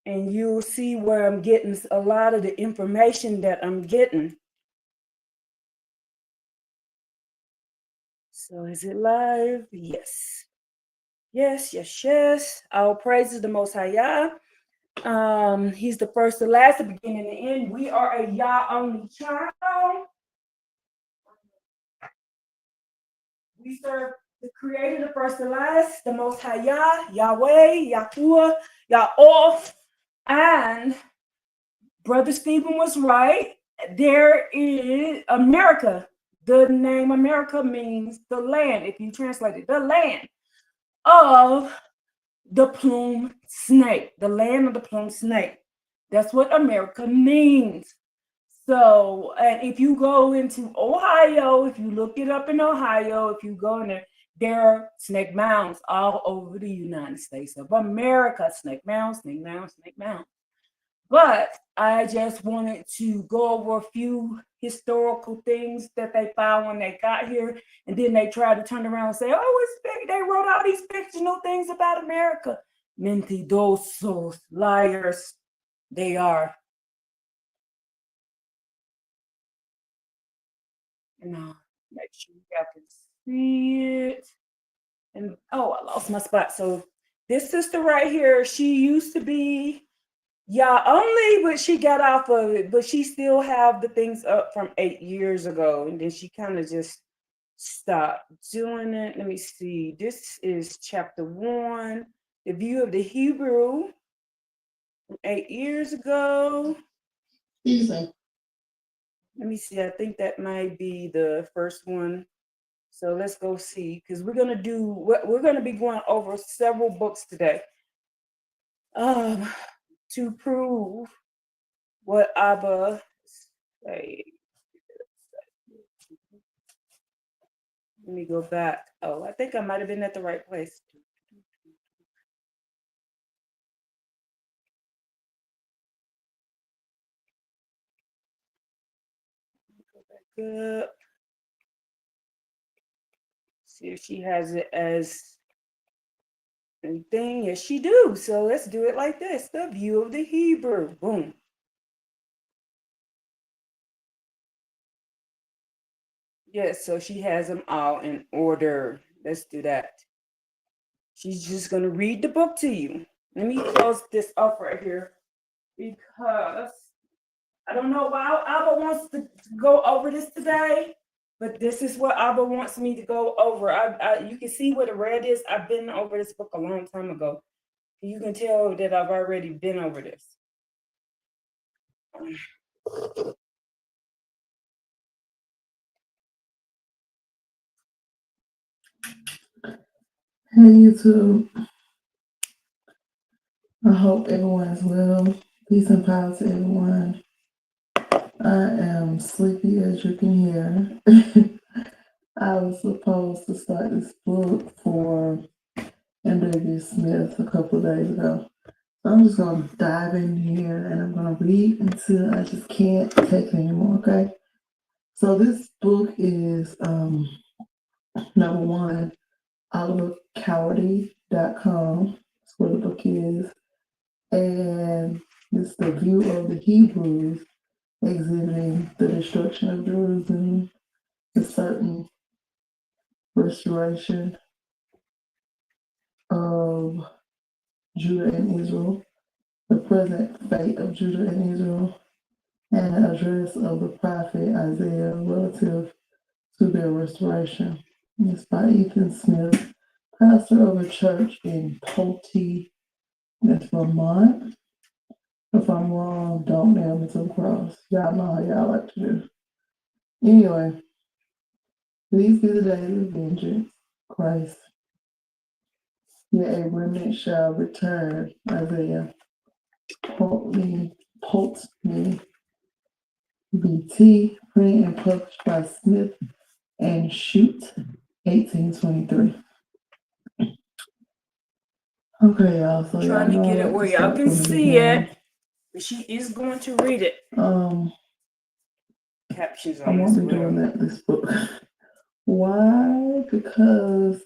and you'll see where I'm getting a lot of the information that I'm getting. So is it live? Yes. Yes, yes, yes. Our praises the Most High Yah. He's the first, the last, the beginning, and the end. We are a Yah only child. We serve the Creator, the first, the last, the Most High Yah, Yahweh, Yahuwah, Yahweh, and Brother Stephen was right. There is America. The name America means the land. If you translate it, the land of the plumed snake, the land of the plumed snake. That's what America means. So, and if you go into Ohio, if you look it up in Ohio, if you go in there are snake mounds all over the United States of America. Snake mounds, snake mounds, snake mounds. But I just wanted to go over a few historical things that they found when they got here, and then they tried to turn around and say, "Oh, they wrote all these fictional things about America." Mentirosos, liars, they are. And make sure you guys can see it. And oh, I lost my spot. So this sister right here, she used to be only, but she got off of it. But she still have the things up from 8 years ago, and then she kind of just stopped doing it. Let me see. This is chapter 1, the view of the Hebrew from 8 years ago. Let me see. I think that might be the first one. So let's go see, because we're gonna be going over several books today. To prove what Abba say. Let me go back. Oh, I think I might have been at the right place. Go back up. See if she has it as anything. Yes, she do. So let's do it like this. The view of the Hebrew. Boom. Yes, so she has them all in order. Let's do that. She's just going to read the book to you. Let me close this off right here, because I don't know why Abba wants to go over this today, but this is what Abba wants me to go over. You can see where the red is. I've been over this book a long time ago. You can tell that I've already been over this. Hey YouTube, I hope everyone's well. Peace and power to everyone. I am sleepy as you can hear. I was supposed to start this book for M.W. Smith a couple of days ago. So I'm just going to dive in here and I'm going to read until I just can't take it anymore, okay? So this book is number one, olivercowdery.com. That's where the book is. And it's the view of the Hebrews exhibiting the destruction of Jerusalem, the certain restoration of Judah and Israel, the present fate of Judah and Israel, and an address of the prophet Isaiah relative to their restoration. It's by Ethan Smith, pastor of a church in Pulte, that's Vermont. If I'm wrong, don't nail me to the cross. Y'all know how y'all like to do. Anyway, these be the days of vengeance, Christ. Yet a remnant shall return, Isaiah. Pult me, BT, printed and published by Smith and Shoot, 1823. Okay, y'all. So trying to get it where y'all can see it. But she is going to read it. Captions on I won't be doing that this book. Why? Because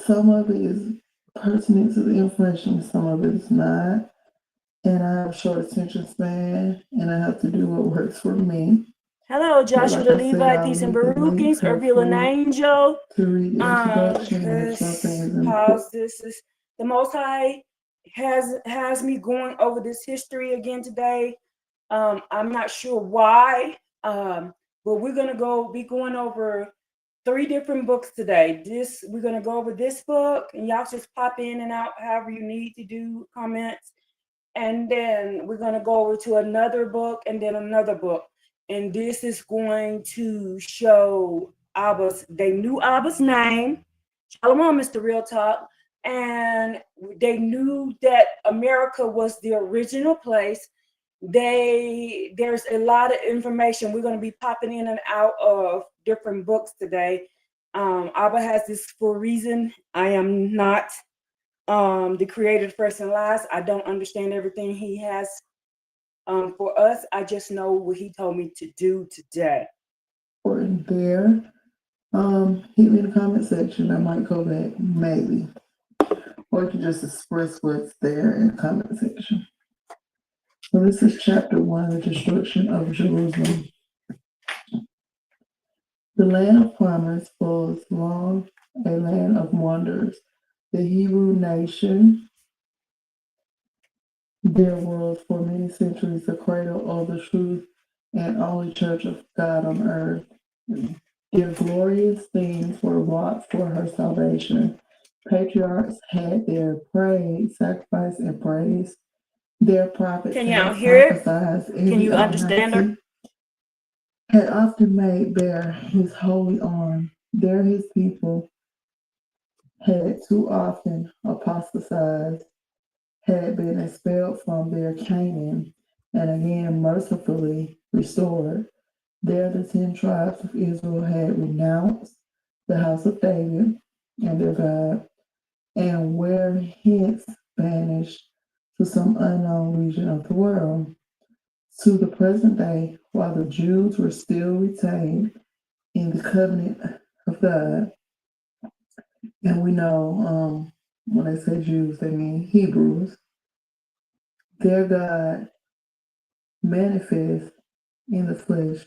some of it is pertinent to the information, some of it is not. And I have a short attention span, and I have to do what works for me. Hello, Joshua like the I said, Levite, I'll peace and leave the link Barukins, Urbula and Angel. to read the introduction and some Let's things in pause. This is the Most High has me going over this history again today. I'm not sure why, but we're gonna be going over 3 different books today. We're gonna go over this book, and y'all just pop in and out however you need to do comments. And then we're gonna go over to another book and then another book. And this is going to show they knew Abba's name. Shalom, Mr. Real Talk. And they knew that America was the original place. There's a lot of information. We're going to be popping in and out of different books today. Abba has this for a reason. I am not the creator of First and Last. I don't understand everything he has for us. I just know what he told me to do today. important there. Hit me in the comment section. I might go back, maybe. Or you can just express what's there in the comment section. So this is chapter 1, the destruction of Jerusalem. The land of promise was long a land of wonders. The Hebrew nation, there was for many centuries the cradle of the truth and only church of God on earth. Their glorious things were wrought for her salvation. Patriarchs had their praise, sacrifice, and praise. Their prophets Can y'all had hear it? prophesied Can every you understand her? had often made bare his holy arm. There his people had too often apostatized, had been expelled from their Canaan, and again mercifully restored. There the 10 tribes of Israel had renounced the house of David and their God, and were hence banished to some unknown region of the world. To the present day, while the Jews were still retained in the covenant of God, and we know when they say Jews, they mean Hebrews, their God manifest in the flesh,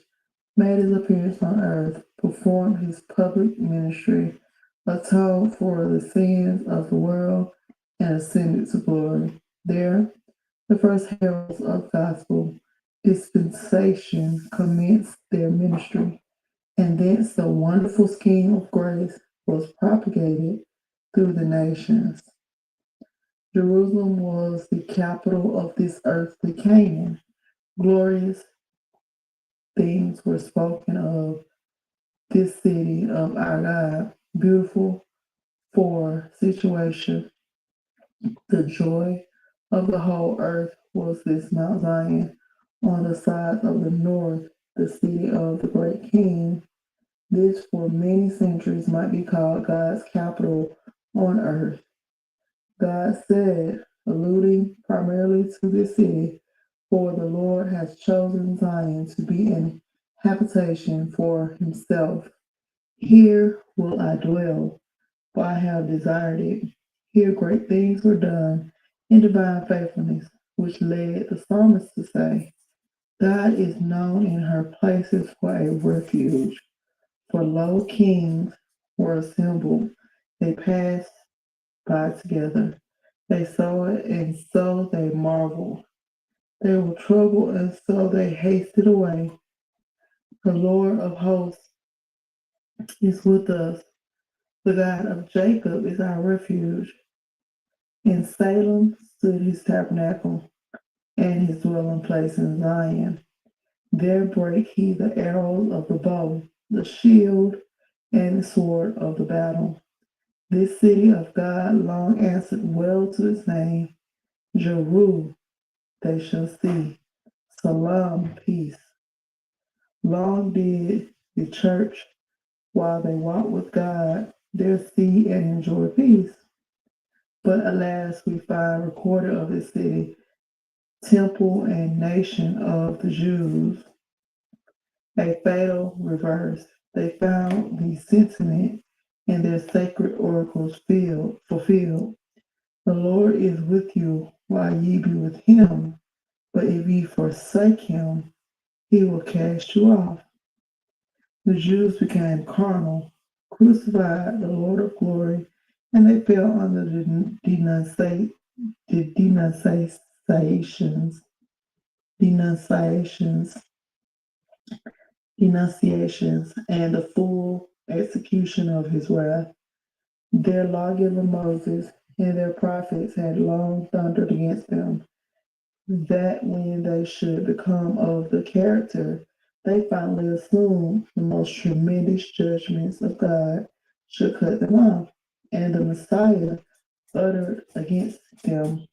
made his appearance on earth, performed his public ministry, atoned for the sins of the world, and ascended to glory. There, the first heralds of gospel dispensation commenced their ministry, and thence the wonderful scheme of grace was propagated through the nations. Jerusalem was the capital of this earthly Canaan. Glorious things were spoken of this city of our God, beautiful for situation. The joy of the whole earth was this Mount Zion. On the side of the north, the city of the great king. This for many centuries might be called God's capital on earth. God said, alluding primarily to this city, for the Lord has chosen Zion to be an habitation for himself. Here will I dwell, for I have desired it. Here great things were done in divine faithfulness, which led the psalmist to say, God is known in her places for a refuge. For lo, kings were assembled. They passed by together. They saw it, and so they marveled. They were troubled, and so they hasted away. The Lord of hosts is with us. The God of Jacob is our refuge. In Salem stood his tabernacle and his dwelling place in Zion. There brake he the arrows of the bow, the shield, and the sword of the battle. This city of God long answered well to its name. Jeru, they shall see. Salam, peace. Long did the church, while they walked with God, there see and enjoy peace. But alas, we find recorded of this city, temple and nation of the Jews, a fatal reverse. They found the sentiment in their sacred oracles fulfilled. The Lord is with you while ye be with him, but if ye forsake him, he will cast you off. The Jews became carnal, crucified the Lord of glory, and they fell under the denunciations, denunciations, denunciations, and the full execution of his wrath. Their lawgiver Moses and their prophets had long thundered against them, that when they should become of the character they finally assumed, the most tremendous judgments of God should cut them off, and the Messiah uttered against them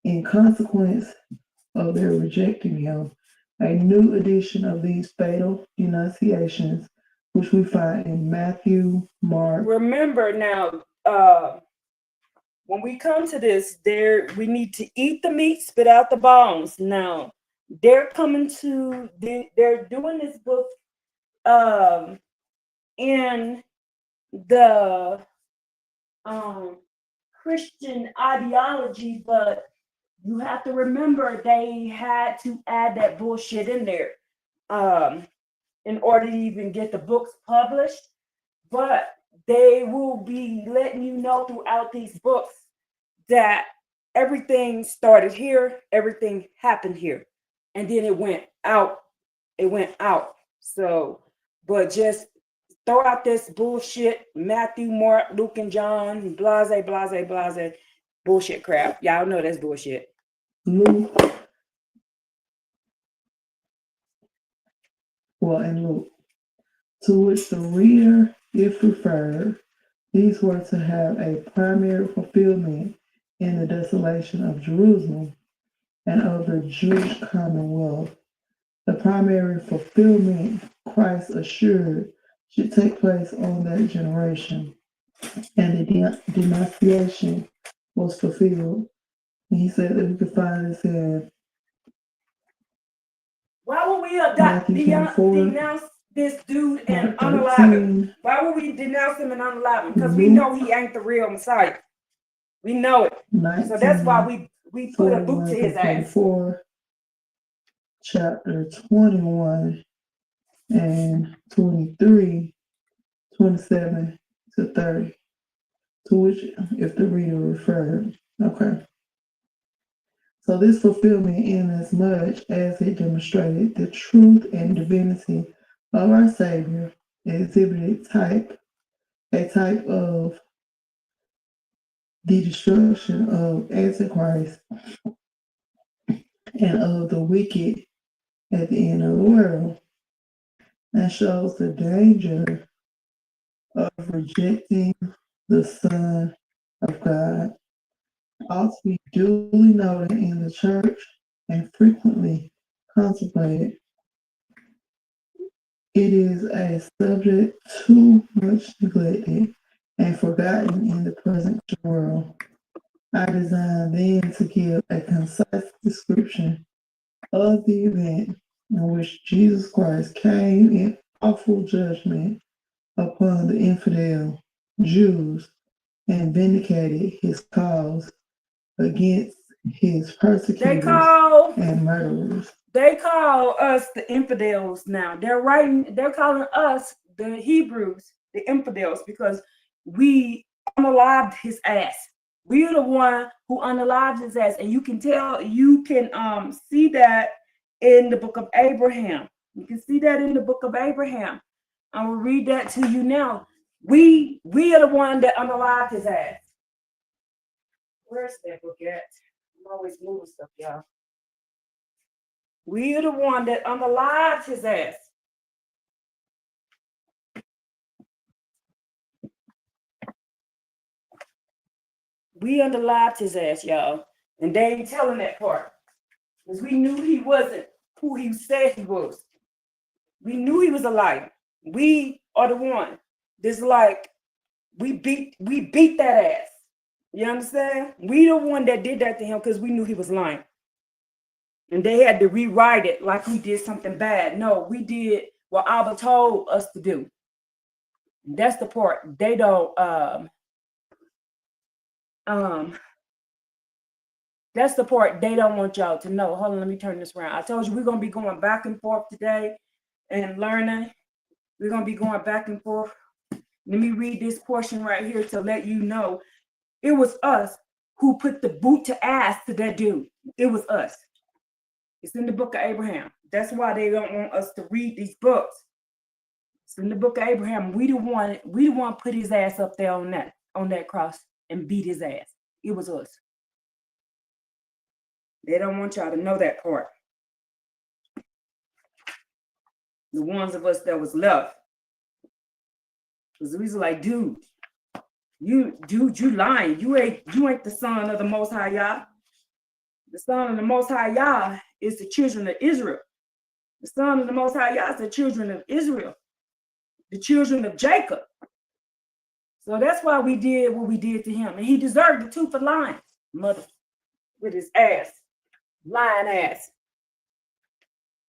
in consequence of their rejecting him. A new edition of these fatal denunciations, which we find in Matthew, Mark. Remember now, when we come to this, we need to eat the meat, spit out the bones. Now, they're doing this book in the Christian ideology, but you have to remember they had to add that bullshit in there in order to even get the books published. But they will be letting you know throughout these books that everything started here, everything happened here, and then it went out. It went out. So, but just throw out this bullshit, Matthew, Mark, Luke, and John, blase, bullshit crap. Y'all know that's bullshit. Luke, and Luke, to which the reader, if referred, these were to have a primary fulfillment in the desolation of Jerusalem and of the Jewish commonwealth. The primary fulfillment, Christ assured, should take place on that generation, and the denunciation was fulfilled. And he said that we could find this in Why would we denounce this dude and unalive him? Why would we denounce him and unalive him? Because we know he ain't the real Messiah. We know it. 19, so that's why we put a boot to his ass. Chapter 21 and 23, 27 to 30, to which if the reader referred. Okay. So this fulfillment, inasmuch as it demonstrated the truth and divinity of our Savior, exhibited a type of the destruction of Antichrist and of the wicked at the end of the world, and shows the danger of rejecting the Son of God. Ought to be duly noted in the church and frequently contemplated. It is a subject too much neglected and forgotten in the present world. I design then to give a concise description of the event in which Jesus Christ came in awful judgment upon the infidel Jews and vindicated his cause against his persecutors and murderers. They call us the infidels now. They're calling us, the Hebrews, the infidels, because we unalived his ass. We are the one who unalived his ass. And you can see that in the book of Abraham. You can see that in the book of Abraham. I will read that to you now. We are the one that unalived his ass. Where's that book at? I'm always moving stuff, y'all. We are the one that unalived his ass. We unalived his ass, y'all. And they ain't telling that part. Because we knew he wasn't who he said he was. We knew he was a liar. We are the one. This like we beat that ass. You understand? We the one that did that to him because we knew he was lying. And they had to rewrite it like we did something bad. No, we did what Abba told us to do. That's the part they don't That's the part they don't want y'all to know. Hold on, let me turn this around. I told you we're going to be going back and forth today and learning. We're going to be going back and forth. Let me read this portion right here to let you know it was us who put the boot to ass to that dude. It was us. It's in the book of Abraham. That's why they don't want us to read these books. It's in the book of Abraham. We the one put his ass up there on that cross and beat his ass. It was us. They don't want y'all to know that part. The ones of us that was left. Because we was like, dude, you lying. You ain't the son of the Most High Yah. The son of the Most High Yah is the children of Israel. The son of the Most High Yah is the children of Israel. The children of Jacob. So that's why we did what we did to him. And he deserved the tooth of lions, mother, with his ass. Lying ass.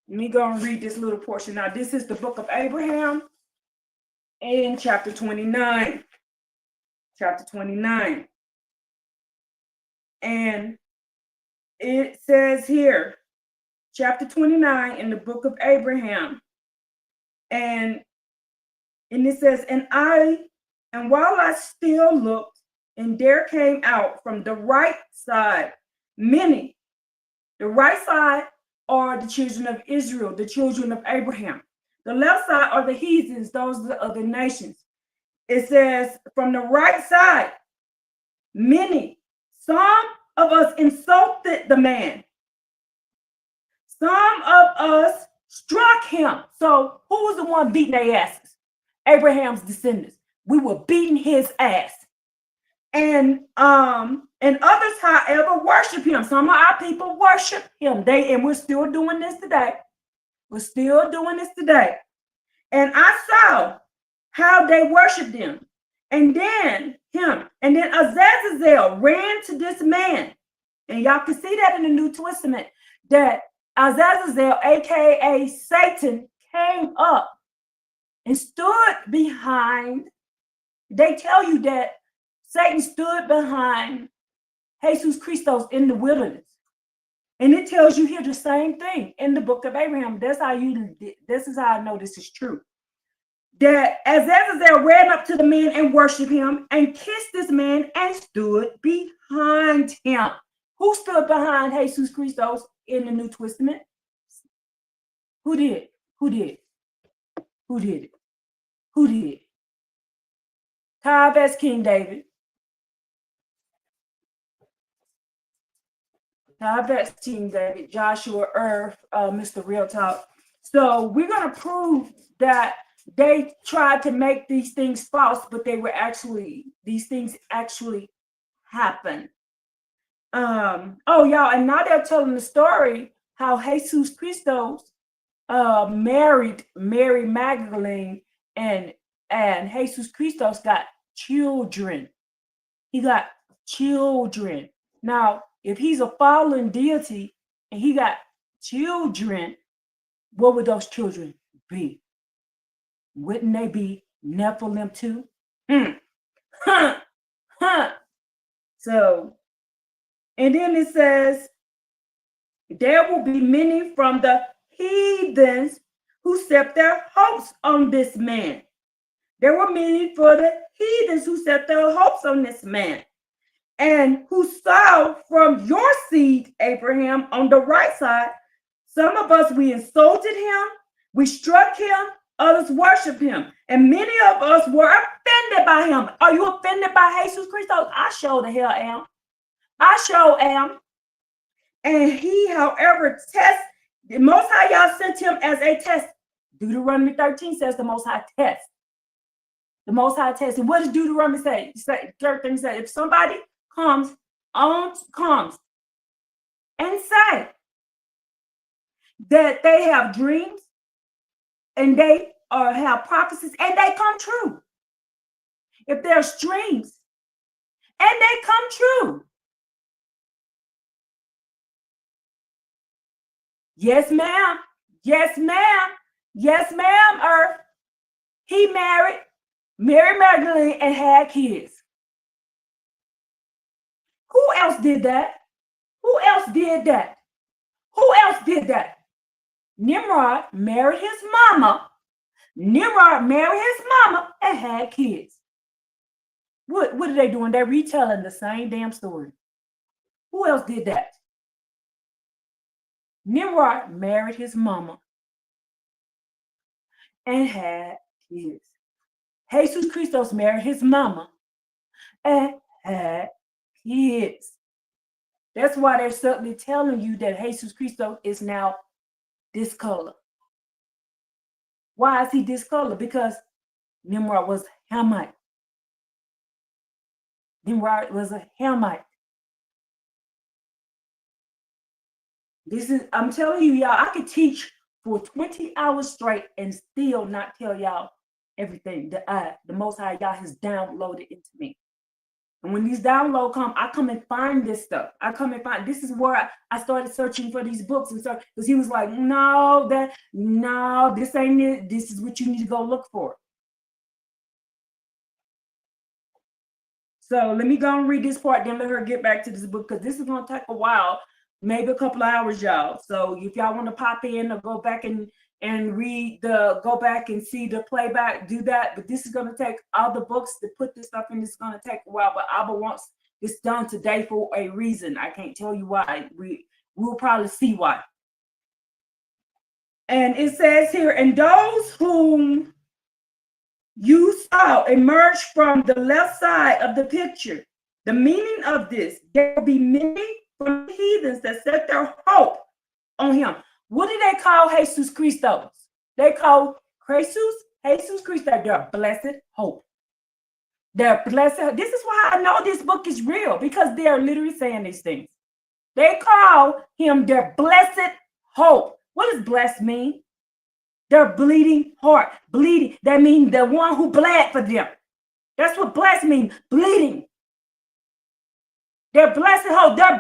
Let me go and read this little portion. Now, this is the book of Abraham in chapter 29. Chapter 29. And it says here, chapter 29 in the book of Abraham. And it says, and while I still looked, and there came out from the right side many. The right side are the children of Israel, the children of Abraham. The left side are the heathens, those are the other nations. It says, from the right side, many. Some of us insulted the man. Some of us struck him. So who was the one beating their asses? Abraham's descendants. We were beating his ass. And others, however, worship him. Some of our people worship him. And we're still doing this today. We're still doing this today. And I saw how they worshiped him. And then Azazel ran to this man. And y'all can see that in the New Testament, that Azazel, aka Satan, came up and stood behind. They tell you that Satan stood behind Jesus Christos in the wilderness. And it tells you here the same thing in the book of Abraham. This is how I know this is true. That Azazel ran up to the man and worshiped him and kissed this man and stood behind him. Who stood behind Jesus Christos in the New Testament? Who did? Who did? Who did it? Who did? As King David. As King David, Joshua, Mr. Real Talk. So we're going to prove that they tried to make these things false, but these things actually happened. Y'all, and now they're telling the story how Jesus Christos married Mary Magdalene, and Jesus Christos got children. He got children. Now, if he's a fallen deity and he got children, what would those children be? Wouldn't they be Nephilim too? So, and then it says, there will be many from the heathens who set their hopes on this man. There were many for the heathens who set their hopes on this man, and who saw from your seed, Abraham, on the right side. Some of us, we insulted him, we struck him, others worship him, and many of us were offended by him. Are you offended by Jesus Christos? I sure the hell am. I sure am. And he, however, the Most High Yah sent him as a test. Deuteronomy 13 says the Most High test. The Most High test. And what does Deuteronomy say? 13 says, if somebody comes and say that they have dreams and they have prophecies and they come true. If there's dreams and they come true. Yes, ma'am. Yes, ma'am. Yes, ma'am, Earth. He married Mary Magdalene and had kids. Who else did that? Who else did that? Who else did that? Nimrod married his mama. Nimrod married his mama and had kids. What are they doing? They're retelling the same damn story. Who else did that? Nimrod married his mama and had kids. Jesus Christos married his mama and had kids. That's why they're subtly telling you that Jesus Christos is now this color. Why is he this color? Because Nimrod was Hamite. Nimrod was a Hamite. I'm telling you, y'all, I could teach for 20 hours straight and still not tell y'all everything that the Most High Yah has downloaded into me. And when these downloads come, I come and find this stuff. This is where I started searching for these books and stuff, because he was like, no, this ain't it. This is what you need to go look for. So let me go and read this part, then let her get back to this book, because this is going to take a while, maybe a couple of hours, y'all. So if y'all want to pop in or go back and read go back and see the playback, do that. But this is going to take all the books to put this stuff in. It's going to take a while, but Abba wants this done today for a reason. I can't tell you why. We'll probably see why. And it says here, and those whom you saw emerge from the left side of the picture. The meaning of this, there will be many from the heathens that set their hope on him. What do they call Jesus Christos? They call Jesus Christos their blessed hope. Their blessed. This is why I know this book is real, because they are literally saying these things. They call him their blessed hope. What does blessed mean? Their bleeding heart. Bleeding. That means the one who bled for them. That's what blessed means. Bleeding. Their blessed hope. Their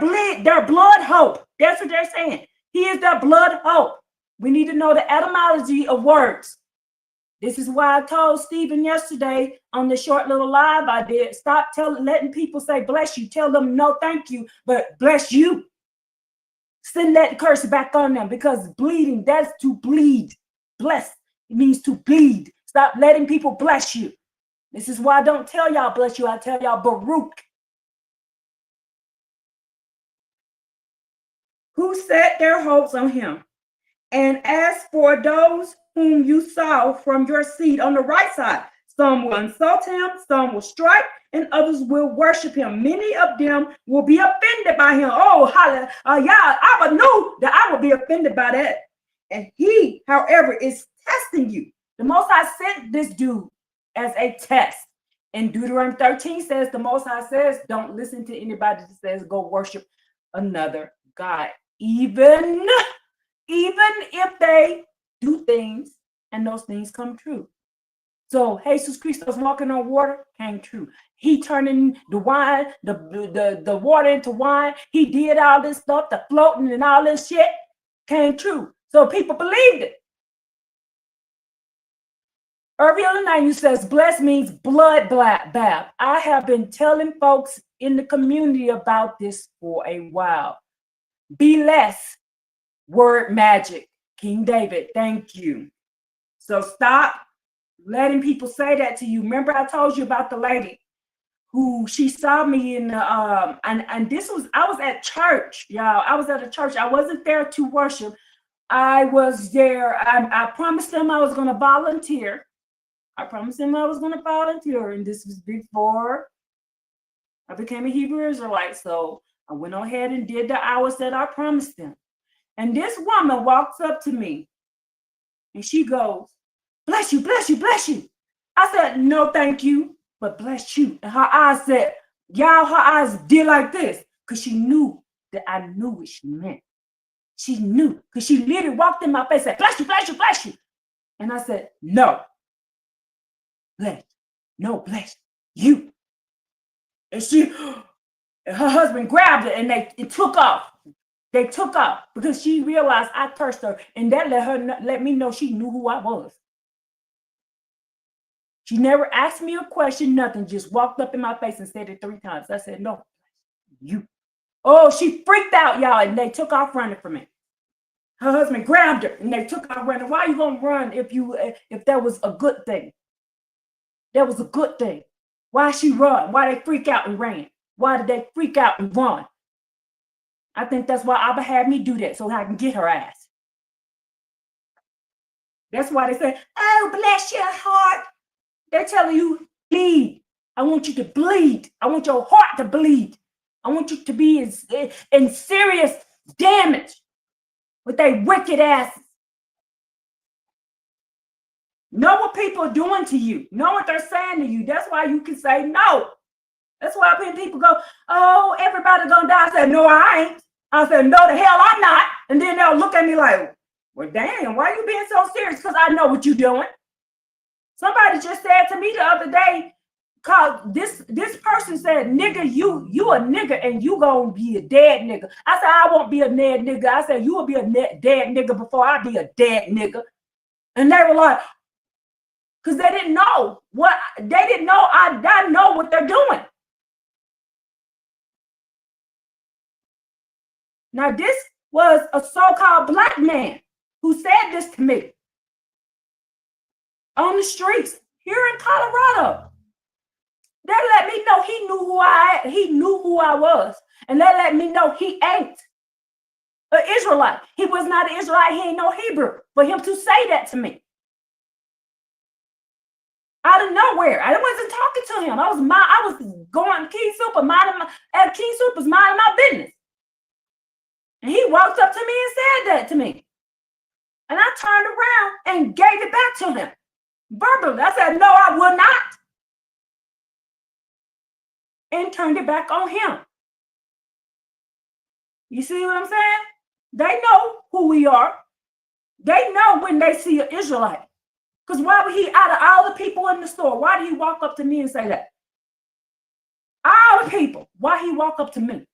blood hope. That's what they're saying. He is their blood hope. We need to know the etymology of words. This is why I told Stephen yesterday on the short little live I did, stop letting people say bless you. Tell them no thank you, but bless you. Send that curse back on them, because bleeding, that's to bleed. Bless, it means to bleed. Stop letting people bless you. This is why I don't tell y'all bless you. I tell y'all Baruch. Who set their hopes on him. And as for those whom you saw from your seat on the right side, some will insult him, some will strike, and others will worship him. Many of them will be offended by him. Oh, hallelujah. I knew that I would be offended by that. And he, however, is testing you. The Most High sent this dude as a test. And Deuteronomy 13 says, the Most High says, don't listen to anybody that says go worship another God. Even if they do things and those things come true. So Jesus Christos walking on water came true. He turning the wine, the water into wine. He did all this stuff, the floating and all this shit came true. So people believed it. Irving says, blessed means blood bath. I have been telling folks in the community about this for a while. Be less word magic. King David, thank you. So stop letting people say that to you. Remember I told you about the lady who she saw me in the and this was, I was at church, y'all. I was at a church. I wasn't there to worship. I was there. I promised them I was going to volunteer. And this was before I became a Hebrew Israelite. So I went on ahead and did the hours that I promised them. And this woman walks up to me and she goes, bless you, bless you, bless you. I said, no, thank you, but bless you. And her eyes said, y'all, her eyes did like this, because she knew that I knew what she meant. She knew, because she literally walked in my face and said, bless you, bless you, bless you. And I said, no, bless you. And her husband grabbed it and it took off. They took off because she realized I cursed her, and that let me know she knew who I was. She never asked me a question, nothing, just walked up in my face and said it 3 times. I said, no, you. Oh, she freaked out, y'all, and they took off running from it. Her husband grabbed her, and they took off running. Why are you gonna run if that was a good thing? That was a good thing. Why she run? Why they freak out and ran? Why did they freak out and run? I think that's why Abba had me do that, so I can get her ass. That's why they say, oh, bless your heart. They're telling you, bleed. I want you to bleed. I want your heart to bleed. I want you to be in serious damage with their wicked asses. Know what people are doing to you. Know what they're saying to you. That's why you can say no. That's why people go, oh, everybody gonna die. I said, no, I ain't. I said, no, the hell I'm not. And then they'll look at me like, well, damn, why are you being so serious? Because I know what you're doing. Somebody just said to me the other day, cause this person said, nigga, you a nigga and you gonna be a dead nigga. I said, I won't be a dead nigga. I said, you will be a dead nigga before I be a dead nigga. And they were like, because they didn't know I know what they're doing. Now, this was a so-called black man who said this to me on the streets here in Colorado. They let me know he knew who I was. And they let me know he ain't an Israelite. He was not an Israelite. He ain't no Hebrew. For him to say that to me out of nowhere, I wasn't talking to him. I was going to King Super, minding my business. And he walked up to me and said that to me. And I turned around and gave it back to him verbally. I said, no, I will not. And turned it back on him. You see what I'm saying? They know who we are. They know when they see an Israelite. Because why would he, out of all the people in the store, why did he walk up to me and say that? All the people, why he walk up to me?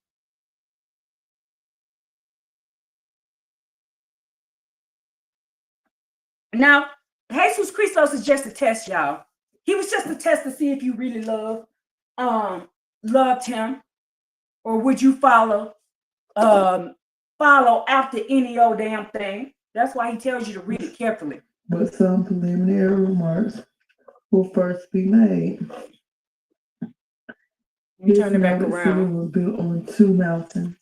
Now, Jesus Christos is just a test, y'all. He was just a test to see if you really loved him, or would you follow after any old damn thing. That's why he tells you to read it carefully. But some preliminary remarks will first be made. You turn it back around. City was built on two mountains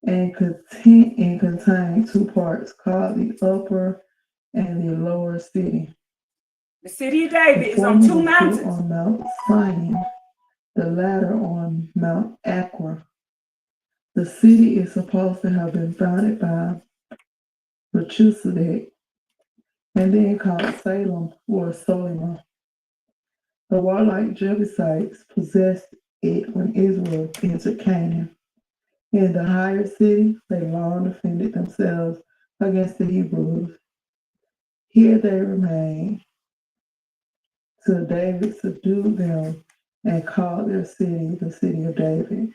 and contained two parts called the upper and the lower city. The city of David is on two mountains. On Mount Sinai, the latter on Mount Aqua. The city is supposed to have been founded by Melchizedek and then called Salem or Solomon. The warlike Jebusites possessed it when Israel entered Canaan. In the higher city, they long defended themselves against the Hebrews. Here they remained till David subdued them and called their city the city of David.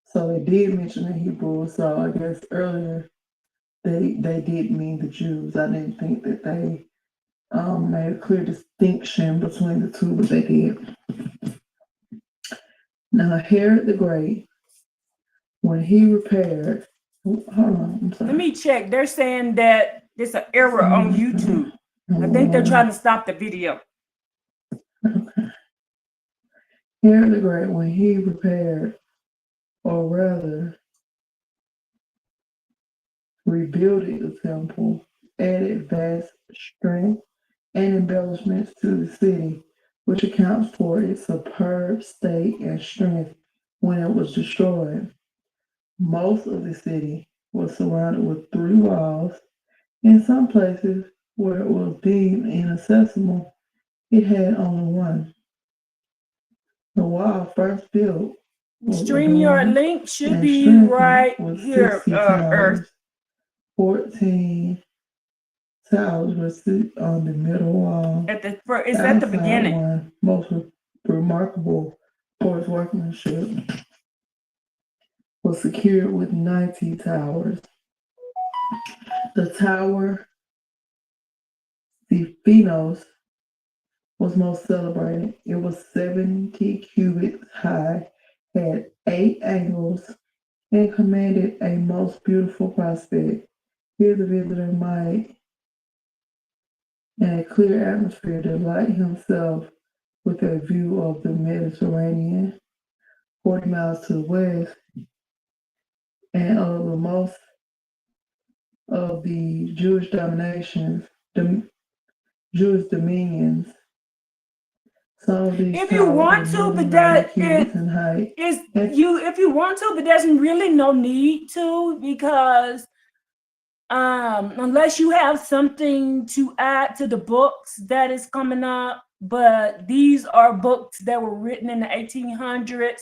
So they did mention the Hebrews. So I guess earlier they did mean the Jews. I didn't think that they made a clear distinction between the two, but they did. Now Herod the Great, when he repaired, hold on, I'm sorry. Let me check. They're saying that there's an error on YouTube. I think they're trying to stop the video. Okay. Herod the Great, when he repaired, or rather rebuilt the temple, added vast strength and embellishments to the city, which accounts for its superb state and strength when it was destroyed. Most of the city was surrounded with 3 walls. In some places where it was deemed inaccessible, it had only one. The wall first built StreamYard link should be right here, Earth. 14 towers were sit on the middle wall. It's at the beginning. One, most remarkable for its workmanship, was secured with 90 towers. The tower Stephanos was most celebrated. It was 70 cubits high had 8 angles and commanded a most beautiful prospect. Here the visitor might, in a clear atmosphere, delight himself with a view of the Mediterranean, 40 miles to the west, and of the most of the Jewish dominations, Jewish dominions. Some of these If you towers were want to, nearly but 90 that cubits in height. is you. If you want to, but there's really no need to, because unless you have something to add to the books that is coming up. But these are books that were written in the 1800s,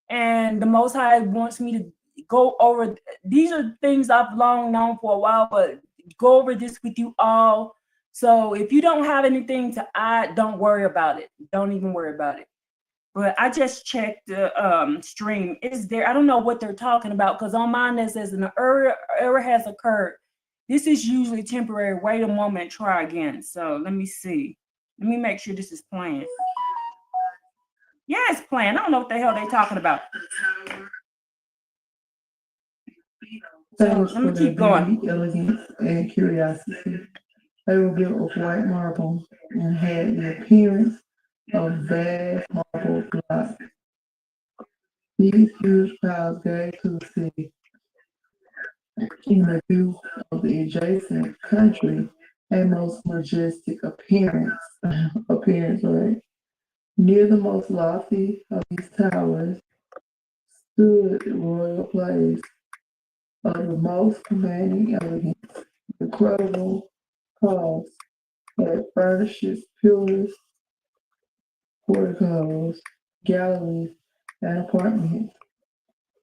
and the Most High wants me to go over. These are things I've long known for a while, but go over this with you all. So if you don't have anything to add, don't worry about it. Don't even worry about it. But I just checked the stream. Is there? I don't know what they're talking about, because on mine it says an error has occurred. This is usually temporary. Wait a moment, try again. So let me see. Let me make sure this is playing. Yeah, it's playing. I don't know what the hell they're talking about. So Famous let for me their keep going. beauty, elegance, and curiosity. They were built of white marble and had the appearance of vast marble blocks. These huge piles gave to the city, in the view of the adjacent country, a most majestic appearance. Right? Near the most lofty of these towers stood the royal place of the most commanding elegance, incredible cost that furnishes pillars, porticos, galleries, and apartments.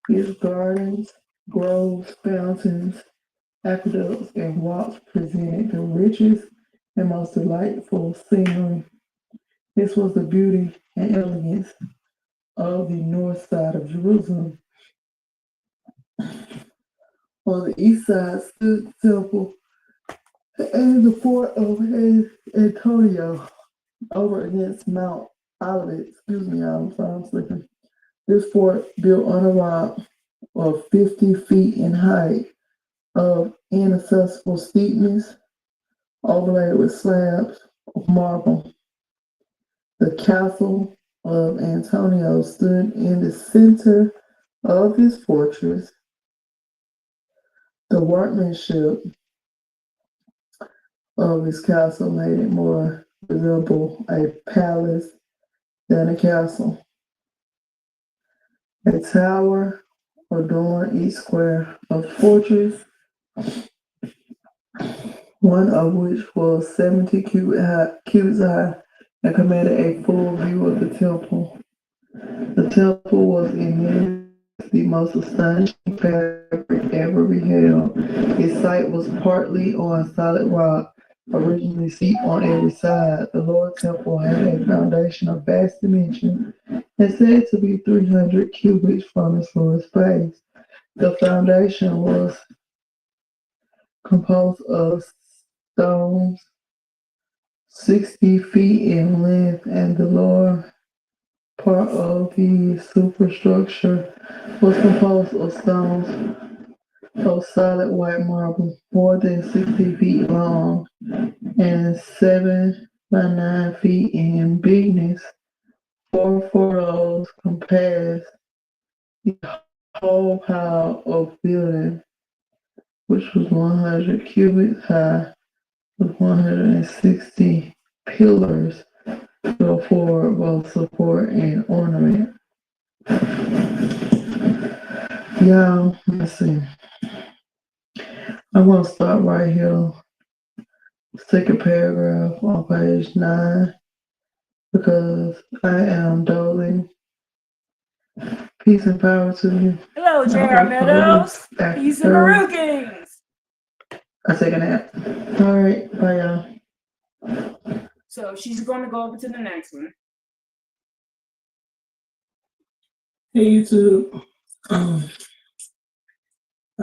Its gardens, groves, fountains, aqueducts, and walks presented the richest and most delightful scenery. This was the beauty and elegance of the north side of Jerusalem. On the east side stood the temple and the fort of Antonio over against Mount Olivet. Excuse me, I'm sorry, I'm sleeping. This fort, built on a rock of 50 feet in height, of inaccessible steepness, overlaid with slabs of marble. The castle of Antonio stood in the center of this fortress. The workmanship of his castle made it more resemble a palace than a castle. A tower adorned each square of the fortress, one of which was 70 cubits high and commanded a full view of the temple. The temple was in many ways the most astonishing fabric ever beheld. Its site was partly on solid rock, originally steep on every side. The lower temple had a foundation of vast dimensions and said to be 300 cubits from its lowest base. The foundation was composed of stones 60 feet in length, and the lower part of the superstructure was composed of stones of solid white marble, more than 60 feet long and 7 by 9 feet in bigness. 4 furrows compassed the whole pile of building, which was 100 cubits high, with 160 pillars for both support and ornament. Yeah, let's see. I'm gonna start right here. Second paragraph on page 9, because I am dozing. Peace and power to you. Hello, J.R. Meadows. Peace and Marukings. I take a nap. All right, bye y'all. So she's going to go over to the next one. Hey YouTube. I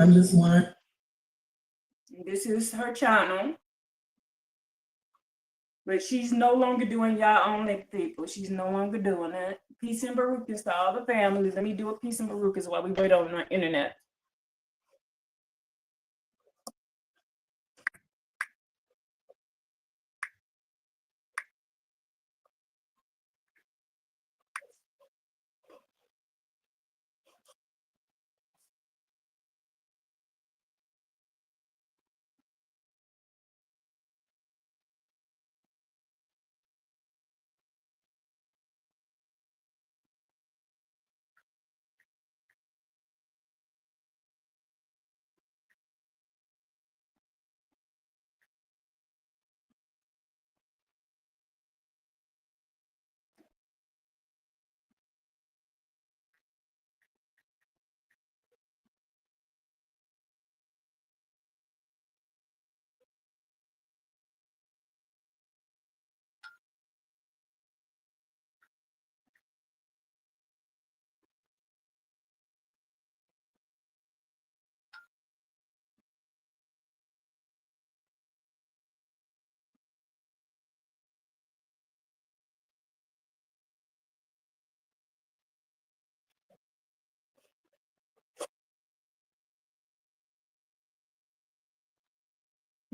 just want. This is her channel. But she's no longer doing y'all only people. She's no longer doing that. Peace and barukas to all the families. Let me do a peace and barukas while we wait on the internet.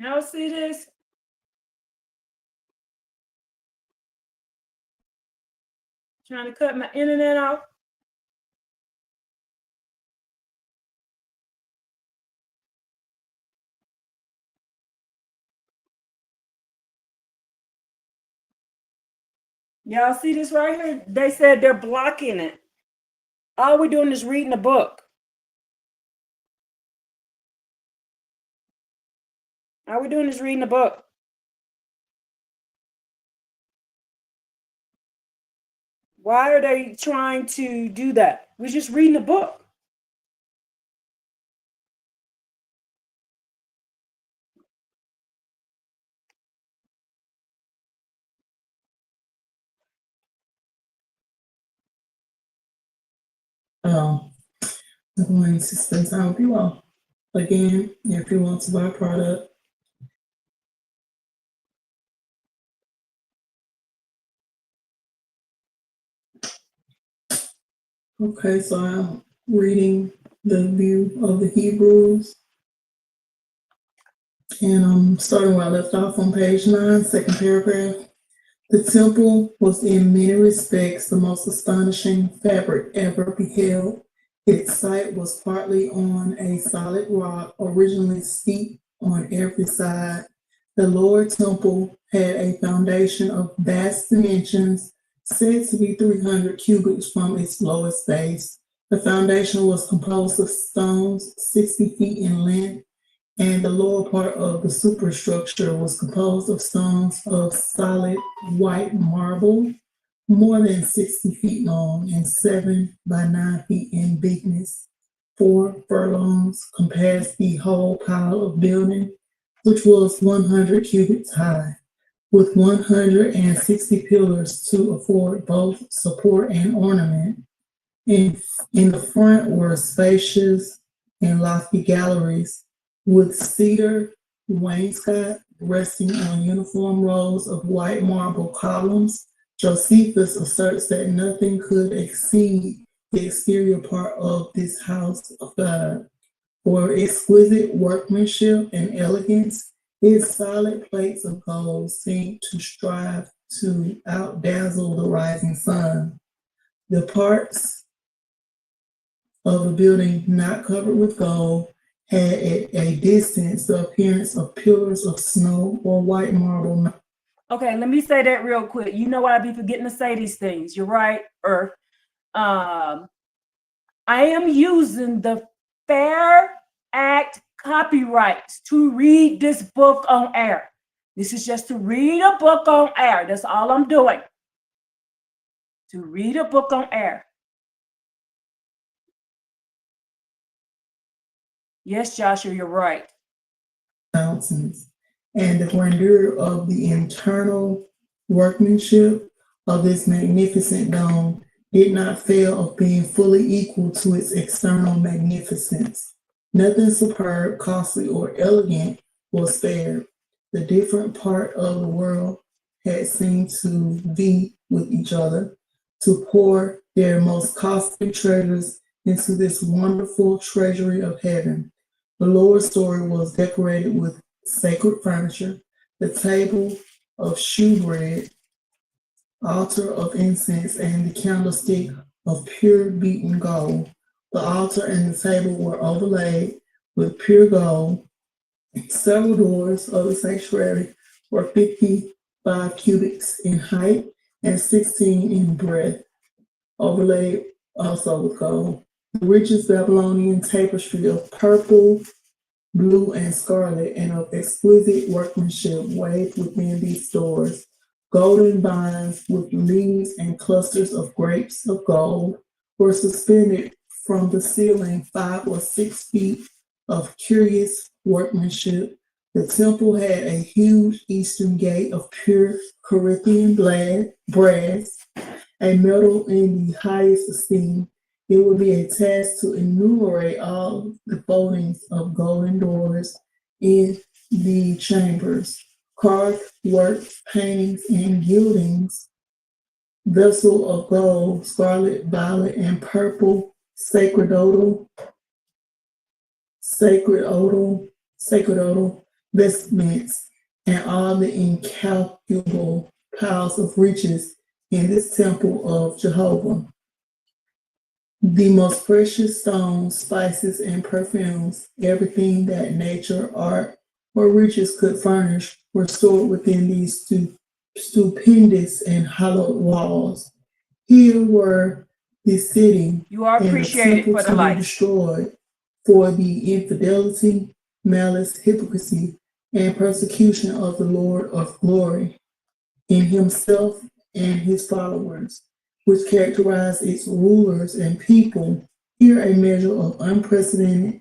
Y'all see this? Trying to cut my internet off. Y'all see this right here? They said they're blocking it. All we're doing is reading a book. All we're doing is reading a book. Why are they trying to do that? We're just reading a book. I'm going to spend time with you all. Again, if you want to buy a product, okay, so I'm reading the view of the Hebrews, and I'm starting where I left off on page 9, second paragraph. The temple was in many respects the most astonishing fabric ever beheld. Its site was partly on a solid rock, originally steep on every side. The lower temple had a foundation of vast dimensions, said to be 300 cubits from its lowest base. The foundation was composed of stones 60 feet in length, and the lower part of the superstructure was composed of stones of solid white marble, more than 60 feet long and 7 by 9 feet in bigness. 4 furlongs compassed the whole pile of building, which was 100 cubits high, with 160 pillars to afford both support and ornament. In the front were spacious and lofty galleries with cedar wainscot resting on uniform rows of white marble columns. Josephus asserts that nothing could exceed the exterior part of this house of God. For exquisite workmanship and elegance, its solid plates of gold seemed to strive to outdazzle the rising sun. The parts of the building not covered with gold had at a distance the appearance of pillars of snow or white marble. Okay, let me say that real quick. You know I be forgetting to say these things. You're right, Earth. I am using the Fair Act copyrights to read this book on air. This is just to read a book on air. That's all I'm doing. To read a book on air. Yes, Joshua, you're right. Mountains, and the grandeur of the internal workmanship of this magnificent dome did not fail of being fully equal to its external magnificence. Nothing superb, costly, or elegant was spared. The different part of the world had seemed to be with each other, to pour their most costly treasures into this wonderful treasury of heaven. The lower story was decorated with sacred furniture, the table of shewbread, altar of incense, and the candlestick of pure beaten gold. The altar and the table were overlaid with pure gold. Several doors of the sanctuary were 55 cubits in height and 16 in breadth, overlaid also with gold. The richest Babylonian tapestry of purple, blue, and scarlet, and of exquisite workmanship waved within these doors. Golden vines with leaves and clusters of grapes of gold were suspended from the ceiling 5 or 6 feet of curious workmanship. The temple had a huge eastern gate of pure Corinthian brass, a metal in the highest esteem. It would be a task to enumerate all the foldings of golden doors in the chambers, carved work, paintings, and gildings, vessel of gold, scarlet, violet, and purple, sacerdotal vestments, and all the incalculable piles of riches in this temple of Jehovah. The most precious stones, spices, and perfumes, everything that nature, art, or riches could furnish, were stored within these stupendous and hollowed walls. Here were the city You are and the appreciated temple for the to be light. destroyed for the infidelity, malice, hypocrisy, and persecution of the Lord of glory in himself and his followers, which characterized its rulers and people. Here a measure of unprecedented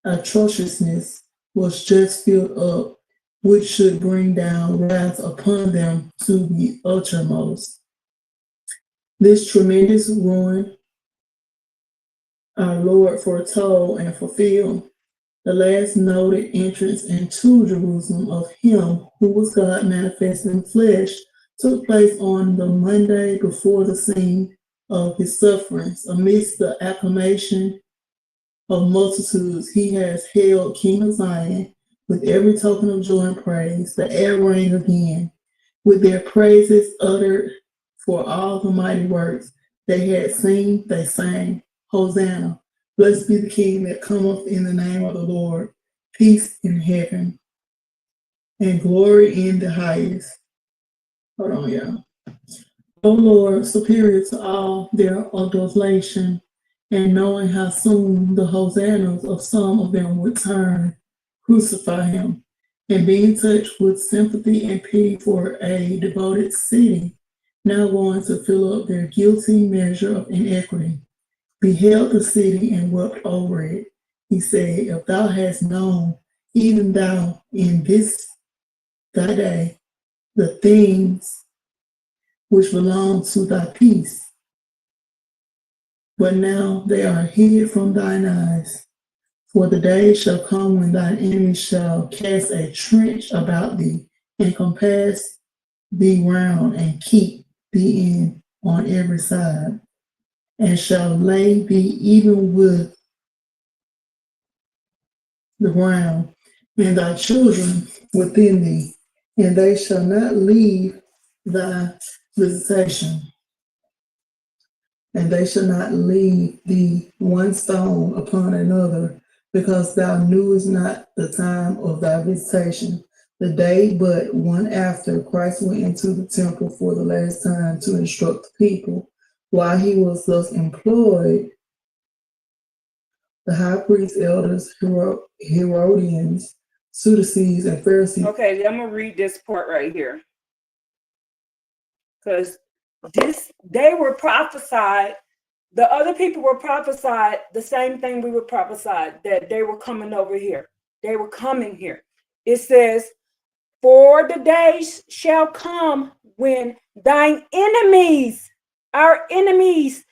atrociousness was just filled up, which should bring down wrath upon them to the uttermost. This tremendous ruin our Lord foretold and fulfilled. The last noted entrance into Jerusalem of him who was God manifest in flesh took place on the Monday before the scene of his sufferings. Amidst the acclamation of multitudes, he has hailed King of Zion with every token of joy and praise. The air rang again with their praises uttered for all the mighty works they had seen. They sang, Hosanna, blessed be the King that cometh in the name of the Lord, peace in heaven and glory in the highest. Hold on, y'all. O Lord, superior to all their adulation, and knowing how soon the hosannas of some of them would turn, crucify him, and being touched with sympathy and pity for a devoted city, now going to fill up their guilty measure of inequity, beheld the city and wept over it. He said, if thou hast known, even thou in this thy day, the things which belong to thy peace, but now they are hid from thine eyes. For the day shall come when thine enemies shall cast a trench about thee, and compass thee round, and keep thee in on every side, and shall lay thee even with the ground, and thy children within thee, and they shall not leave thy visitation. And they shall not leave thee one stone upon another, because thou knewest not the time of thy visitation. The day but one after Christ went into the temple for the last time to instruct the people. While he was thus employed, the high priests, elders, Herodians, Sadducees, and Pharisees. Okay, I'm gonna read this part right here, because they were prophesied. The other people were prophesied the same thing we were prophesied, that they were coming over here. They were coming here. It says, for the days shall come when thine enemies, our enemies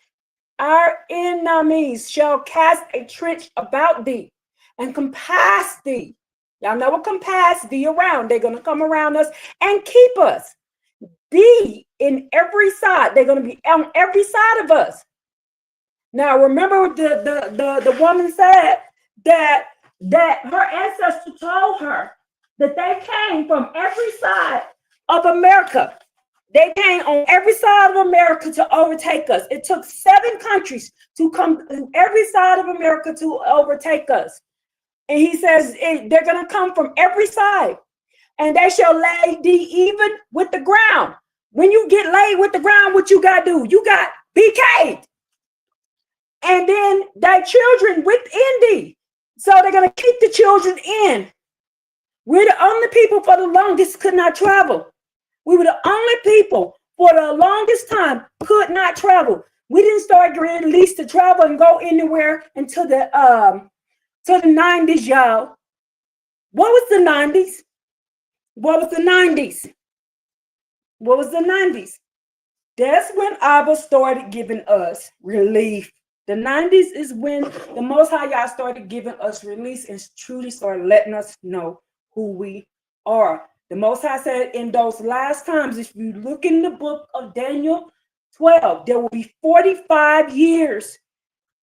shall cast a trench about thee and compass thee. Y'all know what compass thee around. They're going to come around us and keep us. be in every side. They're going to be on every side of us. Now, remember the woman said that her ancestor told her that they came from every side of America. They came on every side of America to overtake us. It took 7 countries to come to every side of America to overtake us. And he says they're going to come from every side, and they shall lay thee even with the ground. When you get laid with the ground, what you got to do? You got PK'd. And then thy children within thee. So they're going to keep the children in. We're the only people for the longest could not travel. We were the only people for the longest time could not travel. We didn't start getting released to travel and go anywhere until the 90s, y'all. What was the 90s? What was the 90s? What was the 90s? That's when Abba started giving us relief. The 90s is when the Most High Yah started giving us release and truly started letting us know who we are. The Most High said in those last times, if you look in the book of Daniel 12, there will be 45 years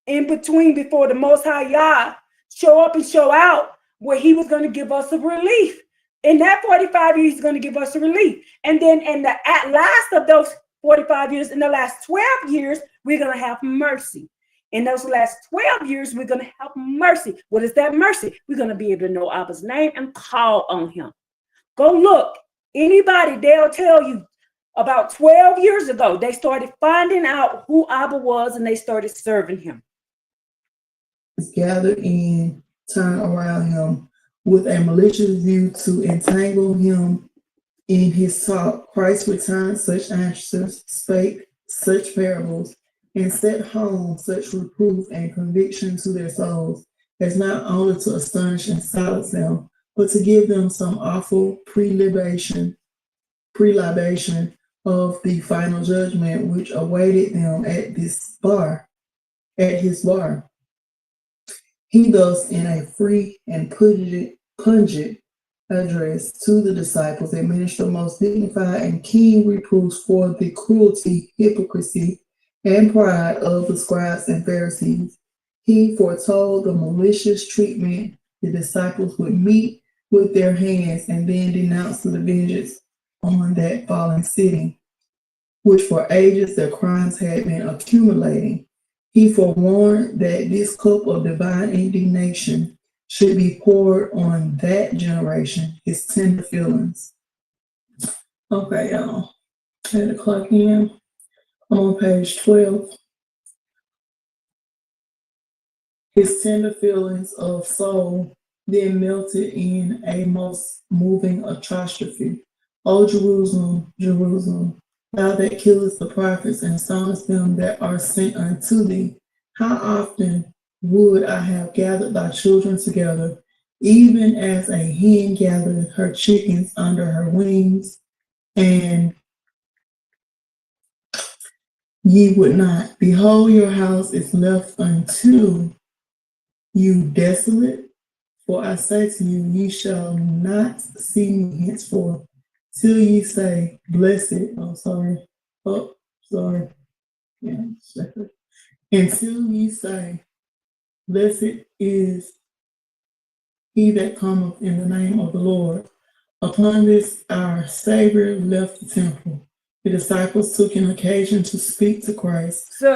in between before the Most High Yah show up and show out where he was going to give us a relief. In that 45 years, he's going to give us a relief. And then at last of those 45 years, in the last 12 years, we're going to have mercy. In those last 12 years, we're going to have mercy. What is that mercy? We're going to be able to know Abba's name and call on him. Go look. Anybody, they'll tell you about 12 years ago, they started finding out who Abba was and they started serving him. Gathered in, turn around him with a malicious view to entangle him in his talk. Christ returned such answers, spake such parables, and set home such reproof and conviction to their souls, as not only to astonish and silence them, but to give them some awful prelibation of the final judgment which awaited them at his bar. He thus, in a free and pungent address to the disciples, administered most dignified and keen reproofs for the cruelty, hypocrisy, and pride of the scribes and Pharisees. He foretold the malicious treatment the disciples would meet with their hands, and then denounced the vengeance on that fallen city, which for ages their crimes had been accumulating. He forewarned that this cup of divine indignation should be poured on that generation, his tender feelings. Okay, y'all. I had to clock in. I'm on page 12. His tender feelings of soul then melted in a most moving apostrophe. O Jerusalem, Jerusalem, thou that killest the prophets and stonest them that are sent unto thee, how often would I have gathered thy children together, even as a hen gathered her chickens under her wings, and ye would not. Behold, your house is left unto you desolate. For I say to you, ye shall not see me henceforth, till ye say, blessed, until ye say, blessed is he that cometh in the name of the Lord. Upon this our Savior left the temple. The disciples took an occasion to speak to Christ. So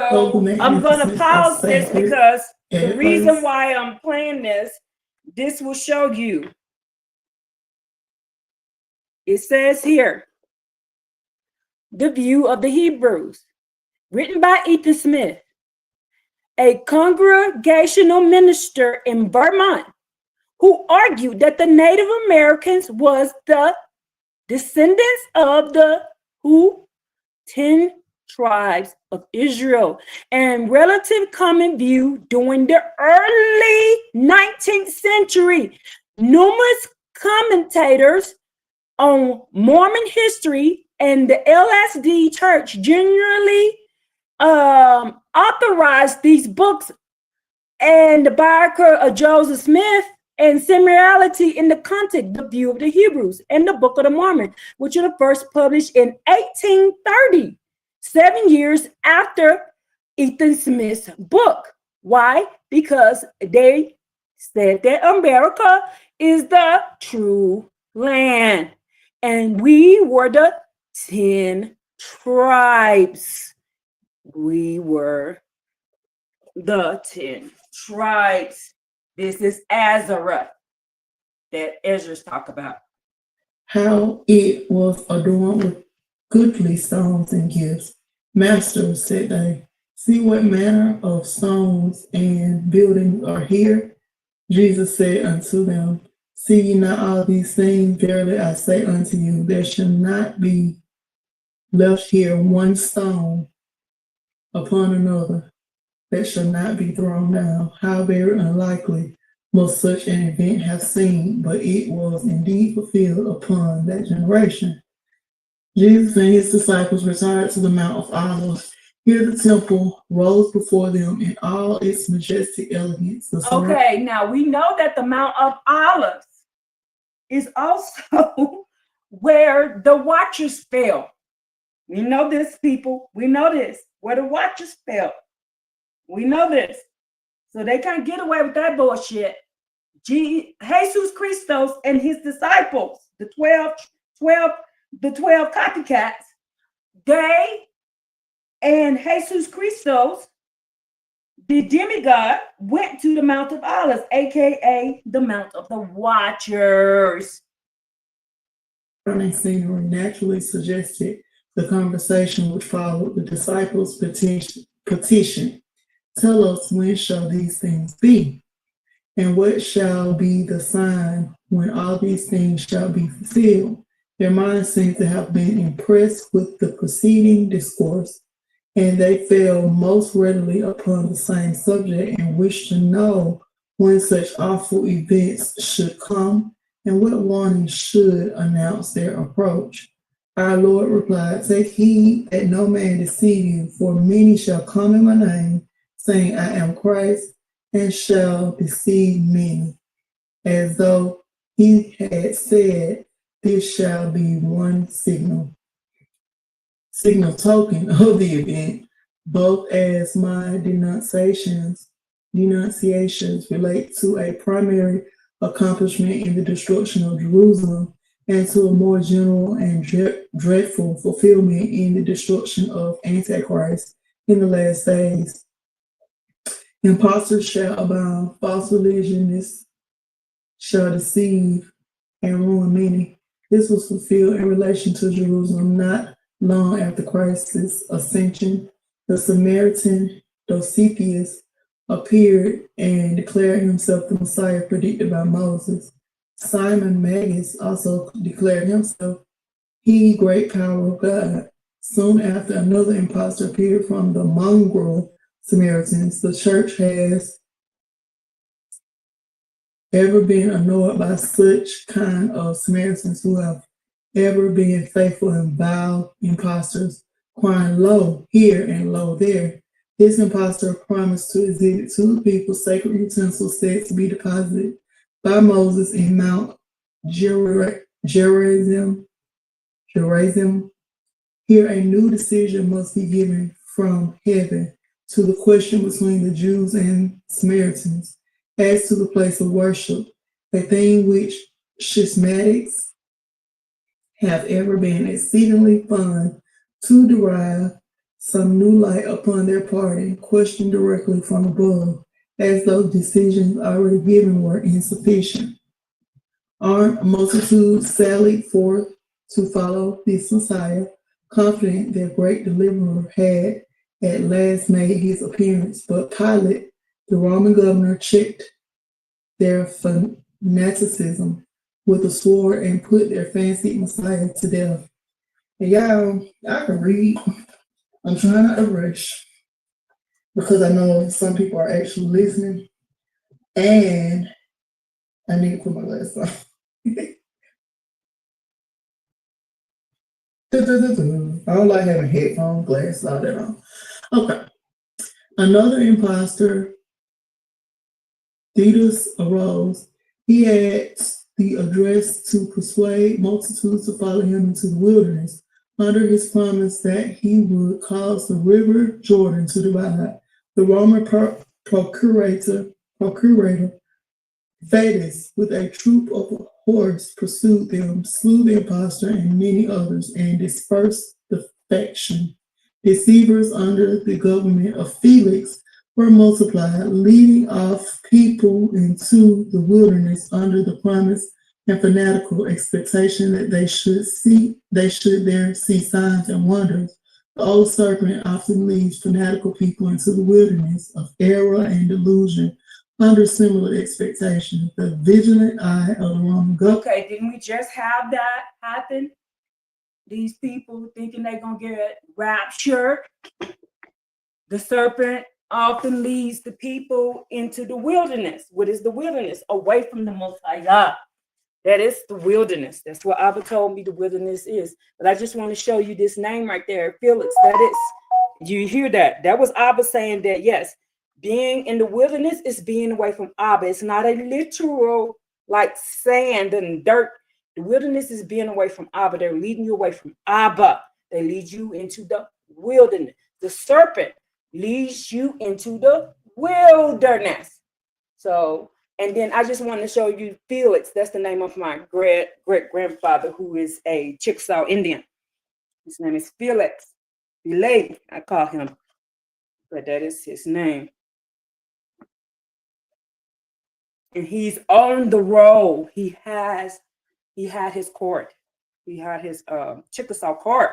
I'm going to pause this because the reason why I'm playing this will show you. It says here, the view of the Hebrews, written by Ethan Smith, a congregational minister in Vermont, who argued that the Native Americans was the descendants of the 10 tribes of Israel, and relative common view during the early 19th century. Numerous commentators on Mormon history and the LSD Church generally authorized these books, and the biographer of Joseph Smith and similarity in the content, the view of the Hebrews, and the Book of the Mormon, which are first published in 1830, 7 years after Ethan Smith's book. Why? Because they said that America is the true land, and we were the 10 tribes. We were the 10 tribes. This is Azareth that Ezra's talk about. How it was adorned with goodly stones and gifts. Master, said they, see what manner of stones and buildings are here. Jesus said unto them, see ye not all these things? Verily I say unto you, there shall not be left here one stone upon another that shall not be thrown down. How very unlikely must such an event have seemed, but it was indeed fulfilled upon that generation. Jesus and his disciples retired to the Mount of Olives. Here the temple rose before them in all its majestic elegance. Okay, now we know that the Mount of Olives is also where the watchers fell. We know this, people. We know this. Where the watchers fell. We know this. So they can't get away with that bullshit. Jesus Christos and his disciples, the 12 copycats, they and Jesus Christos, the demigod, went to the Mount of Olives, aka the Mount of the Watchers. Scenery naturally suggested the conversation which followed the disciples' petition. Tell us, when shall these things be? And what shall be the sign when all these things shall be fulfilled? Their minds seem to have been impressed with the preceding discourse, and they fell most readily upon the same subject and wished to know when such awful events should come and what warning should announce their approach. Our Lord replied, take heed that no man deceive you, for many shall come in my name, saying, I am Christ, and shall deceive many. As though he had said, this shall be one signal token of the event, both as my denunciations relate to a primary accomplishment in the destruction of Jerusalem and to a more general and dreadful fulfillment in the destruction of Antichrist in the last days. Impostors shall abound, false religionists shall deceive and ruin many. This was fulfilled in relation to Jerusalem not long after Christ's ascension. The Samaritan Josephus appeared and declared himself the Messiah predicted by Moses. Simon Magus also declared himself he great power of God. Soon after, another impostor appeared from the mongrel Samaritans. The church has ever been annoyed by such kind of Samaritans who have ever been faithful and vile impostors, crying lo here and lo there. This impostor promised to exhibit to the people sacred utensils said to be deposited by Moses in Mount Gerizim. Here a new decision must be given from heaven to the question between the Jews and Samaritans as to the place of worship, a thing which schismatics have ever been exceedingly fond to derive some new light upon their part and question directly from above, as though decisions already given were insufficient. Armed multitudes sallied forth to follow this Messiah, confident their great deliverer had at last made his appearance, but Pilate, the Roman governor, checked their fanaticism with a sword and put their fancied Messiah to death. And y'all, I can read. I'm trying not to rush because I know some people are actually listening, and I need to put my glasses on. I don't like having headphone glasses all that on. Okay. Another imposter, Thetis, arose He adds the address to persuade multitudes to follow him into the wilderness, under his promise that he would cause the river Jordan to divide. The Roman procurator Vetus, with a troop of horse, pursued them, slew the impostor and many others, and dispersed the faction. Deceivers under the government of Felix were multiplied, leading off people into the wilderness under the promise and fanatical expectation that they should there see signs and wonders. The old serpent often leads fanatical people into the wilderness of error and delusion under similar expectations. The vigilant eye of the Roman government. Okay, didn't we just have that happen? These people thinking they're going to get raptured. The serpent often leads the people into the wilderness. What is the wilderness? Away from the Most High God. That is the wilderness. That's what Abba told me the wilderness is. But I just want to show you this name right there, Felix. That is, you hear that? That was Abba saying that, yes, being in the wilderness is being away from Abba. It's not a literal like sand and dirt. The wilderness is being away from Abba. They're leading you away from Abba. They lead you into the wilderness. The serpent leads you into the wilderness. So, and then I just want to show you Felix. That's the name of my great-grandfather, who is a Chickasaw Indian. His name is Felix. Belay, I call him. But that is his name. And he's on the roll. He had his court. He had his Chickasaw court.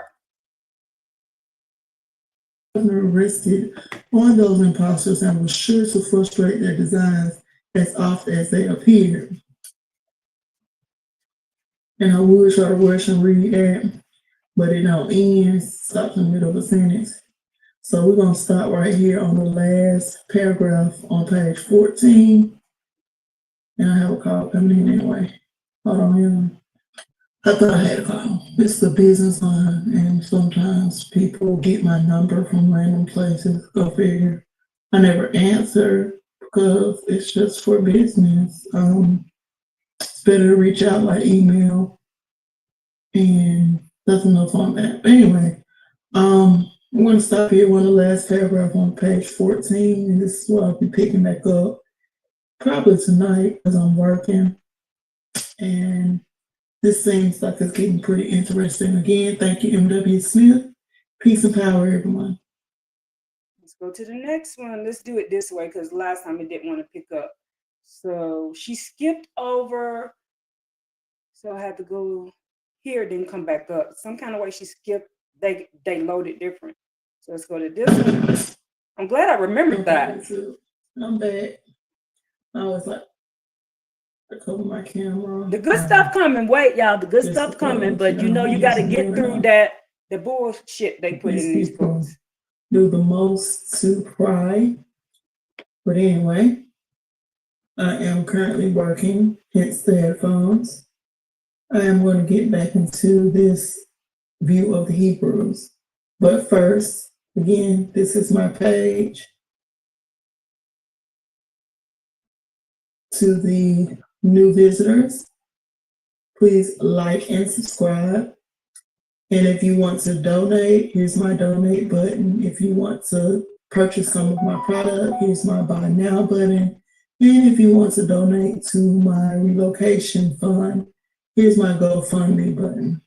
Rested on those impostors and was sure to frustrate their designs as oft as they appeared. And I would try to rush and read that, but it don't end. Stops in the middle of a sentence. So we're going to start right here on the last paragraph on page 14. And I have a call coming in anyway. Hold on, y'all. I thought I had a call. It's the business line, and sometimes people get my number from random places. Go figure. I never answer because it's just for business. It's better to reach out by email, and that's enough on that. But anyway, I'm going to stop here. One of the last paragraph on page 14, and this is what I'll be picking back up probably tonight as I'm working. And this seems like it's getting pretty interesting. Again, thank you, M.W. Smith. Peace and power, everyone. Let's go to the next one. Let's do it this way because last time it didn't want to pick up. So she skipped over. So I had to go here, then come back up. Some kind of way she skipped. They loaded different. So let's go to this one. I'm glad I remembered that. I'm back. I was like, I cover my camera. The good stuff coming. Wait, y'all. The good stuff coming. But you know you got to get through that. The bullshit they put in these books. Do the most to pry. But anyway, I am currently working, hence the headphones. I am going to get back into this view of the Hebrews. But first, again, this is my page. To the new visitors, please like and subscribe. And if you want to donate, here's my donate button. If you want to purchase some of my product, here's my buy now button. And if you want to donate to my relocation fund, here's my GoFundMe button.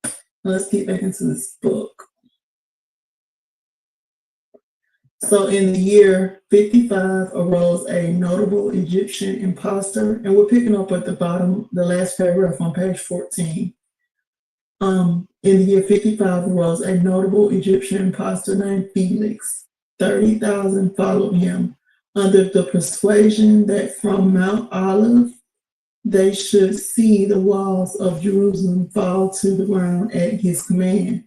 Now let's get back into this book. So in the year 55 arose a notable Egyptian imposter, and we're picking up at the bottom, the last paragraph on page 14. In the year 55 arose a notable Egyptian imposter named Felix. 30,000 followed him under the persuasion that from Mount Olive they should see the walls of Jerusalem fall to the ground at his command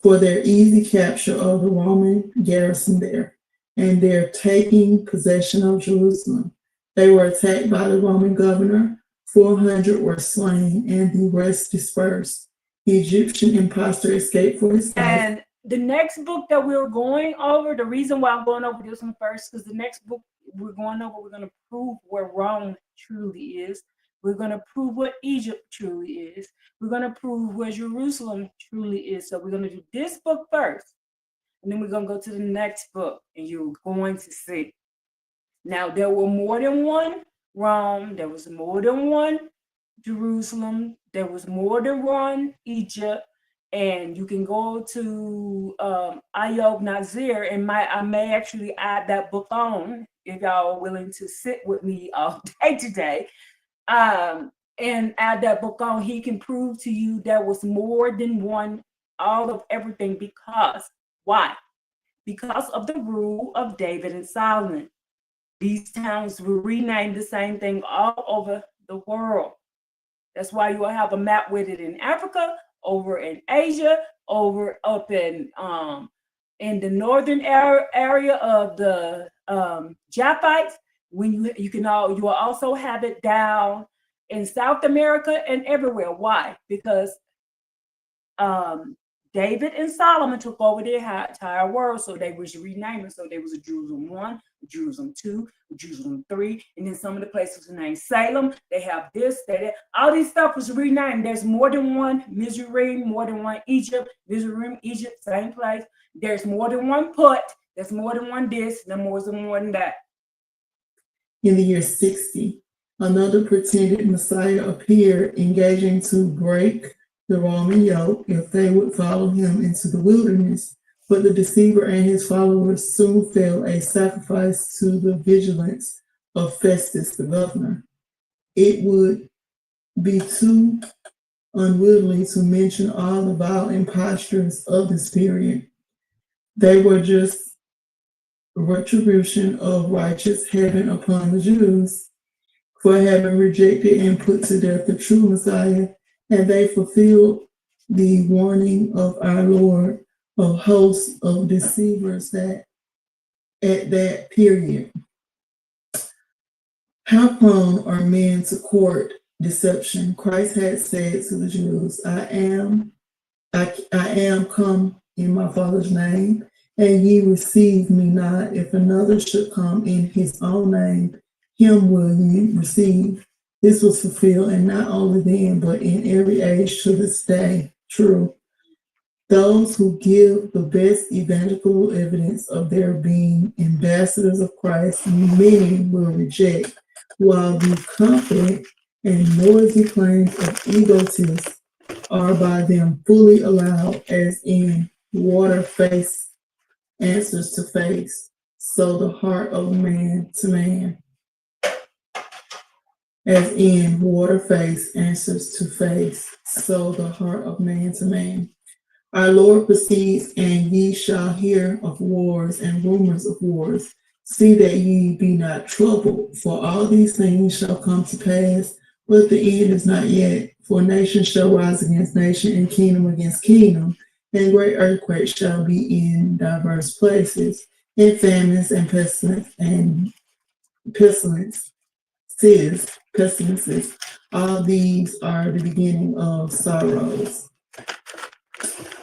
for their easy capture of the Roman garrison there and their taking possession of Jerusalem. They were attacked by the Roman governor. 400 were slain and the rest dispersed. The Egyptian imposter escaped for his life. And the next book that we're going over, the reason why I'm going over this one first, because the next book we're going over, we're going to prove where Rome truly is. We're going to prove what Egypt truly is. We're going to prove where Jerusalem truly is. So we're going to do this book first, and then we're going to go to the next book, and you're going to see. Now, there were more than one Rome. There was more than one Jerusalem. There was more than one Egypt. And you can go to Ayub Nazir, and I may actually add that book on if y'all are willing to sit with me all day today. And add that book on. He can prove to you there was more than one, all of everything. Because why? Because of the rule of David and Solomon. These towns were renamed the same thing all over the world. That's why you will have a map with it in Africa, over in Asia, over up in the northern area of the Japhites. When you will also have it down in South America and everywhere. Why? Because David and Solomon took over the entire world, so they was renaming. So there was a Jerusalem 1, a Jerusalem 2, a Jerusalem 3, and then some of the places were named Salem. They have this, that, all these stuff was renamed. There's more than one Mizraim, more than one Egypt, Mizraim, Egypt, same place. There's more than one Put. There's more than one this, there's more than that. In the year 60, another pretended Messiah appeared, engaging to break the Roman yoke if they would follow him into the wilderness. But the deceiver and his followers soon fell a sacrifice to the vigilance of Festus the governor. It would be too unwieldy to mention all the vile impostures of this period. They were just retribution of righteous heaven upon the Jews for having rejected and put to death the true Messiah, and they fulfilled the warning of our Lord of hosts of deceivers that at that period. How prone are men to court deception? Christ had said to the Jews, I am come in my Father's name, and ye receive me not. If another should come in his own name, him will ye receive. This was fulfilled, and not only then, but in every age to this day. True. Those who give the best evangelical evidence of their being ambassadors of Christ, many will reject, while the confident and noisy claims of egotists are by them fully allowed, as in water face answers to face, so the heart of man to man. As in water face answers to face, so the heart of man to man. Our Lord proceeds, and ye shall hear of wars and rumors of wars. See that ye be not troubled, for all these things shall come to pass, but the end is not yet. For nation shall rise against nation, and kingdom against kingdom, and great earthquakes shall be in diverse places, and famines and pestilences. All these are the beginning of sorrows.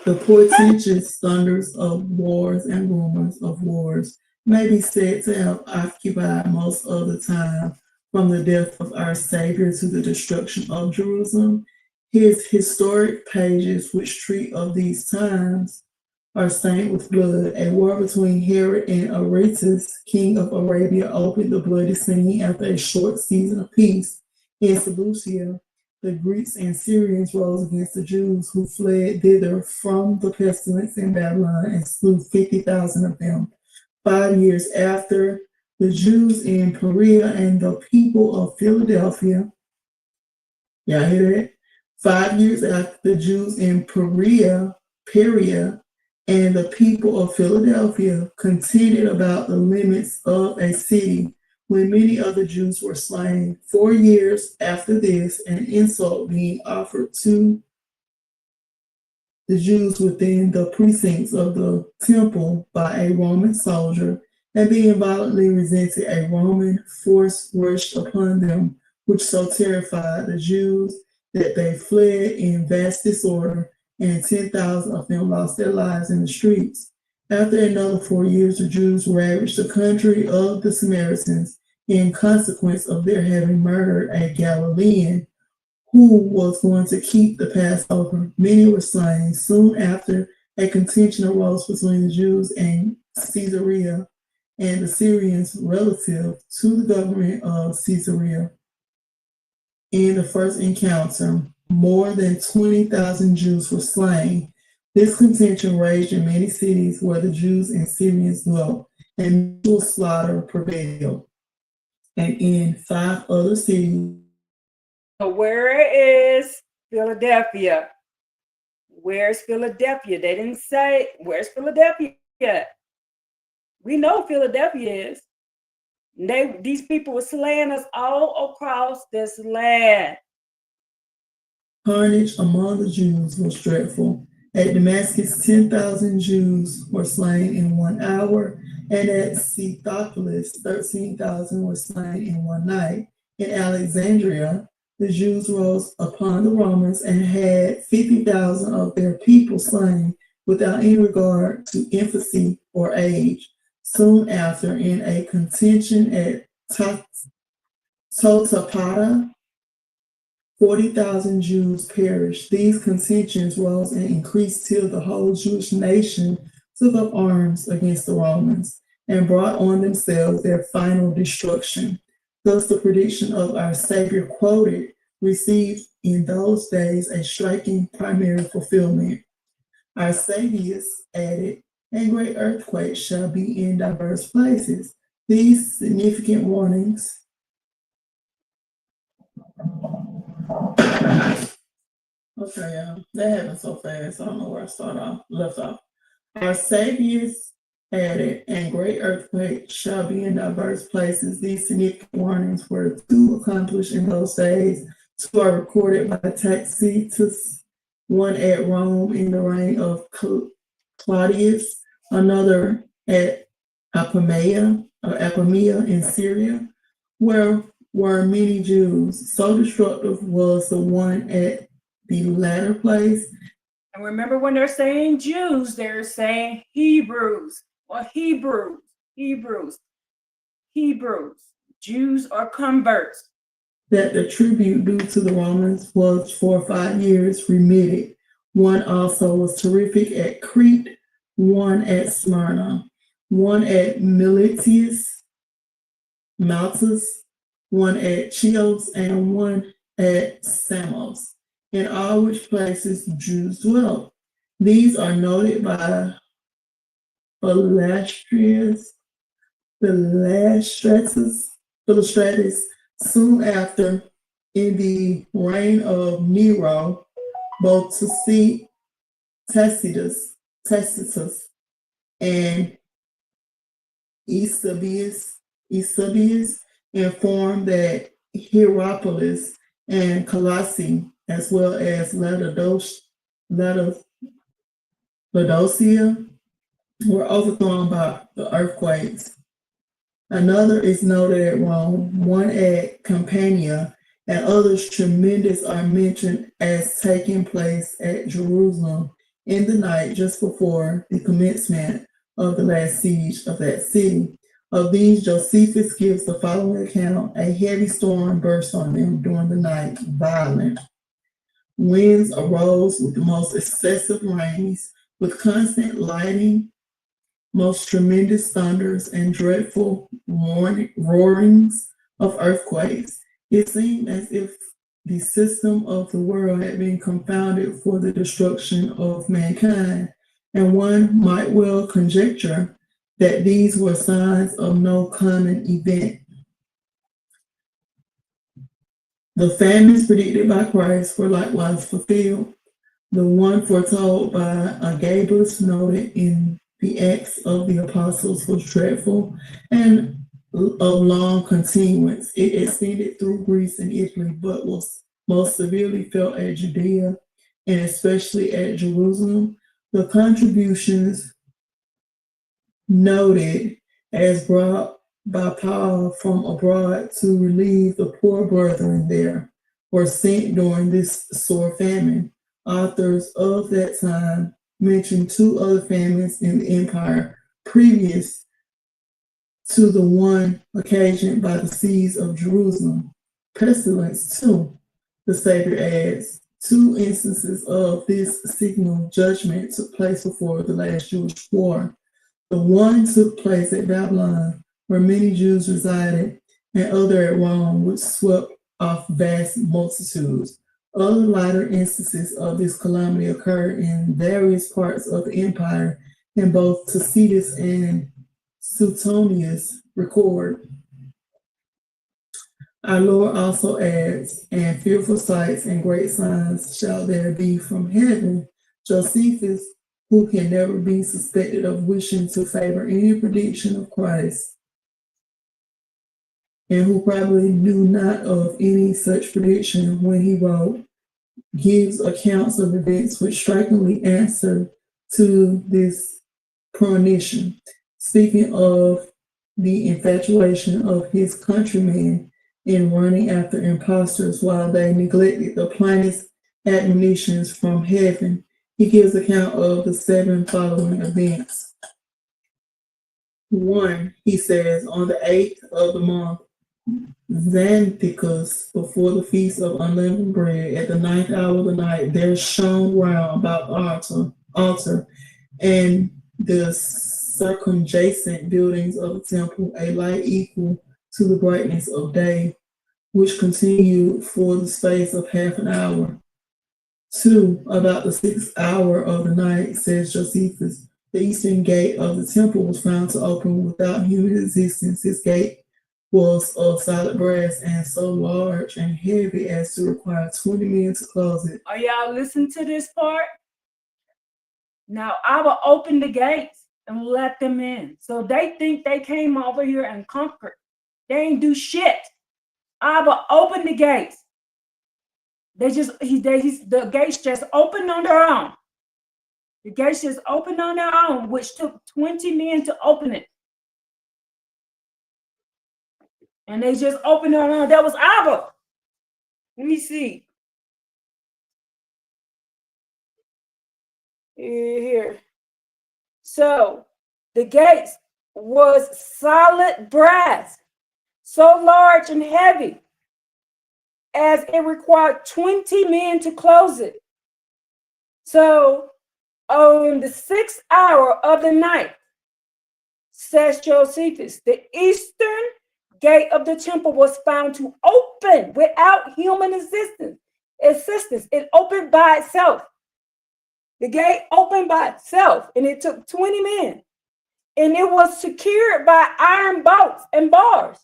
The portentous thunders of wars and rumors of wars may be said to have occupied most of the time from the death of our Savior to the destruction of Jerusalem. His historic pages, which treat of these times, are stained with blood. A war between Herod and Aretas, king of Arabia, opened the bloody scene after a short season of peace. In Seleucia, the Greeks and Syrians rose against the Jews, who fled thither from the pestilence in Babylon and slew 50,000 of them. 5 years after, the Jews in Perea and the people of Philadelphia, y'all hear that? 5 years after, the Jews in Perea, and the people of Philadelphia contended about the limits of a city, when many other Jews were slain. 4 years after this, an insult being offered to the Jews within the precincts of the temple by a Roman soldier, and being violently resented, a Roman force rushed upon them, which so terrified the Jews that they fled in vast disorder and 10,000 of them lost their lives in the streets. After another 4 years, the Jews ravaged the country of the Samaritans in consequence of their having murdered a Galilean who was going to keep the Passover. Many were slain. Soon after, a contention arose between the Jews and Caesarea and the Syrians relative to the government of Caesarea. In the first encounter, more than 20,000 Jews were slain. This contention raged in many cities where the Jews and Syrians dwelt, and mutual slaughter prevailed. And in 5 other cities. So where is Philadelphia? Where's Philadelphia? They didn't say, where's Philadelphia? We know Philadelphia is. These people were slaying us all across this land. Carnage among the Jews was dreadful. At Damascus, 10,000 Jews were slain in 1 hour, and at Scythopolis, 13,000 were slain in 1 night. In Alexandria, the Jews rose upon the Romans and had 50,000 of their people slain without any regard to infancy or age. Soon after, in a contention at Totapata, 40,000 Jews perished. These contentions rose and increased till the whole Jewish nation took up arms against the Romans and brought on themselves their final destruction. Thus, the prediction of our Savior quoted received in those days a striking primary fulfillment. Our Savior added, and great earthquakes shall be in diverse places. These significant warnings that happened so fast. I don't know where I left off. Our Saviors added, and great earthquakes shall be in diverse places. These significant warnings were to accomplish in those days. 2 are recorded by Tacitus, one at Rome in the reign of Claudius, another at Apamea in Syria, where were many Jews. So destructive was the one at the latter place. And remember, when they're saying Jews, they're saying Hebrews or Hebrews. Jews are converts. That the tribute due to the Romans was for 5 years remitted. One also was terrific at Crete, one at Smyrna, one at Maltus, one at Chios, and one at Samos, in all which places Jews dwelt. These are noted by Philostratus soon after, in the reign of Nero. Both to see Tacitus and Eusebius informed that Hierapolis and Colossae, as well as Laodicea, were overthrown by the earthquakes. Another is noted at Rome, one at Campania, and others tremendous are mentioned as taking place at Jerusalem in the night just before the commencement of the last siege of that city. Of these, Josephus gives the following account: a heavy storm burst on them during the night, violent. Winds arose with the most excessive rains, with constant lightning, most tremendous thunders, and dreadful roarings of earthquakes. It seemed as if the system of the world had been confounded for the destruction of mankind, and one might well conjecture that these were signs of no common event. The famines predicted by Christ were likewise fulfilled. The one foretold by Agabus, noted in the Acts of the Apostles, was dreadful and of long continuance. It extended through Greece and Italy, but was most severely felt at Judea and especially at Jerusalem. The contributions noted as brought by Paul from abroad to relieve the poor brethren there were sent during this sore famine. authors of that time mention two other famines in the empire previous to the one occasioned by the siege of Jerusalem. Pestilence, too, the Savior adds. Two instances of this signal judgment took place before the last Jewish war. The one took place at Babylon, where many Jews resided, and other at Rome, which swept off vast multitudes. Other lighter instances of this calamity occurred in various parts of the empire, and both Tacitus and Suetonius record. Our Lord also adds, and fearful sights and great signs shall there be from heaven. Josephus, who can never be suspected of wishing to favor any prediction of Christ, and who probably knew not of any such prediction when he wrote, gives accounts of events which strikingly answer to this premonition. Speaking of the infatuation of his countrymen in running after impostors while they neglected the plainest admonitions from heaven, he gives account of the 7 following events. 1, he says, on the 8th of the month, Xanthicus, before the feast of unleavened bread, at the 9th hour of the night, there shone round about the altar and the circumjacent buildings of the temple a light equal to the brightness of day, which continued for the space of half an hour. 2, about the 6th hour of the night, says Josephus, the eastern gate of the temple was found to open without human existence. This gate was of solid brass and so large and heavy as to require 20 men to close it. Are y'all listening to this part? Now I will open the gates and let them in. So they think they came over here and conquered. They ain't do shit. I will open the gates. The gates just opened on their own. The gates just opened on their own, which took 20 men to open it. And they just opened on their own. That was Abba. Let me see. Here. So the gates was solid brass, so large and heavy as it required 20 men to close it. So on the 6th hour of the night, says Josephus, the eastern gate of the temple was found to open without human assistance. It opened by itself. The gate opened by itself, and it took 20 men. And it was secured by iron bolts and bars.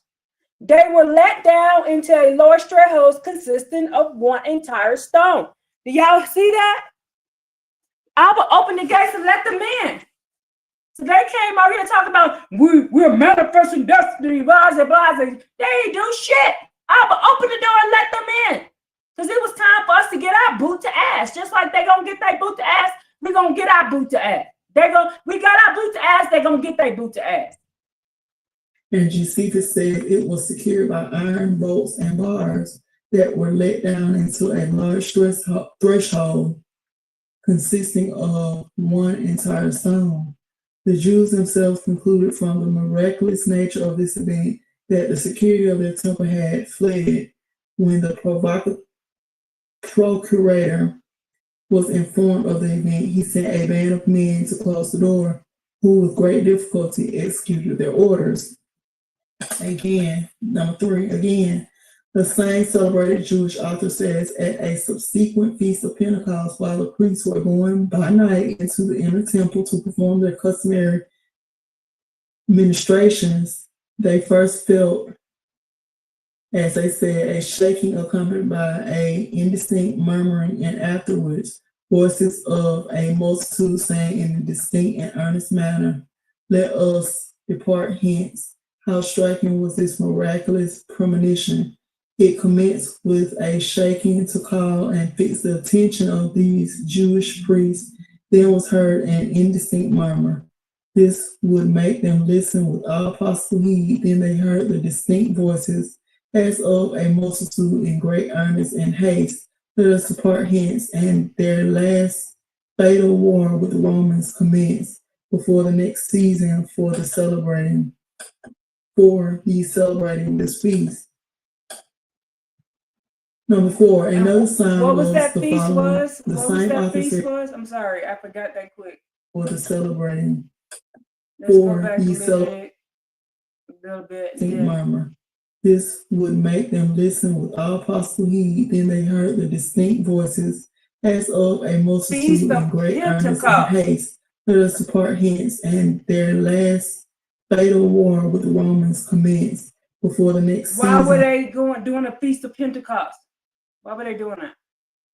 They were let down into a lower straight hose consisting of one entire stone. Do y'all see that? I will open the gates and let them in. So they came out here talking about we're manifesting destiny, blah, blah, blah. They ain't do shit. I will open the door and let them in. Because it was time for us to get our boot to ass. Just like they gonna get their boot to ass, we gonna get our boot to ass. We got our boot to ass, they gonna get their boot to ass. And Josephus said it was secured by iron bolts and bars that were let down into a large threshold consisting of one entire stone. The Jews themselves concluded from the miraculous nature of this event that the security of their temple had fled when the procurator was informed of the event. He sent a band of men to close the door, who with great difficulty executed their orders. Again, number 3, the same celebrated Jewish author says, at a subsequent feast of Pentecost, while the priests were going by night into the inner temple to perform their customary ministrations, they first felt, as they said, a shaking accompanied by a indistinct murmuring, and afterwards voices of a multitude saying in a distinct and earnest manner, "Let us depart hence." How striking was this miraculous premonition! It commenced with a shaking to call and fix the attention of these Jewish priests. Then was heard an indistinct murmur. This would make them listen with all possible heed. Then they heard the distinct voices as of a multitude in great earnest and haste. Let us depart hence, and their last fatal war with the Romans commenced before the next season for celebrating this feast. Number 4, another sign what was was that the feast following. was? The What was same that author feast said was? I'm sorry, I forgot that quick. for the celebrating Let's go for back a the little bit. A little bit. Yeah. murmur. This would make them listen with all possible heed. Then they heard the distinct voices as of a multitude Feast in of great earnest and Pentecost. haste. Let us depart hence, and their last fatal war with the Romans commenced before the next Why were season. they doing a feast of Pentecost? Why were they doing that?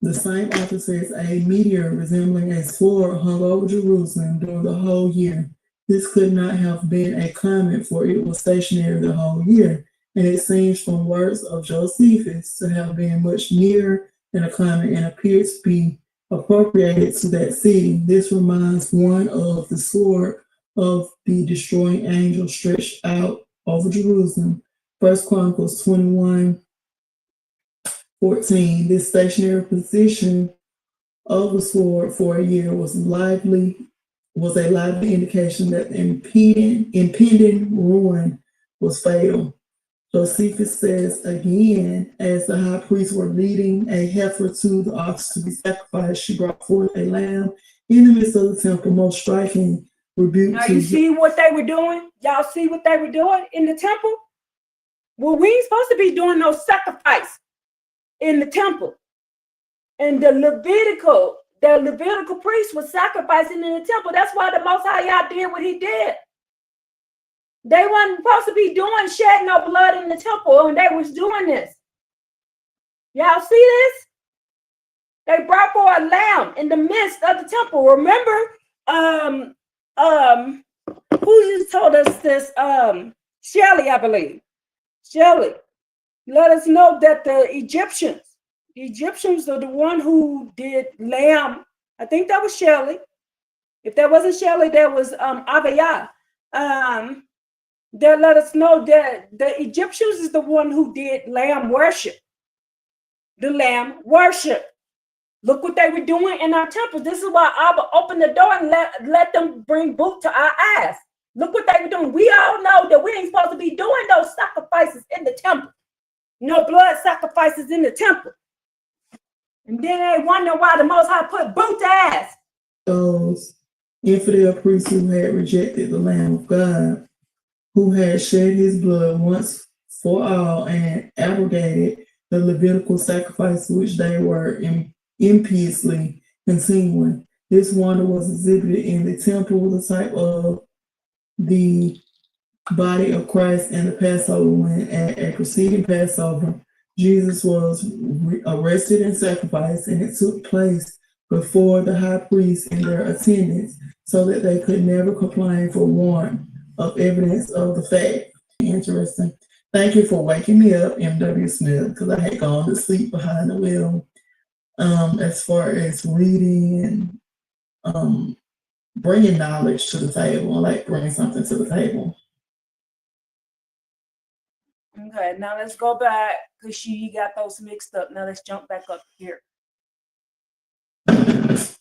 The same author says a meteor resembling a sword hung over Jerusalem during the whole year. This could not have been a comet, for it was stationary the whole year, and it seems from words of Josephus to have been much nearer than a comet and appears to be appropriated to that city. This reminds one of the sword of the destroying angel stretched out over Jerusalem. First Chronicles 21:14. This stationary position of the sword for a year was a lively indication that the impending ruin was fatal. Josephus says again, as the high priests were leading a heifer to the ox to be sacrificed, she brought forth a lamb in the midst of the temple. Most striking rebuke. Now you see what they were doing? Y'all see what they were doing in the temple? Well, we ain't supposed to be doing no sacrifice in the temple. And the Levitical priest was sacrificing in the temple. That's why the Most High Yah did what he did. They weren't supposed to be shedding no blood in the temple, and they was doing this. Y'all see this? They brought forth a lamb in the midst of the temple. Remember, who just told us this? Shelley, I believe. Shelley, let us know that the Egyptians are the one who did lamb. I think that was Shelley. If that wasn't Shelley, that was Aviyah. That let us know that the Egyptians is the one who did lamb worship. The lamb worship. Look what they were doing in our temples. This is why Abba opened the door and let them bring boot to our eyes. Look what they were doing. We all know that we ain't supposed to be doing those sacrifices in the temple. No blood sacrifices in the temple. And then they wonder why the Most High put boot to ass. Those infidel priests who had rejected the Lamb of God, who had shed his blood once for all and abrogated the Levitical sacrifice which they were impiously continuing. This wonder was exhibited in the temple, the type of the body of Christ and the Passover, when at a preceding Passover, Jesus was arrested and sacrificed, and it took place before the high priest and their attendants, so that they could never complain for want of evidence of the fact. Interesting. Thank you for waking me up, M.W. Smith, because I had gone to sleep behind the wheel. As far as reading and bringing knowledge to the table, I like bringing something to the table. Okay, now let's go back because she got those mixed up. Now let's jump back up here. Oops.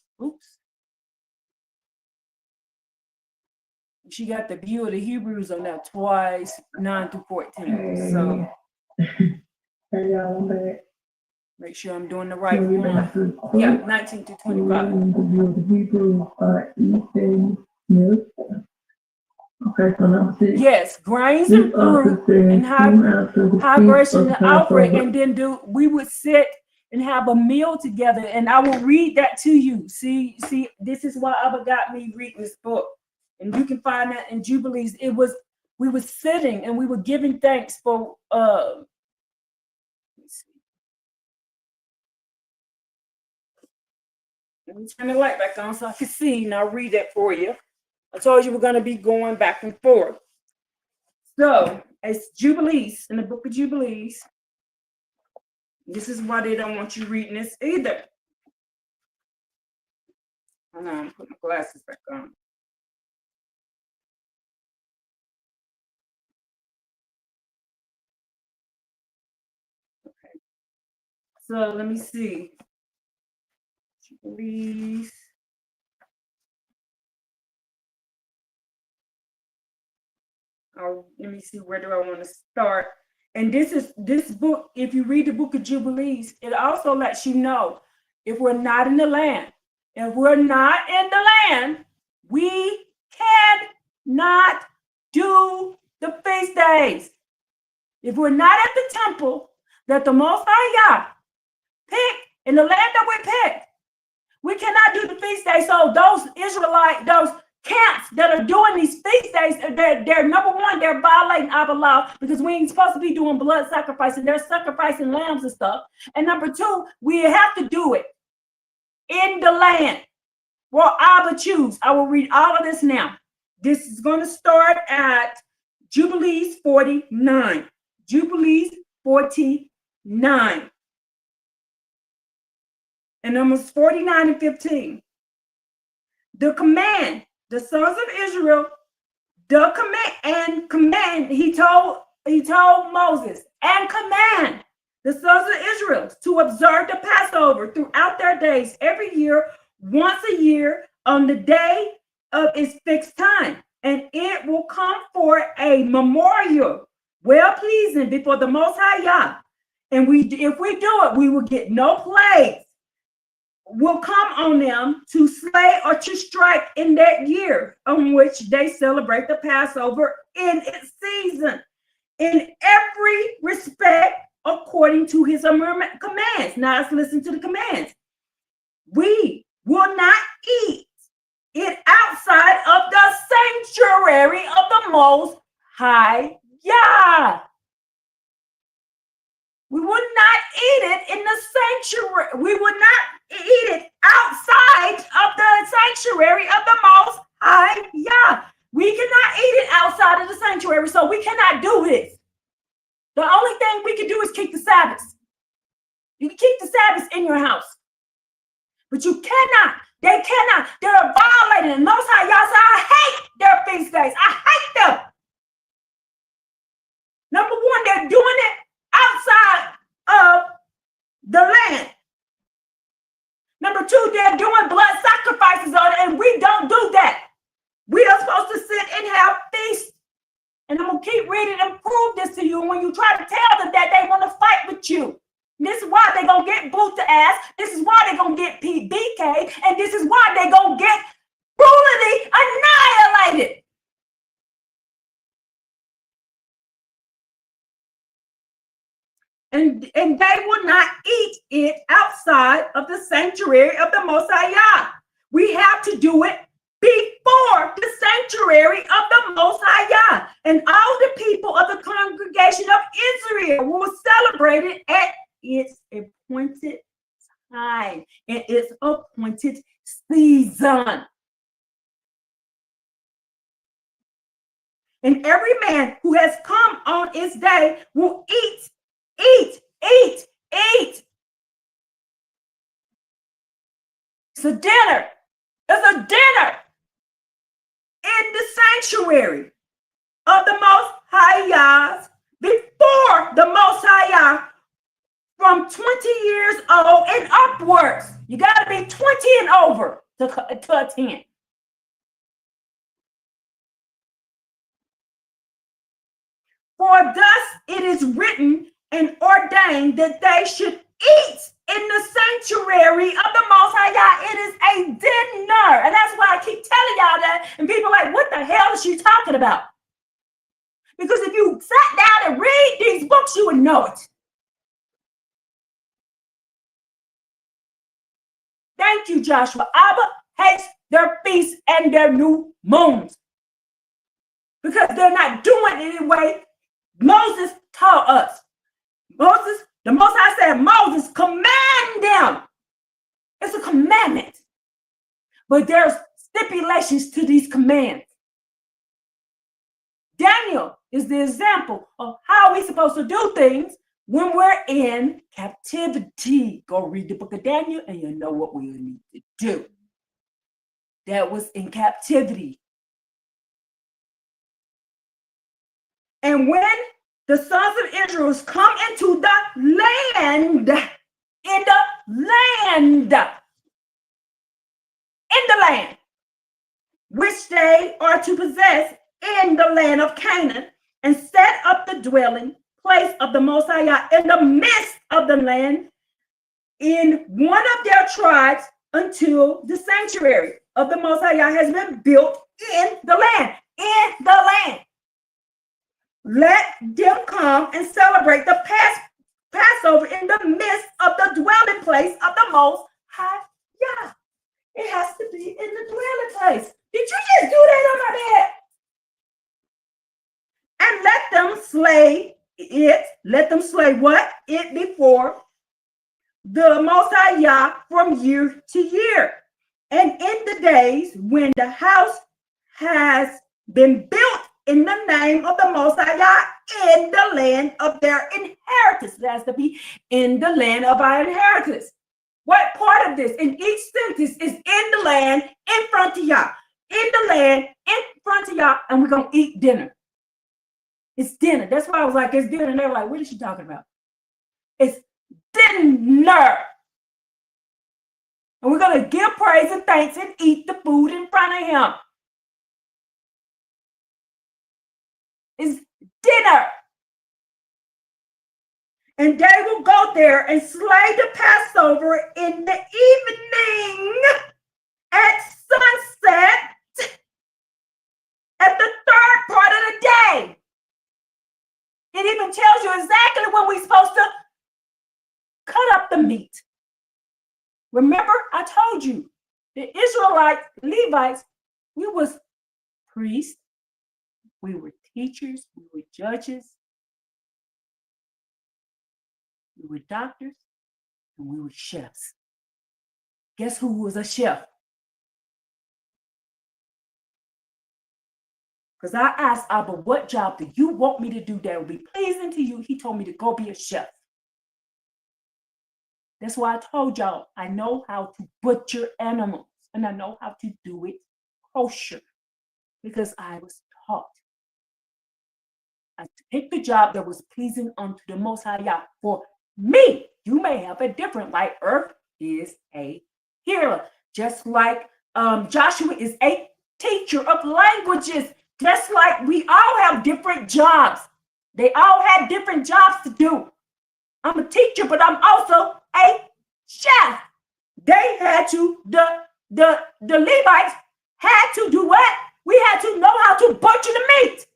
She got the view of the Hebrews on that twice, 9-14. So Hey y'all, I'm back. make sure I'm doing the right one. Yeah, 19-25. The view of the Hebrews by Ethan Smith. Okay, so number 6. Yes, grains and fruit and hydration and outbreak, and then we would sit and have a meal together, and I will read that to you. See, this is why Abba got me reading this book, and you can find that in Jubilees. We were sitting and we were giving thanks for. Let's see. Let me turn the light back on so I can see, and I'll read that for you. I told you we're going to be going back and forth. So it's Jubilees, in the book of Jubilees. This is why they don't want you reading this either. Hold on, put my glasses back on. Okay. So let me see. Jubilees. Oh, let me see, where do I want to start? And this book, if you read the book of Jubilees, it also lets you know if we're not in the land, if we're not in the land, we cannot do the feast days. If we're not at the temple that the Most High Yah picked in the land that we picked, we cannot do the feast days. So those camps that are doing these feast days, they're number one, they're violating our law because we ain't supposed to be doing blood sacrifice and they're sacrificing lambs and stuff. And number two, we have to do it in the land. Well, I will choose. I will read all of this now. This is going to start at Jubilees 49. Jubilees 49. And Numbers 49 and 15. The command, the sons of Israel, he told Moses, and command the sons of Israel to observe the Passover throughout their days every year, once a year on the day of its fixed time. And it will come for a memorial, well-pleasing before the Most High Yah. And if we do it, we will get no plagues will come on them to slay or to strike in that year on which they celebrate the Passover in its season, in every respect according to his commands. Now let's listen to the commands. We will not eat it outside of the sanctuary of the Most High Yah. We would not eat it in the sanctuary. We would not eat it outside of the sanctuary of the Most High Yah. We cannot eat it outside of the sanctuary, so we cannot do this. The only thing we can do is keep the Sabbath. You can keep the Sabbath in your house, but you cannot. They cannot. They're violating the Most High Yah. So I hate their feast days. I hate them. Number one, they're doing it outside of the land. Number two, they're doing blood sacrifices on it, and we don't do that. We are supposed to sit and have feasts. And I'm going to keep reading and prove this to you. And when you try to tell them that, they want to fight with you. This is why they're going to get boot to ass. This is why they're going to get BK. And this is why they're going to get brutally annihilated. And they will not eat it outside of the sanctuary of the Most High Yah. We have to do it before the sanctuary of the Most High Yah. And all the people of the congregation of Israel will celebrate it at its appointed time, in its appointed season. And every man who has come on its day will eat. It's a dinner. It's a dinner in the sanctuary of the Most High Yah before the Most High Yah from 20 years old and upwards. You got to be 20 and over to attend. For thus it is written and ordained that they should eat in the sanctuary of the Most High Yah. It is a dinner. And that's why I keep telling y'all that. And people are like, what the hell is she talking about? Because if you sat down and read these books, you would know it. Thank you, Joshua. Abba hates their feasts and their new moons. Because they're not doing it in a way Moses taught us. Moses, the Most High said, Moses, command them. It's a commandment. But there's stipulations to these commands. Daniel is the example of how we're supposed to do things when we're in captivity. Go read the book of Daniel and you'll know what we need to do. That was in captivity. And when the sons of Israel come into the land, in the land, which they are to possess in the land of Canaan, and set up the dwelling place of the Most High in the midst of the land in one of their tribes until the sanctuary of the Most High has been built in the land. In the land. Let them come and celebrate the Passover in the midst of the dwelling place of the Most High. Yeah, it has to be in the dwelling place. Did you just do that on my bed? And let them slay it. Let them slay what? It before the Most High Yah from year to year. And in the days when the house has been built in the name of the Most High Yah in the land of their inheritance. It has to be in the land of our inheritance. What part of this? In each sentence is in the land, in front of Yah. In the land, in front of Yah, and we're going to eat dinner. It's dinner. That's why I was like, it's dinner. And they were like, what is she talking about? It's dinner. And we're going to give praise and thanks and eat the food in front of him. It's dinner. And they will go there and slay the Passover in the evening at sunset at the third part of the day. It even tells you exactly when we're supposed to cut up the meat. Remember, I told you, the Israelites, Levites, we was priests, we were teachers, we were judges, we were doctors, and we were chefs. Guess who was a chef? Because I asked Abba, what job do you want me to do that will be pleasing to you? He told me to go be a chef. That's why I told y'all, I know how to butcher animals, and I know how to do it kosher, because I was taught. I picked the job that was pleasing unto the Most High Yah for me. You may have a different, like Earth is a healer, just like Joshua is a teacher of languages, just like we all have different jobs. They all had different jobs to do. I'm a teacher, but I'm also a chef. They had to, the Levites had to do what? We had to know how to butcher the meat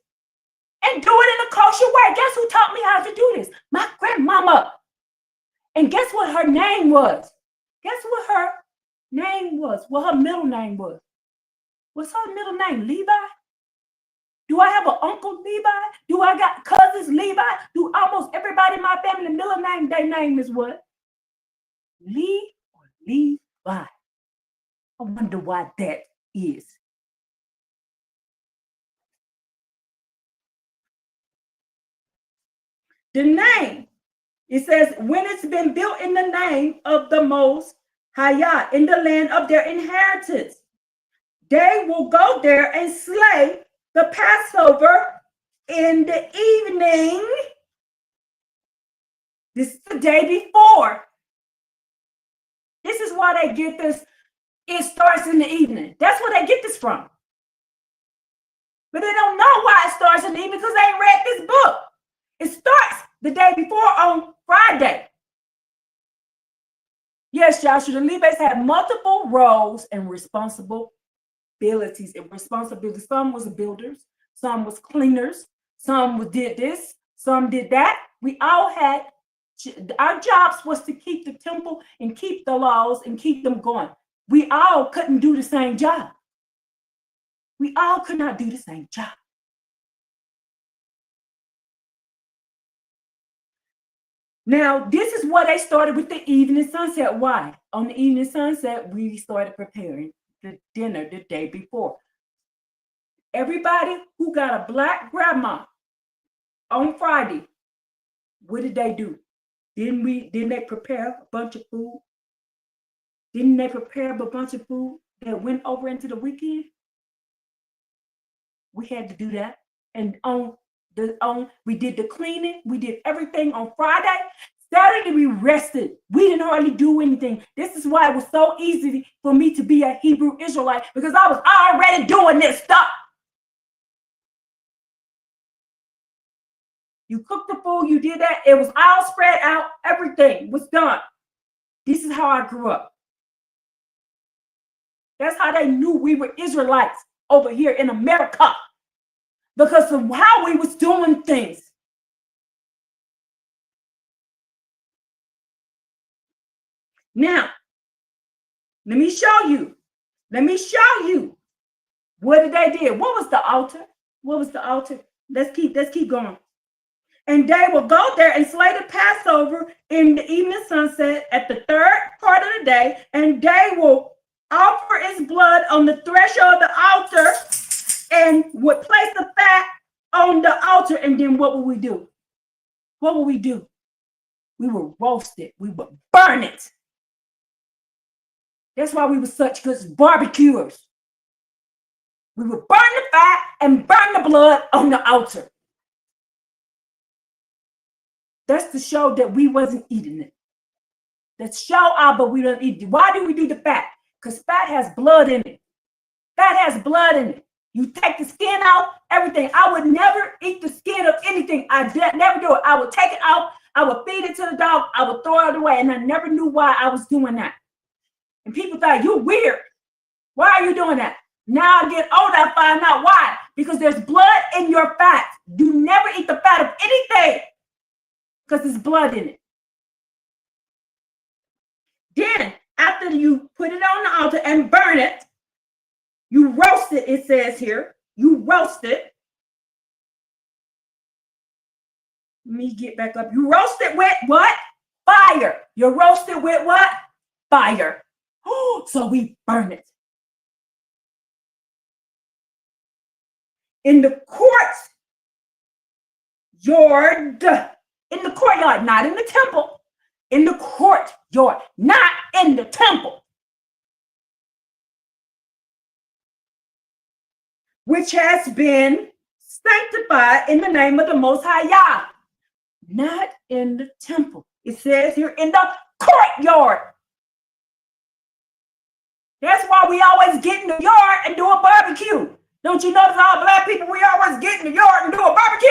and do it in a kosher way. Guess who taught me how to do this? My grandmama. And guess what her name was? Guess what her name was? What her middle name was? What's her middle name? Levi? Do I have an uncle Levi? Do I got cousins Levi? Do almost everybody in my family middle name, their name is what? Lee or Levi? I wonder why that is. The name, it says, when it's been built in the name of the Most High in the land of their inheritance, they will go there and slay the Passover in the evening. This is the day before. This is why they get this. It starts in the evening. That's where they get this from. But they don't know why it starts in the evening because they ain't read this book. It starts the day before on Friday. Yes, Joshua, the Levites had multiple roles and responsibilities and responsibilities. Some was builders, some was cleaners, some did this, some did that. We all had, our jobs was to keep the temple and keep the laws and keep them going. We all couldn't do the same job. We all could not do the same job. Now, this is why they started with the evening sunset. Why? On the evening sunset, we started preparing the dinner the day before. Everybody who got a black grandma on Friday, what did they do? Didn't they prepare a bunch of food? Didn't they prepare a bunch of food that went over into the weekend? We had to do that. And we did the cleaning, we did everything on Friday. Saturday we rested. We didn't hardly do anything. This is why it was so easy for me to be a Hebrew Israelite, because I was already doing this stuff. You cooked the food, you did that. It was all spread out. Everything was done. This is how I grew up. That's how they knew we were Israelites over here in America, because of how we was doing things. Now, let me show you. Let me show you. What did they do? What was the altar? What was the altar? Let's keep going. And they will go there and slay the Passover in the evening sunset at the third part of the day, and they will offer its blood on the threshold of the altar and would place the fat on the altar. And then what would we do? What would we do? We would roast it. We would burn it. That's why we were such good barbecuers. We would burn the fat and burn the blood on the altar. That's to show that we wasn't eating it. That's show out, but we don't eat it. Why do we do the fat? Because fat has blood in it. Fat has blood in it. You take the skin out, everything. I would never eat the skin of anything. I did never do it. I would take it out. I would feed it to the dog. I would throw it away. And I never knew why I was doing that. And people thought, you're weird. Why are you doing that? Now I get older, I find out why. Because there's blood in your fat. You never eat the fat of anything, because there's blood in it. Then, after you put it on the altar and burn it, you roast it, it says here. You roast it. Let me get back up. You roast it with what? Fire. You roast it with what? Fire. Oh, so we burn it. In the courtyard, not in the temple, in the courtyard, not in the temple, which has been sanctified in the name of the Most High Yah, not in the temple. It says here in the courtyard. That's why we always get in the yard and do a barbecue. Don't you notice all black people, we always get in the yard and do a barbecue?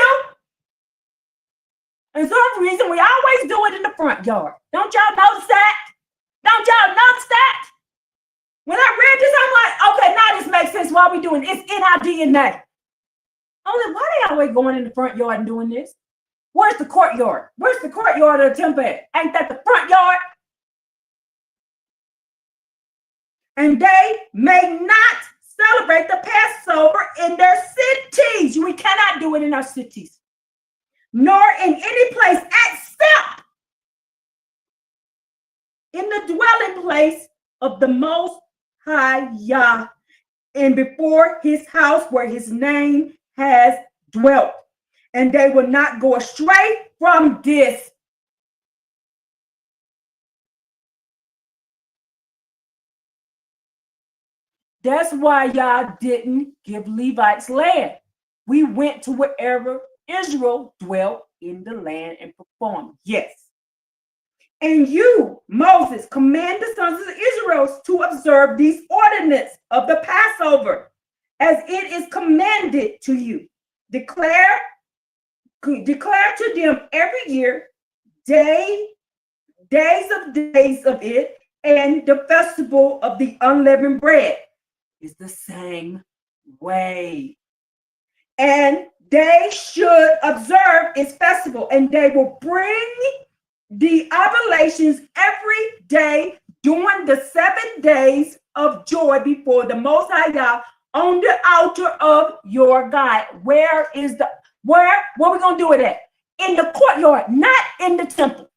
And some reason we always do it in the front yard. Don't y'all notice that? Don't y'all notice that? When I read this, I'm like, okay, now this makes sense why we doing it. It's in our DNA. I'm like, why they always going in the front yard and doing this? Where's the courtyard? Where's the courtyard of the temple at? Ain't that the front yard? And they may not celebrate the Passover in their cities. We cannot do it in our cities, nor in any place except in the dwelling place of the Most High Yah, and before his house where his name has dwelt. And they will not go astray from this. That's why Yah didn't give Levites land. We went to wherever Israel dwelt in the land and performed. Yes. And you, Moses, command the sons of Israel to observe these ordinances of the Passover as it is commanded to you. Declare to them every year days of it, and the festival of the unleavened bread is the same way. And they should observe its festival, and they will bring the oblations every day during the 7 days of joy before the Most High God on the altar of your God. What are we going to do with it? In the courtyard, not in the temple.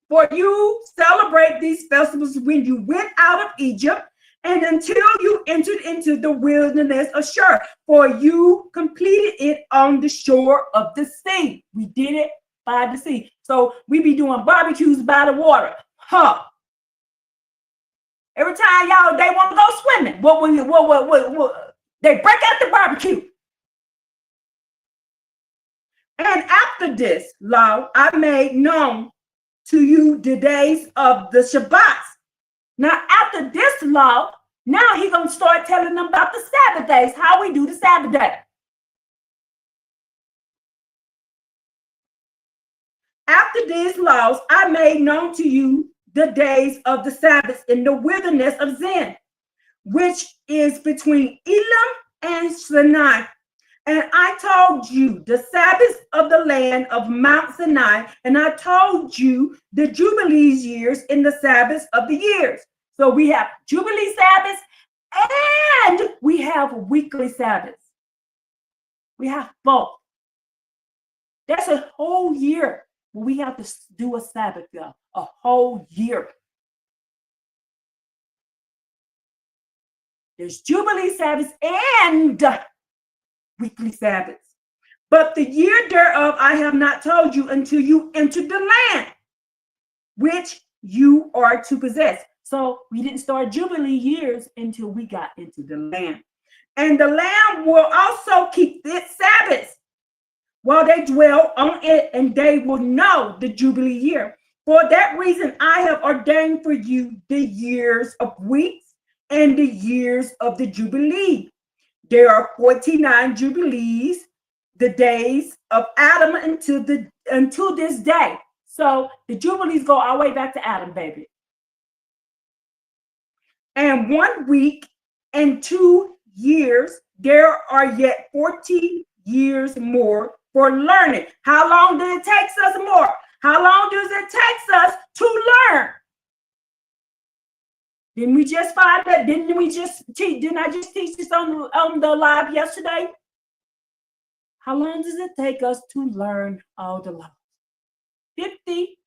For you celebrate these festivals when you went out of Egypt and until you entered into the wilderness of Shur, for you completed it on the shore of the sea. We did it by the sea. So we be doing barbecues by the water. Every time y'all, they want to go swimming. What? They break out the barbecue. And after this law, I made known to you the days of the Shabbats. Now, after this law, now he's going to start telling them about the Sabbath days, how we do the Sabbath day. After these laws, I made known to you the days of the Sabbath in the wilderness of Zin, which is between Elam and Sinai. And I told you the Sabbath of the land of Mount Sinai, and I told you the Jubilees years in the Sabbath of the years. So we have Jubilee Sabbaths and we have weekly Sabbaths. We have both. That's a whole year. We have to do a Sabbath, y'all, a whole year. There's Jubilee Sabbaths and weekly Sabbaths. But the year thereof I have not told you until you enter the land, which you are to possess. So we didn't start Jubilee years until we got into the land. And the land will also keep its Sabbaths while they dwell on it, and they will know the Jubilee year. For that reason, I have ordained for you the years of weeks and the years of the Jubilee. There are 49 Jubilees, the days of Adam until this day. So the Jubilees go all the way back to Adam, baby. And 1 week and 2 years, there are yet 40 years more for learning. How long does it take us more? How long does it take us to learn? Didn't we just find that? Didn't I just teach this on the live yesterday? How long does it take us to learn all the laws? 50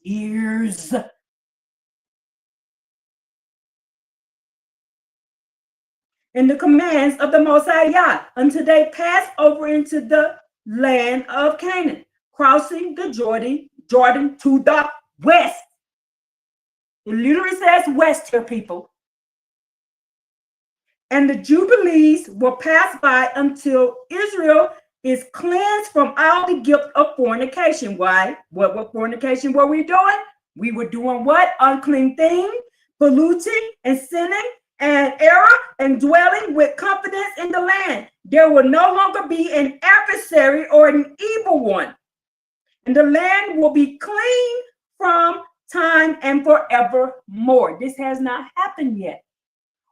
years. And the commands of the Most High Yah until they pass over into the land of Canaan, crossing the Jordan to the west. It literally says west here, people. And the Jubilees will pass by until Israel is cleansed from all the guilt of fornication. Why? What fornication were we doing? We were doing what? Unclean thing, polluting and sinning and error and dwelling with confidence in the land. There will no longer be an adversary or an evil one. And the land will be clean from time and forevermore. This has not happened yet.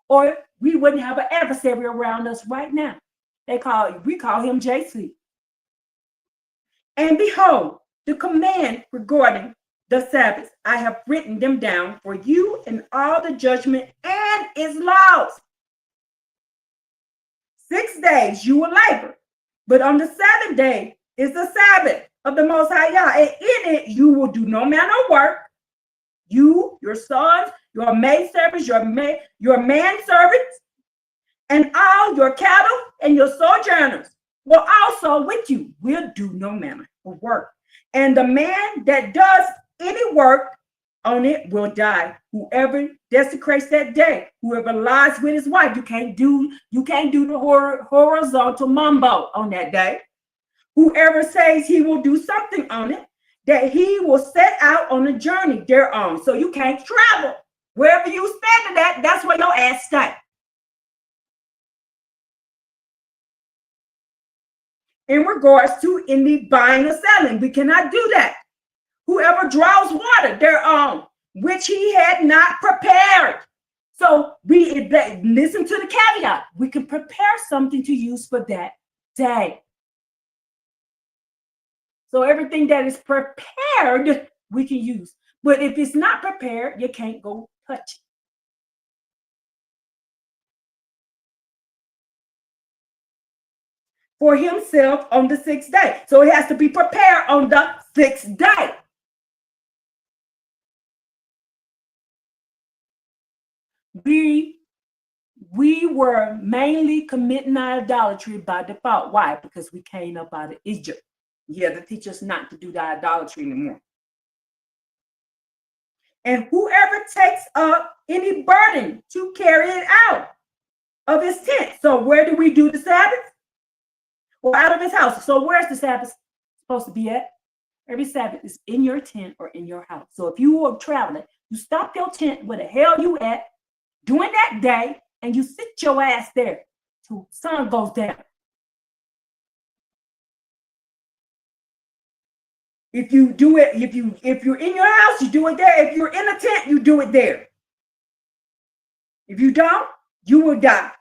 Or we wouldn't have an adversary around us right now. We call him JC. And behold, the command regarding the Sabbath, I have written them down for you in all the judgment and its laws. 6 days you will labor, but on the 7th day is the Sabbath of the Most High Yah, and in it you will do no manner of work. You, your sons, your maidservants, your manservants, and all your cattle and your sojourners will also with you will do no manner of work. And the man that does any work on it will die. Whoever desecrates that day, whoever lies with his wife, you can't do the horizontal mumbo on that day. Whoever says he will do something on it, that he will set out on a journey thereon. So you can't travel. Wherever you stand at, that's where your ass stay. In regards to any buying or selling, we cannot do that. Whoever draws water thereon, which he had not prepared. So listen to the caveat. We can prepare something to use for that day. So everything that is prepared, we can use. But if it's not prepared, you can't go touch it. For himself on the 6th day. So it has to be prepared on the 6th day. We were mainly committing idolatry by default. Why? Because we came up out of Egypt. Yeah, they teach us not to do the idolatry anymore. And whoever takes up any burden to carry it out of his tent. So where do we do the Sabbath? Or out of his house. So where's the Sabbath? supposed to be at. Every Sabbath is in your tent or in your house. So if you are traveling, you stop your tent where the hell you at during that day, and you sit your ass there till sun goes down. If you do it, if you're in your house, you do it there. If you're in a tent, you do it there. If you don't, you will die.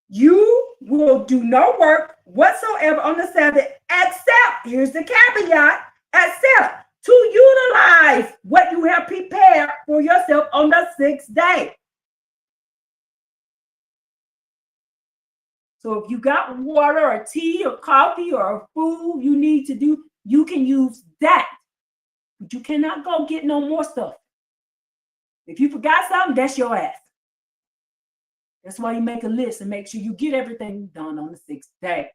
You will do no work whatsoever on the Sabbath, except, here's the caveat, except to utilize what you have prepared for yourself on the sixth day. So if you got water or tea or coffee or food you need to do, you can use that. But you cannot go get no more stuff. If you forgot something, that's your ass. That's why you make a list and make sure you get everything done on the sixth day.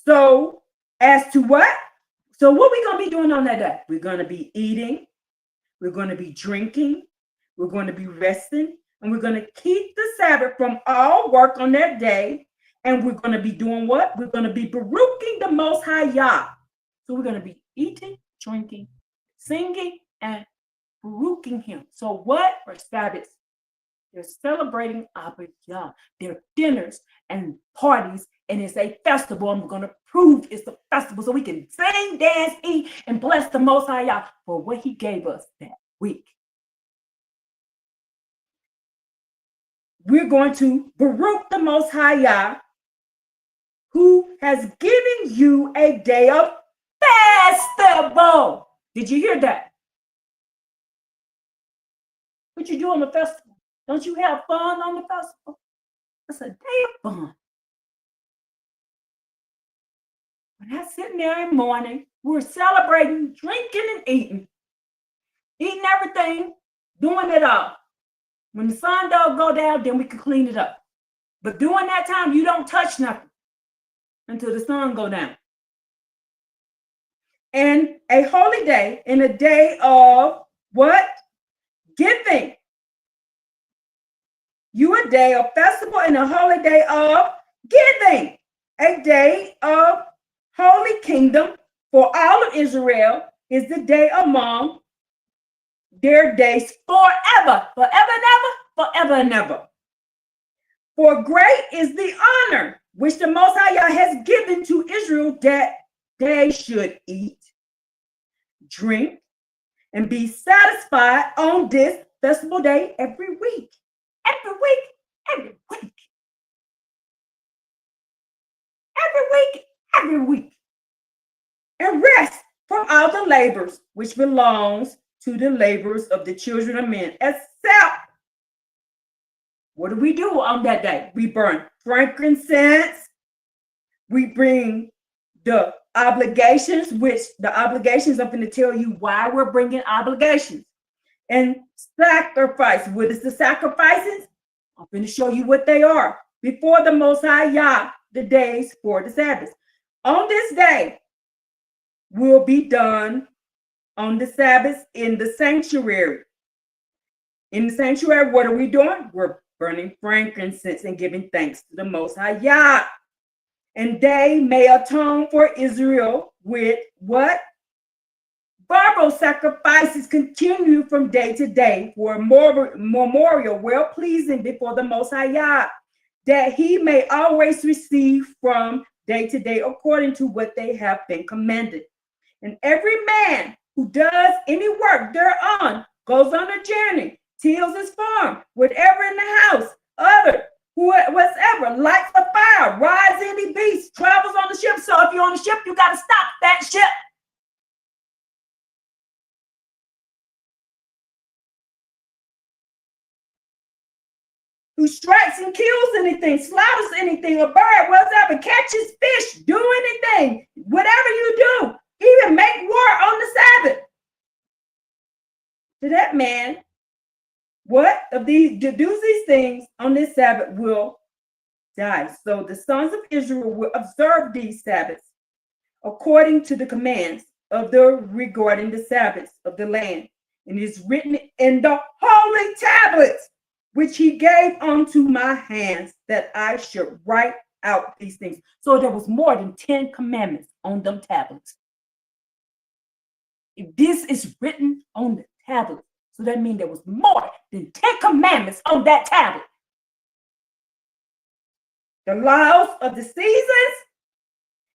So as to what? So what we going to be doing on that day? We're going to be eating. We're going to be drinking. We're going to be resting. And we're going to keep the Sabbath from all work on that day. And we're going to be doing what? We're going to be baruching the Most High Yah. So we're going to be eating, drinking, singing, and baruching him. So what are Sabbaths? They're celebrating Abba Yah. They're dinners and parties, and it's a festival. I'm going to prove it's a festival so we can sing, dance, eat, and bless the Most High Yah for what he gave us that week. We're going to baruch the Most High Yah, who has given you a day of festival. Did you hear that? What you do on the festival? Don't you have fun on the festival? It's a day of fun. We're not sitting there in the morning. We're celebrating, drinking, and eating. Eating everything, doing it all. When the sun does go down, then we can clean it up. But during that time, you don't touch nothing until the sun go down. And a holy day, and a day of what? Giving. You a day of festival and a holy day of giving. A day of holy kingdom for all of Israel is the day among their days forever, forever and ever, forever and ever. For great is the honor which the Most High Yah has given to Israel that they should eat, drink, and be satisfied on this festival day every week. Every week, every week. Every week, every week. And rest from all the labors which belongs to the labors of the children of men, except, what do we do on that day? We burn frankincense. We bring the obligations, which the obligations, I'm going to tell you why we're bringing obligations. And sacrifice. What is the sacrifices? I'm going to show you what they are. Before the Most High Yah, the days for the Sabbath. On this day will be done on the Sabbath in the sanctuary. In the sanctuary, what are we doing? We're burning frankincense and giving thanks to the Most High Yah. And they may atone for Israel with what? Verbal sacrifices continue from day to day for a memorial well-pleasing before the Most High Yah, that he may always receive from day to day according to what they have been commanded. And every man who does any work thereon goes on a journey, tills his farm, whatever in the house, other, whatsoever, lights a fire, rides any beast, travels on the ship. So if you're on the ship, you got to stop that ship. Who strikes and kills anything, slaughters anything, a bird, whatever, catches fish, do anything, whatever you do, even make war on the Sabbath. To that man, what of these do these things on this Sabbath will die. So the sons of Israel will observe these Sabbaths according to the commands of the regarding the Sabbaths of the land, and it is written in the holy tablets which he gave unto my hands, that I should write out these things. So there was more than 10 commandments on them tablets. This is written on the tablet. So that means there was more than 10 commandments on that tablet. The laws of the seasons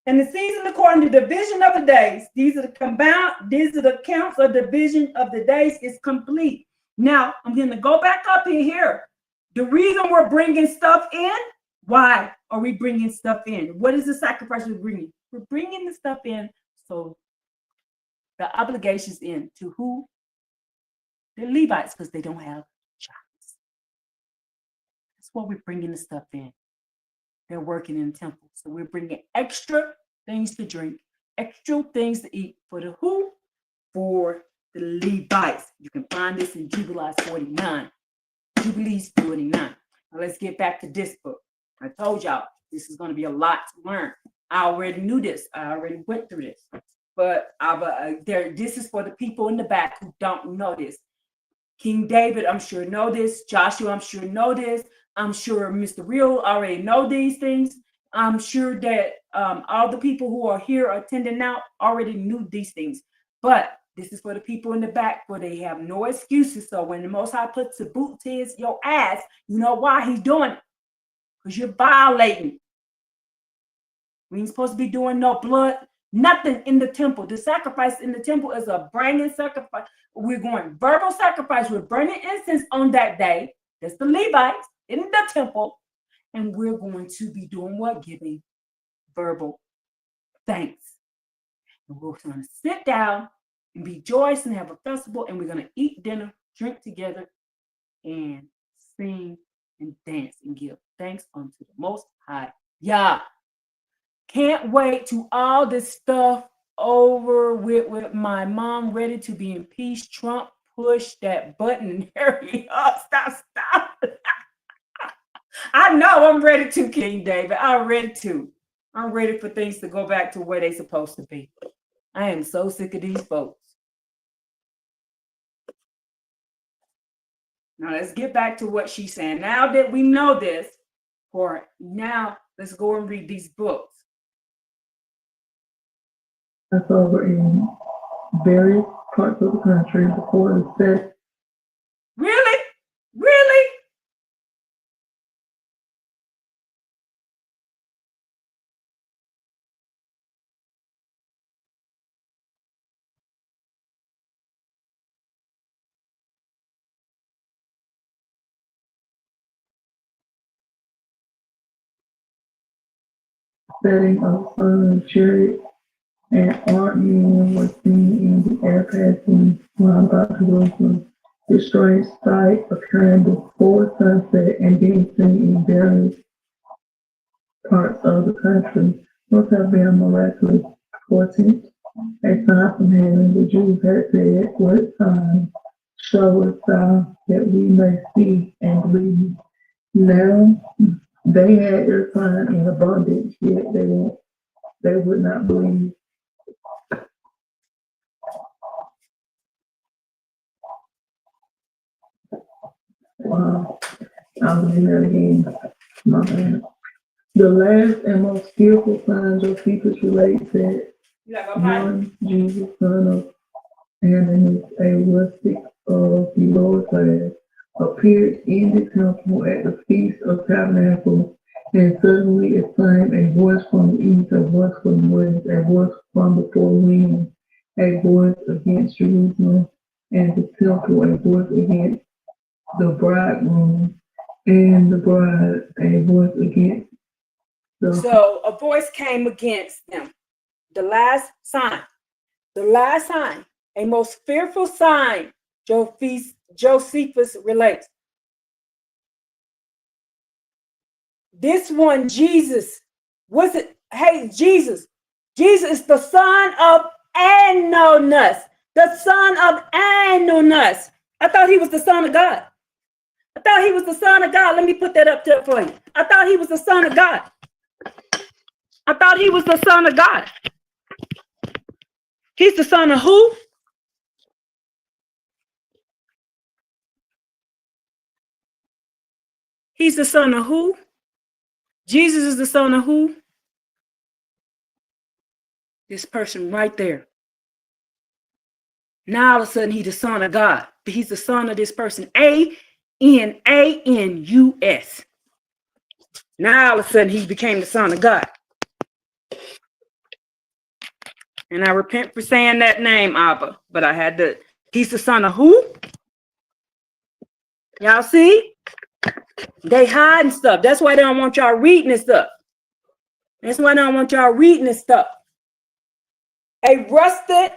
and the season according to the division of the days. These are the counts of division of the days is complete. Now, I'm going to go back up in here. The reason we're bringing stuff in, why are we bringing stuff in? What is the sacrifice we're bringing? We're bringing the stuff in so the obligations in to who? The Levites, because they don't have jobs. That's why we're bringing the stuff in. They're working in the temple. So we're bringing extra things to drink, extra things to eat for the who? For the Levites. You can find this in Jubilees 49. Jubilees 49. Now let's get back to this book. I told y'all this is going to be a lot to learn. I already knew this. I already went through this. But this is for the people in the back who don't know this. King David, I'm sure know this. Joshua, I'm sure know this. I'm sure Mr. Real already know these things. I'm sure that all the people who are here attending now already knew these things. But this is for the people in the back where they have no excuses. So when the Most High puts a boot to your ass, you know why he's doing it. Because you're violating. We ain't supposed to be doing no blood, nothing in the temple. The sacrifice in the temple is a bringing sacrifice. We're going verbal sacrifice. We're burning incense on that day. That's the Levites in the temple. And we're going to be doing what? Giving verbal thanks. And we're going to sit down and be joyous and have a festival. And we're going to eat dinner, drink together, and sing and dance and give thanks unto the Most High Yah. Can't wait to all this stuff over with my mom ready to be impeached. Trump push that button and hurry up. Stop. I know I'm ready to, King David. I'm ready to. I'm ready for things to go back to where they're supposed to be. I am so sick of these folks. Now let's get back to what she's saying. Now that we know this, let's go and read these books. That's over in various parts of the country before the set. Really? Setting of chariot and army was seen in the air passing round about Jerusalem. The strange sight occurring before sunset and being seen in various parts of the country must have been a miraculous portent, a sign from heaven. The Jews had said, "What sign show us thou that we may see and believe?" Now they had their sign in abundance, yet they would not believe. Wow, I'm in there again. My bad. The last and most skillful sign Josephus relates that one Jesus, son of Ananias, a rustic of the lower class, appeared in the temple at the Feast of Tabernacles, and suddenly exclaimed, a voice from the east, a voice from the west, a voice from the four winds, a voice against Jerusalem and the temple, a voice against the bridegroom and the bride, a voice against the... So a voice came against them. The last sign, a most fearful sign, Josephus relates. This one, Jesus, was it? Hey, Jesus is the son of Ananias, the son of Ananias. I thought he was the son of God. Let me put that up there for you. I thought he was the son of God. He's the son of who? He's the son of who? Jesus is the son of who? This person right there. Now all of a sudden he's the son of God. He's the son of this person, A-N-A-N-U-S. Now all of a sudden he became the son of God. And I repent for saying that name, Abba, but I had to. He's the son of who? Y'all see? They hiding stuff. That's why they don't want y'all reading this stuff. That's why they don't want y'all reading this stuff. A rusted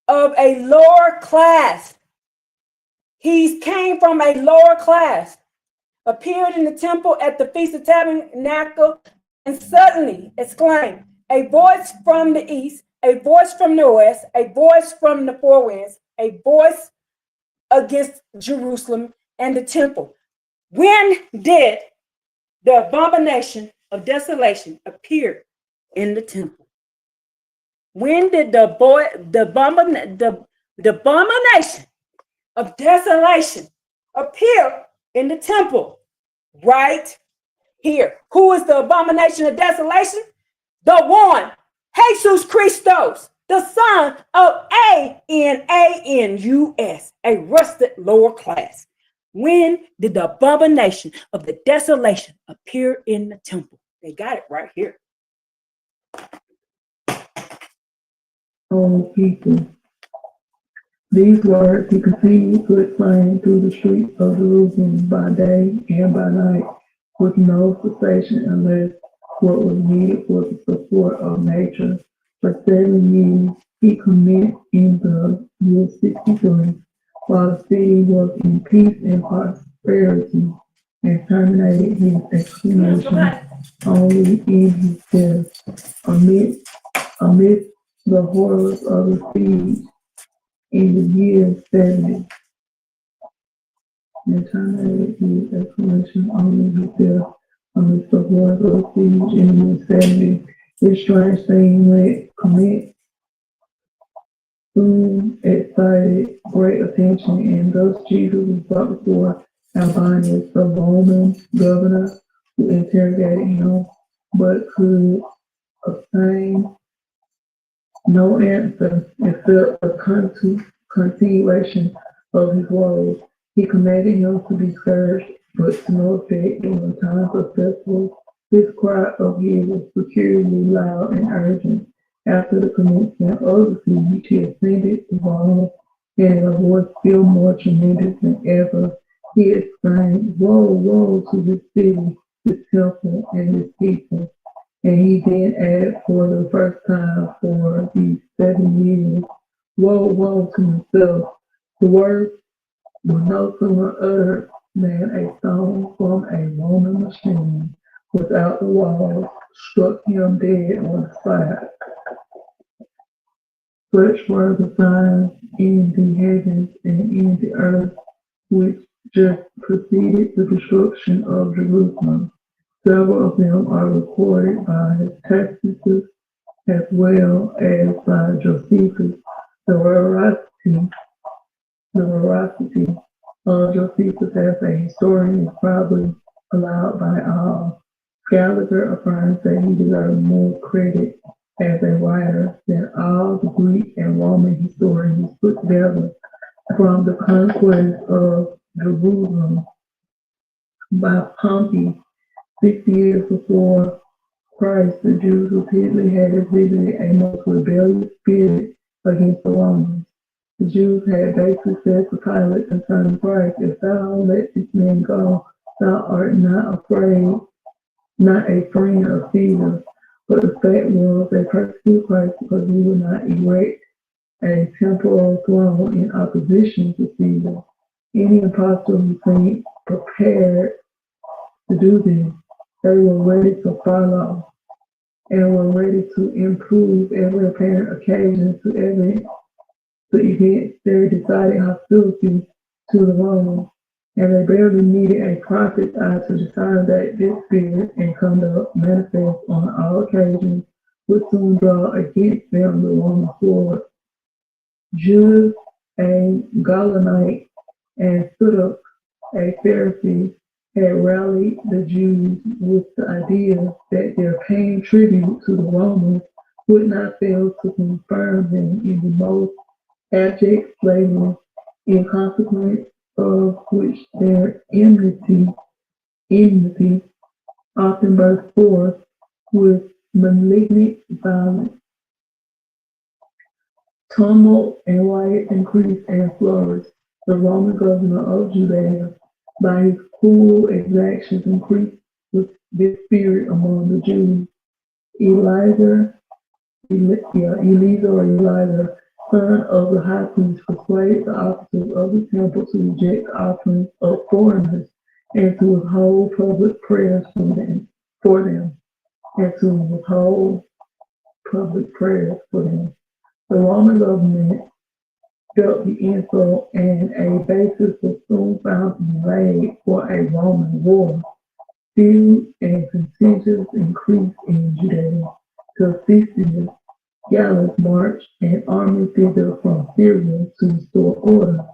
of a lower class. He came from a lower class. Appeared in the temple at the Feast of Tabernacle and suddenly exclaimed, a voice from the east, a voice from the west, a voice from the four winds, a voice against Jerusalem and the temple. When did the abomination of desolation appear in the temple? When did the abomination of desolation appear in the temple? Right here. Who is the abomination of desolation? The one, Jesus Christos, the son of A-N-A-N-U-S, a rusted lower class. When did the abomination of the desolation appear in the temple? They got it right here. O people, these words he continued to explain through the streets of Jerusalem by day and by night, with no cessation unless what was needed for the support of nature. For 7 years he commenced in the year 63, while the city was in peace and prosperity, and terminated his exclamation only in his death, amidst the horrors of the siege in the year 70. And terminated his exclamation only in his death, amidst the horrors of the siege in the year 70. This strange thing went commit soon excited great attention, and thus Jesus was brought before Albinus, the Roman governor, who interrogated him, but could obtain no answer except a continuation of his woes. He commanded him to be scourged, but to no effect. In times of festival, his cry of his was peculiarly loud and urgent. After the commencement of the siege, he ascended the wall, and in a voice still more tremendous than ever, he exclaimed, woe, woe to this city, this temple, and this people. And he then added for the first time for these 7 years, woe, woe to himself. The words were no sooner uttered than a stone from a Roman machine without the walls struck him dead on the spot. Such were the signs in the heavens and in the earth which just preceded the destruction of Jerusalem. Several of them are recorded by Tacitus as well as by Josephus. The veracity of Josephus as a historian is probably allowed by all. Gallagher affirms that he deserves more credit as a writer than all the Greek and Roman historians put together. From the conquest of Jerusalem by Pompey 6 years before Christ, the Jews repeatedly had exhibited a most rebellious spirit against the Romans. The Jews had basically said to Pilate concerning Christ, if thou let this man go, thou art not a friend of Caesar. But the fact was they persecuted Christ because he would not erect a temporal throne in opposition to Caesar. Any impostor who seemed prepared to do this, they were ready to follow and were ready to improve every apparent occasion to event their decided hostility to the Romans. And they barely needed a prophet's eye to discern that this spirit and conduct manifest on all occasions would soon draw against them the Roman sword. Judas, a Gaulonite, and Sudak, a Pharisee, had rallied the Jews with the idea that their paying tribute to the Romans would not fail to confirm them in the most abject slavery, in consequence of which their enmity often burst forth with malignant violence. Tumult and riot increased and flourished. The Roman governor of Judea, by his cruel exactions, increased this spirit among the Jews. Elijah, Eleazar or Elijah, son of the high priest, persuaded the officers of the temple to reject the offerings of foreigners and to withhold public prayers for them, and to withhold public prayers for them. The Roman government felt the insult, and a basis was soon found to be laid for a Roman war. Feuds and contentions increased in Judea till Caesar Gallus marched an army thither from Syria to restore order.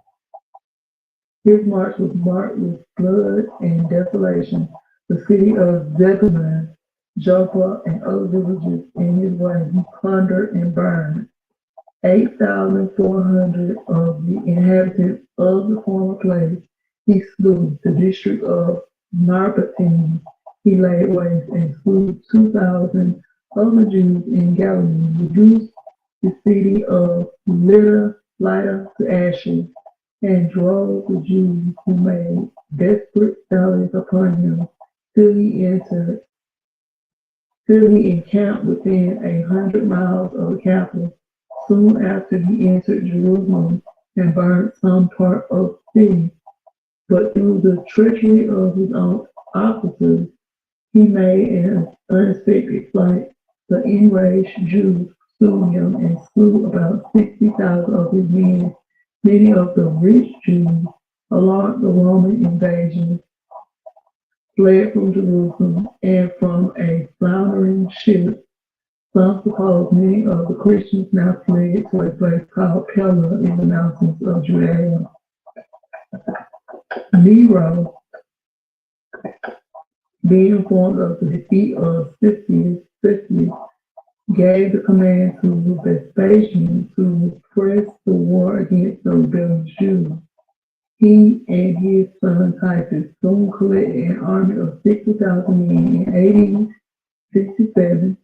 His march was marked with blood and desolation. The city of Zebulun, Joppa, and other villages in his way he plundered and burned. 8,400 of the inhabitants of the former place he slew. The district of Narbatene he laid waste and slew 2,000 of the Jews in Galilee, reduced the city of Lydda to ashes, and drove the Jews who made desperate sallies upon him till he encamped within 100 miles of the capital. Soon after he entered Jerusalem and burned some part of the city, but through the treachery of his own officers, he made an unexpected flight. The enraged Jews pursued him and slew about 60,000 of his men. Many of the rich Jews, alarmed the Roman invasion, fled from Jerusalem and from a floundering ship. Some suppose many of the Christians now fled to a place called Pella in the mountains of Judea. Nero, being informed of the defeat of Sicily, gave the command to Vespasian to press the war against the rebellious Jews. He and his son Titus soon collected an army of 60,000 men. In 1867,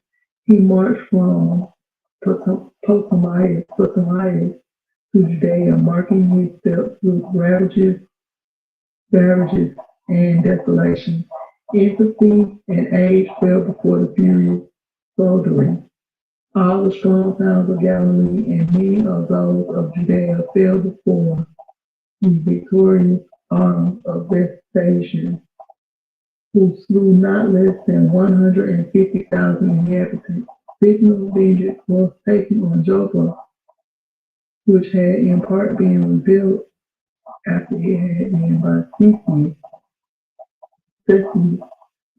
he marched from Ptolemais to Judea, marking his steps with ravages, and desolation. Infancy and age fell before the furious soldiery. All the strong towns of Galilee and many of those of Judea fell before the victorious arms of Vespasian, who slew not less than 150,000 inhabitants. Signal vengeance was taken on Joppa, which had in part been rebuilt after it had been by Theseus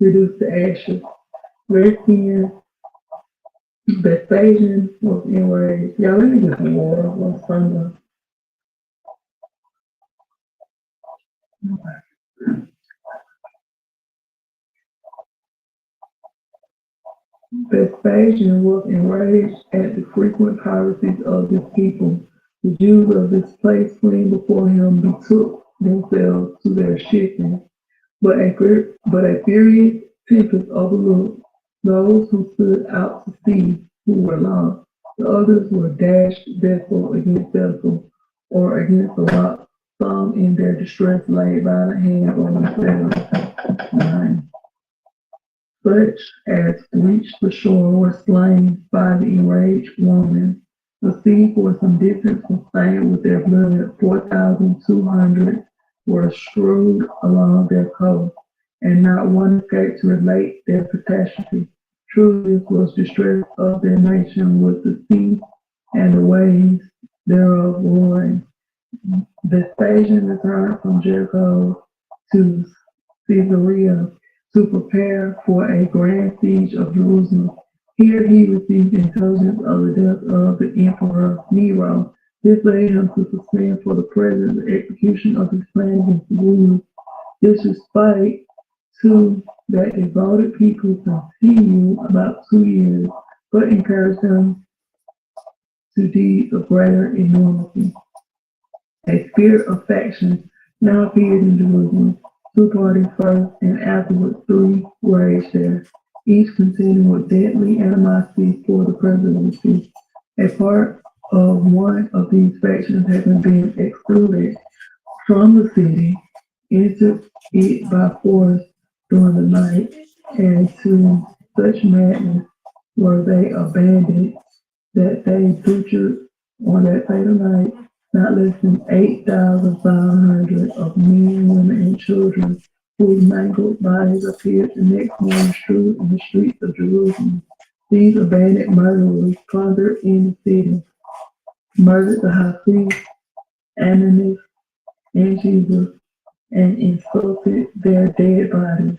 reduced to ashes. Vespasian was enraged. Y'all, let me get some water on Sunday. Vespasian was enraged at the frequent piracies of his people. The Jews of this place fleeing before him betook themselves to their shipping, but a furious tempest overlooked those who stood out to sea, who were lost. The others were dashed vessel against vessel, or against the rock. Some in their distress laid by the hand on themselves. Such as reached the shore were slain by the enraged woman. The sea for some distance was stained with their blood. 4,200 were strewed along their coast, and not one escaped to relate their catastrophe. Truly this was distress of their nation, with the sea and the waves thereof roaring. Vespasian returned from Jericho to Caesarea to prepare for a grand siege of Jerusalem. Here he received intelligence of the death of the Emperor Nero. This led him to suspend for the present the execution of his plan against the Jews. This respite to that devoted people continued about 2 years, but encouraged them to deeds of greater enormity. A spirit of faction now appeared in Jerusalem. Two parties first, and afterwards three waged there, each contending with deadly animosity for the presidency. A part of one of these factions having been excluded from the city, entered it by force during the night, and to such madness were they abandoned that they butchered on that fatal night not less than 8,500 of men, women, and children, whose mangled bodies appeared the next morning strewed in the streets of Jerusalem. These abandoned murderers plundered in the city, murdered the high priest, Ananias, and Jesus, and insulted their dead bodies.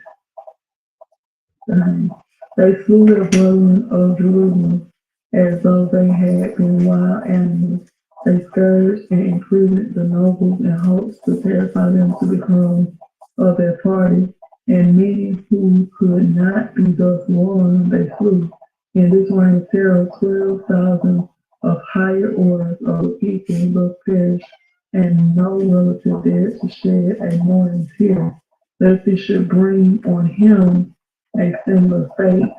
They slew the brethren of Jerusalem as though they had been wild animals. They scourged and imprisoned the nobles in hopes to terrify them to become of their party, and many who could not be thus warned they slew. In this reign of terror, 12,000 of higher orders of the people thus perished, and no relative dared to shed a mourning tear, lest it should bring on him a similar fate.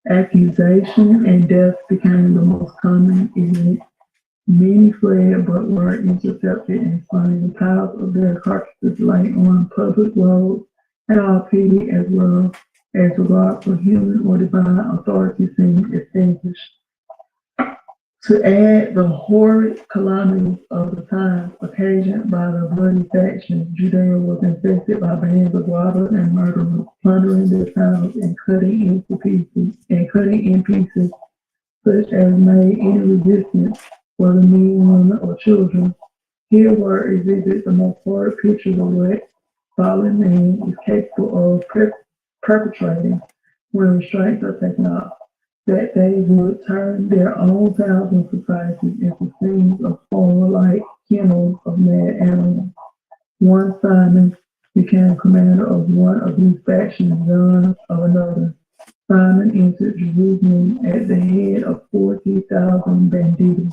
Accusation and death became the most common event. Many fled but were intercepted and slain. Piles of their carcasses lay on public roads, and all pity as well as regard for human or divine authority seemed extinguished. To add the horrid calamities of the times occasioned by the bloody faction, Judea was infested by bands of robbers and murderers, plundering their towns and cutting in pieces such as made any resistance, whether men, women, or children. Here were exhibited the most horrid pictures of what fallen man is capable of perpetrating when restraints are taken off, that they would turn their own towns and societies into scenes of horror like kennels of mad animals. One Simon became commander of one of these factions, John of another. Simon entered Jerusalem at the head of 40,000 banditti.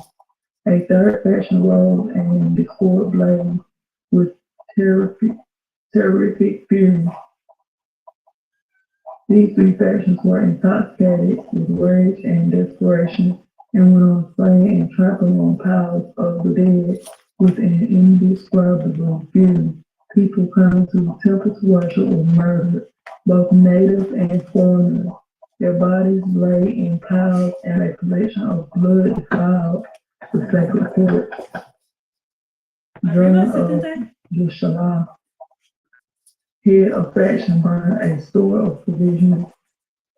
A third faction rose and discord blazed with terrific fury. These three factions were intoxicated with rage and desperation, and went on slaying and trampling on piles of the dead with an indescribable fury. People coming to the temple to worship were murdered, both natives and foreigners. Their bodies lay in piles, and a collection of blood defiled the sacred court. John of Yushalah, head of faction, burned a store of provisions.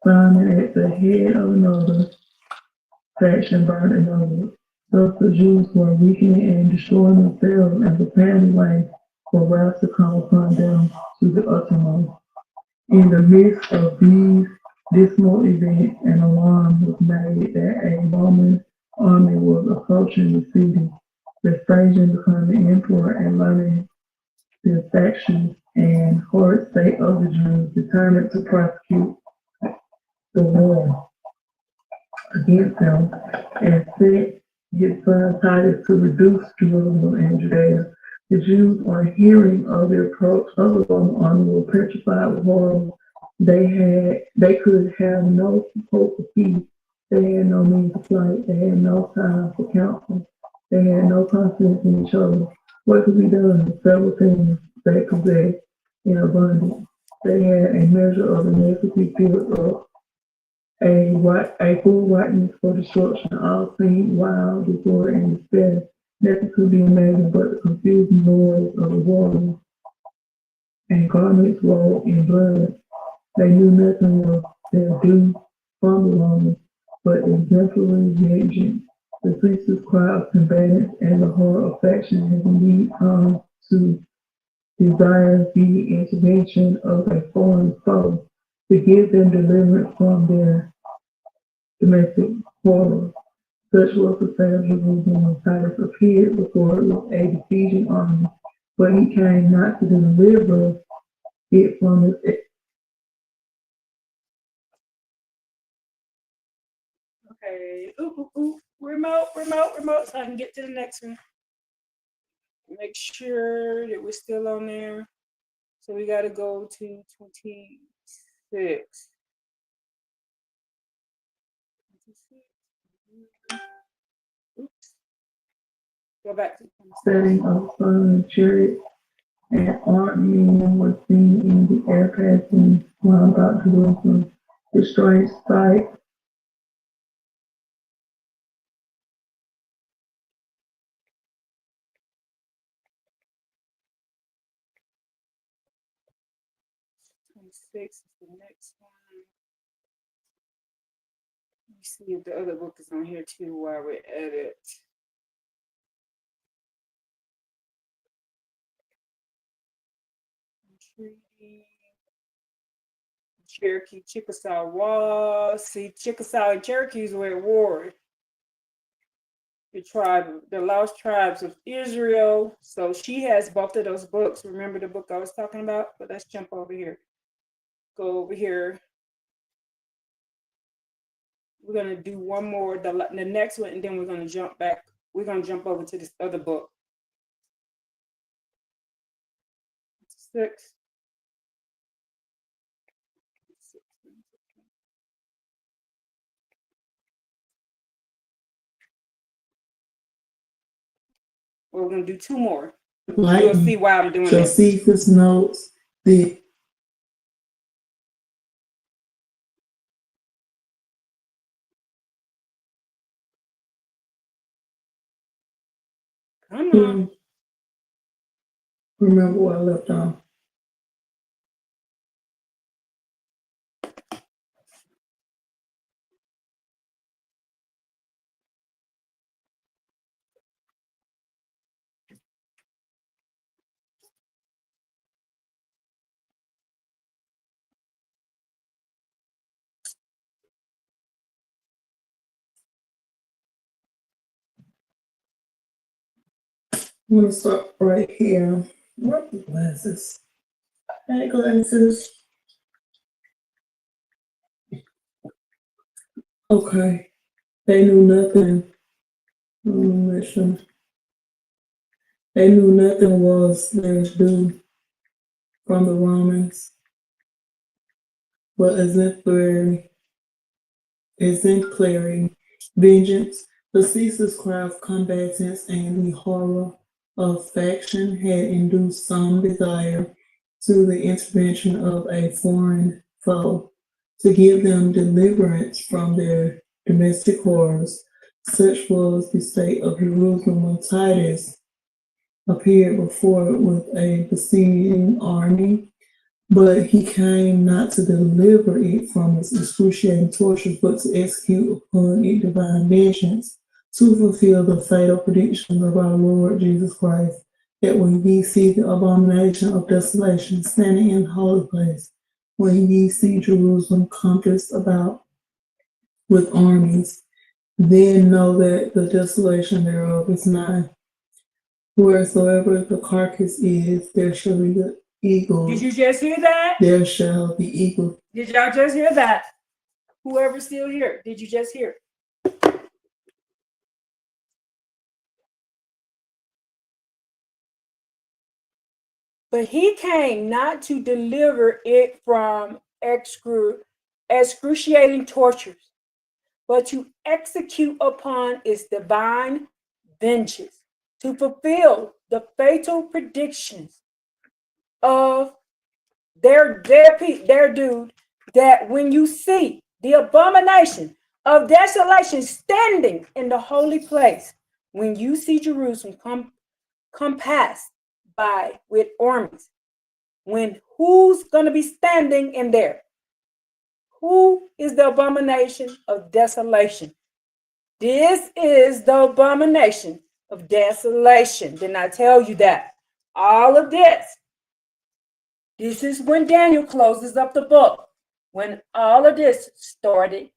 Simon at the head of another faction burned another. Thus the Jews were weakening and destroying themselves and preparing the way for wrath to come upon them to the uttermost. In the midst of these dismal events, an alarm was made that a Roman army was approaching the city. Vespasian, becoming emperor and learning the factions and horrid state of the Jews, determined to prosecute the war against them and sent his son Titus to reduce Jerusalem and Judea. The Jews, on hearing of the approach of the Roman army, were petrified with horror. They could have no hope of peace. They had no means of flight. They had no time for counsel. They had no confidence in each other. What could be done? Several things they possessed in abundance. They had a measure of iniquity built up, a full whiteness for destruction. All seemed wild, disorder, and despair. Nothing could be imagined but the confused noise of the waters and garments rolled in blood. They knew nothing was their due from the Romans, but exemplary vengeance. The ceaseless cry of combatants and the horror of faction has indeed come to desire the intervention of a foreign foe to give them deliverance from their domestic horror. Such was the fate of Jerusalem when Titus appeared before it with a besieging army, but he came not to deliver it from its. Okay. Remote, so I can get to the next one. Make sure that we're still on there. So we got to go to 26. Oops. Go back to 26. Setting of sun, chariot, and armed men were seen in the air passing round about Jerusalem. The strange sight 26 is the next one. Let me see if the other book is on here too while we're at it. Treaty. Cherokee, Chickasaw War. See, Chickasaw and Cherokees were at war. The lost tribes of Israel. So she has both of those books. Remember the book I was talking about? But let's jump over here. Go over here. We're gonna do one more, the next one, and then we're gonna jump back. We're gonna jump over to this other book. 6. We're gonna do 2 more. You'll see why I'm doing this. Josephus notes the Come on. Remember where I left off. I'm gonna start right here. What are the glasses? Hey, glasses. Okay. They knew nothing. Make sure. They knew nothing was theirs due from the Romans, but exemplary vengeance, the ceaseless cry of combatants, and the horror of faction had induced some desire to the intervention of a foreign foe to give them deliverance from their domestic horrors. Such was the state of Jerusalem when Titus appeared before it with a besieging army, but he came not to deliver it from its excruciating tortures, but to execute upon it divine vengeance, to fulfill the fatal prediction of our Lord Jesus Christ, that when ye see the abomination of desolation standing in the holy place, when ye see Jerusalem compassed about with armies, then know that the desolation thereof is nigh. Wheresoever the carcass is, there shall be the eagle. Did you just hear that? There shall be eagle. Did y'all just hear that? Whoever's still here, did you just hear? But he came not to deliver it from excruciating tortures, but to execute upon its divine vengeance, to fulfill the fatal predictions of their dude, that when you see the abomination of desolation standing in the holy place, when you see Jerusalem compassed by with armies, when who's going to be standing in there? Who is the abomination of desolation? This is the abomination of desolation. Didn't I tell you that? All of this. This is when Daniel closes up the book. When all of this started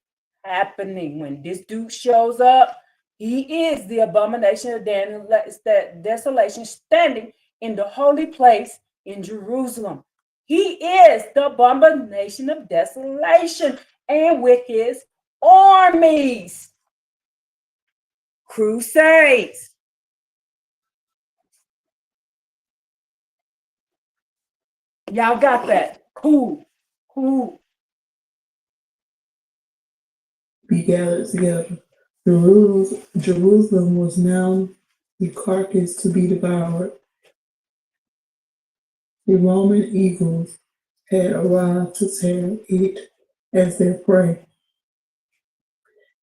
happening. When this dude shows up, he is the abomination of Daniel, that desolation standing in the holy place in Jerusalem. He is the abomination of desolation, and with his armies. Crusades. Y'all got that? Cool. Be gathered together. Jerusalem was now the carcass to be devoured. The Roman eagles had arrived to tear it as their prey.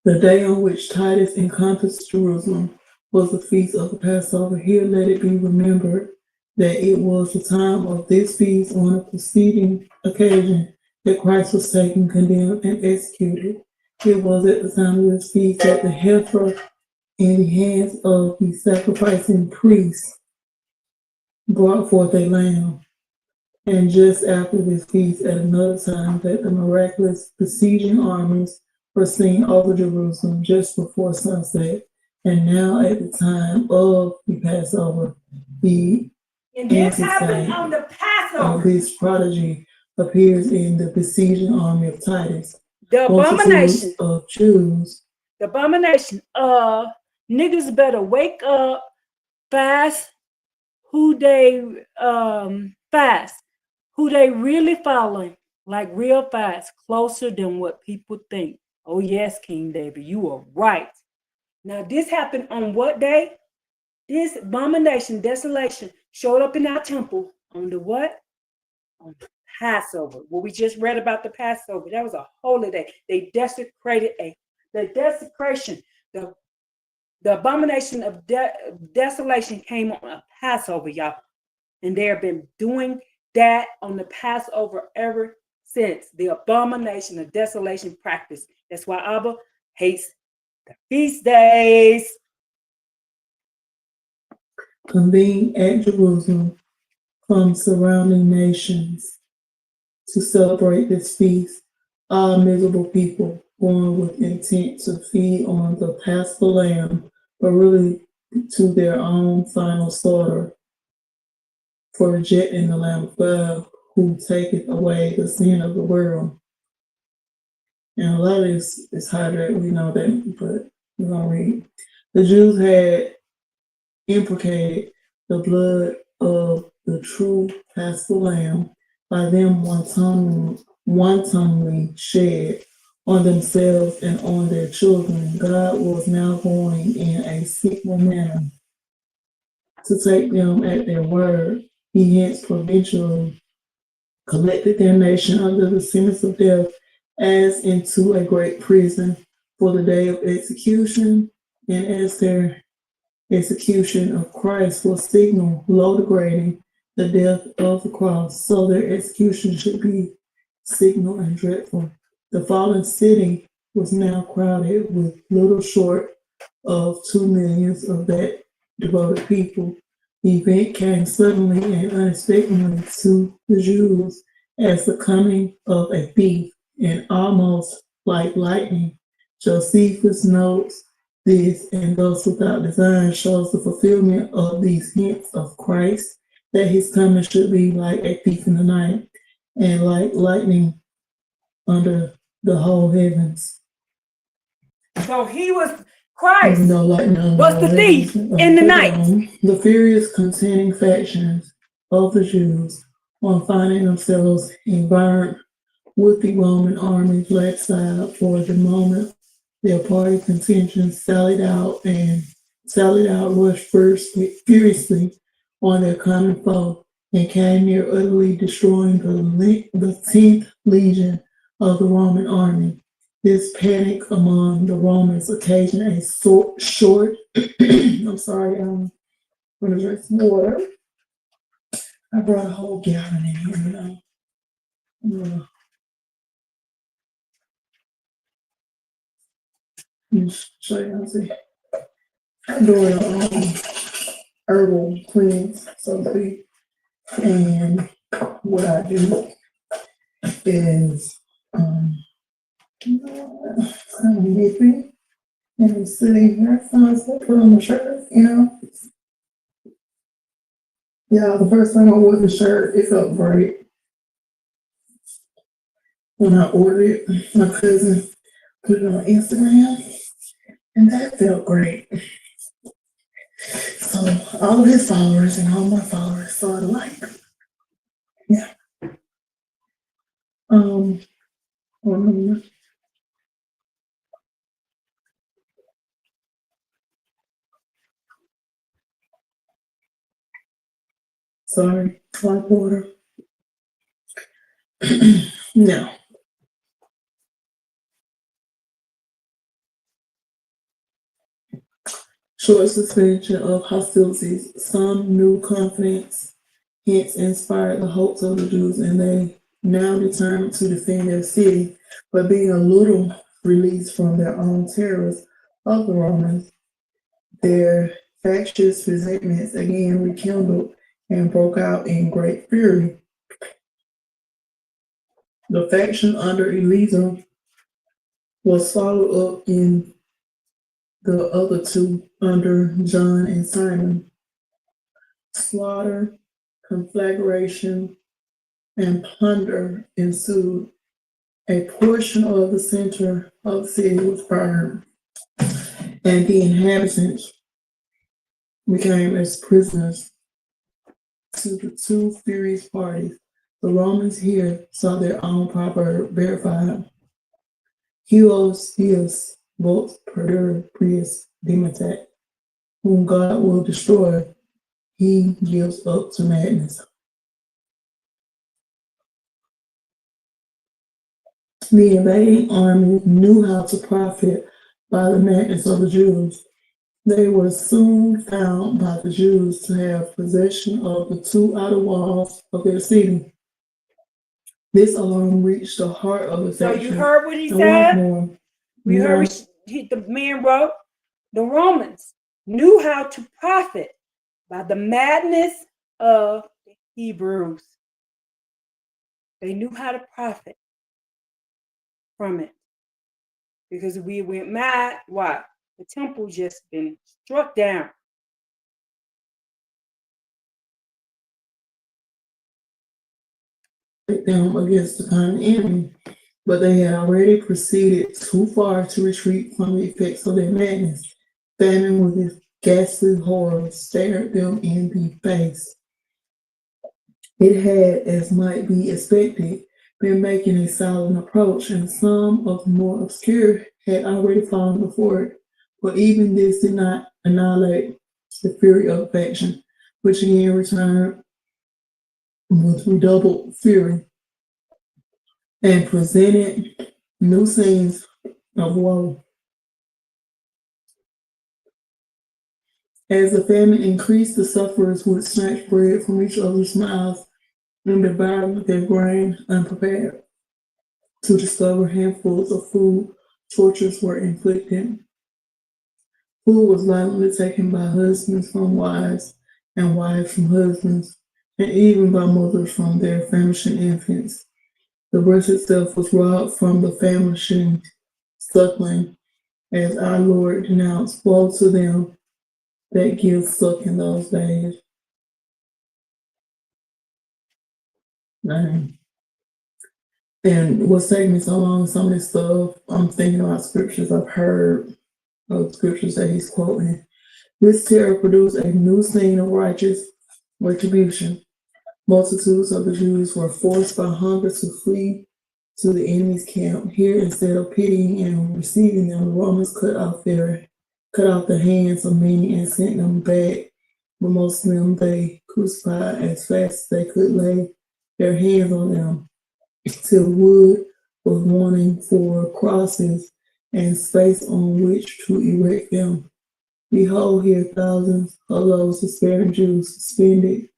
The day on which Titus encompassed Jerusalem was the feast of the Passover. Here let it be remembered that it was the time of this feast on a preceding occasion that Christ was taken, condemned, and executed. It was at the time of this feast that the heifer in the hands of the sacrificing priest brought forth a lamb. And just after this feast, at another time, that the miraculous besieging armies were seen over Jerusalem just before sunset. And now at the time of the Passover, the And this happened on the Passover. of this prodigy appears in the besieging army of Titus. The abomination of Jews. The abomination of niggas better wake up, fast, who they fast, who they really following, like real fast, closer than what people think. Oh yes, King David, you are right. Now this happened on what day? This abomination, desolation, showed up in our temple on the what? On the Passover. What we just read about the Passover. That was a holy day. They desecrated the desecration, the abomination of desolation came on a Passover, y'all. And they have been doing that on the Passover ever since. The abomination of desolation practice. That's why Abba hates the feast days. Convened at Jerusalem from surrounding nations to celebrate this feast, all miserable people born with intent to feed on the Paschal lamb, but really to their own final slaughter for rejecting the Lamb of God who taketh away the sin of the world. And a lot of this is highlighted, we know that, but we're going to read. The Jews had imprecated the blood of the true Paschal lamb by them wantonly shed on themselves and on their children. God was now going in a signal manner to take them at their word. He hence providentially collected their nation under the sentence of death as into a great prison for the day of execution, and as their execution of Christ was signal, low degrading, the death of the cross, so their execution should be signal and dreadful. The fallen city was now crowded with little short of 2 millions of that devoted people. The event came suddenly and unexpectedly to the Jews as the coming of a thief, and almost like lightning. Josephus notes this, and thus without design shows the fulfillment of these hints of Christ, that his coming should be like a thief in the night, and like lightning under the whole heavens. So he was Christ. Was the thief in the night. The furious contending factions of the Jews, on finding themselves environed with the Roman army flat-side for the moment, their party contingents sallied out, rushed furiously on their common foe, and came near utterly destroying the 10th legion of the Roman army. This panic among the Romans occasioned a short I'm sorry, I'm gonna drink some water. I brought a whole gallon in here, Let me show you how to see. I'm doing herbal cleanse, so to speak. And what I do is, it's kind of nippy, and it's sitting here, so it's like put on the shirt, Yeah, the first time I wore the shirt, it felt great. When I ordered it, my cousin put it on Instagram, And that felt great. So all of his followers and all my followers saw the light. Yeah. Um, sorry, like water. No. Short suspension of hostilities. Some new confidence hence inspired the hopes of the Jews, and they now determined to defend their city, but being a little released from their own terrors of the Romans, their factious resentments again rekindled and broke out in great fury. The faction under Eleazar was followed up in the other two under John and Simon. Slaughter, conflagration, and plunder ensued. A portion of the center of the city was burned, and the inhabitants became as prisoners to the two furious parties. The Romans here saw their own proverb verified. Huios Deus vult perder prius dimitat, whom God will destroy, he gives up to madness. The invading army knew how to profit by the madness of the Jews. They were soon found by the Jews to have possession of the two outer walls of their city. This alone reached the heart of the faction. So you heard what he and said? more. We heard the man wrote, the Romans knew how to profit by the madness of the Hebrews. They knew how to profit from it. Because we went mad, why? The temple just been struck down. Them against the common enemy, but they had already proceeded too far to retreat from the effects of their madness. Famine with its ghastly horror stared them in the face. It had, as might be expected, been making a silent approach, and some of the more obscure had already fallen before it. But even this did not annihilate the fury of faction, which again returned with redoubled fury and presented new scenes of woe. As the famine increased, the sufferers would snatch bread from each other's mouths and devour their grain unprepared. To discover handfuls of food, tortures were inflicted. Food was violently taken by husbands from wives, and wives from husbands, and even by mothers from their famishing infants. The breast itself was robbed from the famishing suckling, as our Lord denounced, woe to them that give suck in those days. And what's taking me so long, some of this stuff, I'm thinking about scriptures I've heard of scriptures that he's quoting. This terror produced a new scene of righteous retribution. Multitudes of the Jews were forced by hunger to flee to the enemy's camp. Here, instead of pitying and receiving them, the Romans cut off the hands of many and sent them back. But most of them they crucified as fast as they could lay their hands on them, till wood was wanting for crosses and space on which to erect them. Behold, here thousands of those despairing Jews suspended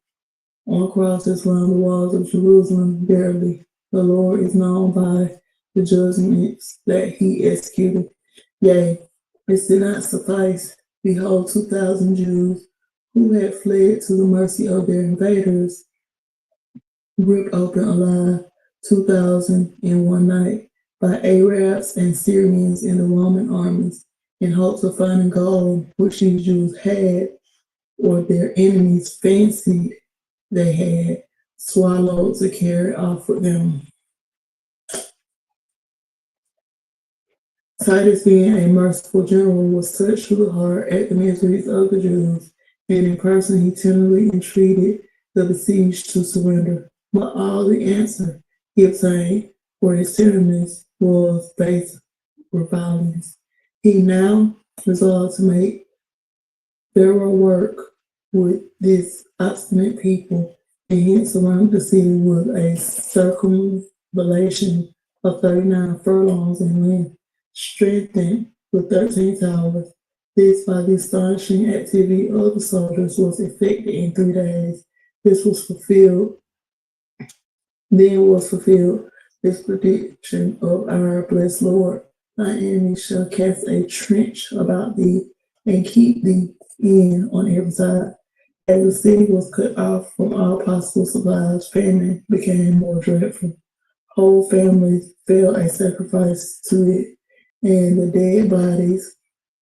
on crosses round the walls of Jerusalem. Verily, the Lord is known by the judgments that he executed. Yea, this did not suffice. Behold, 2,000 Jews who had fled to the mercy of their invaders, ripped open alive, 2,000 in one night, by Arabs and Syrians in the Roman armies, in hopes of finding gold, which these Jews had, or their enemies fancied they had swallowed to carry off with them. Titus, being a merciful general, was touched to the heart at the miseries of the Jews, and in person he tenderly entreated the besieged to surrender. But all the answer he obtained for his tenderness was base revilings. He now resolved to make thorough work with this obstinate people, and hence surrounded the city with a circumvallation of 39 furlongs in length, strengthened with 13 towers. This, by the astonishing activity of the soldiers, was effected in 3 days. This was fulfilled then was fulfilled this prediction of our blessed Lord. Thy enemy shall cast a trench about thee and keep thee in on every side. As the city was cut off from all possible supplies, famine became more dreadful. Whole families fell a sacrifice to it, and the dead bodies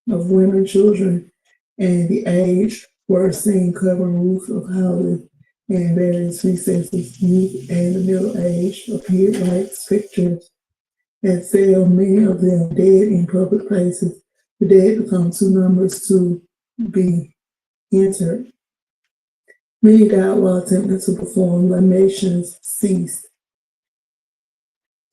of women, children, and the aged were seen covering roofs of houses and various recesses. Youth and the middle aged appeared like specters and fell, many of them dead in public places. The dead become too numerous to be entered. Many died while attempting to perform. Lamations ceased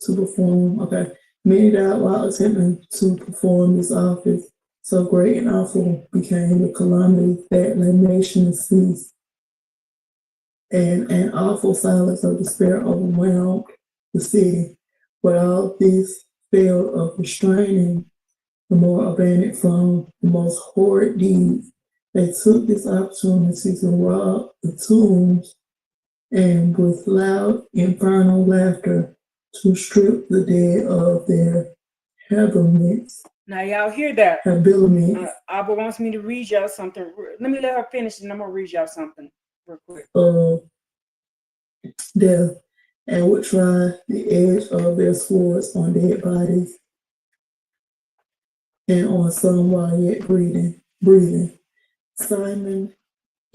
to perform. Okay. Many died while attempting to perform this office. So great and awful became the calamity that lamations ceased, and an awful silence of despair overwhelmed the city. But all this failed of restraining the more abandoned from the most horrid deeds. They took this opportunity to rob the tombs and with loud infernal laughter to strip the dead of their habiliments. Now y'all hear that? Habiliments. Abba wants me to read y'all something. Let me let her finish, and I'm gonna read y'all something real quick. Death, and would try the edge of their swords on dead bodies and on some while yet breathing. Simon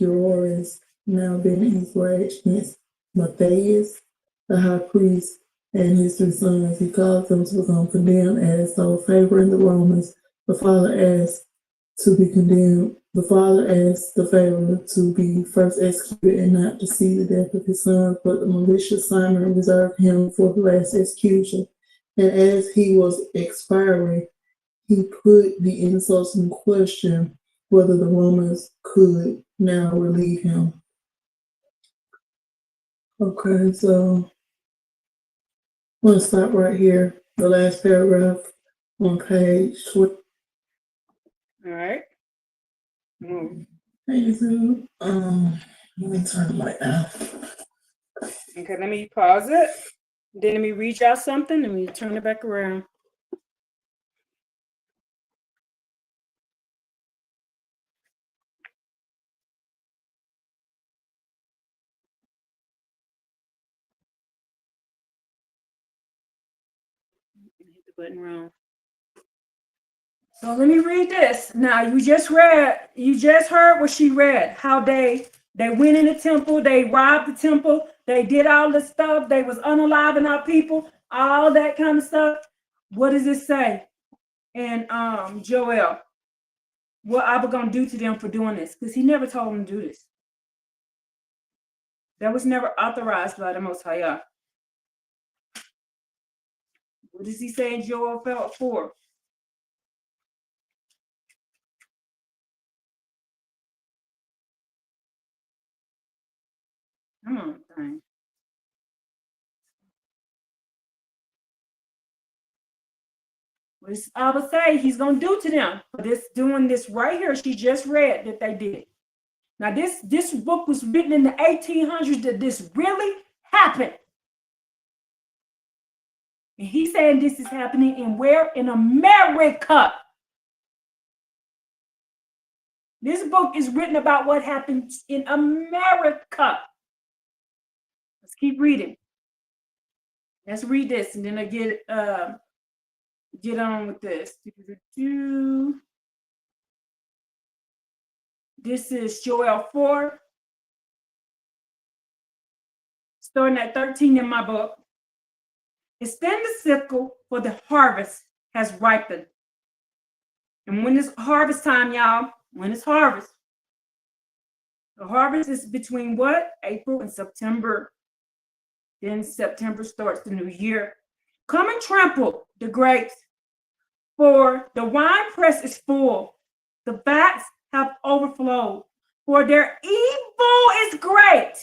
Geroris, now bending his rage against Matthias, the high priest, and his 3 sons. He caused them to become condemned as though favoring the Romans. The father asked to be condemned. The father asked the favorer to be first executed and not to see the death of his son, but the malicious Simon reserved him for the last execution. And as he was expiring, he put the insulting question whether the Romans could now relieve him. Okay, so I'm going to stop right here. The last paragraph on page. All right. Let me turn the light down. Okay, let me pause it. Then let me read y'all something. Let me turn it back around. Hit the button wrong. So let me read this. Now you just heard what she read, how they went in the temple, they robbed the temple, they did all this stuff, they was unaliving our people, all that kind of stuff. What does it say in Joel? What Abba gonna do to them for doing this? Because he never told them to do this. That was never authorized by the Most High. What does he say in Joel 4? Come on, thing. What does Abba say he's gonna do to them for this, doing this right here? She just read that they did. Now this book was written in the 1800s that this really happened. And he's saying this is happening in where? In America. This book is written about what happens in America. Let's keep reading. Let's read this, and then I get on with this. This is Joel 4, starting at 13 in my book. Extend the sickle, for the harvest has ripened. And when it's harvest time, y'all, when it's harvest, the harvest is between what? April and September. Then September starts the new year. Come and trample the grapes, for the winepress is full. The vats have overflowed, for their evil is great.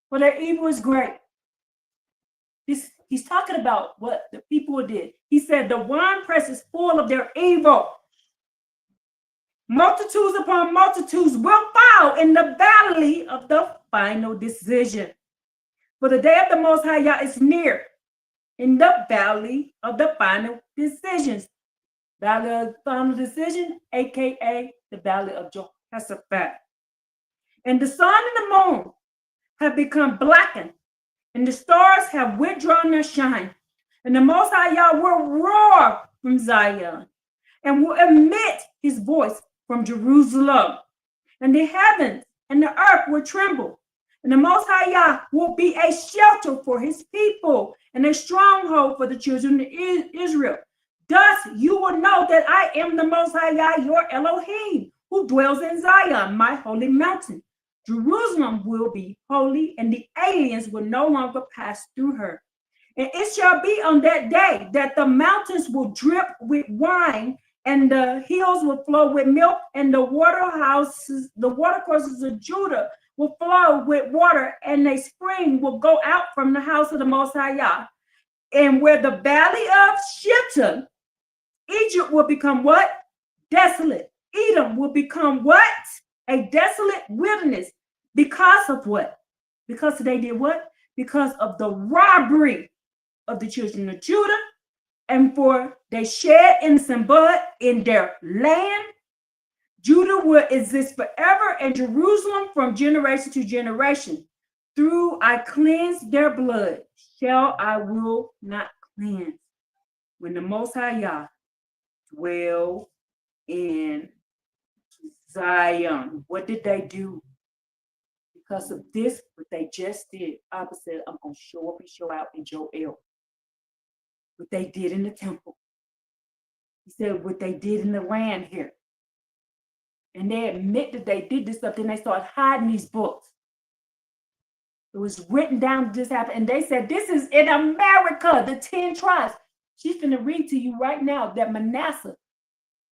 For their evil is great. He's talking about what the people did. He said the winepress is full of their evil. Multitudes upon multitudes will fall in the valley of the final decision. For the day of the Most High Yah is near in the valley of the final decisions. Valley of final decision, aka the valley of Jehoshaphat. And the sun and the moon have become blackened, and the stars have withdrawn their shine. And the Most High Yah will roar from Zion and will emit his voice from Jerusalem. And the heavens and the earth will tremble. And the Most High Yah will be a shelter for his people and a stronghold for the children of Israel. Thus you will know that I am the Most High Yah, your Elohim, who dwells in Zion, my holy mountain. Jerusalem will be holy, and the aliens will no longer pass through her. And it shall be on that day that the mountains will drip with wine, and the hills will flow with milk, and the watercourses of Judah will flow with water, and a spring will go out from the house of the Most High Yah. And where the valley of Shittim, Egypt will become what? Desolate. Edom will become what? A desolate wilderness. Because of what? Because they did what? Because of the robbery of the children of Judah, and for they shed innocent blood in their land. Judah will exist forever, and Jerusalem from generation to generation. Through I cleanse their blood, shall I will not cleanse. When the Most High Yah dwell in Zion. What did they do? Because of this, what they just did, Abba said, I'm going to show up and show out in Joel. What they did in the temple. He said what they did in the land here. And they admit that they did this stuff. Then they start hiding these books. It was written down this happened. And they said, this is in America, the 10 tribes. She's going to read to you right now that Manasseh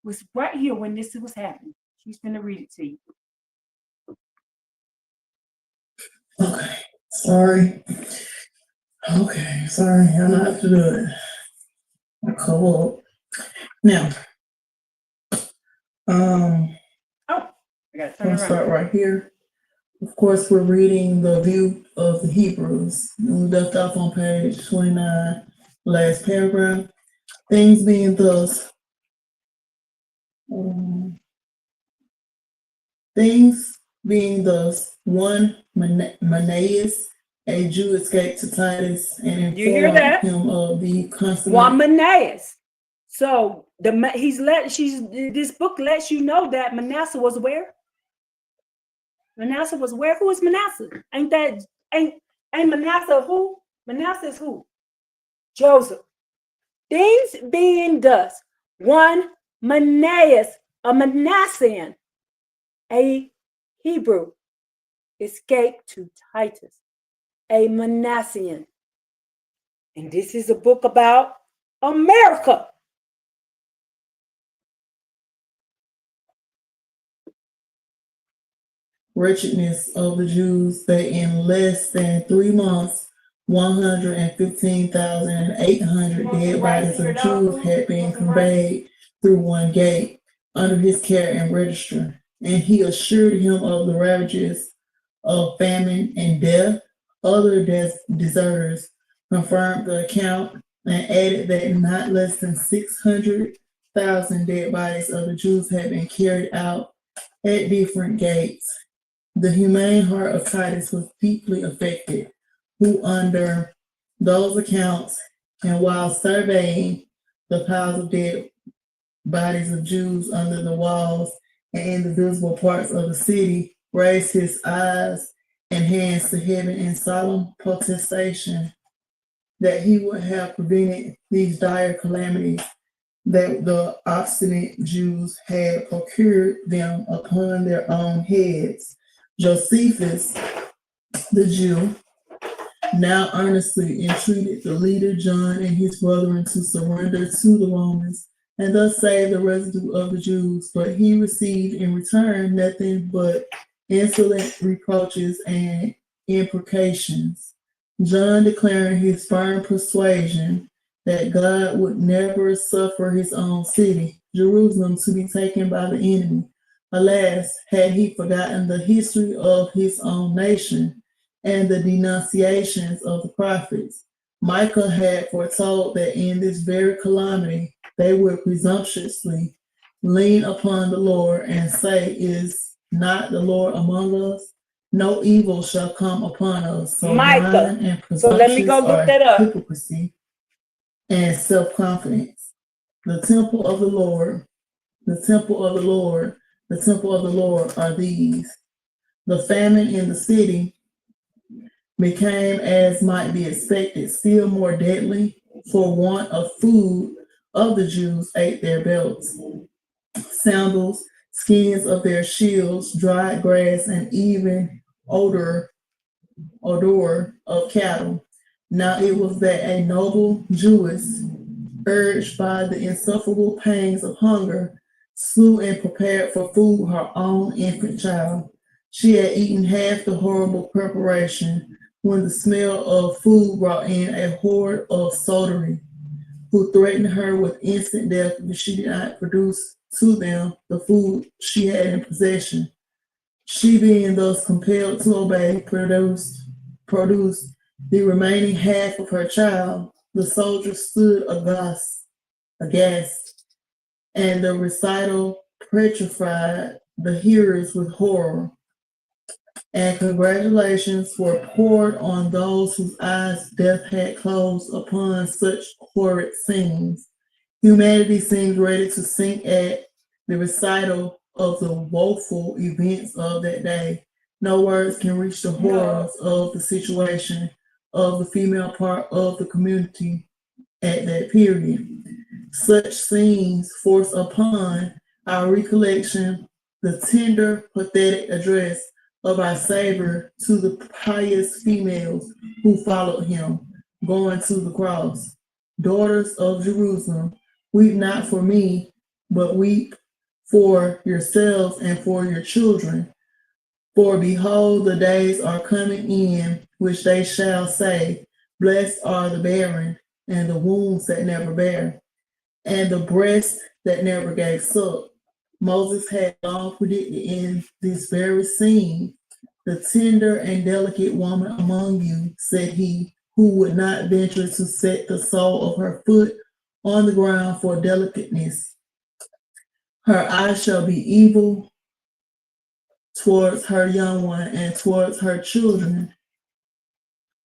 was right here when this was happening. She's going to read it to you. Okay, sorry. Okay, sorry, I'm not have to do it. I'll up. Now, I gotta turn I'll around. start right here. Of course, we're reading the view of the Hebrews. We left off on page 29, last paragraph. Things being thus, one Menaeus, a Jew, escaped to Titus and informed him of the consummate. One Menaeus. So this book lets you know that Manasseh was where? Manasseh was where? Who is Manasseh? Ain't Manasseh who? Manasseh is who? Joseph. Things being thus, one Menaeus, a Manassian, a Hebrew, escaped to Titus, a Manassian. And this is a book about America. Wretchedness of the Jews, that in less than 3 months, 115,800 dead bodies of Jews had been conveyed through one gate under his care and register. And he assured him of the ravages of famine and death. Other deserters confirmed the account and added that not less than 600,000 dead bodies of the Jews had been carried out at different gates. The humane heart of Titus was deeply affected, who under those accounts and while surveying the piles of dead bodies of Jews under the walls and in the visible parts of the city, raised his eyes and hands to heaven in solemn protestation that he would have prevented these dire calamities that the obstinate Jews had procured them upon their own heads. Josephus, the Jew, now earnestly entreated the leader John and his brethren to surrender to the Romans and thus save the residue of the Jews. But he received in return nothing but insolent reproaches and imprecations. John declaring his firm persuasion that God would never suffer his own city, Jerusalem, to be taken by the enemy. Alas, had he forgotten the history of his own nation and the denunciations of the prophets? Micah had foretold that in this very calamity they would presumptuously lean upon the Lord and say, "Is not the Lord among us? No evil shall come upon us." So Micah. lying and So let me go presumptuous look that are up. hypocrisy and self-confidence. The temple of the Lord, the temple of the Lord, the temple of the Lord are these. The famine in the city became, as might be expected, still more deadly. For want of food of the Jews ate their belts, sandals, skins of their shields, dried grass, and even odor of cattle. Now it was that a noble Jewess, urged by the insufferable pangs of hunger, slew and prepared for food her own infant child. She had eaten half the horrible preparation when the smell of food brought in a horde of soldiery, who threatened her with instant death if she did not produce to them the food she had in possession. She, being thus compelled to obey, produced the remaining half of her child. The soldiers stood aghast, and the recital petrified the hearers with horror. And congratulations were poured on those whose eyes death had closed upon such horrid scenes. Humanity seemed ready to sink at the recital of the woeful events of that day. No words can reach the horrors of the situation of the female part of the community at that period. Such scenes force upon our recollection the tender, pathetic address of our Savior to the pious females who followed him, going to the cross. Daughters of Jerusalem, weep not for me, but weep for yourselves and for your children. For behold, the days are coming in which they shall say, "Blessed are the barren, and the wombs that never bear, and the breast that never gave suck." Moses had long predicted in this very scene, "The tender and delicate woman among you," said he, "who would not venture to set the sole of her foot on the ground for delicateness. Her eye shall be evil towards her young one and towards her children,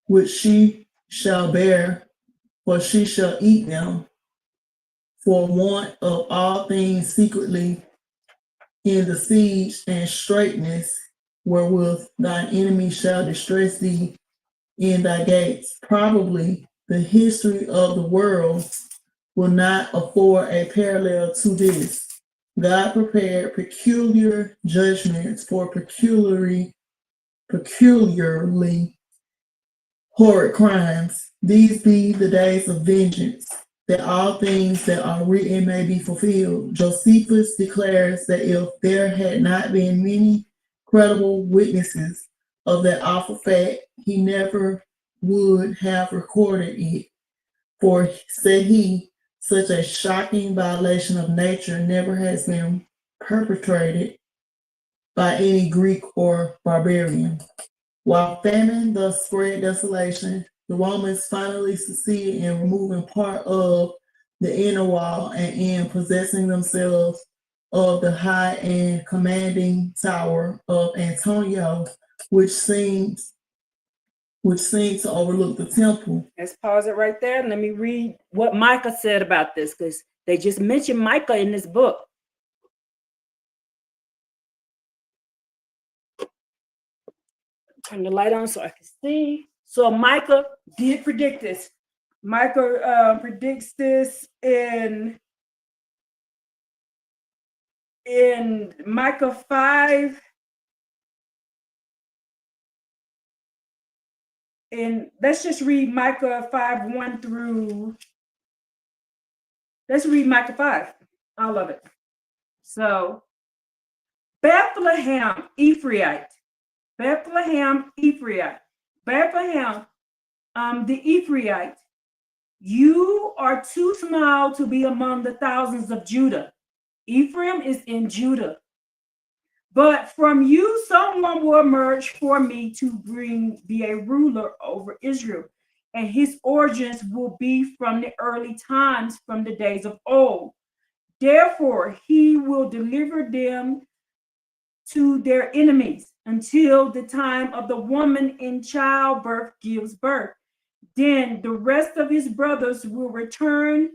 which she shall bear, for she shall eat them for want of all things secretly in the siege and straitness wherewith thine enemy shall distress thee in thy gates." Probably the history of the world will not afford a parallel to this. God prepared peculiar judgments for peculiarly horrid crimes. These be the days of vengeance, that all things that are written may be fulfilled. Josephus declares that if there had not been many credible witnesses of that awful fact, he never would have recorded it. For, said he, such a shocking violation of nature never has been perpetrated by any Greek or barbarian. While famine thus spread desolation, the Romans finally succeeded in removing part of the inner wall and in possessing themselves of the high and commanding tower of Antonio, which seems to overlook the temple. Let's pause it right there and let me read what Micah said about this, because they just mentioned Micah in this book. Turn the light on so I can see. So Micah did predict this. Micah predicts this in in Micah 5, and let's just read Micah 5, 1 through, let's read Micah 5, all of it. So, Bethlehem, Ephraite, Bethlehem, Ephraite, Bethlehem, the Ephraite, you are too small to be among the thousands of Judah. Ephraim is in Judah. But from you, someone will emerge for me to be a ruler over Israel. And his origins will be from the early times, from the days of old. Therefore, he will deliver them to their enemies until the time of the woman in childbirth gives birth. Then the rest of his brothers will return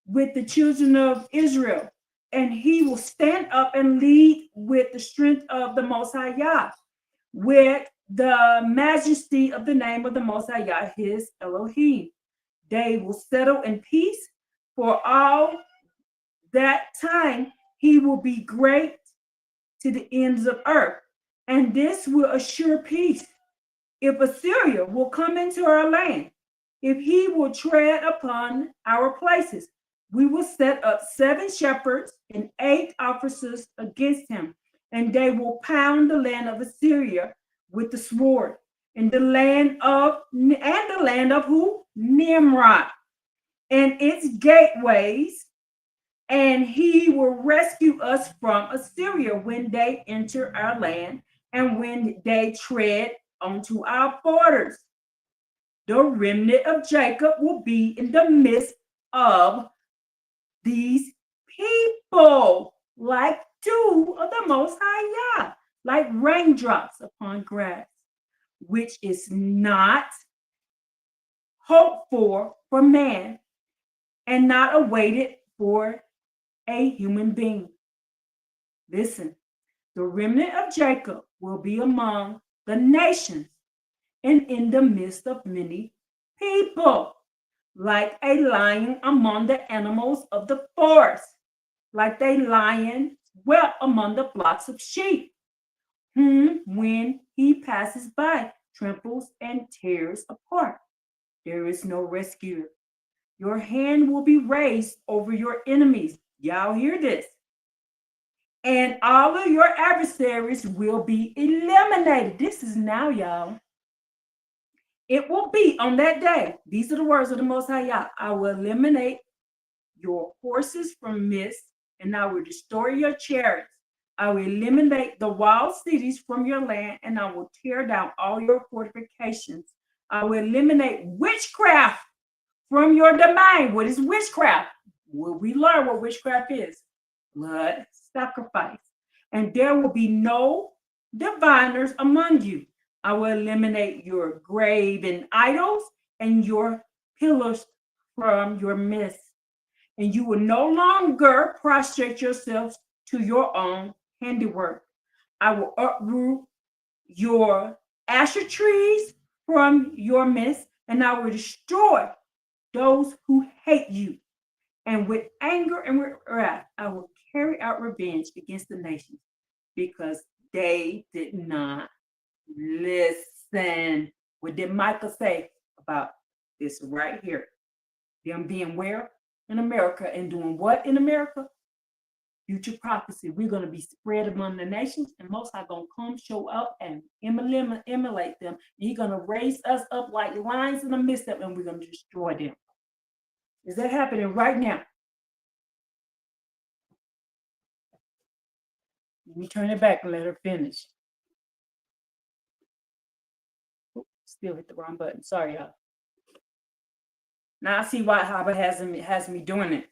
with the children of Israel, and he will stand up and lead with the strength of the Most High Yah, with the majesty of the name of the Most High Yah, his Elohim. They will settle in peace for all that time. He will be great to the ends of earth, and this will assure peace. If Assyria will come into our land, if he will tread upon our places, we will set up 7 shepherds and 8 officers against him, and they will pound the land of Assyria with the sword, and the land of who? Nimrod, and its gateways, and he will rescue us from Assyria when they enter our land and when they tread onto our borders. The remnant of Jacob will be in the midst of these people, like dew of the Most High Yah, like raindrops upon grass, which is not hoped for man and not awaited for a human being. Listen, the remnant of Jacob will be among the nations and in the midst of many people, like a lion among the animals of the forest, like a lion well among the flocks of sheep, whom when he passes by tramples and tears apart. There is no rescue. Your hand will be raised over your enemies. Y'all hear this? And all of your adversaries will be eliminated. This is now, y'all. It will be on that day. These are the words of the Most High Yah. I will eliminate your horses from midst, and I will destroy your chariots. I will eliminate the walled cities from your land, and I will tear down all your fortifications. I will eliminate witchcraft from your domain. What is witchcraft? Will we learn what witchcraft is? Blood sacrifice. And there will be no diviners among you. I will eliminate your graven idols and your pillars from your midst. And you will no longer prostrate yourselves to your own handiwork. I will uproot your asher trees from your midst, and I will destroy those who hate you. And with anger and with wrath, I will carry out revenge against the nations because they did not listen. What did Micah say about this right here? Them being where? In America, and doing what in America? Future prophecy. We're going to be spread among the nations, and Most High going to come, show up, and emulate them. And He's going to raise us up like lions in the midst of them, and we're going to destroy them. Is that happening right now? Let me turn it back and let her finish. Oops, still hit the wrong button. Sorry, y'all. Now I see why Haba has me doing it.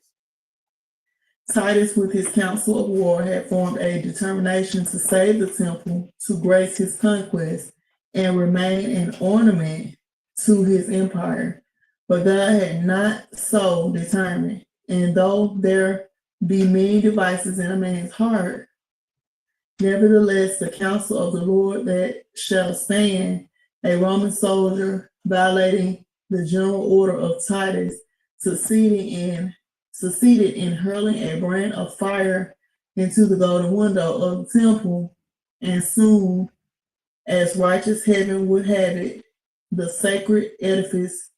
Titus, with his council of war, had formed a determination to save the temple, to grace his conquest, and remain an ornament to his empire. But God had not so determined. And though there be many devices in a man's heart, nevertheless the counsel of the Lord that shall stand, a Roman soldier violating the general order of Titus, succeeded in hurling a brand of fire into the golden window of the temple, and soon, as righteous heaven would have it, the sacred edifice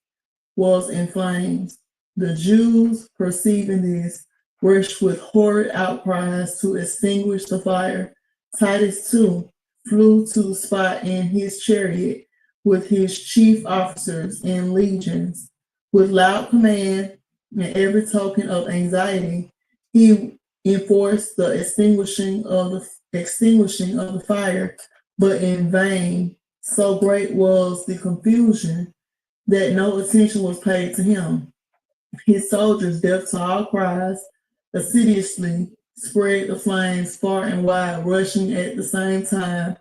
was in flames. The Jews, perceiving this, rushed with horrid outcries to extinguish the fire. Titus, too, flew to the spot in his chariot with his chief officers and legions. With loud command and every token of anxiety, he enforced the extinguishing of the fire, but in vain. So great was the confusion that no attention was paid to him. His soldiers, deaf to all cries, assiduously spread the flames far and wide, rushing at the same time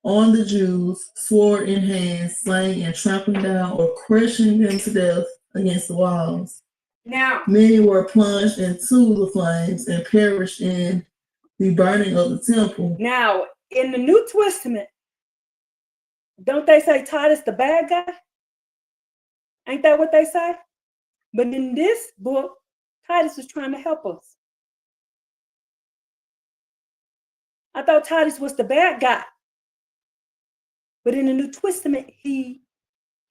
on the Jews, sword in hand, slaying and trampling down or crushing them to death against the walls. Now, Many were plunged into the flames and perished in the burning of the temple. now, in the New Testament, don't they say Titus the bad guy? Ain't that what they say? But in this book, Titus was trying to help us. I thought Titus was the bad guy. But in the New Testament, he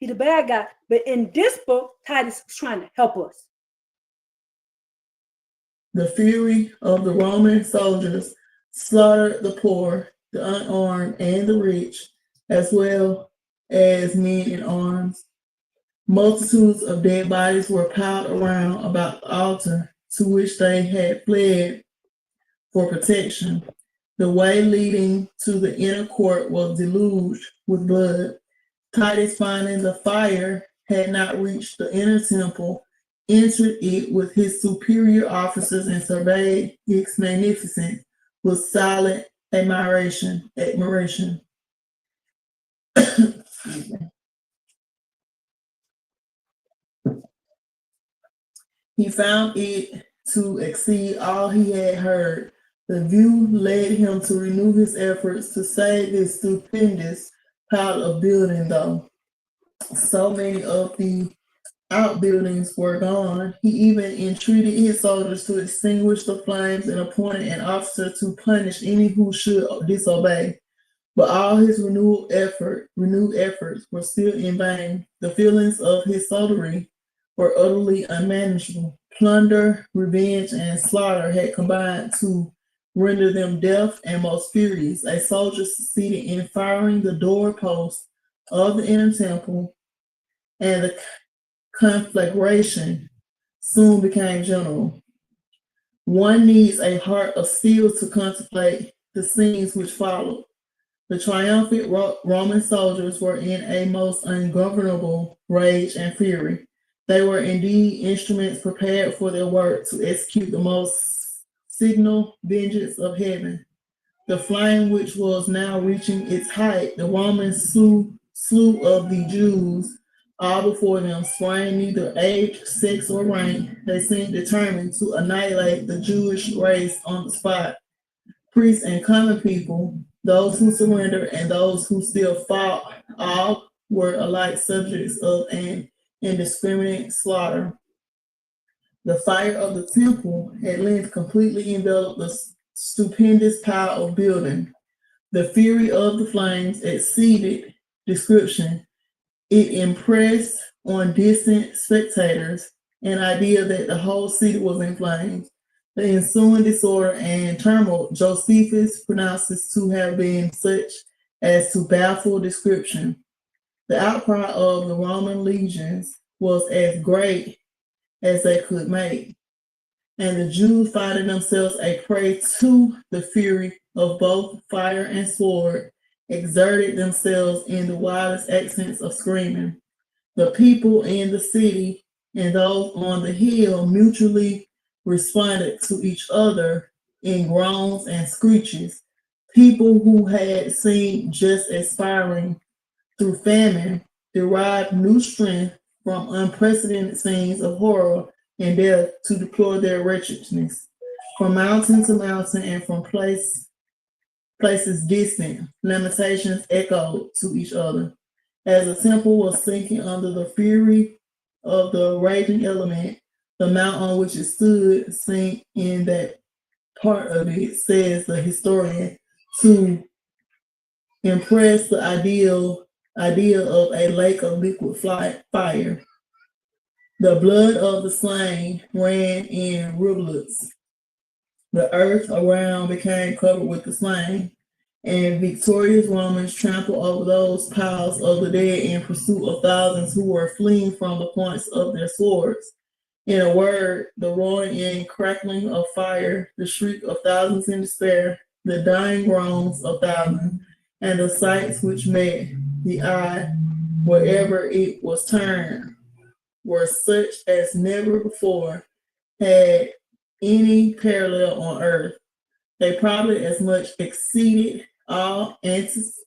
the bad guy. But in this book, Titus was trying to help us. The fury of the Roman soldiers slaughtered the poor, the unarmed, and the rich, as well as men in arms. Multitudes of dead bodies were piled around about the altar to which they had fled for protection. The way leading to the inner court was deluged with blood. Titus, finding the fire had not reached the inner temple, entered it with his superior officers and surveyed its magnificence with silent admiration. He found it to exceed all he had heard. The view led him to renew his efforts to save this stupendous pile of building, though so many of the outbuildings were gone. He even entreated his soldiers to extinguish the flames and appointed an officer to punish any who should disobey. But all his renewed efforts were still in vain. The feelings of his soldiery were utterly unmanageable. Plunder, revenge, and slaughter had combined to render them deaf and most furious. A soldier succeeded in firing the doorpost of the inner temple, and the conflagration soon became general. One needs a heart of steel to contemplate the scenes which followed. The triumphant Roman soldiers were in a most ungovernable rage and fury. They were indeed instruments prepared for their work to execute the most signal vengeance of heaven. The flame which was now reaching its height, the Romans slew of the Jews all before them, swaying neither age, sex, or rank. They seemed determined to annihilate the Jewish race on the spot. Priests and common people, those who surrendered and those who still fought, all were alike subjects of an indiscriminate slaughter. The fire of the temple at length completely enveloped the stupendous pile of building. The fury of the flames exceeded description. It impressed on distant spectators an idea that the whole city was in flames. The ensuing disorder and turmoil Josephus pronounces to have been such as to baffle description. The outcry of the Roman legions was as great as they could make, and the Jews, finding themselves a prey to the fury of both fire and sword, exerted themselves in the wildest accents of screaming. The people in the city and those on the hill mutually responded to each other in groans and screeches. People who had seemed just expiring through famine derived new strength from unprecedented scenes of horror and death to deplore their wretchedness. From mountain to mountain and from places distant, lamentations echoed to each other. As the temple was sinking under the fury of the raging element, the mount on which it stood sank in that part of it, says the historian, to impress the idea of a lake of liquid fire. The blood of the slain ran in rivulets. The earth around became covered with the slain, and victorious Romans trampled over those piles of the dead in pursuit of thousands who were fleeing from the points of their swords. In a word, the roaring and crackling of fire, the shriek of thousands in despair, the dying groans of thousands, and the sights which met the eye wherever it was turned were such as never before had any parallel on earth. They probably as much exceeded all antecedent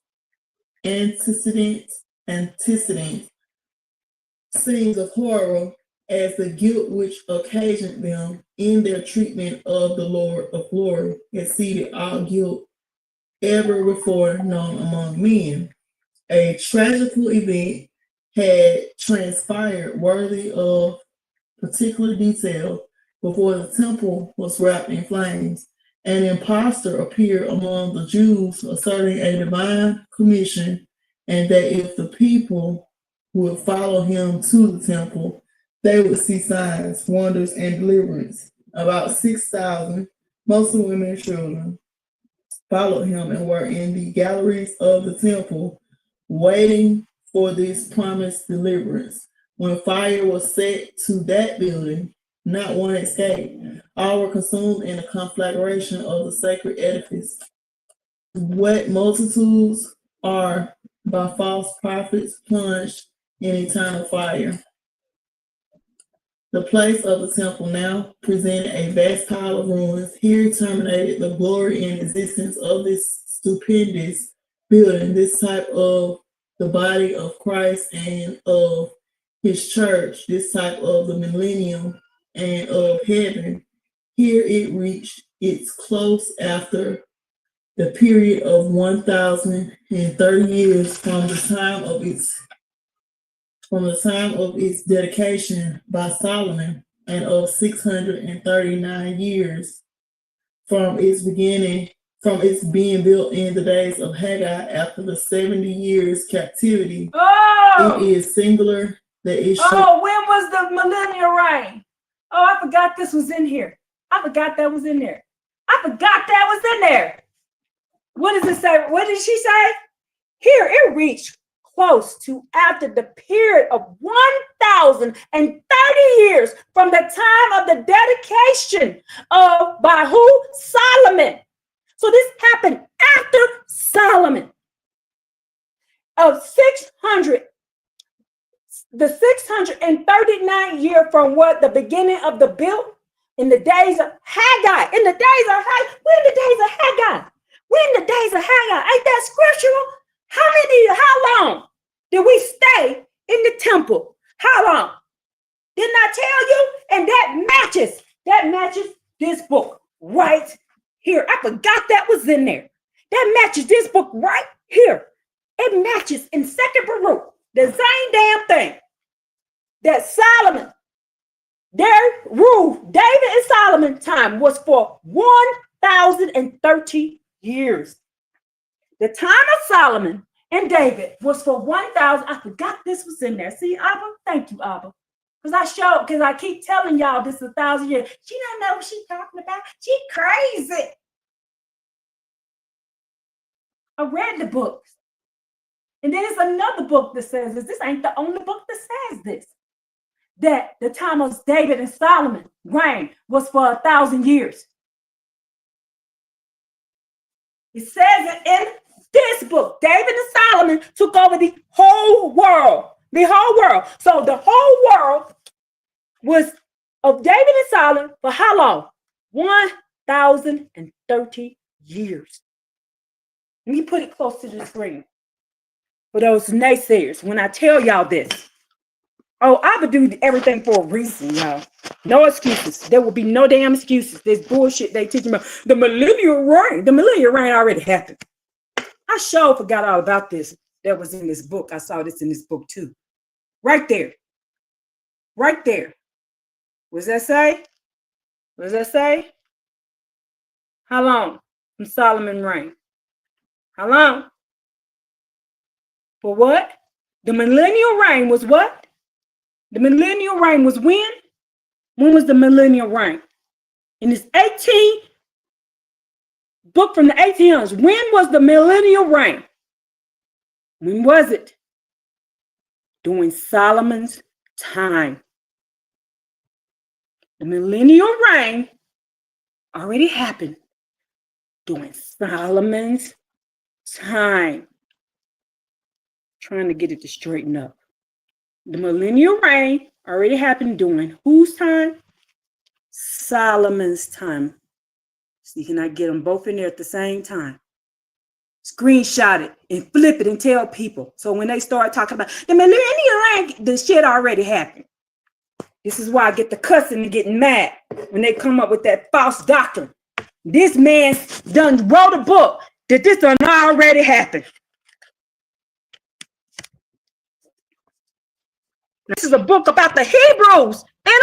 scenes of horror as the guilt which occasioned them in their treatment of the Lord of glory exceeded all guilt ever before known among men. A tragical event had transpired worthy of particular detail before the temple was wrapped in flames. An impostor appeared among the Jews asserting a divine commission and that if the people would follow him to the temple, they would see signs, wonders, and deliverance. About 6,000, mostly women and children, followed him and were in the galleries of the temple waiting for this promised deliverance. When fire was set to that building, not one escaped. All were consumed in the conflagration of the sacred edifice. What multitudes are by false prophets plunged in eternal fire. The place of the temple now presented a vast pile of ruins. Here terminated the glory and existence of this stupendous building, this type of the body of Christ and of his church, this type of the millennium and of heaven. Here it reached its close after the period of 1,030 years from the time of its dedication by Solomon, and of 639 years from its being built in the days of Haggai after the 70 years captivity. It is singular that it should. Oh, when was the millennial reign? Oh, I forgot this was in here. I forgot that was in there. What does it say? What did she say? Here, it reached close to after the period of 1,030 years from the time of the dedication of by who? Solomon. So this happened after Solomon. Of 600, the 639 year from what the beginning of the build in the days of Haggai. When the days of Haggai? Ain't that scriptural? How long did we stay in the temple? How long? Didn't I tell you? And that matches this book right here. I forgot that was in there. That matches this book right here. It matches in Second Baruch, the same damn thing. That Solomon, their rule, David and Solomon time was for 1,030 years. The time of Solomon and David was for 1,000. I forgot this was in there. See, Abba? Thank you, Abba. Because I keep telling y'all this is 1,000 years. She don't know what she's talking about. She crazy. I read the books. And there's another book that says this. This ain't the only book that says this. That the time of David and Solomon reign was for 1,000 years. It says it in this book. David and Solomon took over the whole world. So the whole world was of David and Solomon for how long? 1,030 years. Let me put it close to the screen for those naysayers when I tell y'all this. Oh, I would do everything for a reason, y'all. No excuses. There will be no damn excuses. This bullshit they teaching about the millennial reign. The millennial reign already happened. I sure forgot all about this. That was in this book. I saw this in this book too. Right there. What does that say? How long from Solomon reign? How long? For what? The millennial reign was what? The millennial reign was when? When was the millennial reign? In this 18 book from the 1800s. When was the millennial reign? When was it? During Solomon's time. The millennial reign already happened during Solomon's time. Trying to get it to straighten up. The millennial reign already happened during whose time? Solomon's time. So you cannot get them both in there at the same time. Screenshot it and flip it and tell people. So when they start talking about the millennial reign, the shit already happened. This is why I get the cussing and getting mad when they come up with that false doctrine. This man done wrote a book that this done already happened. This is a book about the Hebrews in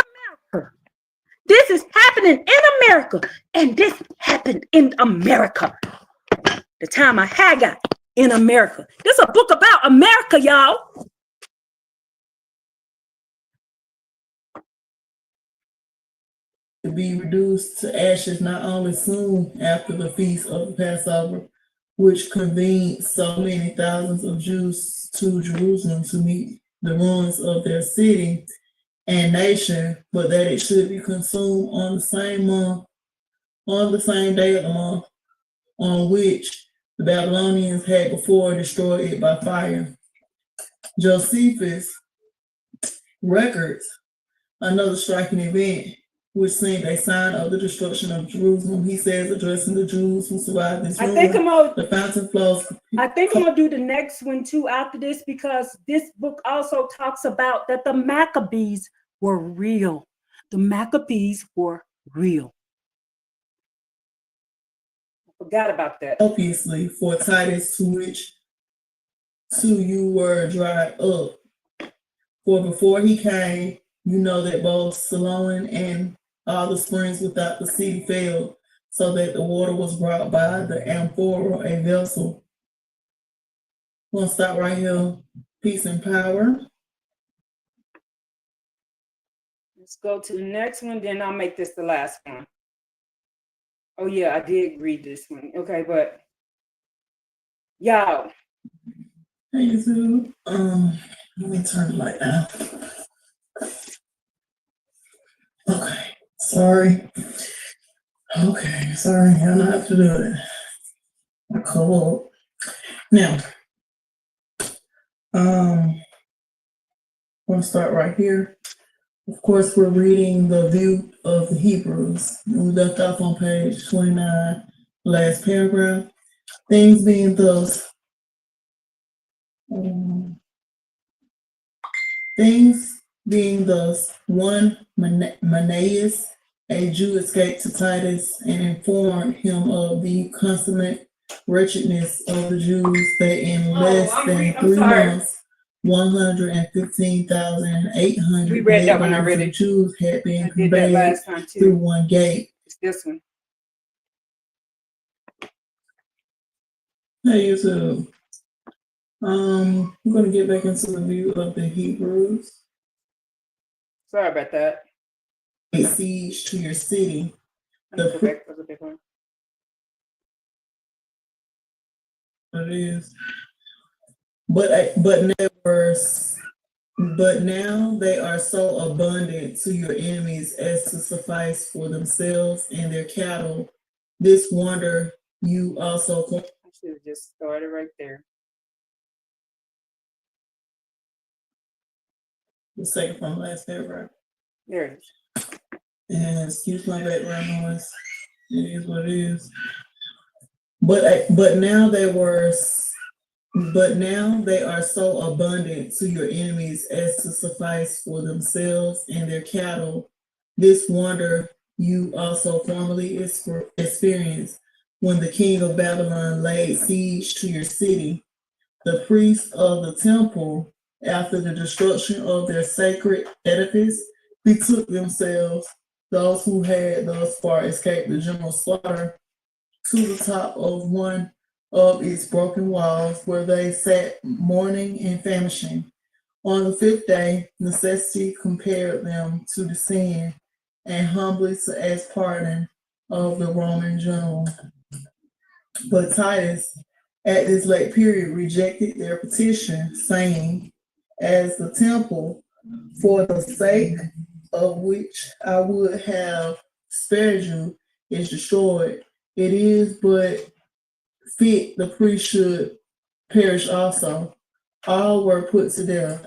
America. This is happening in America, and this happened in America. The time of Haggai in America. This is a book about America, y'all. To be reduced to ashes not only soon after the feast of the Passover, which convened so many thousands of Jews to Jerusalem to meet the ruins of their city and nation, but that it should be consumed on the same month, on the same day of the month, on which the Babylonians had before destroyed it by fire. Josephus records another striking event, which seemed a sign of the destruction of Jerusalem. He says, addressing the Jews who survived this ruin, the fountain flows. I think I'm gonna do the next one too after this, because this book also talks about that the Maccabees were real. The Maccabees were real. I forgot about that. Obviously, for Titus, to which two you were dried up. For before he came, you know that both Siloam and all the springs without the city failed, so that the water was brought by the amphora, a vessel. We'll stop right here. Peace and power. Let's go to the next one, then I'll make this the last one. Oh yeah, I did read this one. Okay, but y'all. Hey YouTube. Let me turn the light down. Okay, sorry. Okay, sorry, I don't have to do it. I call now. We'll start right here. Of course, we're reading the view of the Hebrews. We left off on page 29, last paragraph. Things being thus, one Manaeus, a Jew, escaped to Titus and informed him of the consummate wretchedness of the Jews, that in less than 3 months, 115,800 Jews had been conveyed through one gate. It's this one. Hey, YouTube. I'm going to get back into the view of the Hebrews. Sorry about that. A siege to your city. That's a big one. It is. But now they are so abundant to your enemies as to suffice for themselves and their cattle. This wonder you also. I should have just started right there. The second from last paragraph. There it is. And excuse my background noise. It is what it is. But now they are so abundant to your enemies as to suffice for themselves and their cattle. This wonder you also formerly experienced when the king of Babylon laid siege to your city. The priests of the temple, after the destruction of their sacred edifice, betook themselves, those who had thus far escaped the general slaughter, to the top of one of its broken walls, where they sat mourning and famishing. On the fifth day, necessity compelled them to descend and humbly to ask pardon of the Roman general. But Titus, at this late period, rejected their petition, saying, as the temple, for the sake of which I would have spared you, is destroyed, it is but fit the priest should perish also. All were put to death.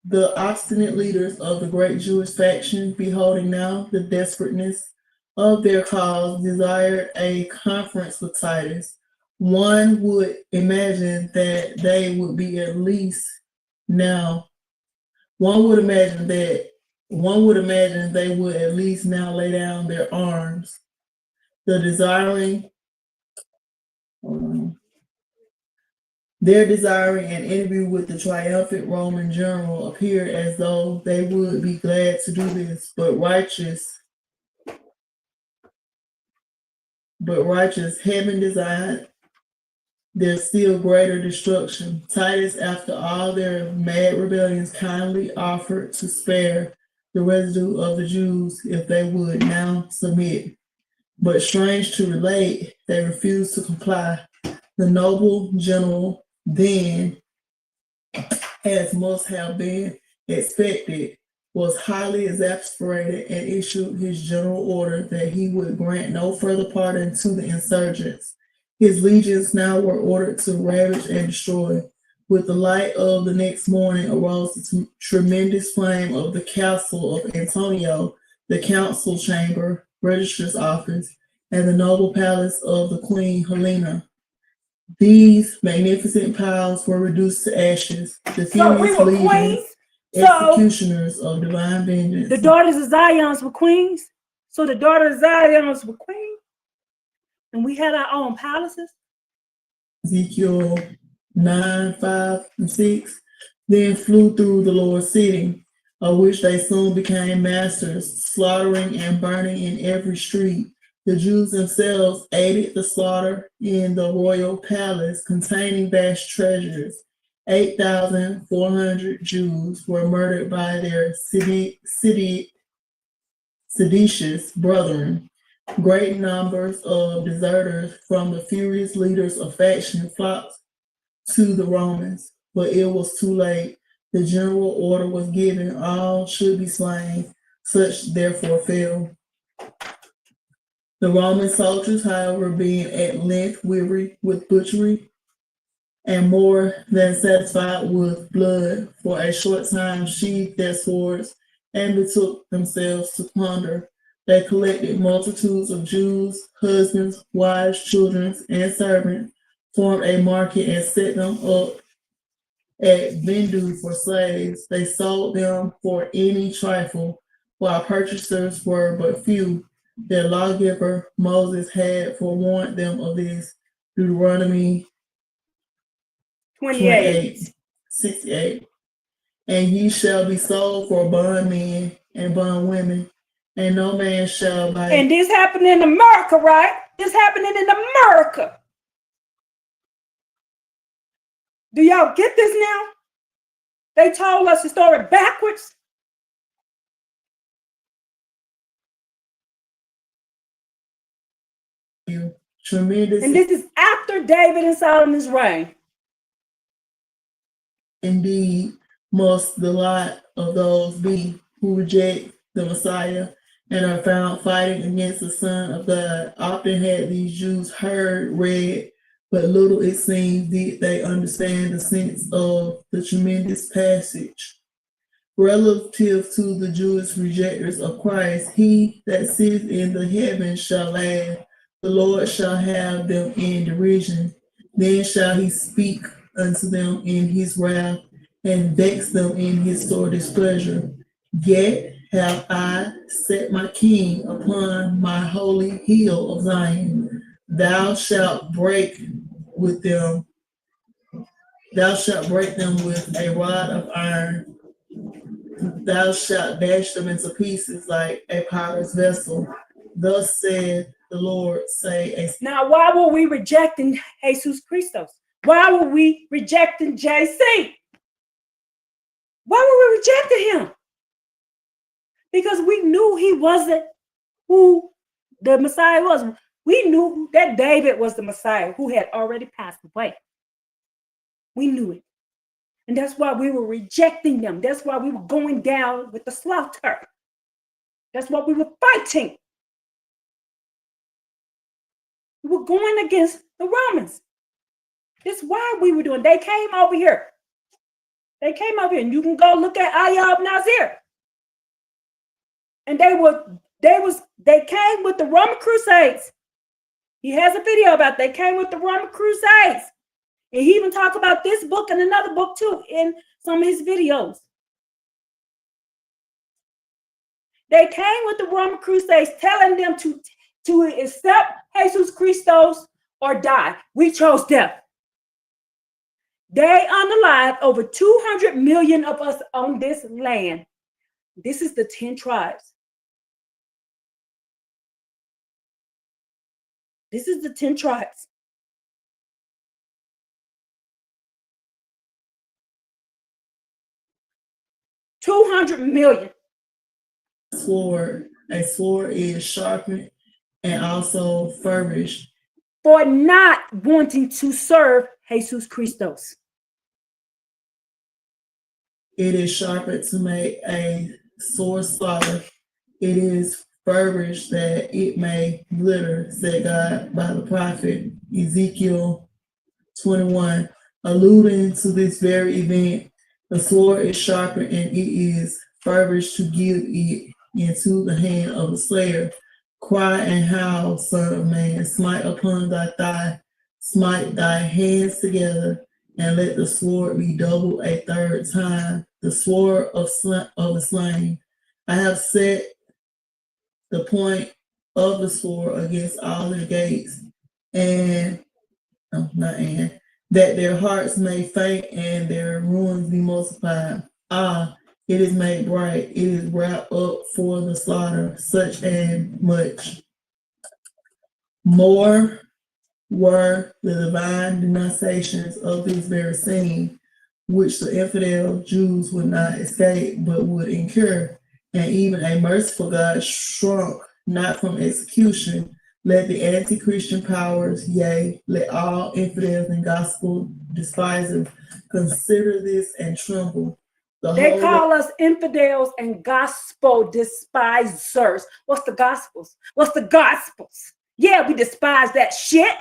The obstinate leaders of the great Jewish faction, beholding now the desperateness of their cause, desired a conference with Titus. One would imagine that they would be at least now. One would imagine they would at least now lay down their arms. The desiring Their desiring an interview with the triumphant Roman general appeared as though they would be glad to do this, but righteous heaven designed their still greater destruction. Titus, after all their mad rebellions, kindly offered to spare the residue of the Jews if they would now submit. But strange to relate, they refused to comply. The noble general then, as must have been expected, was highly exasperated and issued his general order that he would grant no further pardon to the insurgents. His legions now were ordered to ravage and destroy. With the light of the next morning arose the tremendous flame of the castle of Antonio, the council chamber, registrar's office, and the noble palace of the Queen Helena. These magnificent piles were reduced to ashes. The So we furious were legions, queens. executioners of divine vengeance. The daughters of Zion were queens. So the daughters of Zion were queens. And we had our own palaces. Ezekiel 9:5-6. Then flew through the Lord's city, of which they soon became masters, slaughtering and burning in every street. The Jews themselves aided the slaughter in the royal palace containing vast treasures. 8,400 Jews were murdered by their seditious brethren. Great numbers of deserters from the furious leaders of faction flocked to the Romans, but it was too late. The general order was given, all should be slain. Such therefore fell. The Roman soldiers, however, being at length weary with butchery and more than satisfied with blood, for a short time sheathed their swords and betook themselves to plunder. They collected multitudes of Jews, husbands, wives, children, and servants, formed a market and set them up at vendue for slaves. They sold them for any trifle, while purchasers were but few. Their lawgiver Moses had forewarned them of this. Deuteronomy 28:68. And ye shall be sold for bondmen and bondwomen, and no man shall buy. And this happened in America, right? This happening in America. Do y'all get this now? They told us the story backwards. Tremendous. And this is after David and Solomon's reign. Indeed, must the lot of those be who reject the Messiah and are found fighting against the Son of God. Often had these Jews read, but little it seems did they understand the sense of the tremendous passage. Relative to the Jewish rejectors of Christ, he that sitteth in the heavens shall laugh. The Lord shall have them in derision. Then shall he speak unto them in his wrath and vex them in his sore displeasure. Yet have I set my king upon my holy hill of Zion. Thou shalt break them with a rod of iron. Thou shalt dash them into pieces like a potter's vessel. Thus said the Lord say. Now, why were we rejecting Jesus Christos? Why were we rejecting JC? Why were we rejecting him? Because we knew he wasn't who the Messiah was. We knew that David was the Messiah who had already passed away. We knew it. And that's why we were rejecting them. That's why we were going down with the slaughter. That's why we were fighting. We were going against the Romans. That's why we were doing. They came over here. They came over here, and you can go look at Ayab Nazir. And they came with the Roman Crusades. He has a video about they came with the Roman Crusades. And he even talked about this book and another book too in some of his videos. They came with the Roman Crusades telling them to accept Jesus Christos or die. We chose death. They unalived over 200 million of us on this land. This is the 10 tribes. This is the 10 tribes. $200 million. A sword is sharpened and also furbished. For not wanting to serve Jesus Christos. It is sharpened to make a sore slaughter. It is furbished that it may glitter, said God by the prophet Ezekiel 21, alluding to this very event. The sword is sharpened and it is furbished to give it into the hand of the slayer. Cry and howl, son of man, smite upon thy thigh, smite thy hands together, and let the sword be doubled a third time, the sword of the slain. I have set the point of the sword against all their gates, that their hearts may faint and their ruins be multiplied. It is made bright, it is wrapped up for the slaughter, such and much. More were the divine denunciations of this very scene, which the infidel Jews would not escape, but would incur. And even a merciful God shrunk not from execution. Let the anti-Christian powers, yea, let all infidels and gospel despisers consider this and tremble. They call us infidels and gospel despisers. What's the gospels? What's the gospels? Yeah, we despise that shit.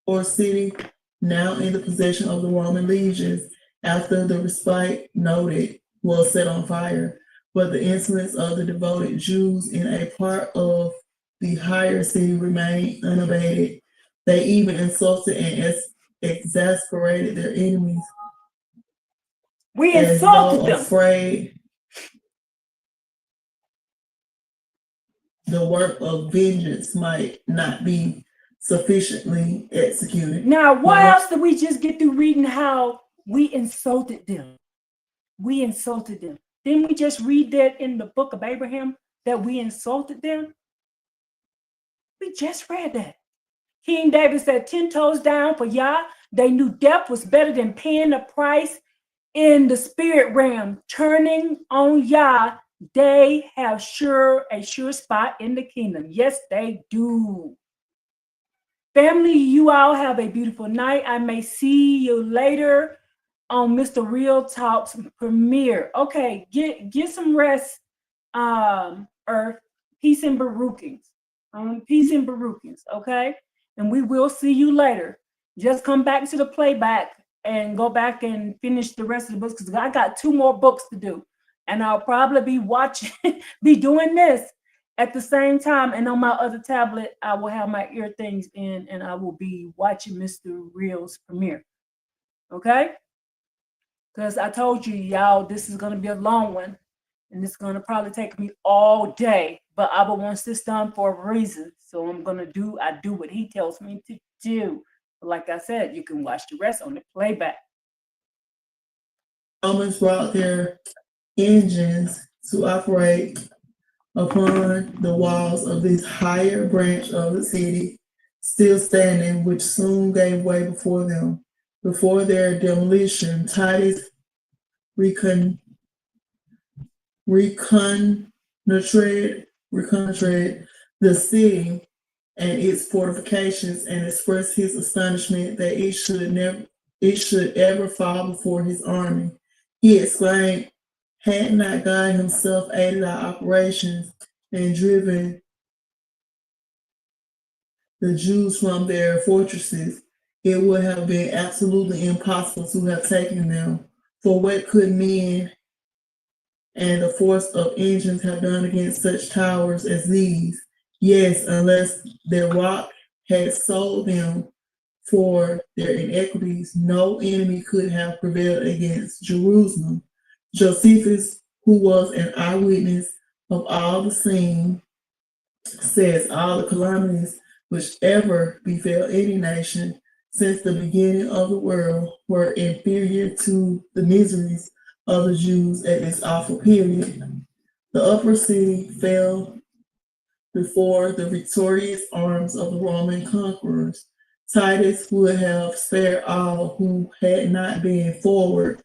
Or city now in the possession of the Roman legions, after the respite noted, was set on fire. But the insolence of the devoted Jews in a part of the higher city remained unabated. They even insulted and exasperated their enemies. We insulted them. Afraid the work of vengeance might not be sufficiently executed. Now, why else did we just get through reading how we insulted them? We insulted them. Didn't we just read that in the book of Abraham that we insulted them? We just read that. King David said 10 toes down for Yah. They knew death was better than paying a price in the spirit realm. Turning on Yah, they have a sure spot in the kingdom. Yes, they do. Family, you all have a beautiful night. I may see you later on Mr. Real Talk's premiere. Okay, get some rest, Earth. Peace and Baruchins. Peace and Baruchins, okay? And we will see you later. Just come back to the playback and go back and finish the rest of the books, because I got 2 more books to do. And I'll probably be doing this at the same time. And on my other tablet, I will have my ear things in and I will be watching Mr. Real's premiere. Okay? Because I told you, y'all, this is going to be a long one. And it's going to probably take me all day. But Abba wants this done for a reason. So I do what he tells me to do. But like I said, you can watch the rest on the playback. Romans brought their engines to operate upon the walls of this higher branch of the city, still standing, which soon gave way before them. Before their demolition, Titus recon, reconnoitred the city and its fortifications, and expressed his astonishment that it should ever fall before his army. He exclaimed, "Had not God himself aided our operations and driven the Jews from their fortresses, it would have been absolutely impossible to have taken them. For what could men and the force of engines have done against such towers as these? Yes, unless their rock had sold them for their iniquities, no enemy could have prevailed against Jerusalem." Josephus, who was an eyewitness of all the scene, says all the calamities which ever befell any nation since the beginning of the world were inferior to the miseries of the Jews at this awful period. The upper city fell before the victorious arms of the Roman conquerors. Titus would have spared all who had not been forward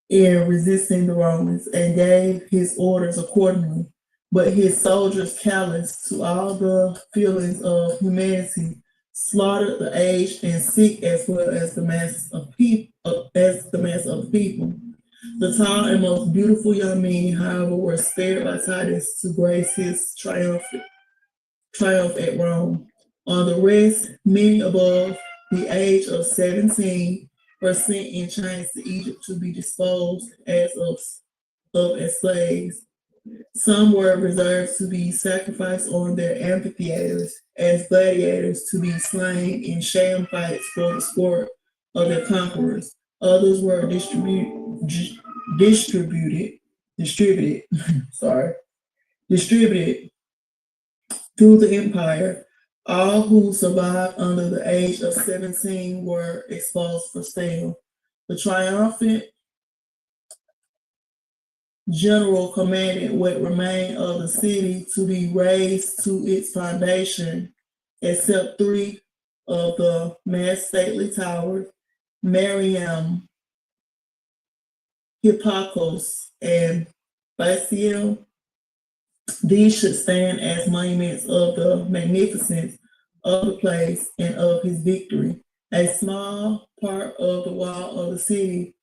in resisting the Romans and gave his orders accordingly. But his soldiers, callous to all the feelings of humanity, slaughtered the aged and sick as well as the mass of people. The tall and most beautiful young men, however, were spared by Titus to grace his triumph at Rome. On the rest, many above the age of 17 were sent in chains to Egypt to be disposed as slaves. Some were reserved to be sacrificed on their amphitheaters as gladiators to be slain in sham fights for the sport of their conquerors. Others were distributed, sorry, distributed through the empire. All who survived under the age of 17 were exposed for sale. The triumphant general commanded what remained of the city to be razed to its foundation, except three of the mass stately towers, Mariam, Hippocos, and Basiel. These should stand as monuments of the magnificence of the place and of his victory. A small part of the wall of the city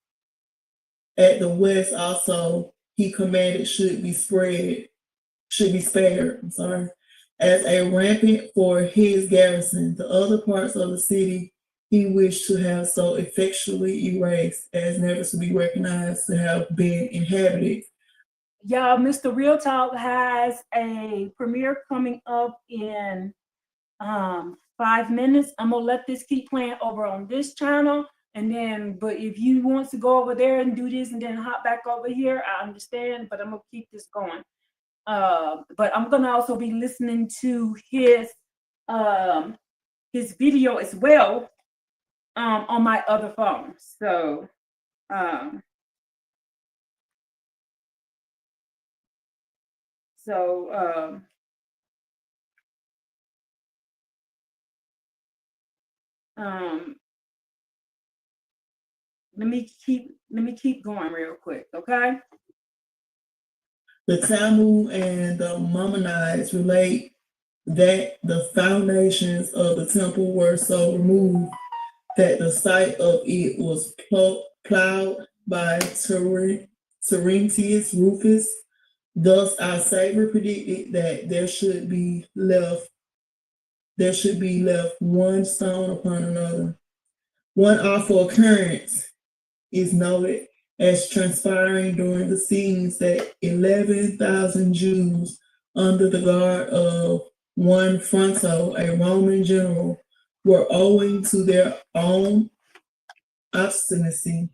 at the west also he commanded should be spared, as a rampant for his garrison. The other parts of the city he wished to have so effectually erased as never to be recognized to have been inhabited. Y'all, Mr. Real Talk has a premiere coming up in 5 minutes. I'm gonna let this keep playing over on this channel, and then, but if you want to go over there and do this and then hop back over here, I understand, but I'm gonna keep this going. But I'm gonna also be listening to his video as well on my other phone. So let me keep going real quick, okay? The Talmud and the Maimonides relate that the foundations of the temple were so removed that the site of it was plowed by Terentius Rufus. Thus, our Savior predicted that there should be left one stone upon another. One awful occurrence is noted as transpiring during the scenes that 11,000 Jews, under the guard of one Fronto, a Roman general, were, owing to their own obstinacy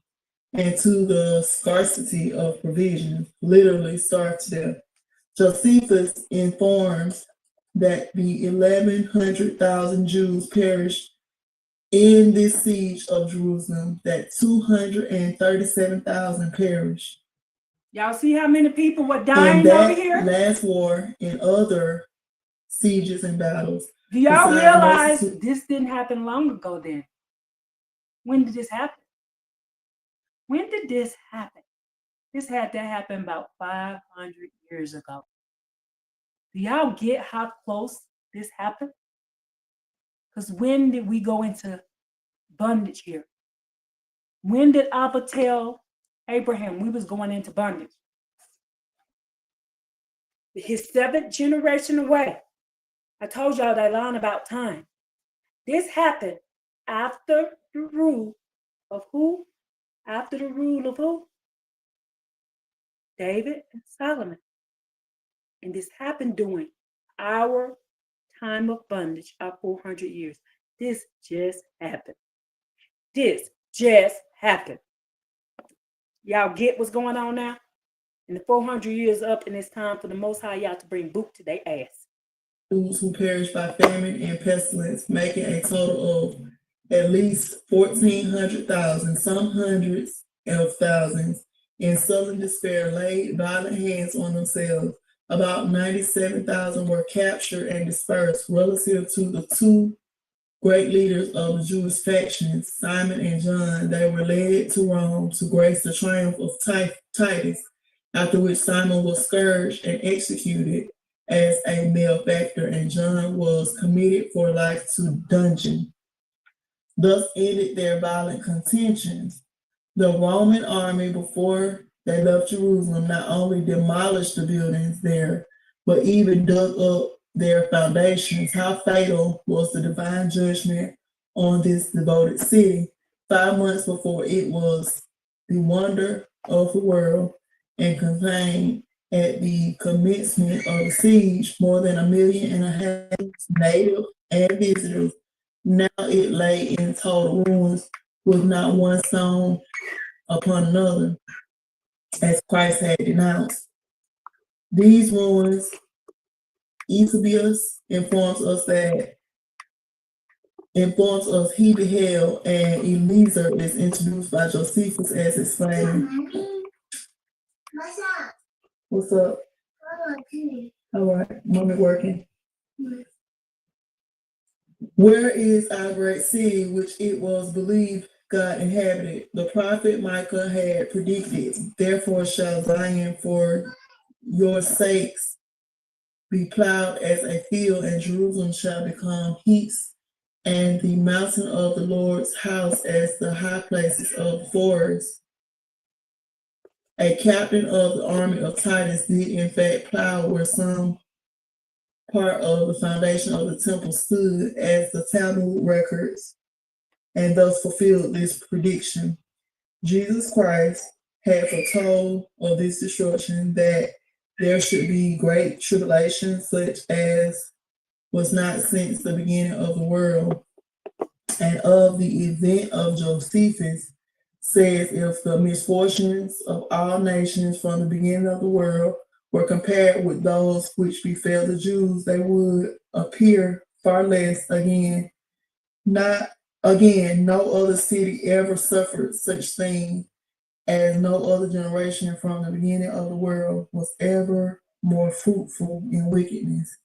and to the scarcity of provisions, literally starved to death. Josephus informs that the 1,100,000 Jews perished in this siege of Jerusalem, that 237,000 perished. Y'all see how many people were in dying over that here? last war and other sieges and battles. Do y'all besides realize Moses- this didn't happen long ago then? When did this happen? When did this happen? This had to happen about 500 years ago. Do y'all get how close this happened? Because when did we go into bondage here? When did Abba tell Abraham we was going into bondage? His seventh generation away. I told y'all that line about time. This happened after the rule of who? After the rule of who? David and Solomon. And this happened during our time of bondage, our 400 years. This just happened. This just happened. Y'all get what's going on now? And the 400 years up, and it's time for the Most High y'all to bring boot to their ass. Those who perished by famine and pestilence, making a total of at least 1,400,000, some hundreds of thousands, in sullen despair, laid violent hands on themselves. About 97,000 were captured and dispersed relative to the two great leaders of the Jewish factions, Simon and John. They were led to Rome to grace the triumph of Titus, after which Simon was scourged and executed as a malefactor, and John was committed for life to dungeon. Thus ended their violent contentions. The Roman army, before they left Jerusalem, not only demolished the buildings there, but even dug up their foundations. How fatal was the divine judgment on this devoted city. 5 months before it was the wonder of the world and contained at the commencement of the siege more than 1.5 million native and visitors. Now it lay in total ruins with not one stone upon another, as Christ had denounced. These ruins, Eusebius informs us he beheld, and Eliezer is introduced by Josephus as explaining. What's up? All right, mommy working. Where is our great city, which it was believed God inhabited? The prophet Micah had predicted, therefore shall Zion for your sakes be plowed as a field, and Jerusalem shall become heaps, and the mountain of the Lord's house as the high places of forests. A captain of the army of Titus did in fact plow where some part of the foundation of the temple stood, as the Talmud records, and thus fulfilled this prediction. Jesus Christ had foretold of this destruction, that there should be great tribulation, such as was not since the beginning of the world. And of the event of Josephus says, if the misfortunes of all nations from the beginning of the world were compared with those which befell the Jews, they would appear far less. Again, no other city ever suffered such thing, as no other generation from the beginning of the world was ever more fruitful in wickedness.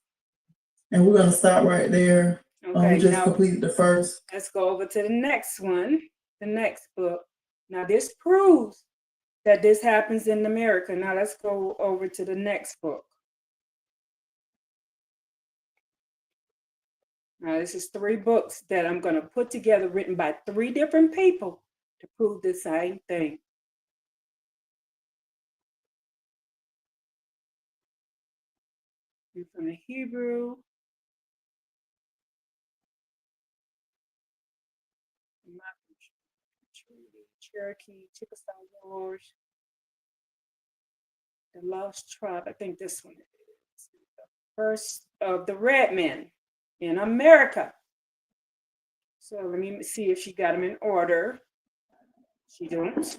And we're going to stop right there. Okay, we just now completed the first. let's go over to the next one, the next book. Now this proves that this happens in America. Now let's go over to the next book. Now this is 3 books that I'm going to put together, written by 3 different people to prove the same thing. And from the Hebrew, Cherokee, Chickasaw Wars, the Lost Tribe. I think this one is the first of the red men in America. So let me see if she got them in order. She don't.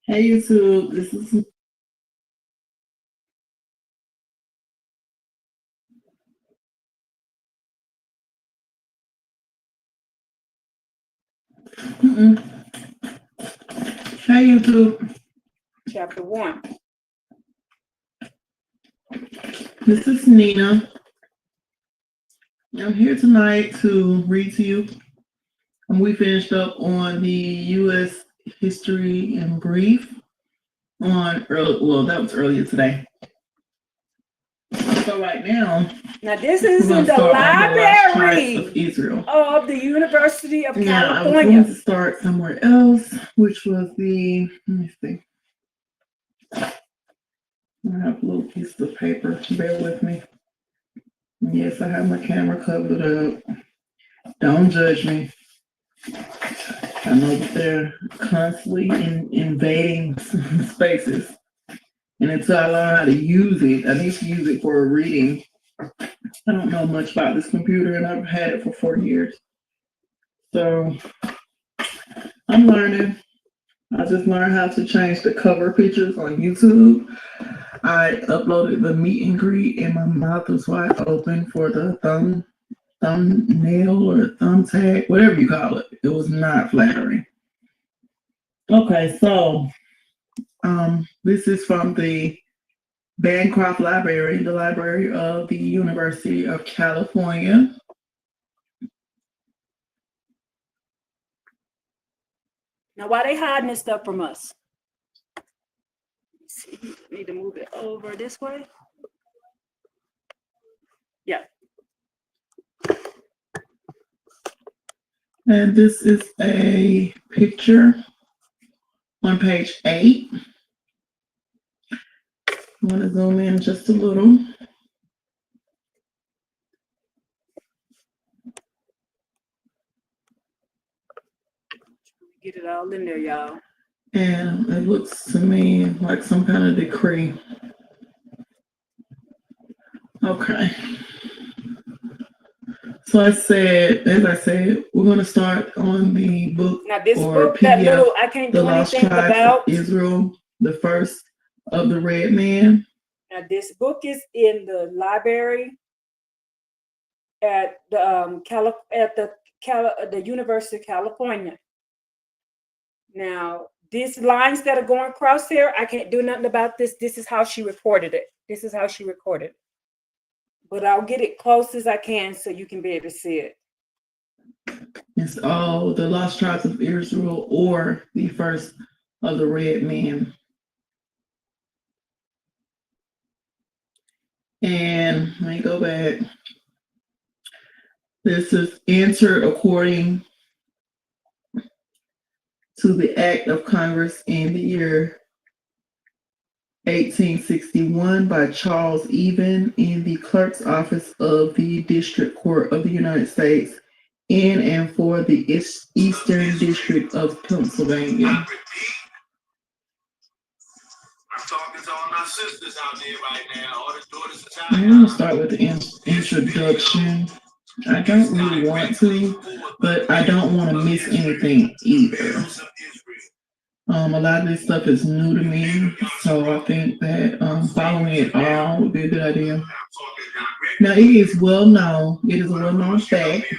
Hey YouTube, this is Hey YouTube. chapter 1. This is Nina. I'm here tonight to read to you. We finished up on the U.S. history in brief that was earlier today. So right now this is in the library of Israel of the University of California. I was going to start somewhere else, which was let me see. I have a little piece of paper. Bear with me. Yes, I have my camera covered up. Don't judge me. I know that they're constantly invading spaces. And until I learn how to use it, I need to use it for a reading. I don't know much about this computer, and I've had it for 4 years. So I'm learning. I just learned how to change the cover pictures on YouTube. I uploaded the meet and greet, and my mouth was wide open for the thumbnail or thumb tag, whatever you call it. It was not flattering. Okay, so this is from the Bancroft Library, the library of the University of California. Now, why they hiding this stuff from us? Let's see, need to move it over this way. Yeah. And this is a picture on page 8. I'm going to zoom in just a little. Get it all in there, y'all. And it looks to me like some kind of decree. Okay. So as I said, we're going to start on the book. Now this or book, PDF, that little, I can't do anything about. Israel, the first of the red man. Now this book is in the library at the the University of California. Now these lines that are going across here, I can't do nothing about this. This is how she recorded it. This is how she recorded it. But I'll get it close as I can so you can be able to see it. It's all the lost tribes of Israel or the first of the red man. And let me go back. This is entered according to the Act of Congress in the year 1861 by Charles Even in the clerk's office of the District Court of the United States in and for the Eastern District of Pennsylvania. I'm talking to all my sisters out there right now, all the daughters of I'm going to start with the introduction. I don't really want to, but I don't want to miss anything either. A lot of this stuff is new to me, so I think that following it all would be a good idea. Now, it is a well-known fact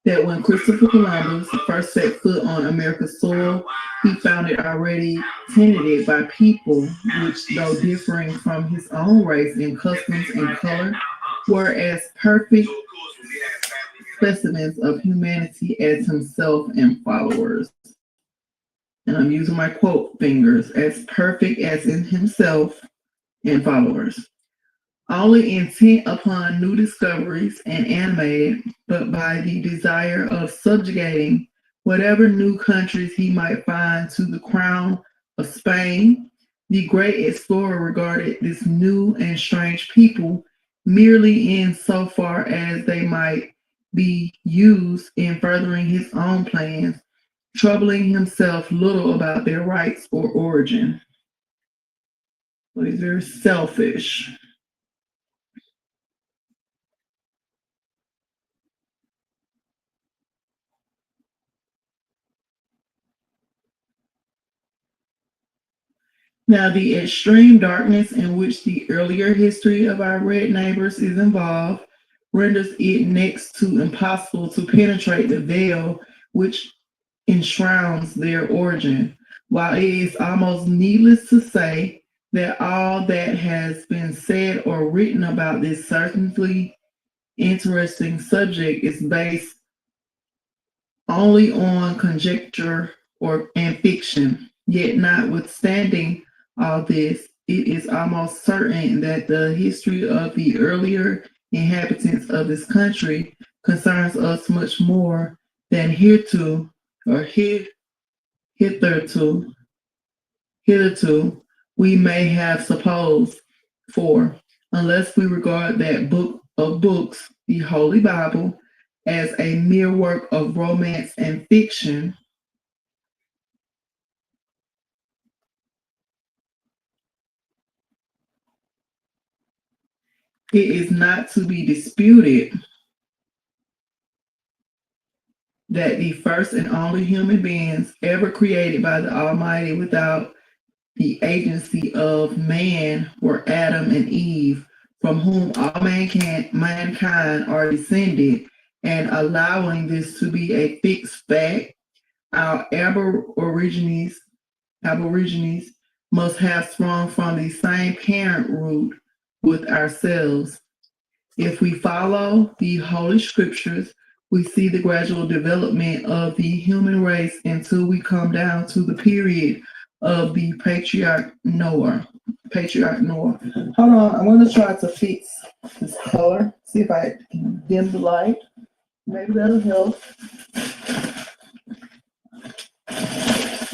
that when Christopher Columbus first set foot on America's soil, he found it already tenanted by people which, though differing from his own race in customs and color, were as perfect specimens of humanity as himself and followers. And I'm using my quote fingers, as perfect as in himself and followers. Only intent upon new discoveries and animated, but by the desire of subjugating whatever new countries he might find to the crown of Spain, the great explorer regarded this new and strange people merely in so far as they might be used in furthering his own plans, troubling himself little about their rights or origin. So he's very selfish. Now, the extreme darkness in which the earlier history of our red neighbors is involved renders it next to impossible to penetrate the veil which enshrouds their origin. While it is almost needless to say that all that has been said or written about this certainly interesting subject is based only on conjecture and fiction. Yet, notwithstanding all this, it is almost certain that the history of the earlier inhabitants of this country concerns us much more than hitherto we may have supposed. For unless we regard that book of books, the Holy Bible, as a mere work of romance and fiction, it is not to be disputed that the first and only human beings ever created by the Almighty without the agency of man were Adam and Eve, from whom all mankind are descended, and allowing this to be a fixed fact, our aborigines must have sprung from the same parent root with ourselves. If we follow the Holy Scriptures, we see the gradual development of the human race until we come down to the period of the patriarch Noah. Hold on, I'm going to try to fix this color. See if I can dim the light. Maybe that'll help.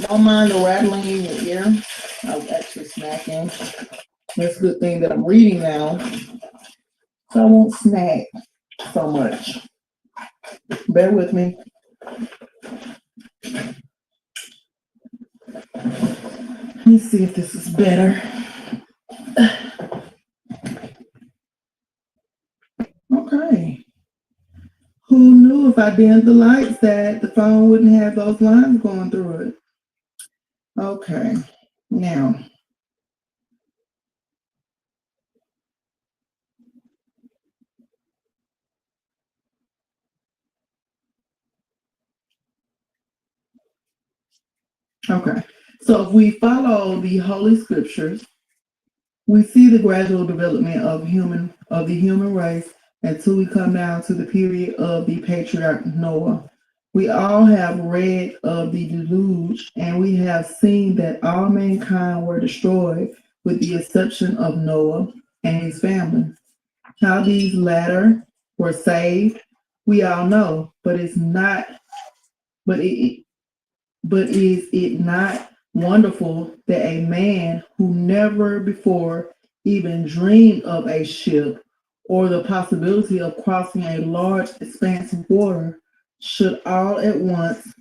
Don't mind the rattling in your ear. I was actually snacking. That's a good thing that I'm reading now, so I won't snack so much. Bear with me. Let's see if this is better. Okay. Who knew if I dimmed the lights that the phone wouldn't have those lines going through it? Okay. Now, okay. So if we follow the Holy Scriptures, we see the gradual development of the human race until we come down to the period of the patriarch Noah. We all have read of the deluge, and we have seen that all mankind were destroyed with the exception of Noah and his family. How these latter were saved, we all know, but is it not wonderful that a man who never before even dreamed of a ship or the possibility of crossing a large expanse of water should all at once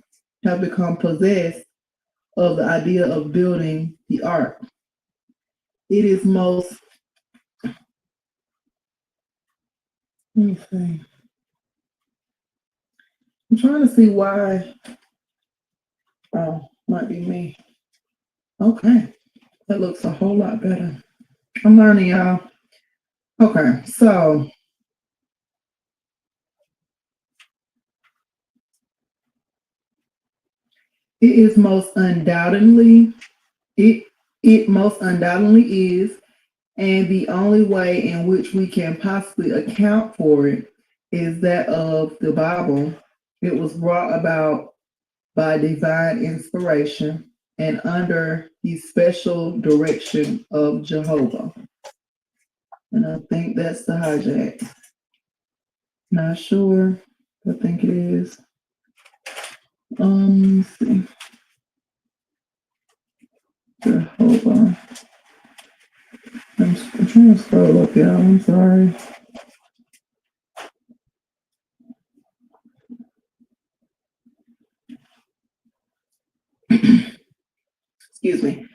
have become possessed of the idea of building the ark? It is most, let me see. I'm trying to see why. Oh, might be me. Okay, that looks a whole lot better. I'm learning, y'all. Okay, so it most undoubtedly is, and the only way in which we can possibly account for it is that of the Bible. It was brought about by divine inspiration and under the special direction of Jehovah. And I think that's the hijack. Not sure. I think it is. Let's see. Jehovah. I'm trying to scroll up, y'all. I'm sorry. Excuse me.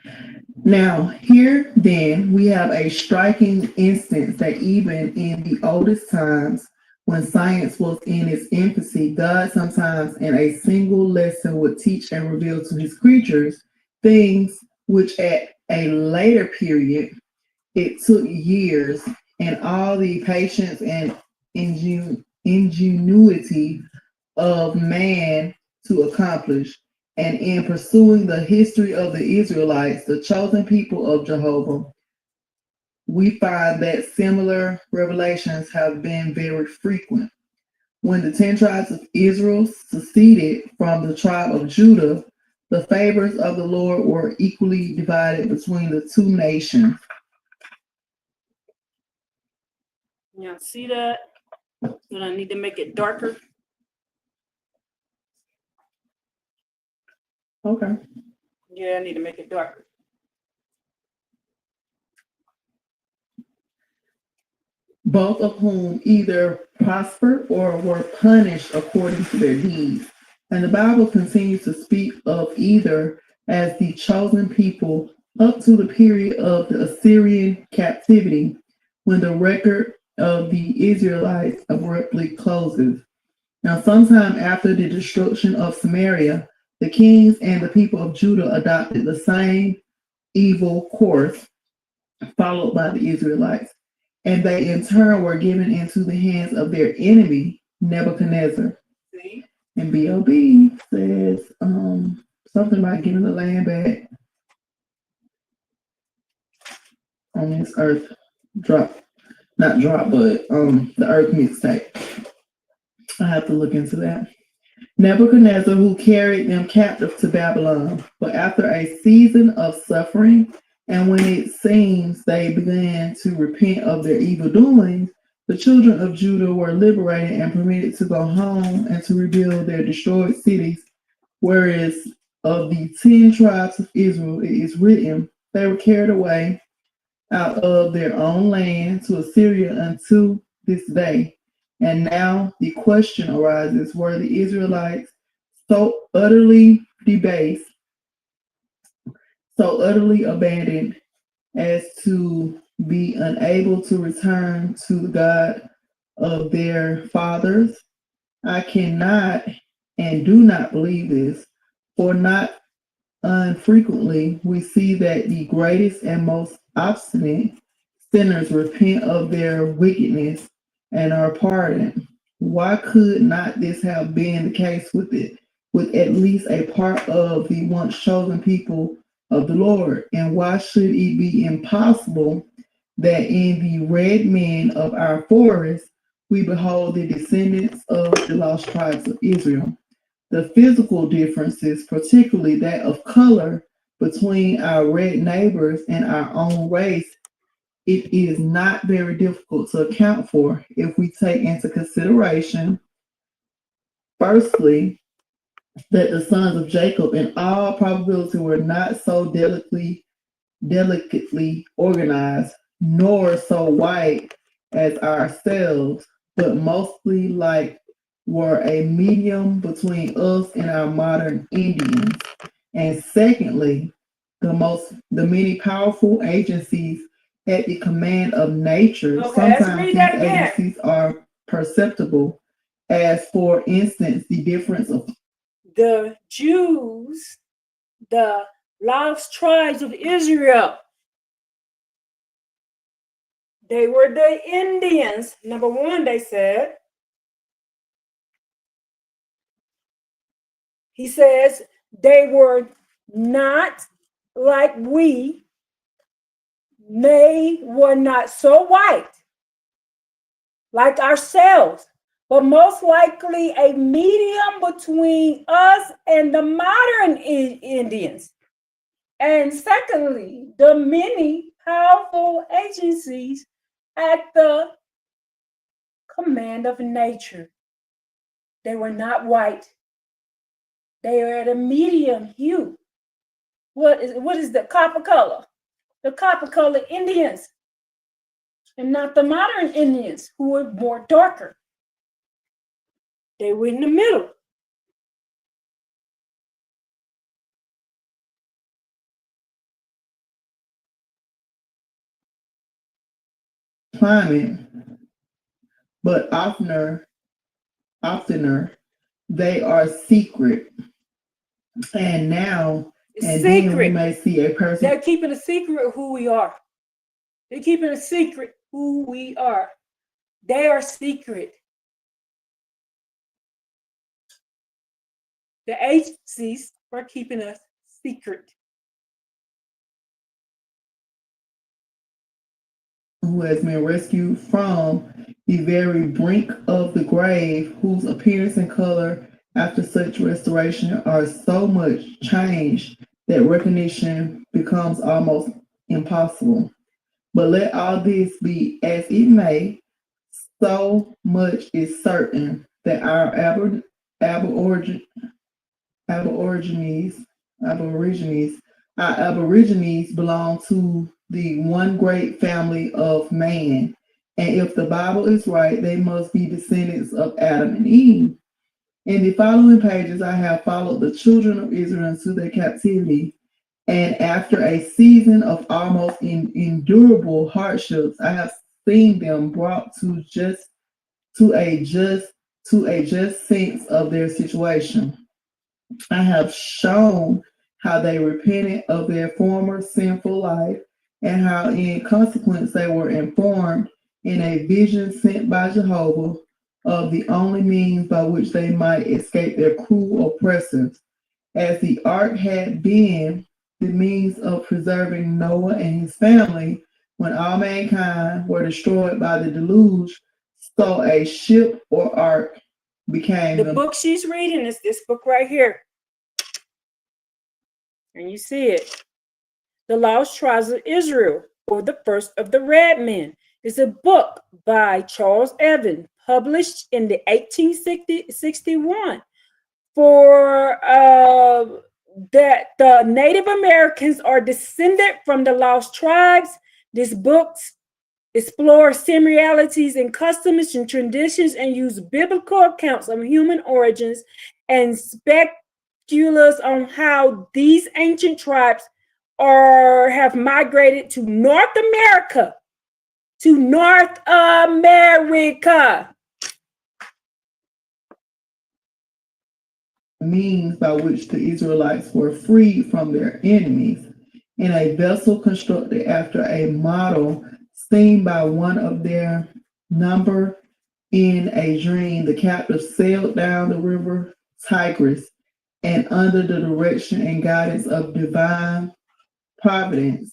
Now, here then, we have a striking instance that even in the oldest times, when science was in its infancy, God sometimes in a single lesson would teach and reveal to his creatures things which at a later period it took years and all the patience and ingenuity of man to accomplish. And in pursuing the history of the Israelites, the chosen people of Jehovah, we find that similar revelations have been very frequent. When the 10 tribes of Israel seceded from the tribe of Judah, the favors of the Lord were equally divided between the two nations. Now, see that? So I need to make it darker. Okay. Yeah, I need to make it darker. Both of whom either prospered or were punished according to their deeds. And the Bible continues to speak of either as the chosen people up to the period of the Assyrian captivity, when the record of the Israelites abruptly closes. Now, sometime after the destruction of Samaria, the kings and the people of Judah adopted the same evil course followed by the Israelites. And they in turn were given into the hands of their enemy, Nebuchadnezzar. See? And B.O.B. says something about giving the land back on this earth drop. Not drop, but the earth mixtape. I have to look into that. Nebuchadnezzar, who carried them captive to Babylon. But after a season of suffering, and when it seems they began to repent of their evil doings, the children of Judah were liberated and permitted to go home and to rebuild their destroyed cities. Whereas of the 10 tribes of Israel, it is written, they were carried away out of their own land to Assyria unto this day. And now the question arises, were the Israelites so utterly debased, so utterly abandoned as to be unable to return to the God of their fathers? I cannot and do not believe this, for not unfrequently we see that the greatest and most obstinate sinners repent of their wickedness and are pardoned. Why could not this have been the case with at least a part of the once chosen people of the Lord? And why should it be impossible that in the red men of our forest we behold the descendants of the lost tribes of Israel? The physical differences, particularly that of color between our red neighbors and our own race, it is not very difficult to account for if we take into consideration, firstly, that the sons of Jacob in all probability were not so delicately organized, nor so white as ourselves, but mostly like were a medium between us and our modern Indians. And secondly, the many powerful agencies at the command of nature. Okay, let's Sometimes read these that again. agencies are perceptible, as for instance, the difference of The Jews, the lost tribes of Israel, they were the Indians. Number one, they said. He says they were not like we. They were not so white like ourselves, but most likely a medium between us and the modern Indians. And secondly, the many powerful agencies at the command of nature. They were not white. They are at a medium hue. What is the copper color? The copper color Indians, and not the modern Indians who were more darker. They were in the middle. climate, but oftener they are secret. And now It's and secret. then we may see a person. They're keeping a secret of who we are. They're keeping a secret who we are. They are secret. The agencies for keeping us secret. Who has been rescued from the very brink of the grave, whose appearance and color after such restoration are so much changed that recognition becomes almost impossible. But let all this be as it may, so much is certain that our aborigines, aborigines, our aborigines belong to the one great family of man. And if the Bible is right, they must be descendants of Adam and Eve. In the following pages, I have followed the children of Israel into their captivity. And after a season of almost endurable hardships, I have seen them brought to a just sense of their situation. I have shown how they repented of their former sinful life and how in consequence they were informed in a vision sent by Jehovah of the only means by which they might escape their cruel oppressors. As the ark had been the means of preserving Noah and his family when all mankind were destroyed by the deluge, so a ship or ark became The book she's reading is this book right here. And you see it. The Lost Tribes of Israel, or The First of the Red Men, is a book by Charles Evans, published in the 1861 for that the Native Americans are descended from the lost tribes. This book explores similarities in customs and traditions and use biblical accounts of human origins and speculates on how these ancient tribes have migrated to North America. Means by which the Israelites were freed from their enemies. In a vessel constructed after a model seen by one of their number in a dream, the captives sailed down the river Tigris, and under the direction and guidance of divine providence,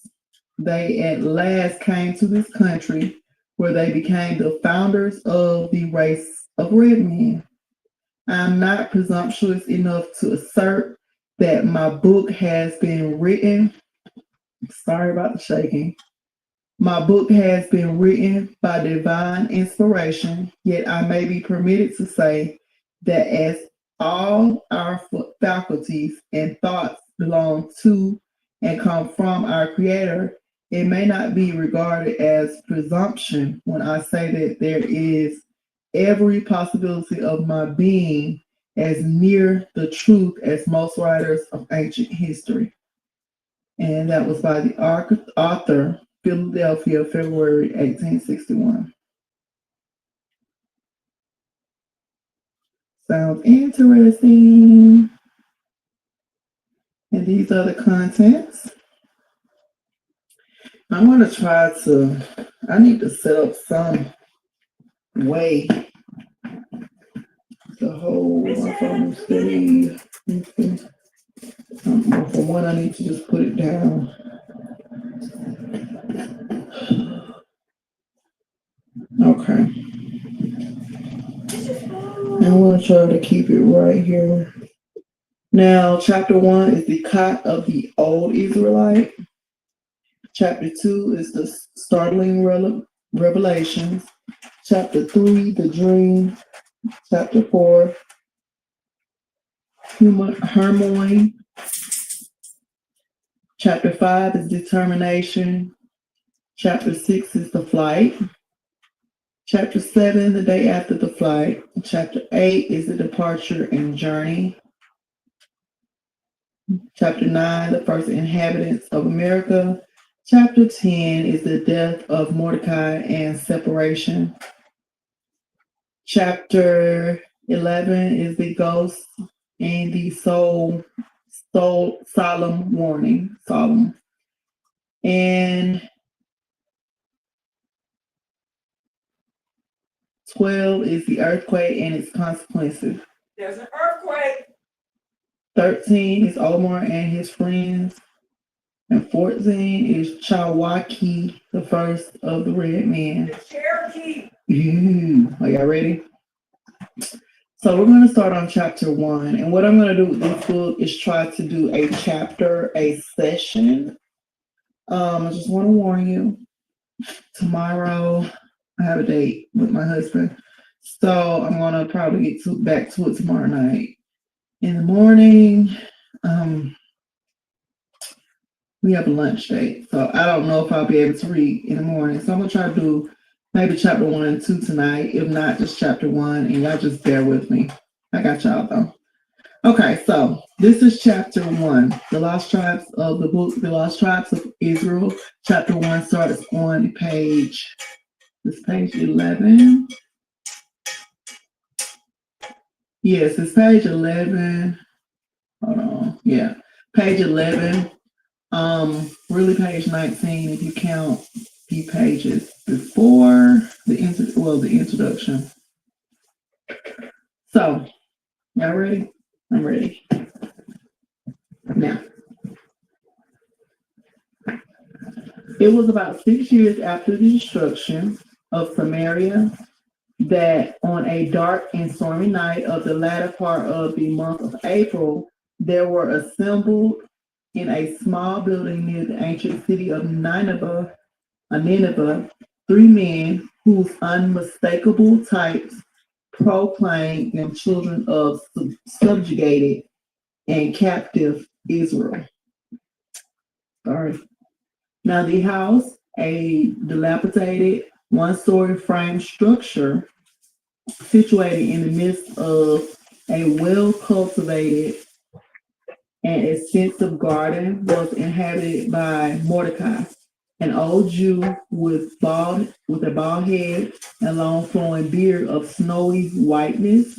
they at last came to this country where they became the founders of the race of red men. I'm not presumptuous enough to assert that my book has been written. Sorry about the shaking. My book has been written by divine inspiration, yet I may be permitted to say that as all our faculties and thoughts belong to and come from our Creator, it may not be regarded as presumption when I say that there is every possibility of my being as near the truth as most writers of ancient history. And that was by the author, Philadelphia, February 1861. Sounds interesting. And these are the contents. I'm going to I need to set up some way to hold my phone steady. For one, I need to just put it down. Okay. I'm going to try to keep it right here. Now, chapter 1 is the cot of the old Israelite. Chapter 2 is the startling revelations. Chapter 3, the dream. Chapter 4, Hermoine. Chapter 5 is determination. Chapter 6 is the flight. Chapter 7, the day after the flight. Chapter 8 is the departure and journey. Chapter 9, the first inhabitants of America. Chapter 10 is the death of Mordecai and separation. Chapter 11 is the ghost and the solemn warning. Solemn. And 12 is the earthquake and its consequences. There's an earthquake. 13 is Omar and his friends. And 14 is Chawaki, the first of the red men. The Cherokee. Are y'all ready? So we're going to start on chapter 1. And what I'm going to do with this book is try to do a chapter, a session. I just want to warn you, tomorrow I have a date with my husband. So I'm going to probably get back to it tomorrow night. In the morning, we have a lunch date. So I don't know if I'll be able to read in the morning. So I'm going to try to do maybe chapter 1 and 2 tonight. If not, just chapter 1. And y'all just bear with me. I got y'all though. Okay, so this is chapter 1. The Lost Tribes of the book, The Lost Tribes of Israel. Chapter 1 starts on page 11. Yes, it's page 11. Hold on. Yeah, page 11. Really page 19 if you count a few pages before the introduction. So, y'all ready? I'm ready. Now, it was about 6 years after the destruction of Samaria that on a dark and stormy night of the latter part of the month of April, there were assembled in a small building near the ancient city of Nineveh, 3 men whose unmistakable types proclaimed them children of subjugated and captive Israel. Sorry. Now the house, a dilapidated one-story frame structure situated in the midst of a well-cultivated and extensive garden, was inhabited by Mordecai, an old Jew with a bald head and long flowing beard of snowy whiteness.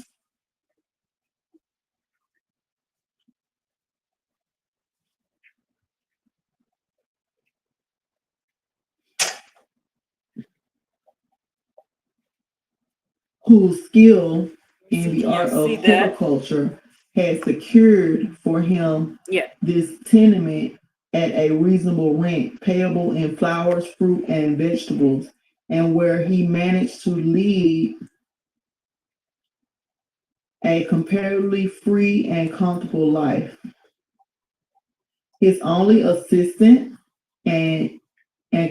Whose skill in the art of horticulture had secured for him this tenement at a reasonable rent, payable in flowers, fruit, and vegetables, and where he managed to lead a comparatively free and comfortable life. His only assistant and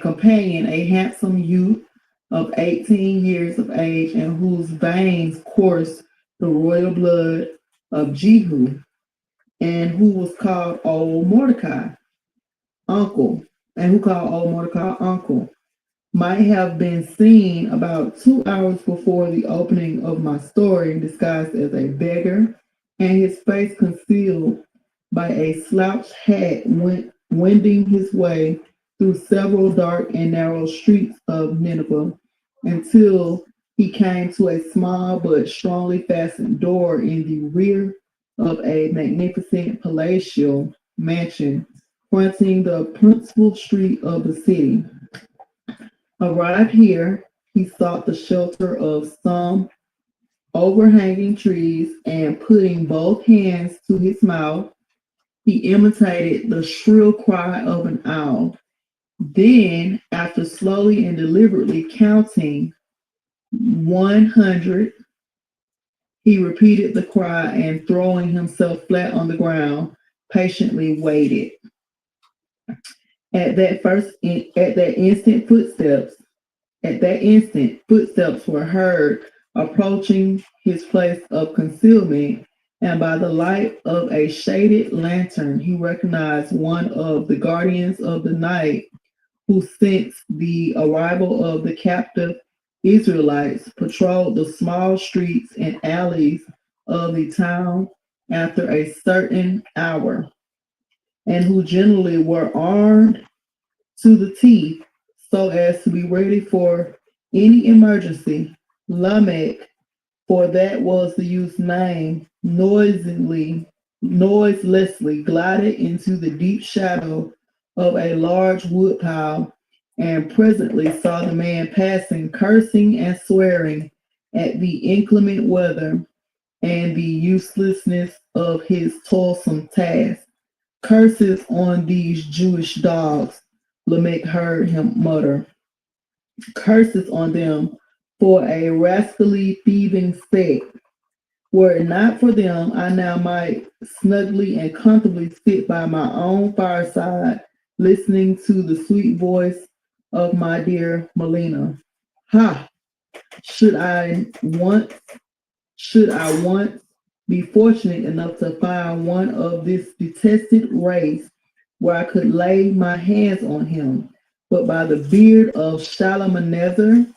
companion, a handsome youth of 18 years of age, and whose veins coursed the royal blood of Jehu, and who was called Old Mordecai, uncle, might have been seen about 2 hours before the opening of my story, disguised as a beggar, and his face concealed by a slouched hat, wending his way through several dark and narrow streets of Nineveh until he came to a small but strongly fastened door in the rear of a magnificent palatial mansion fronting the principal street of the city. Arrived here, he sought the shelter of some overhanging trees, and putting both hands to his mouth, he imitated the shrill cry of an owl. Then, after slowly and deliberately counting 100, he repeated the cry and, throwing himself flat on the ground, patiently waited. At that instant, footsteps were heard approaching his place of concealment, and by the light of a shaded lantern, he recognized one of the guardians of the night who, since the arrival of the captive Israelites, patrolled the small streets and alleys of the town after a certain hour, and who generally were armed to the teeth so as to be ready for any emergency. Lamech, for that was the youth's name, noiselessly glided into the deep shadow of a large woodpile, and presently saw the man passing, cursing and swearing at the inclement weather, and the uselessness of his toilsome task. Curses on these Jewish dogs, Lamech heard him mutter. Curses on them for a rascally thieving sect. Were it not for them, I now might snugly and comfortably sit by my own fireside, listening to the sweet voice of my dear Melina. Ha! Should I once be fortunate enough to find one of this detested race where I could lay my hands on him, but by the beard of Shalmaneser,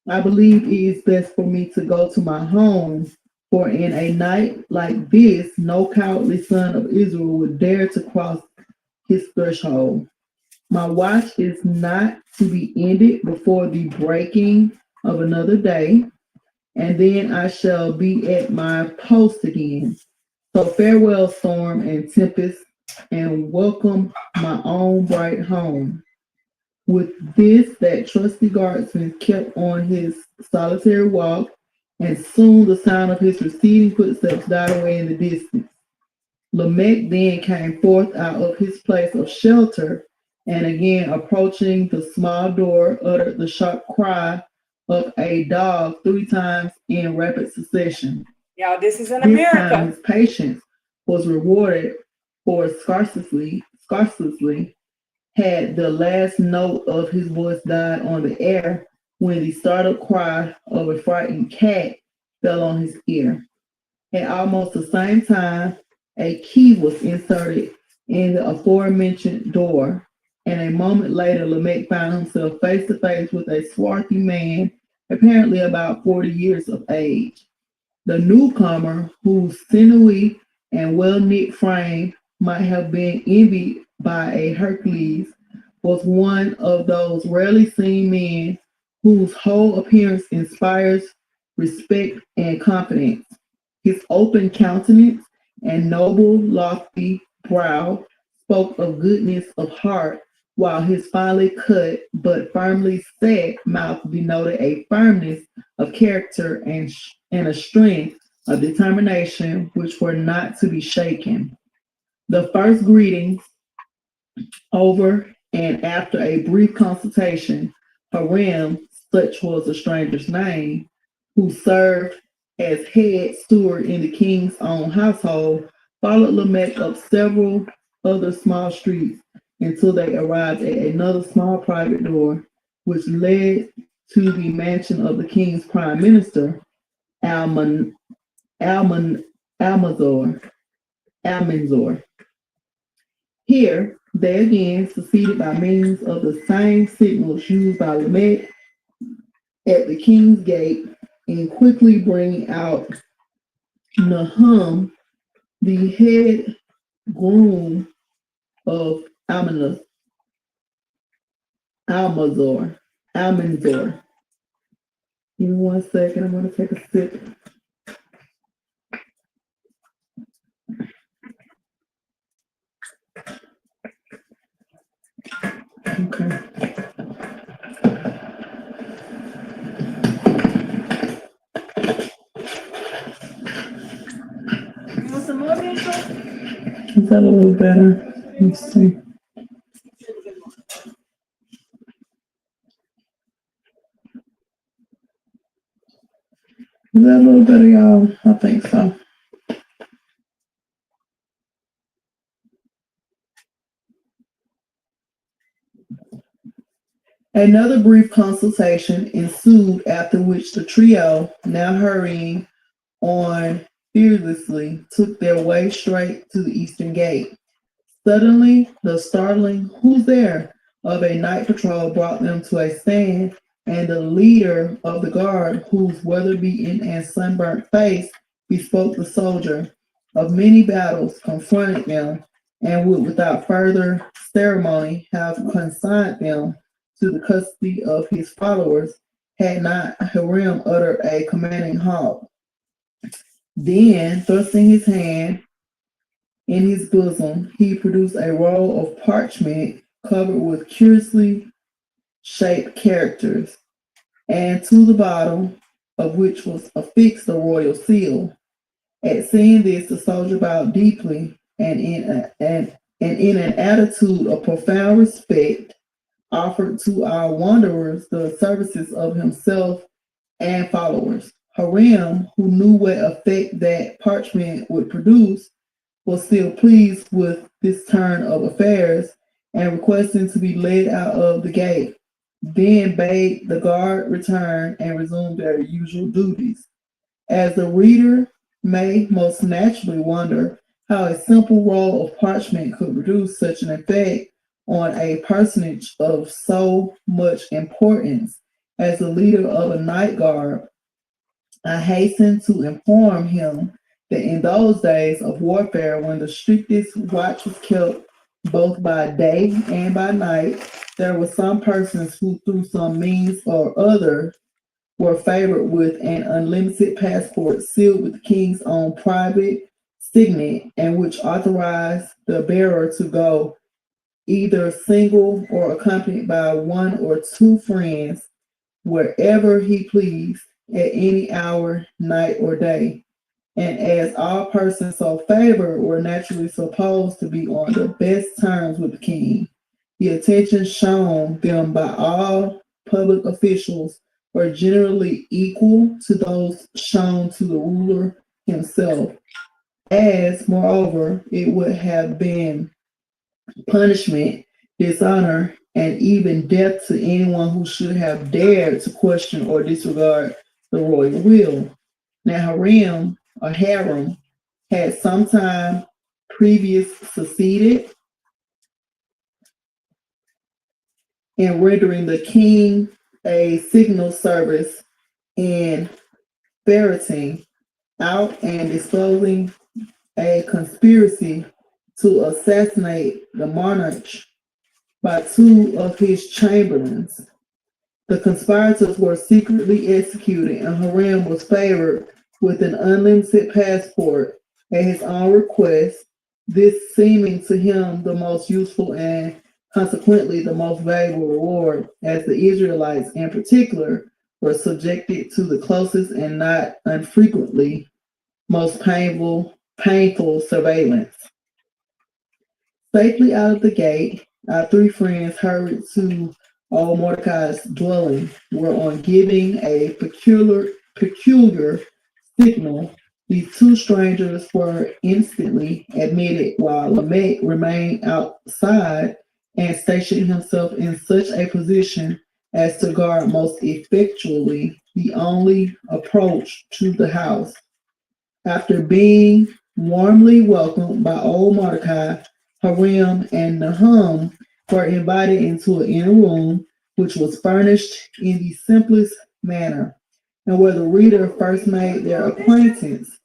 I believe it is best for me to go to my home, for in a night like this, no cowardly son of Israel would dare to cross his threshold. My watch is not to be ended before the breaking of another day, and then I shall be at my post again. So farewell, storm and tempest, and welcome my own bright home. With this, that trusty guardsman kept on his solitary walk, and soon the sound of his receding footsteps died away in the distance. Lamech then came forth out of his place of shelter, and again approaching the small door, uttered the sharp cry of a dog 3 times in rapid succession. Y'all, this is in This America. time his patience was rewarded, for scarcely had the last note of his voice died on the air when the startled cry of a frightened cat fell on his ear. At almost the same time, a key was inserted in the aforementioned door, and a moment later, Lamech found himself face to face with a swarthy man, apparently about 40 years of age. The newcomer, whose sinewy and well-knit frame might have been envied by a Hercules, was one of those rarely seen men whose whole appearance inspires respect and confidence. His open countenance and noble, lofty brow spoke of goodness of heart, while his finely cut but firmly set mouth denoted a firmness of character and a strength of determination which were not to be shaken. The first greetings over, and after a brief consultation, Harim, such was the stranger's name, who served as head steward in the king's own household, followed Lamech up several other small streets until they arrived at another small private door, which led to the mansion of the king's prime minister, Alman, Alman, Almanzor. Almanzor. Here, they again succeeded by means of the same signals used by Lamech at the king's gate in quickly bringing out Nahum, the head groom of Almanzor. Almanzor. Give me 1 second. I'm going to take a sip. Okay. You want some more intro? Is that a little better? Let's see. Is that a little better, y'all? I think so. Another brief consultation ensued, after which the trio, now hurrying on fearlessly, took their way straight to the eastern gate. Suddenly, the startling "Who's there?" of a night patrol brought them to a stand, and the leader of the guard, whose weather-beaten and sunburnt face bespoke the soldier of many battles, confronted them, and would without further ceremony have consigned them to the custody of his followers, had not Hiram uttered a commanding halt. Then, thrusting his hand in his bosom, he produced a roll of parchment covered with curiously shaped characters, and to the bottom of which was affixed the royal seal. At seeing this, the soldier bowed deeply and in an attitude of profound respect, offered to our wanderers the services of himself and followers. Hiram, who knew what effect that parchment would produce, was still pleased with this turn of affairs and requesting to be led out of the gate, then bade the guard return and resume their usual duties. As the reader may most naturally wonder how a simple roll of parchment could produce such an effect on a personage of so much importance as the leader of a night guard, I hasten to inform him that in those days of warfare, when the strictest watch was kept both by day and by night, there were some persons who, through some means or other, were favored with an unlimited passport sealed with the king's own private signet, and which authorized the bearer to go either single or accompanied by one or two friends wherever he pleased at any hour, night or day. And as all persons so favored were naturally supposed to be on the best terms with the king, the attention shown them by all public officials were generally equal to those shown to the ruler himself, as moreover it would have been punishment, dishonor, and even death to anyone who should have dared to question or disregard the royal will. Now Hiram had sometime previous succeeded in rendering the king a signal service in ferreting out and disclosing a conspiracy to assassinate the monarch by two of his chamberlains. The conspirators were secretly executed, and Hiram was favored with an unlimited passport at his own request, this seeming to him the most useful and consequently the most valuable reward, as the Israelites in particular were subjected to the closest and not unfrequently most painful surveillance. Safely out of the gate, our three friends hurried to old Mordecai's dwelling, where on giving a peculiar signal, these two strangers were instantly admitted, while Lamech remained outside and stationed himself in such a position as to guard most effectually the only approach to the house. After being warmly welcomed by old Mordecai, Hiram and Nahum were invited into an inner room, which was furnished in the simplest manner, and where the reader first made their acquaintance.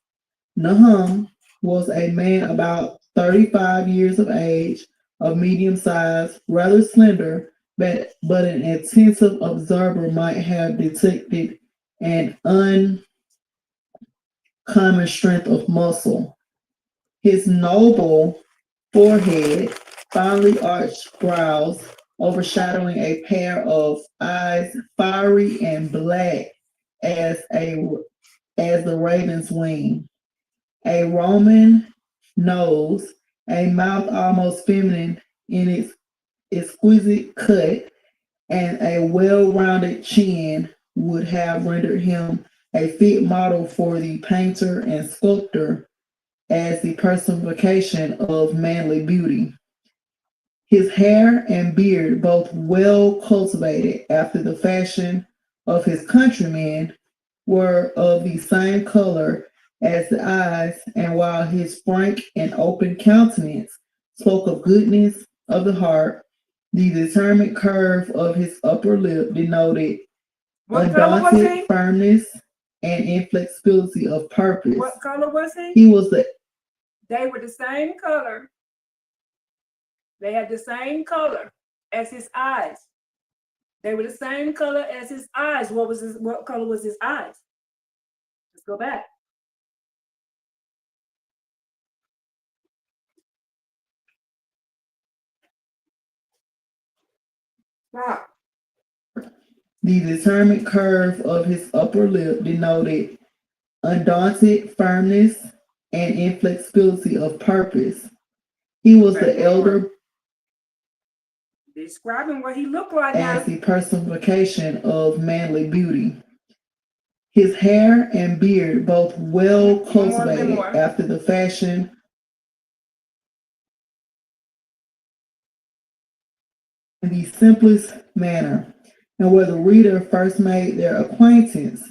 Nahum was a man about 35 years of age, of medium size, rather slender, but an attentive observer might have detected an uncommon strength of muscle. His noble forehead, finely arched brows, overshadowing a pair of eyes fiery and black as the raven's wing, a Roman nose, a mouth almost feminine in its exquisite cut, and a well-rounded chin would have rendered him a fit model for the painter and sculptor as the personification of manly beauty. His hair and beard, both well cultivated after the fashion of his countrymen, were of the same color as the eyes, and while his frank and open countenance spoke of goodness of the heart, the determined curve of his upper lip denoted undaunted firmness and inflexibility of purpose. What color was he? He was the They were the same color. They had the same color as his eyes. They were the same color as his eyes. What color was his eyes? Let's go back. Wow. The determined curve of his upper lip denoted undaunted firmness and inflexibility of purpose. He was the elder describing what he looked like as now. the personification of manly beauty. His hair and beard both well cultivated after the fashion in the simplest manner, and where the reader first made their acquaintance.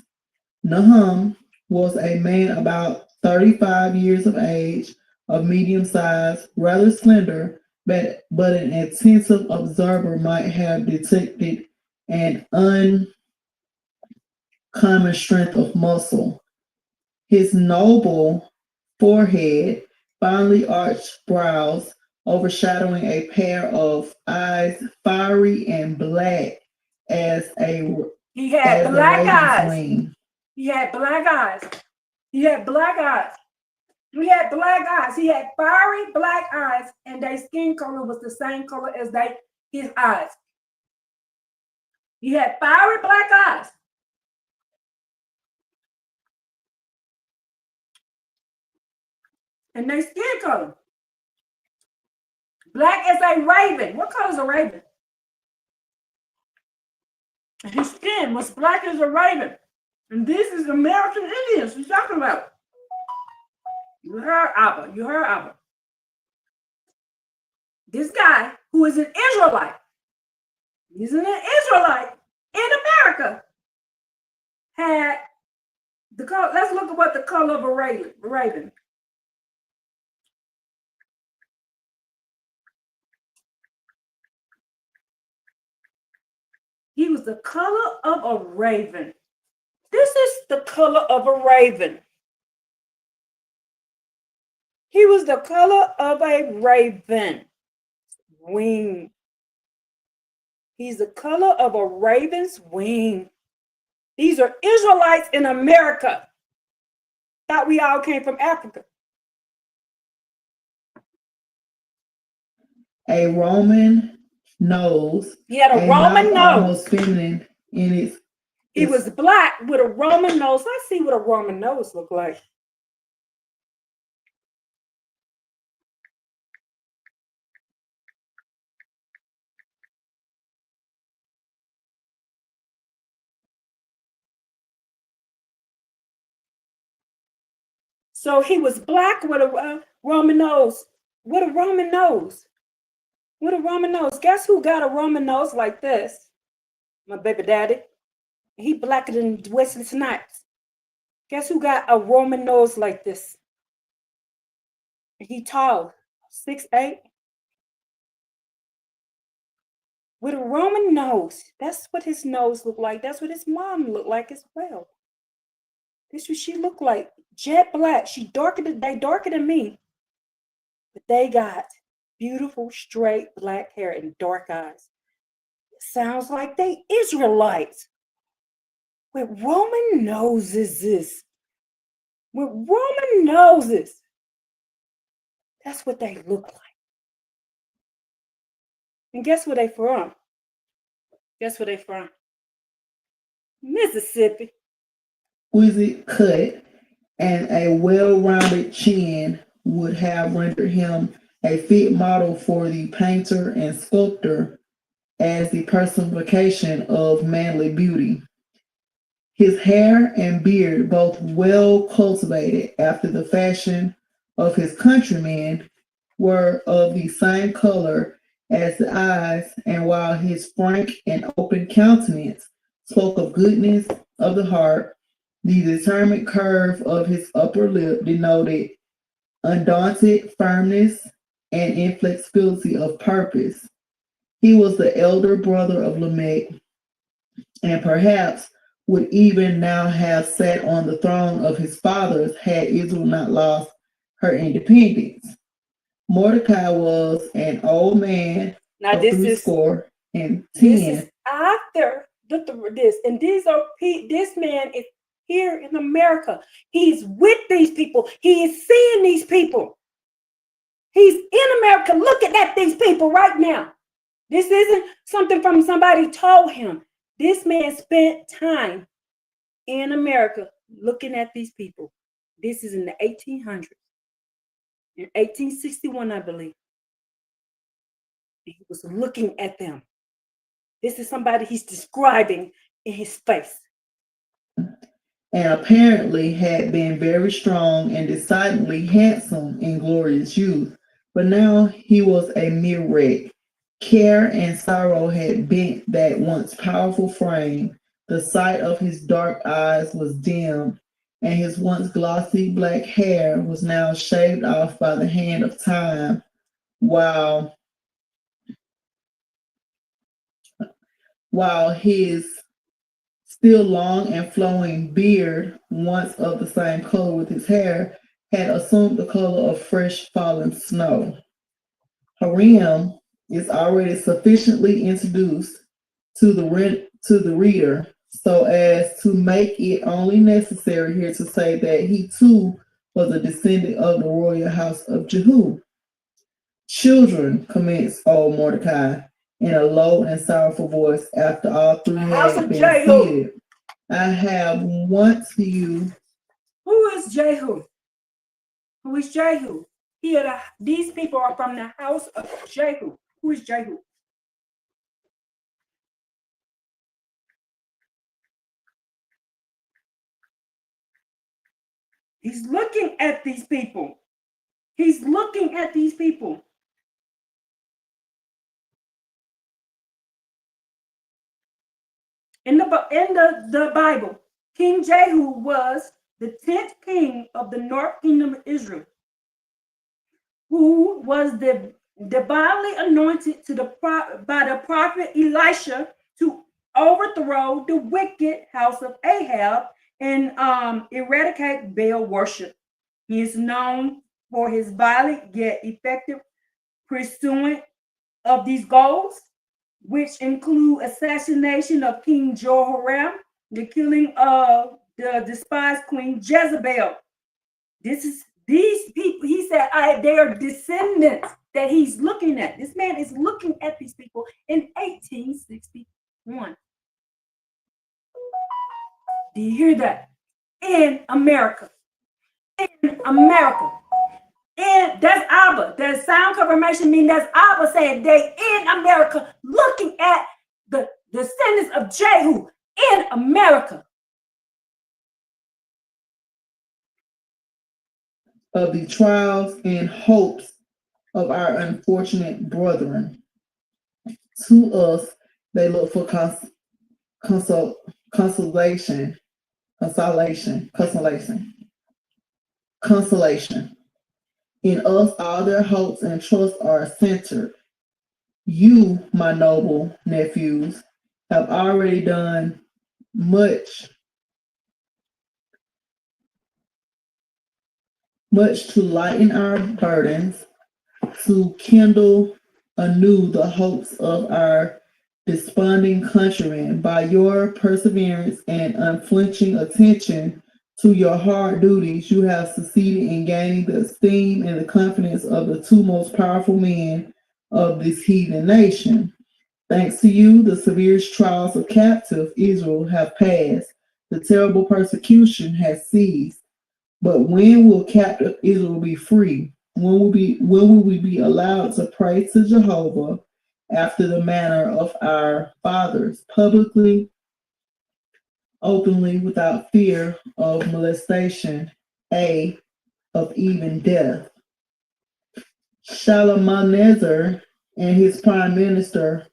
Nahum was a man about 35 years of age, of medium size, rather slender, but an attentive observer might have detected an uncommon strength of muscle. His noble forehead, finely arched brows, overshadowing a pair of eyes fiery and black as he had black eyes. wing. He had black eyes. He had black eyes. He had black eyes. He had fiery black eyes, and their skin color was the same color as his eyes. He had fiery black eyes. And their skin color. Black as a raven. What color is a raven? And his skin was black as a raven. And this is American Indians he's talking about. You heard Abba. You heard Abba. This guy, who is an Israelite, he's an Israelite in America, had the color. Let's look at what the color of a raven. He was the color of a raven. This is the color of a raven. He was the color of a raven wing. He's the color of a raven's wing. These are Israelites in America. Thought we all came from Africa. A Roman nose. He had a Roman nose. Almost feminine in its. He was black with a Roman nose. Let's see what a Roman nose look like. So he was black with a Roman nose. What a Roman nose. What a Roman nose. Guess who got a Roman nose like this? My baby daddy. He blacker than Wesley Snipes. Guess who got a Roman nose like this? He tall, 6'8". With a Roman nose. That's what his nose looked like. That's what his mom looked like as well. This is what she looked like. Jet black. They darker than me. But they got beautiful, straight black hair and dark eyes. It sounds like they Israelites. With Roman noses this. With Roman noses. That's what they look like. And guess where they from? Guess where they from? Mississippi. Exquisite cut and a well-rounded chin would have rendered him a fit model for the painter and sculptor as the personification of manly beauty. His hair and beard, both well cultivated after the fashion of his countrymen, were of the same color as the eyes, and while his frank and open countenance spoke of goodness of the heart, the determined curve of his upper lip denoted undaunted firmness and inflexibility of purpose. He was the elder brother of Lamech, and perhaps would even now have sat on the throne of his fathers had Israel not lost her independence. Mordecai was an old man Now of threescore and 10. This is after this, and this man is here in America. He's with these people. He is seeing these people. He's in America looking at these people right now. This isn't something from somebody told him. This man spent time in America looking at these people. This is in the 1800s. in 1861, I believe. He was looking at them. This is somebody he's describing in his face. And apparently had been very strong and decidedly handsome in glorious youth. But now he was a mere wreck. Care and sorrow had bent that once powerful frame. The sight of his dark eyes was dimmed, and his once glossy black hair was now shaved off by the hand of time, while his still long and flowing beard, once of the same color with his hair, had assumed the color of fresh fallen snow. Harem is already sufficiently introduced to the reader so as to make it only necessary here to say that he too was a descendant of the royal house of Jehu. Children, commenced old Mordecai in a low and sorrowful voice after all three had been seated. I have once you. Who is Jehu? Who is Jehu? These people are from the house of Jehu. Who is Jehu? He's looking at these people. He's looking at these people. In the Bible, King Jehu was the 10th king of the North Kingdom of Israel, who was divinely anointed by the prophet Elisha to overthrow the wicked house of Ahab and eradicate Baal worship. He is known for his violent yet effective pursuit of these goals, which include assassination of King Jehoram, the killing of the despised Queen Jezebel. These people, he said, they are descendants that he's looking at. This man is looking at these people in 1861. Do you hear that? In America. In America. And that's Abba. That sound confirmation means that's Abba saying they in America looking at the descendants of Jehu in America. Of the trials and hopes of our unfortunate brethren. To us, they look for consolation. In us, all their hopes and trusts are centered. You, my noble nephews, have already done much to lighten our burdens, to kindle anew the hopes of our desponding countrymen. By your perseverance and unflinching attention to your hard duties, you have succeeded in gaining the esteem and the confidence of the two most powerful men of this heathen nation. Thanks to you, the severest trials of captive Israel have passed. The terrible persecution has ceased. But when will captive Israel be free? When will we be allowed to pray to Jehovah after the manner of our fathers, publicly, openly, without fear of molestation, of even death? Shalmaneser and his prime minister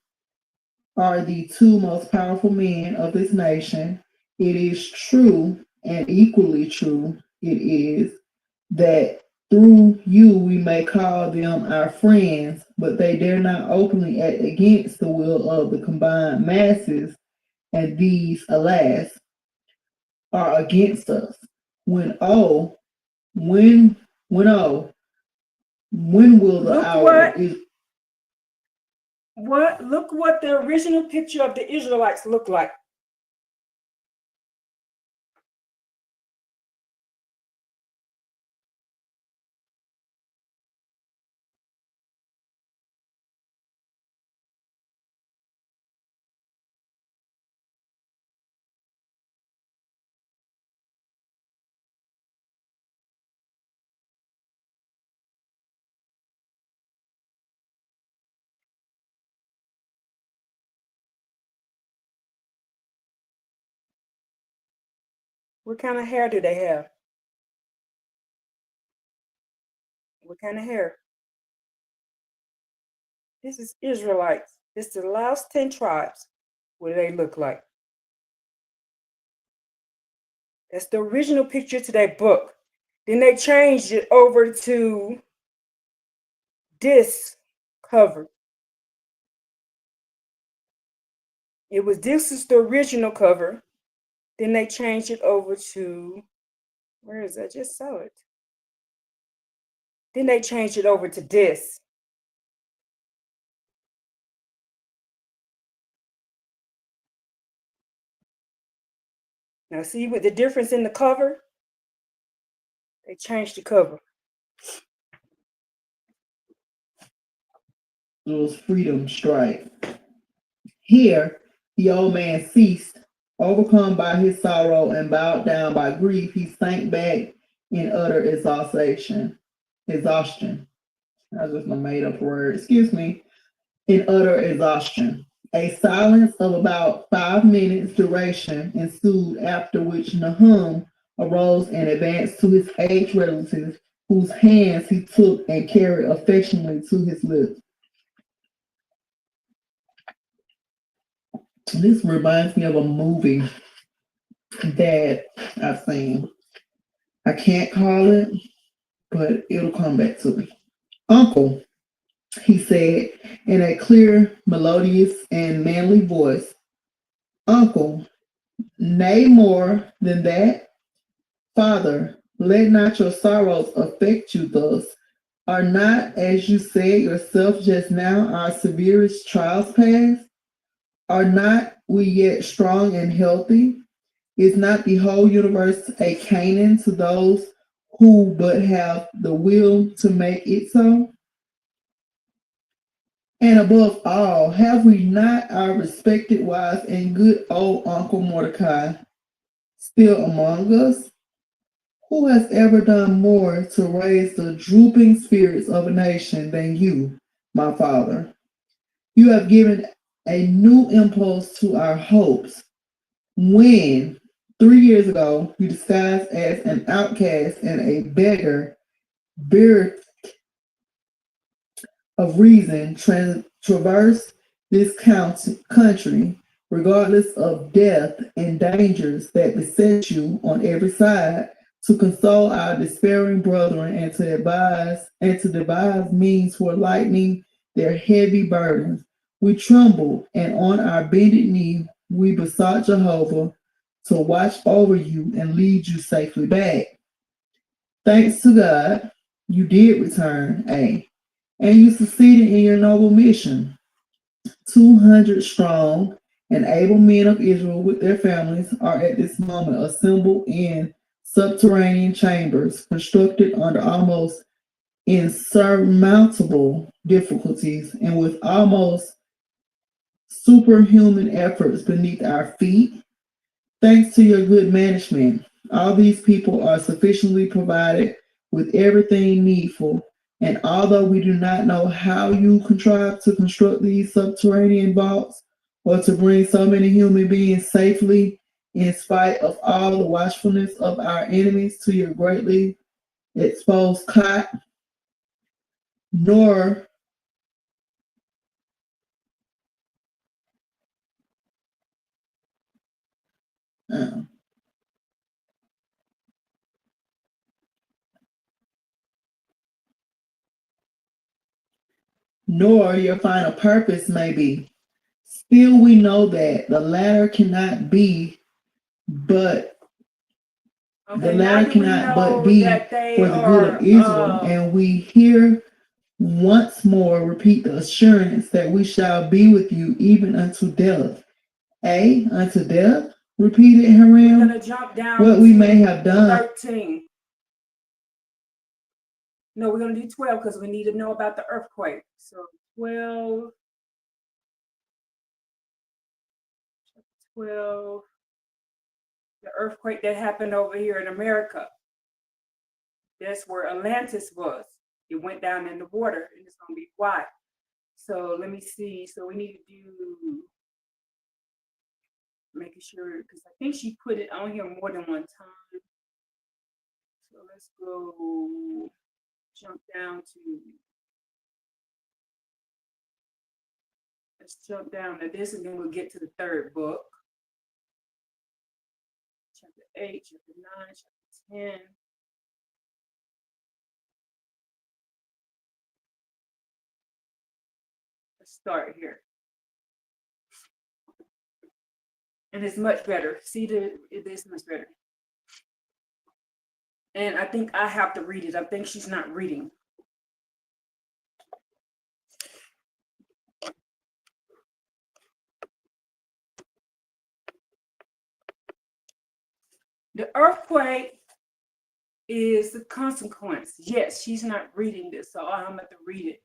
are the two most powerful men of this nation. It is true, and equally true it is, that through you we may call them our friends, but they dare not openly act against the will of the combined masses, and these, alas, are against us. When when will the Look hour look what the original picture of the Israelites look like. What kind of hair do they have? What kind of hair? This is Israelites. This is the last 10 tribes. What do they look like? That's the original picture to that book. Then they changed it over to this cover. This is the original cover. Then they changed it over to, where is that? I just saw it. Then they changed it over to this. Now see with the difference in the cover? They changed the cover. It was freedom strike. Here, the old man ceased, overcome by his sorrow and bowed down by grief. He sank back in utter exhaustion. That's just a made up word. Excuse me. In utter exhaustion. A silence of about 5 minutes duration ensued, after which Nahum arose and advanced to his aged relative, whose hands he took and carried affectionately to his lips. This reminds me of a movie that I've seen. I can't call it, but it'll come back to me. Uncle, he said in a clear, melodious, and manly voice. Uncle, nay more than that. Father, let not your sorrows affect you thus. Are not, as you said yourself just now, our severest trials past? Are not we yet strong and healthy? Is not the whole universe a Canaan to those who but have the will to make it so? And above all, have we not our respected wife and good old Uncle Mordecai still among us? Who has ever done more to raise the drooping spirits of a nation than you, my father? You have given a new impulse to our hopes. When 3 years ago you disguised as an outcast and a beggar, bereft of reason, traverse this country, regardless of death and dangers that beset you on every side, to console our despairing brethren and to devise means for lightening their heavy burdens. We trembled, and on our bended knee we besought Jehovah to watch over you and lead you safely back. Thanks to God, you did return, and you succeeded in your noble mission. 200 strong and able men of Israel with their families are at this moment assembled in subterranean chambers constructed under almost insurmountable difficulties and with almost superhuman efforts beneath our feet. Thanks to your good management, all these people are sufficiently provided with everything needful. And although we do not know how you contrive to construct these subterranean vaults or to bring so many human beings safely, in spite of all the watchfulness of our enemies, to your greatly exposed cot, nor your final purpose may be. Still, we know that the latter cannot be, but the latter cannot but be for the good of Israel. And we here once more repeat the assurance that we shall be with you even unto death. Unto death? Repeated Hiram. We're going to jump down what we may have done. 13. No, we're going to do 12 because we need to know about the earthquake. So 12. The earthquake that happened over here in America. That's where Atlantis was. It went down in the water, and it's going to be why. So let me see. So we need to do making sure, because I think she put it on here more than one time. So let's go jump down to, let's jump down to this, and then we'll get to the third book. Chapter 8, chapter 9, chapter 10. Let's start here. And it's much better. See, it is much better. And I think I have to read it. I think she's not reading. The earthquake is the consequence. Yes, she's not reading this, so I'm going to read it.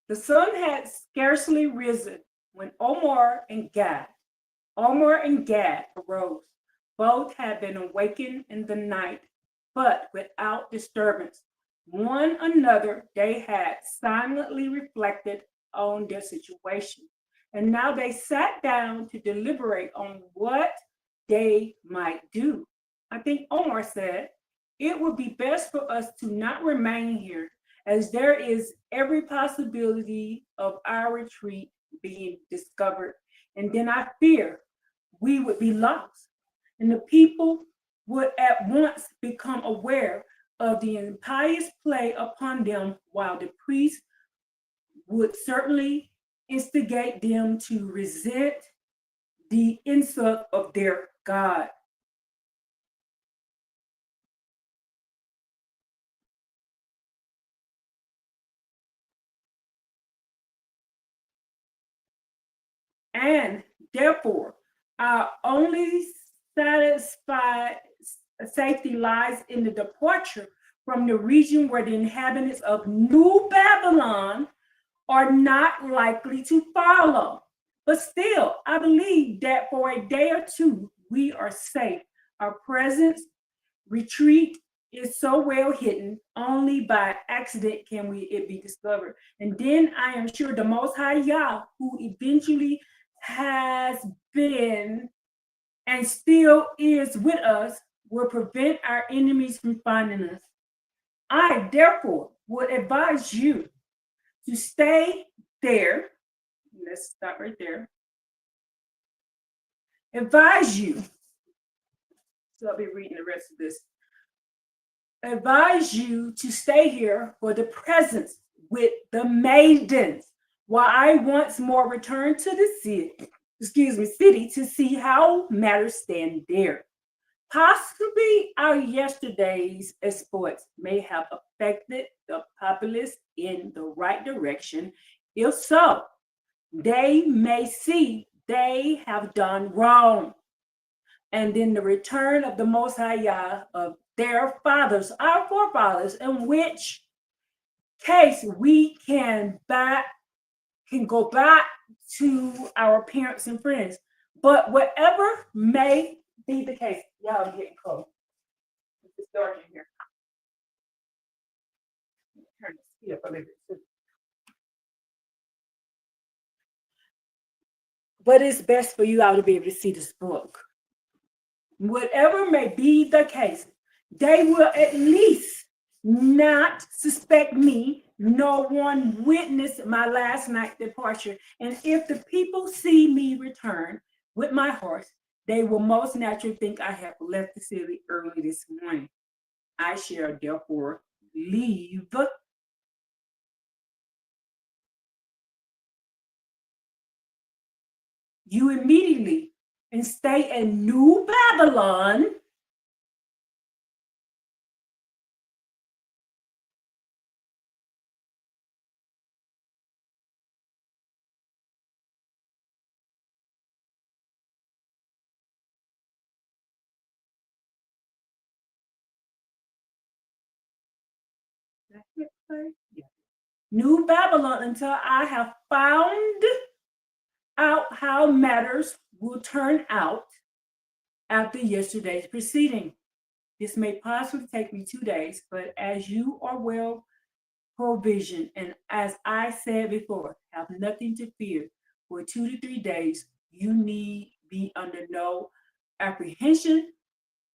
The sun had scarcely risen when Omar and Gad arose. Both had been awakened in the night, but without disturbance. One another, they had silently reflected on their situation. And now they sat down to deliberate on what they might do. I think Omar said, "It would be best for us to not remain here, as there is every possibility of our retreat being discovered. And then I fear we would be lost. And the people would at once become aware of the impious play upon them, while the priests would certainly instigate them to resent the insult of their God." And therefore, our only satisfied safety lies in the departure from the region where the inhabitants of New Babylon are not likely to follow. But still, I believe that for a day or two, we are safe. Our present retreat is so well hidden, only by accident can it be discovered. And then I am sure the Most High Yah, who eventually has been and still is with us, will prevent our enemies from finding us. I, therefore, would advise you to stay there. Let's stop right there. Advise you. So I'll be reading the rest of this. Advise you to stay here for the present with the maidens, while I once more return to the city to see how matters stand there. Possibly our yesterday's exploits may have affected the populace in the right direction. If so, they may see they have done wrong. And then the return of the Most High Yah of their fathers, our forefathers, in which case we can go back to our parents and friends. But whatever may be the case, y'all are getting cold. It's dark in here. Turn the speed up a little bit. But it's best for you all to be able to see this book. Whatever may be the case, they will at least not suspect me. No one witnessed my last night departure. And if the people see me return with my horse, they will most naturally think I have left the city early this morning. I shall therefore leave you immediately and stay in New Babylon New Babylon until I have found out how matters will turn out after yesterday's proceeding. This may possibly take me 2 days, but as you are well provisioned, and as I said before, have nothing to fear, for 2 to 3 days. You need be under no apprehension.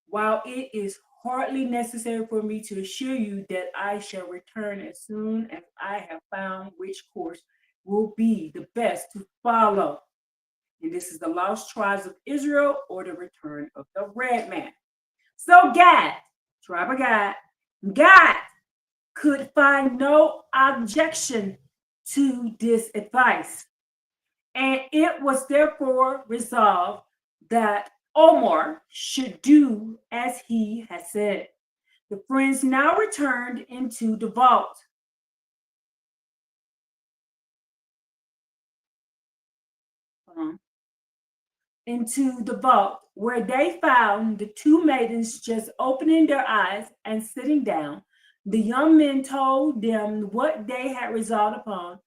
While it is hardly necessary for me to assure you that I shall return as soon as I have found which course will be the best to follow. And this is the lost tribes of Israel or the return of the red man. So Gad, tribe of Gad could find no objection to this advice. And it was therefore resolved that Omar should do as he had said. The friends now returned into the vault. Into the vault, where they found the two maidens just opening their eyes and sitting down. The young men told them what they had resolved upon.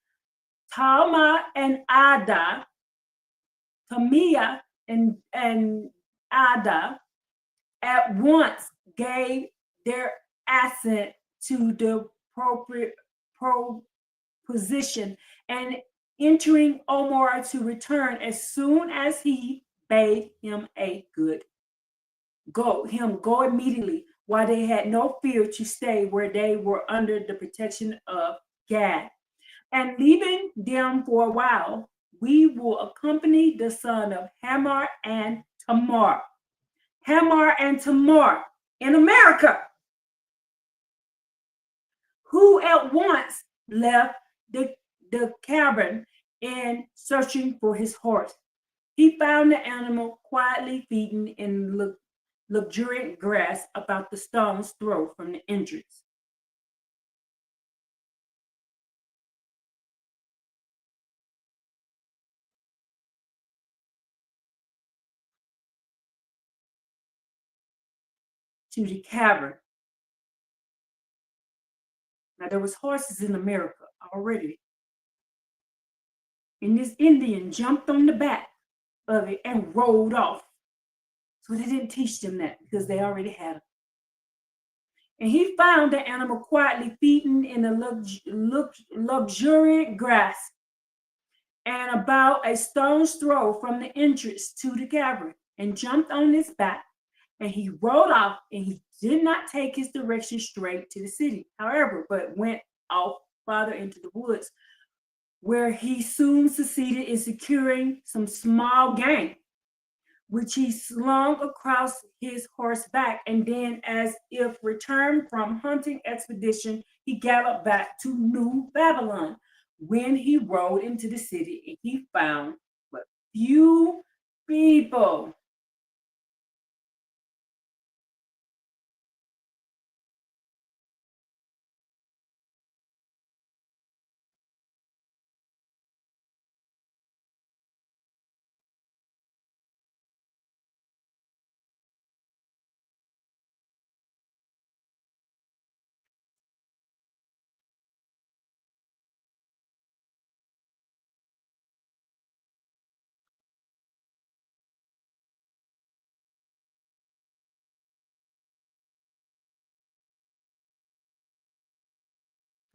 Talma and Ada, Tamia and Ada at once gave their assent to the appropriate proposition, and entering Omar to return as soon as he bade him a good go immediately, while they had no fear to stay where they were under the protection of Gad. And leaving them for a while, we will accompany the son of Hamar and Tamar. Hamar and Tamar in America, who at once left the cabin in searching for his horse. He found the animal quietly feeding in luxuriant grass about the stone's throw from the entrance. To the cavern. Now there was horses in America already. And this Indian jumped on the back of it and rolled off. So they didn't teach them that because they already had it. And he found the animal quietly feeding in the luxuriant grass and about a stone's throw from the entrance to the cavern, and jumped on his back, and he rode off, and he did not take his direction straight to the city, however, but went off farther into the woods, where he soon succeeded in securing some small game, which he slung across his horseback, and then, as if returned from hunting expedition, he galloped back to New Babylon. When he rode into the city, he found but few people.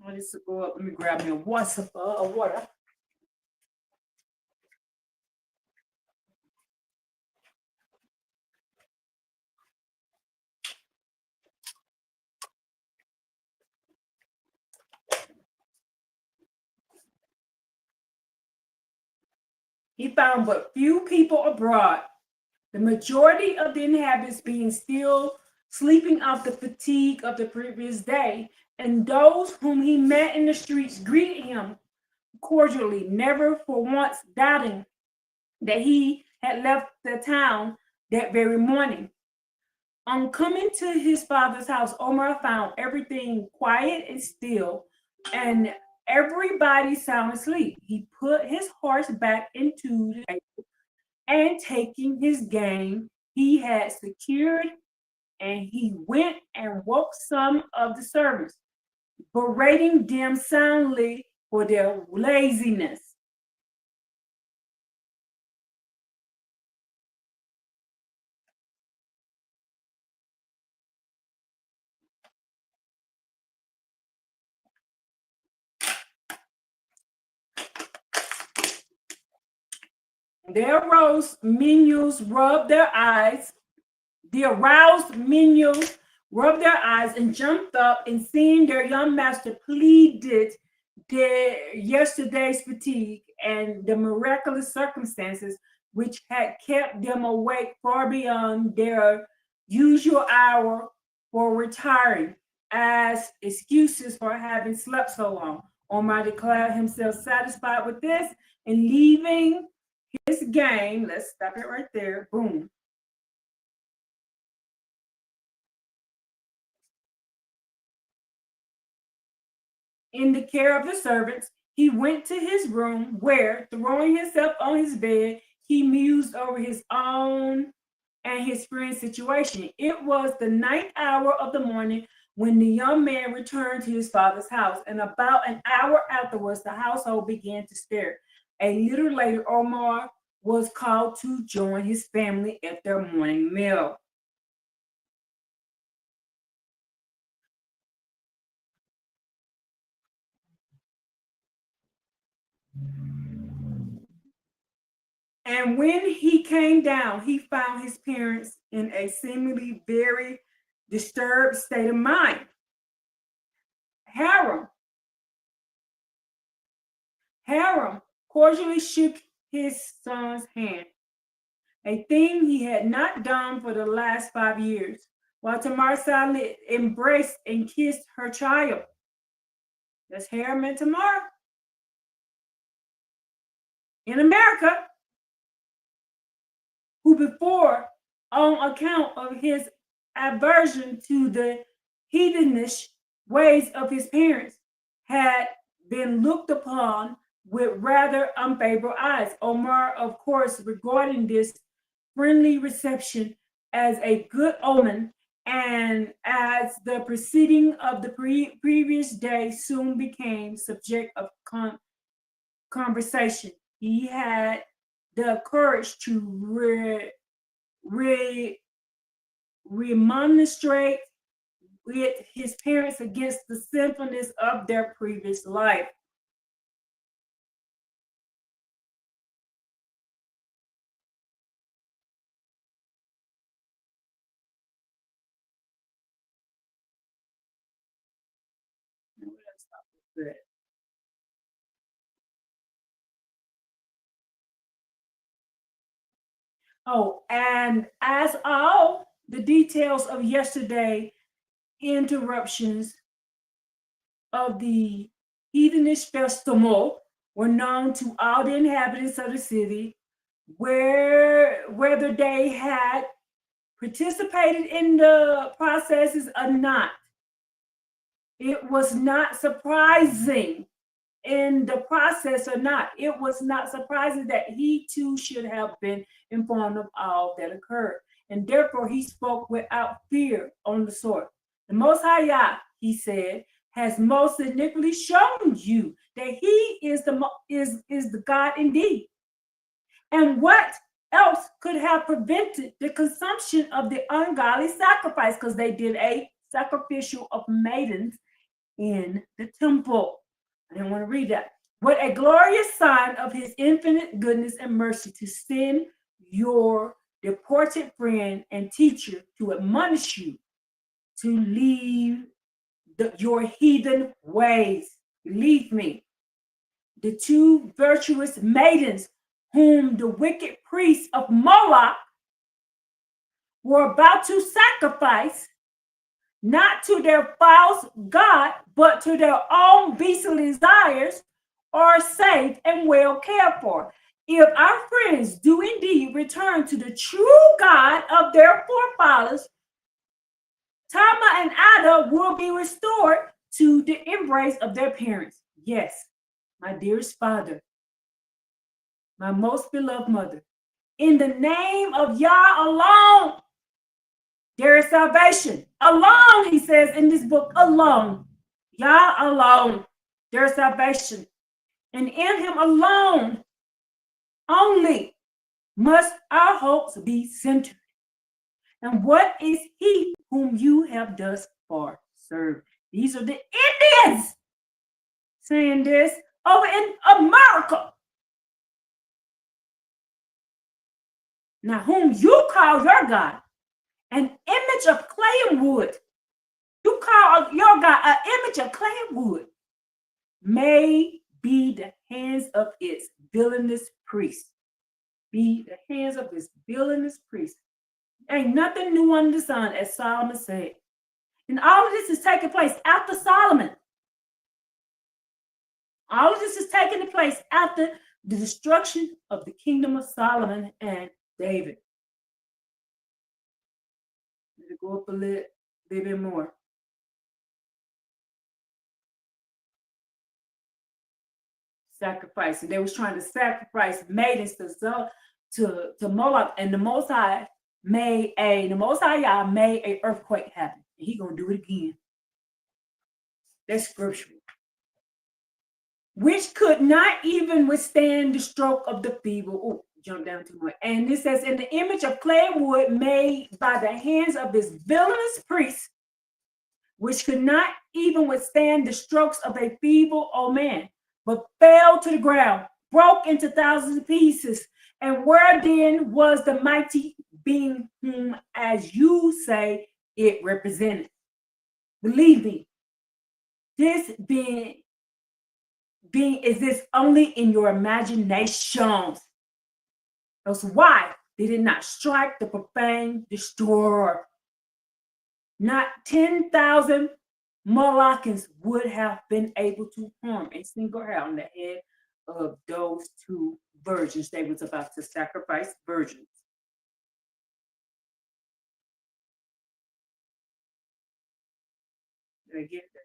Let's go up. Let me grab me a water. He found but few people abroad, the majority of the inhabitants being still sleeping off the fatigue of the previous day, and those whom he met in the streets greeted him cordially, never for once doubting that he had left the town that very morning. On coming to his father's house, Omar found everything quiet and still, and everybody sound asleep. He put his horse back into the stable, and taking his game he had secured, and he went and woke some of the servants, berating them soundly for their laziness. The aroused menials rubbed their eyes. The aroused menials rubbed their eyes and jumped up, and seeing their young master, pleaded their yesterday's fatigue and the miraculous circumstances which had kept them awake far beyond their usual hour for retiring as excuses for having slept so long. Omar declared himself satisfied with this and leaving his game. Let's stop it right there. Boom. In the care of the servants, he went to his room where, throwing himself on his bed, he mused over his own and his friend's situation. It was the ninth hour of the morning when the young man returned to his father's house, and about an hour afterwards, the household began to stir. A little later, Omar was called to join his family at their morning meal. And when he came down, he found his parents in a seemingly very disturbed state of mind. Haram, Haram cordially shook his son's hand, a thing he had not done for the last 5 years, while Tamar silently embraced and kissed her child. That's Haram and Tamar. In America, who before, on account of his aversion to the heathenish ways of his parents, had been looked upon with rather unfavorable eyes. Omar, of course, regarding this friendly reception as a good omen, and as the proceeding of the previous day soon became subject of conversation, he had the courage to remonstrate with his parents against the sinfulness of their previous life. Oh, and as all the details of yesterday interruptions of the heathenish festival were known to all the inhabitants of the city, whether they had participated in the processes or not. It was not surprising in the process or not. It was not surprising that he too should have been informed of all that occurred. And therefore he spoke without fear on the sword. The Most High Yah, he said, has most significantly shown you that he is the God indeed. And what else could have prevented the consumption of the ungodly sacrifice? Because they did a sacrificial of maidens in the temple. I didn't want to read that. What a glorious sign of his infinite goodness and mercy to send your deported friend and teacher to admonish you to leave your heathen ways. Believe me, the two virtuous maidens whom the wicked priests of Moloch were about to sacrifice, not to their false god, but to their own beastly desires, are safe and well cared for. If our friends do indeed return to the true God of their forefathers, Tama and Ada will be restored to the embrace of their parents. Yes, my dearest father, my most beloved mother. In the name of Yah alone, there is salvation. Alone, he says in this book, alone. Yah alone, there is salvation. And in him alone, only, must our hopes be centered. And what is he whom you have thus far served? These are the Indians saying this over in America. Now, whom you call your God, an image of clay and wood. You call your God an image of clay and wood, may be the hands of its villainous priest. Be the hands of its villainous priest. Ain't nothing new under the sun, as Solomon said. And all of this is taking place after Solomon. All of this is taking place after the destruction of the kingdom of Solomon and David. Let it go up a little bit more. Sacrifice. And they was trying to sacrifice maidens to Moloch, and the Most High made Yah made an earthquake happen. And he gonna do it again. That's scriptural. Which could not even withstand the stroke of the feeble. Oh, jump down too much. And it says, in the image of clay and wood made by the hands of his villainous priests, which could not even withstand the strokes of a feeble old man, but fell to the ground, broke into thousands of pieces. And where then was the mighty being whom, as you say, it represented? Believe me, this being is this only in your imaginations. That's why they did not strike the profane destroyer. Not 10,000 Molochans would have been able to harm a single hair on the head of those two virgins they was about to sacrifice virgins. Did I get that?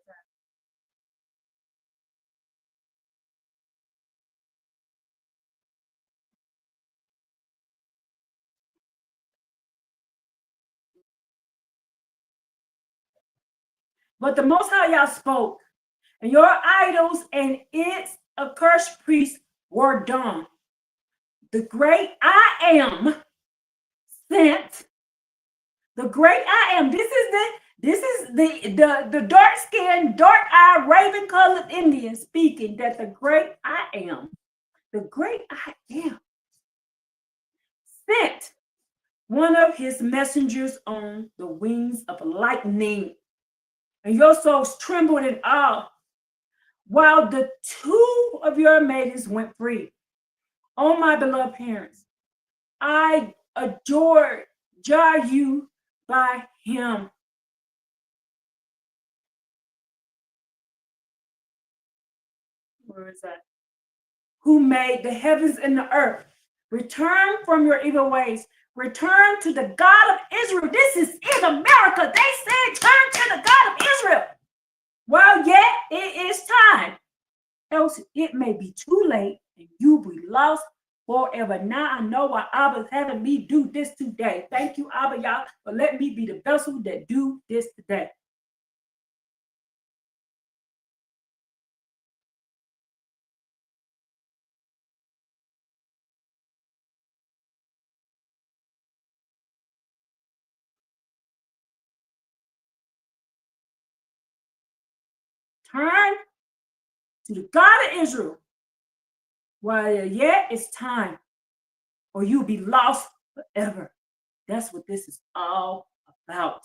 But the Most High Yah spoke, and your idols and its accursed priests were done. The great I am sent. The great I am. This is the dark-skinned, dark-eyed, raven-colored Indian speaking that the great I am, sent one of his messengers on the wings of lightning, and your souls trembled in awe, while the two of your maidens went free. Oh, my beloved parents, I adore you by him. Where is that? Who made the heavens and the earth. Return from your evil ways. Return to the God of Israel. This is in America. They said turn to the God of Israel. Well, yet it is time. Else it may be too late and you be lost forever. Now I know why Abba's having me do this today. Thank you, Abba, y'all, for letting me be the vessel that do this today. Turn to the God of Israel while yet it's time, or you'll be lost forever. That's what this is all about.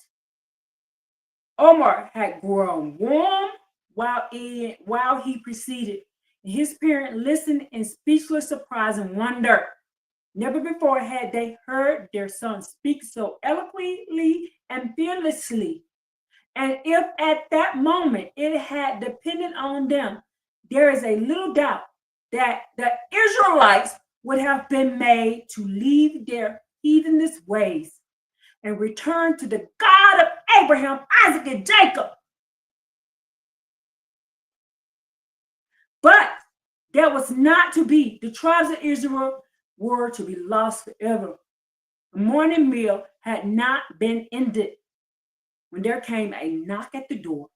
Omar had grown warm while he proceeded. His parents listened in speechless surprise and wonder. Never before had they heard their son speak so eloquently and fearlessly. And if at that moment it had depended on them, there is a little doubt that the Israelites would have been made to leave their heathenous ways and return to the God of Abraham, Isaac, and Jacob. But that was not to be. The tribes of Israel were to be lost forever. The morning meal had not been ended when there came a knock at the door.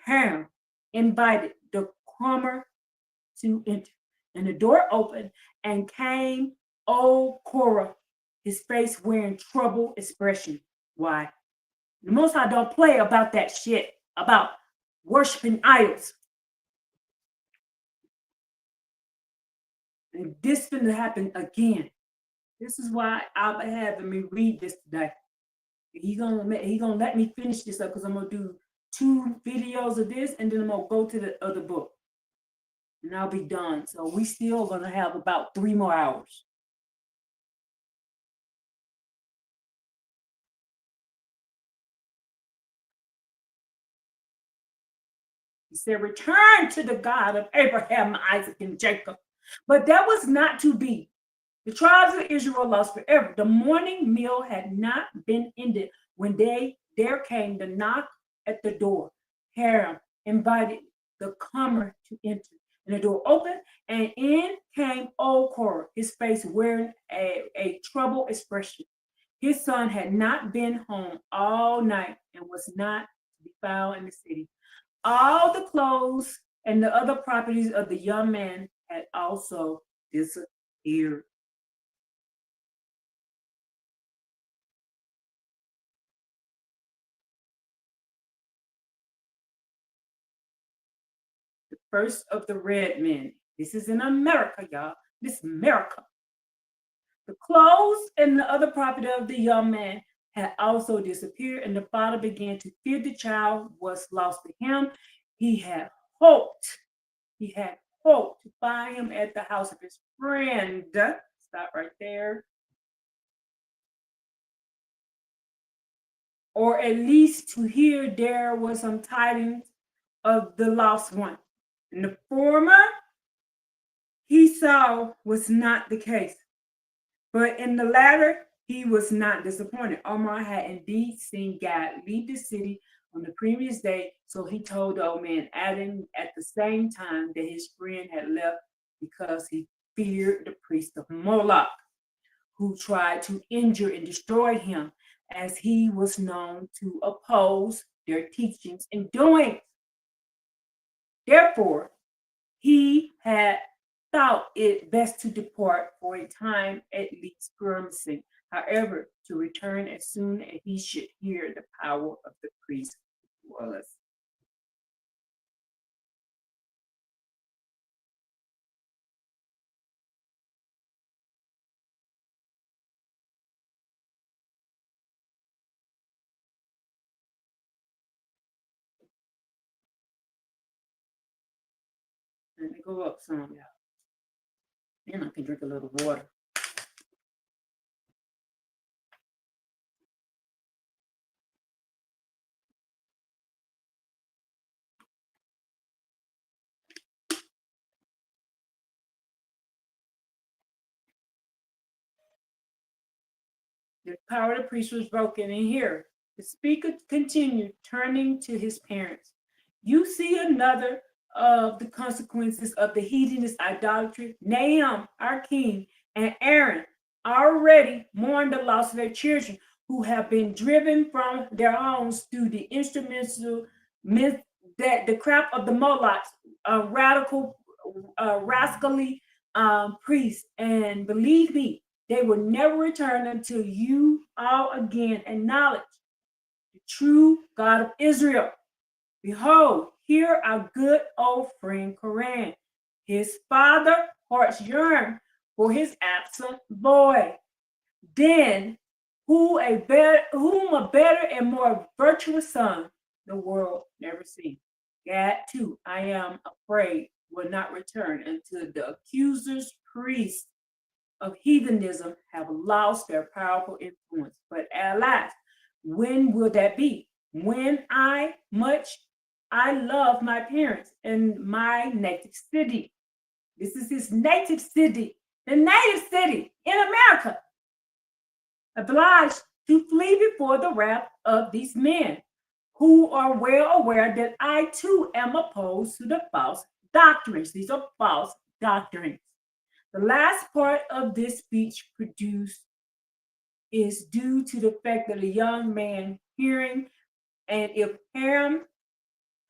Ham invited the comer to enter, and the door opened, and came old Korah, his face wearing troubled expression. Why? The Most High don't play about that shit, about worshiping idols. And this finna happen again. This is why Abba having me read this today. He gonna let me finish this up because I'm gonna do 2 videos of this and then I'm gonna go to the other book and I'll be done. So we still gonna have about 3 more hours. He said, return to the God of Abraham, Isaac, and Jacob. But that was not to be. The tribes of Israel lost forever. The morning meal had not been ended when there came the knock at the door. Haram invited the comer to enter. And the door opened, and in came old Korah, his face wearing a troubled expression. His son had not been home all night and was not to be found in the city. All the clothes and the other properties of the young man had also disappeared. The first of the red men. This is in America, y'all. This is America. The clothes and the other property of the young man had also disappeared, and the father began to fear the child was lost to him. He had hoped to find him at the house of his friend. Stop right there. Or at least to hear there was some tidings of the lost one. And the former he saw was not the case. But in the latter, he was not disappointed. Omar had indeed seen God leave the city on the previous day, so he told the old man, adding at the same time that his friend had left because he feared the priest of Moloch, who tried to injure and destroy him, as he was known to oppose their teachings and doings. Therefore, he had thought it best to depart for a time at least, promising, however, to return as soon as he should hear the power of the priest was. Let me go up some, y'all. Then I can drink a little water. The power of the priest was broken. And here, the speaker continued, turning to his parents. You see another of the consequences of the heathenist idolatry. Nahum, our king, and Aaron already mourn the loss of their children who have been driven from their homes through the instrumental that the crap of the Molochs, radical, rascally priests. And believe me, they will never return until you all again acknowledge the true God of Israel. Behold, here our good old friend Koran. His father hearts yearn for his absent boy. Then, whom a better and more virtuous son the world never seen. That too, I am afraid, will not return until the accusers, priests of heathenism have lost their powerful influence. But alas, when will that be? When I love my parents in my native city. This is his native city, the native city in America, obliged to flee before the wrath of these men who are well aware that I too am opposed to the false doctrines. These are false doctrines. The last part of this speech produced is due to the fact that a young man hearing, and if Haram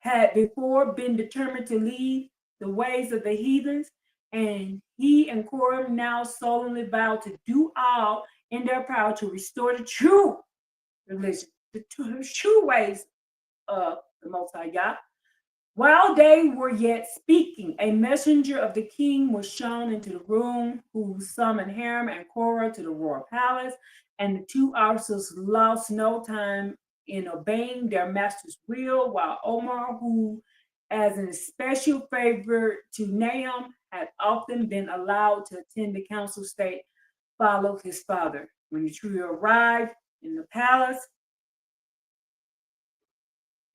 had before been determined to leave the ways of the heathens, and he and Korah now solemnly vowed to do all in their power to restore the true religion, the true ways of the Most High God, While they were yet speaking, a messenger of the king was shown into the room, who summoned Hiram and Korah to the royal palace. And the two officers lost no time in obeying their master's will, while Omar, who, as an special favor to Nahum, had often been allowed to attend the council state, followed his father. When the trio arrived in the palace,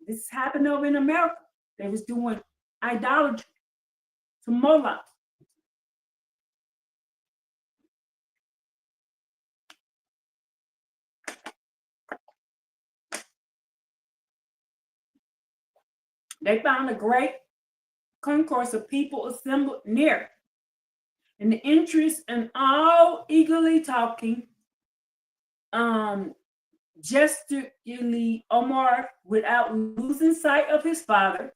this happened over in America. They was doing idolatry to Moloch. They found a great concourse of people assembled near, and the interest and all eagerly talking. Gesturally, Omar, without losing sight of his father,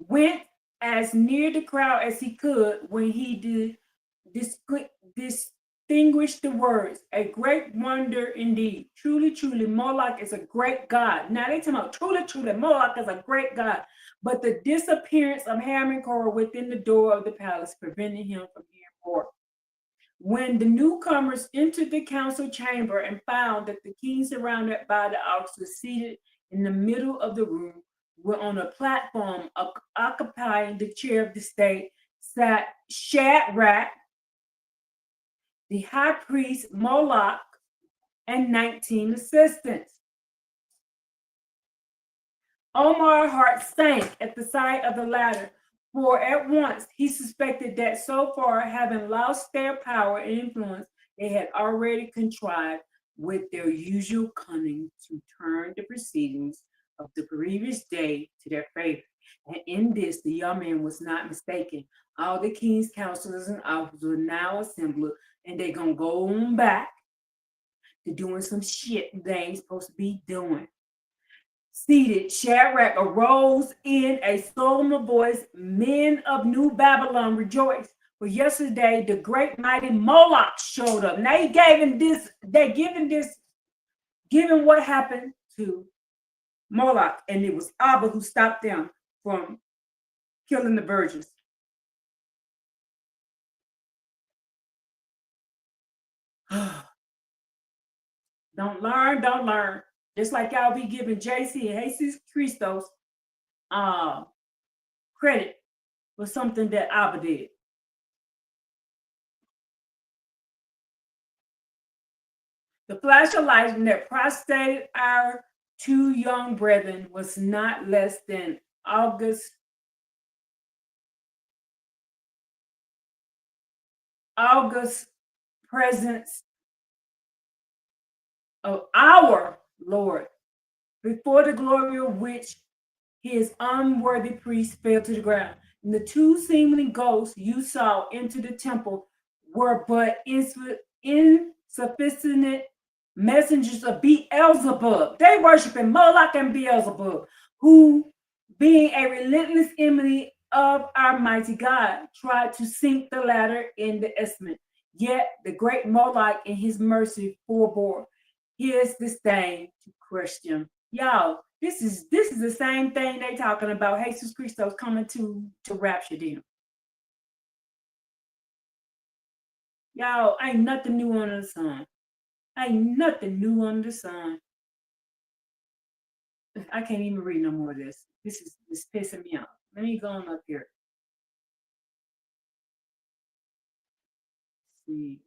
went as near the crowd as he could when he did distinguish the words. A great wonder indeed. Truly, truly, Moloch is a great god. Now they talking about truly, truly, Moloch is a great god. But the disappearance of Haman and Korah within the door of the palace prevented him from hearing more. When the newcomers entered the council chamber and found that the king, surrounded by the officers, seated in the middle of the room, were on a platform occupying the chair of the state, sat Shadrach, the high priest Moloch, and 19 assistants. Omar's heart sank at the sight of the latter, for at once he suspected that so far, having lost their power and influence, they had already contrived with their usual cunning to turn the proceedings of the previous day to their favor. And in this, the young man was not mistaken. All the king's counselors and officers were now assembled, and they're going to go on back to doing some shit they ain't supposed to be doing. Seated, Shadrach arose in a solemn voice. Men of New Babylon rejoice. For yesterday, the great mighty Moloch showed up. Now given what happened to Moloch, and it was Abba who stopped them from killing the virgins. Don't learn. Just like y'all be giving JC and Jesus Christos credit for something that Abba did. The flash of lightning that prostrated our two young brethren was not less than August's presence of our Lord, before the glory of which his unworthy priest fell to the ground. And the two seemingly ghosts you saw into the temple were but insufficient messengers of Beelzebub. They worshiping Moloch and Beelzebub, who, being a relentless enemy of our mighty God, tried to sink the latter in the estimate. Yet the great Moloch in his mercy forbore his disdain to crush them. Y'all, this is the same thing they talking about. Jesus Christos coming to rapture them. Y'all, ain't nothing new under the sun. Ain't nothing new under the sun. I can't even read no more of this. This is pissing me off. Let me go on up here. Let's see.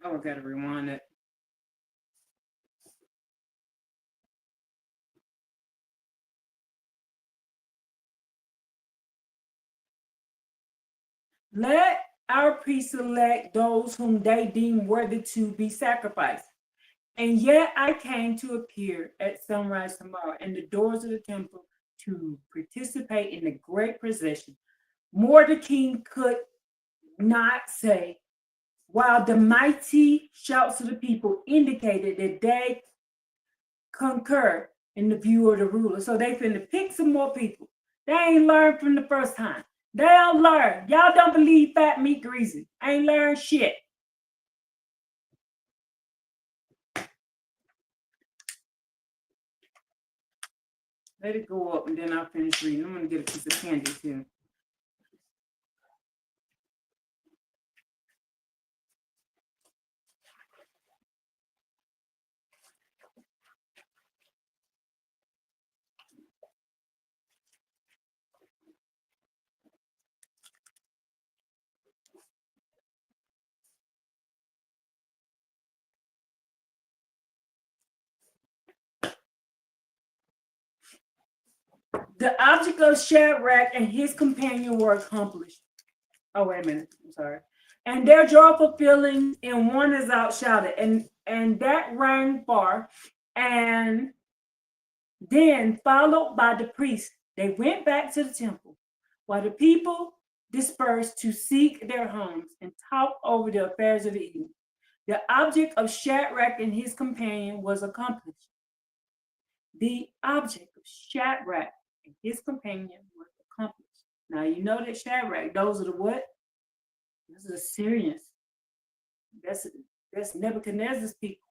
Oh, I gotta rewind it. Let our priests select those whom they deem worthy to be sacrificed. And yet I came to appear at sunrise tomorrow in the doors of the temple to participate in the great procession. More the king could not say, while the mighty shouts of the people indicated that they concur in the view of the ruler. So they finna pick some more people. They ain't learned from the first time. They don't learn. Y'all don't believe fat meat greasy. Ain't learned shit. Let it go up and then I'll finish reading. I'm gonna get a piece of candy too. The object of Shadrach and his companion were accomplished. Oh, wait a minute. I'm sorry. And their joyful feelings in one is out shouted. And that rang far. And then, followed by the priests, they went back to the temple, while the people dispersed to seek their homes and talk over the affairs of the evening. The object of Shadrach and his companion was accomplished. The object of Shadrach and his companion was accomplished. Now you know that Shadrach, those are the what? Those are the Syrians. That's Nebuchadnezzar's people.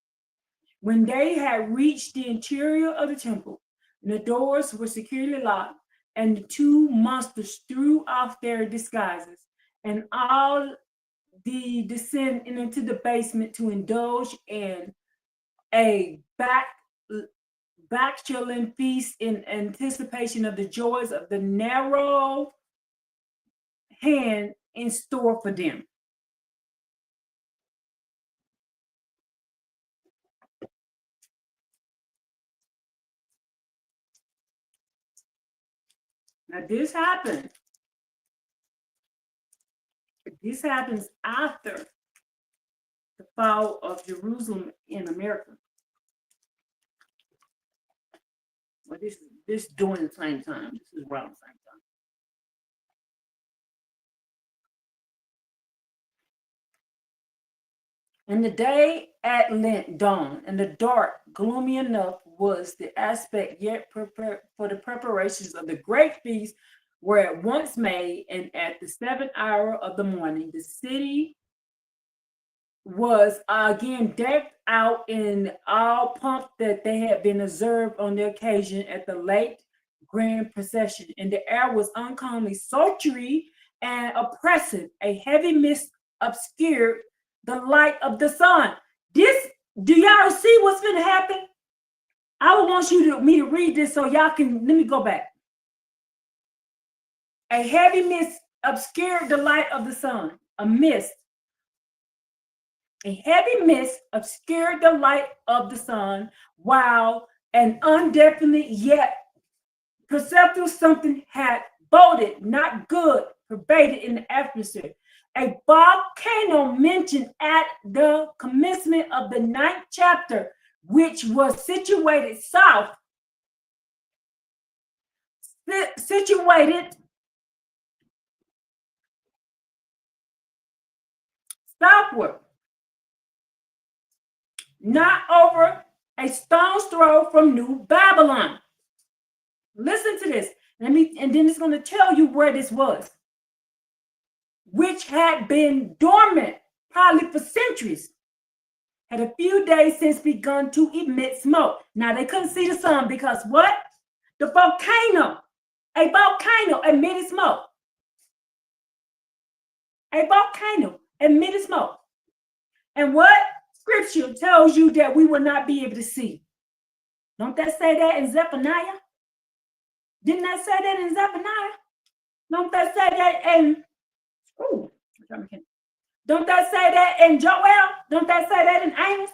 When they had reached the interior of the temple, and the doors were securely locked, and the two monsters threw off their disguises, and all the descend into the basement to indulge in a back chilling feast in anticipation of the joys of the narrow hand in store for them. Now this happened. This happens after the fall of Jerusalem in America. Well, this during the same time. This is around the same time. And the day at length dawned, and the dark, gloomy enough was the aspect, yet for the preparations of the great feast were at once made, and at the 7th hour of the morning, the city was again decked out in all pomp that they had been observed on the occasion at the late grand procession, and the air was uncommonly sultry and oppressive. A heavy mist obscured the light of the sun. This, do y'all see what's going to happen? I would want me to read this so y'all can, let me go back. A heavy mist obscured the light of the sun. A heavy mist obscured the light of the sun, while an indefinite yet perceptible something had boded not good pervaded in the atmosphere. A volcano mentioned at the commencement of the 9th chapter, which was situated southward, not over a stone's throw from New Babylon. Listen to this. And then it's going to tell you where this was, which had been dormant probably for centuries, had a few days since begun to emit smoke. Now they couldn't see the sun because what? A volcano emitted smoke. A volcano emitted smoke. And what scripture tells you that we will not be able to see? Don't that say that in Zephaniah? Didn't that say that in Zephaniah? Don't that say that in, don't that say that in Joel? Don't that say that in Amos?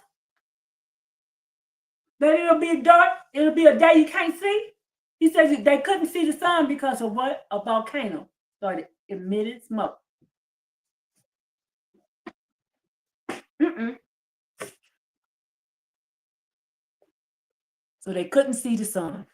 That it'll be dark, it'll be a day you can't see? He says they couldn't see the sun because of what? A volcano started emitting smoke. so they couldn't see the sun.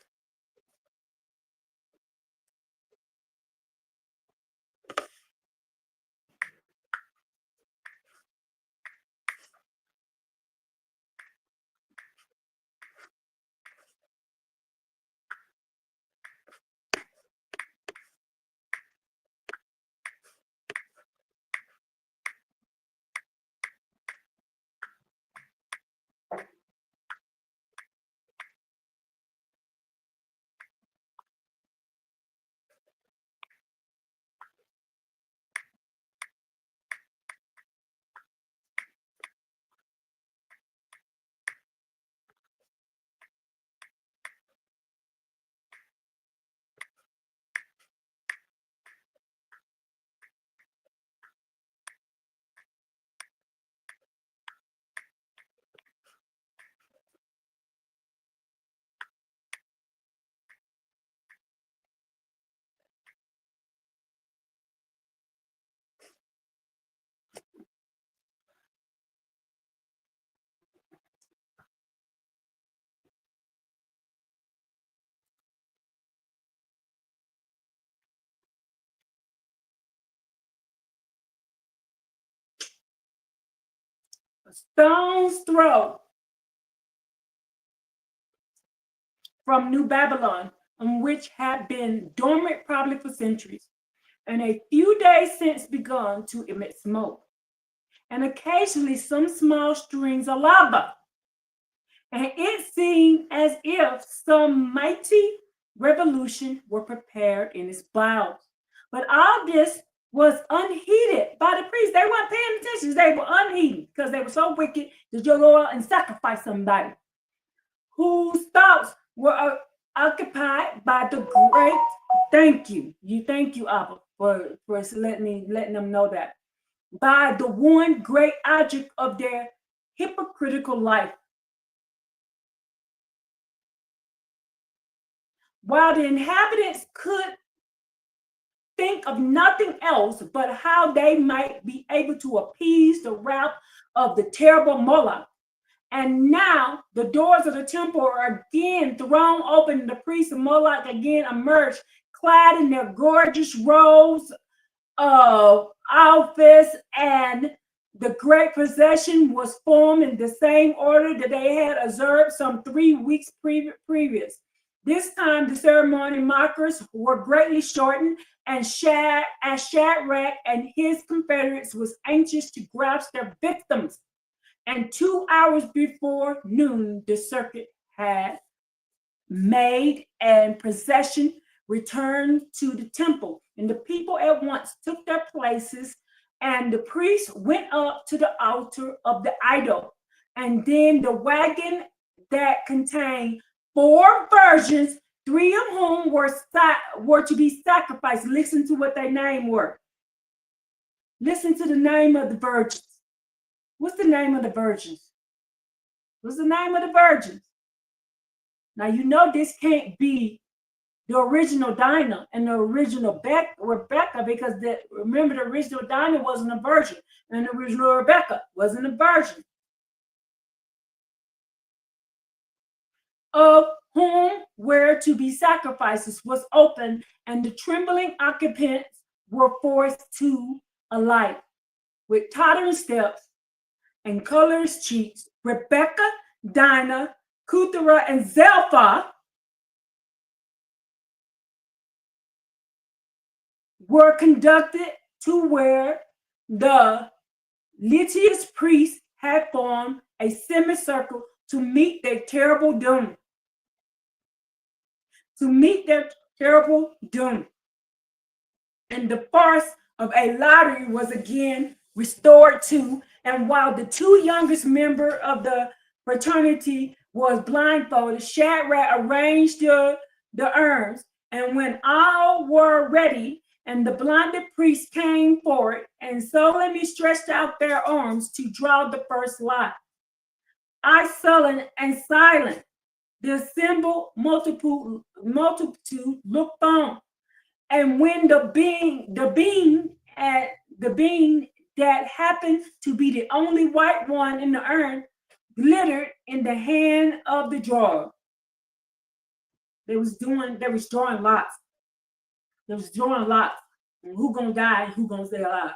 A stone's throw from New Babylon, which had been dormant probably for centuries, and a few days since begun to emit smoke, and occasionally some small strings of lava. And it seemed as if some mighty revolution were prepared in its bowels. But all this was unheeded by the priests. They weren't paying attention. They were unheeded because they were so wicked that you go out and sacrifice somebody whose thoughts were occupied by the great. Thank you, Abba, for letting them know that, by the one great object of their hypocritical life. While the inhabitants could think of nothing else but how they might be able to appease the wrath of the terrible Moloch. And now the doors of the temple are again thrown open. The priests of Moloch again emerge, clad in their gorgeous robes of office, and the great procession was formed in the same order that they had observed some 3 weeks previous. This time, the ceremony markers were greatly shortened, and Shadrach and his confederates was anxious to grasp their victims. And 2 hours before noon, the circuit had made, and procession returned to the temple. And the people at once took their places, and the priests went up to the altar of the idol. And then the wagon that contained 4 virgins, 3 of whom were to be sacrificed. Listen to what their name were. Listen to the name of the virgins. What's the name of the virgins? What's the name of the virgins? Now, you know this can't be the original Dinah and the original Rebecca, because remember, the original Dinah wasn't a virgin, and the original Rebecca wasn't a virgin. Of whom were to be sacrifices was open, and the trembling occupants were forced to alight. With tottering steps and colorless cheeks, Rebecca, Dinah, Kuthera, and Zelpha were conducted to where the Litius priests had formed a semicircle to meet their terrible doom. And the farce of a lottery was again restored to, and while the 2 youngest members of the fraternity was blindfolded, Shadrach arranged the urns, and when all were ready, and the blinded priests came forward and solemnly stretched out their arms to draw the first lot, I sullen and silent, the assembled multitude looked on, and when the being that happened to be the only white one in the urn glittered in the hand of the drawer, They was drawing lots. They was drawing lots. Who gonna die and who gonna stay alive?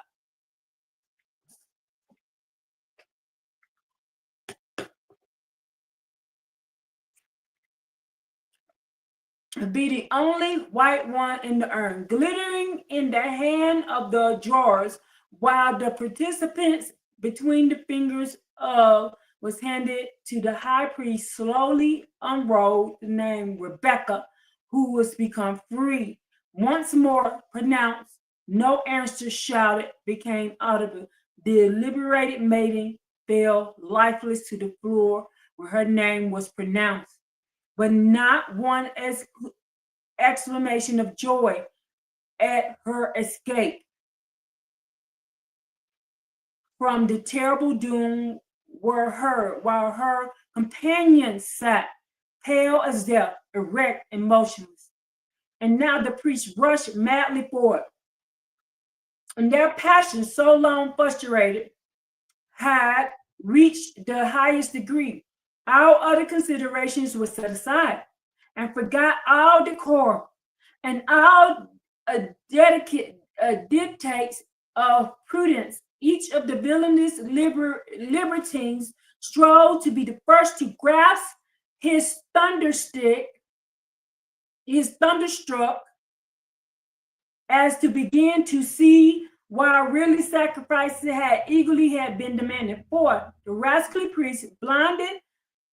Be the only white one in the urn, glittering in the hand of the drawers, while the participants between the fingers of was handed to the high priest, slowly unrolled the name Rebecca, who was become free. Once more pronounced, no answer shouted, became audible. The liberated maiden fell lifeless to the floor where her name was pronounced, but not one exclamation of joy at her escape from the terrible doom were heard, while her companions sat pale as death, erect and motionless. And now the priests rushed madly forward, and their passion, so long frustrated, had reached the highest degree. All other considerations were set aside, and forgot all decorum and all dictates of prudence. Each of the villainous libertines strove to be the first to grasp his thunderstruck, as to begin to see, while really sacrifices had eagerly been demanded. For the rascally priests, blinded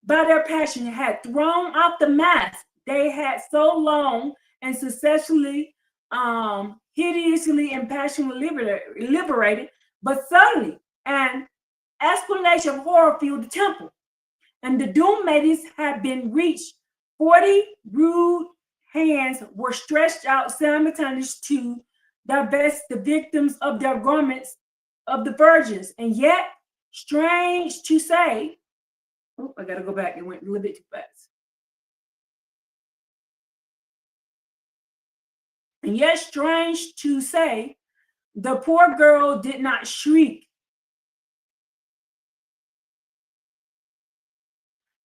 by their passion, had thrown off the mask they had so long and successfully, hideously and passionately liberated. But suddenly an exclamation of horror filled the temple, and the doom maidens had been reached. 40 rude hands were stretched out simultaneously to divest the victims of their garments of the virgins. And yet, strange to say, I gotta go back. It went a little bit too fast. And yet, strange to say, the poor girl did not shriek.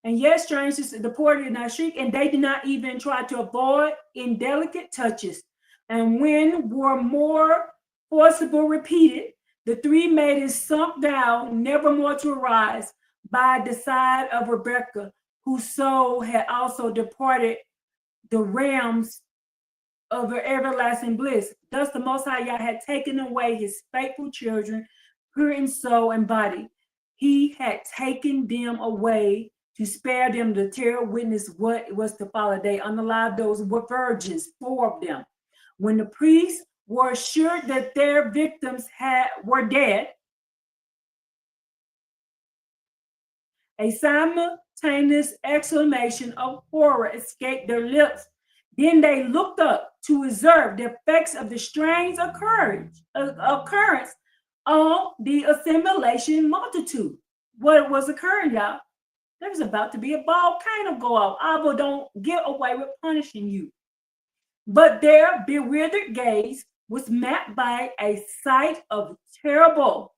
And yet, strange to say, the poor did not shriek, and they did not even try to avoid indelicate touches. And when were more forcible repeated, the three maidens sunk down, never more to arise, by the side of Rebecca, whose soul had also departed the realms of her everlasting bliss. Thus the Most High Yah had taken away his faithful children, pure in soul and body. He had taken them away to spare them the terror witness what was to follow. They unalived those virgins, 4 of them. When the priests were assured that their victims were dead, a simultaneous exclamation of horror escaped their lips. Then they looked up to observe the effects of the strange occurrence on the assimilation multitude. What was occurring, y'all? There was about to be a volcano go off. Abba don't get away with punishing you. But their bewildered gaze was met by a sight of terrible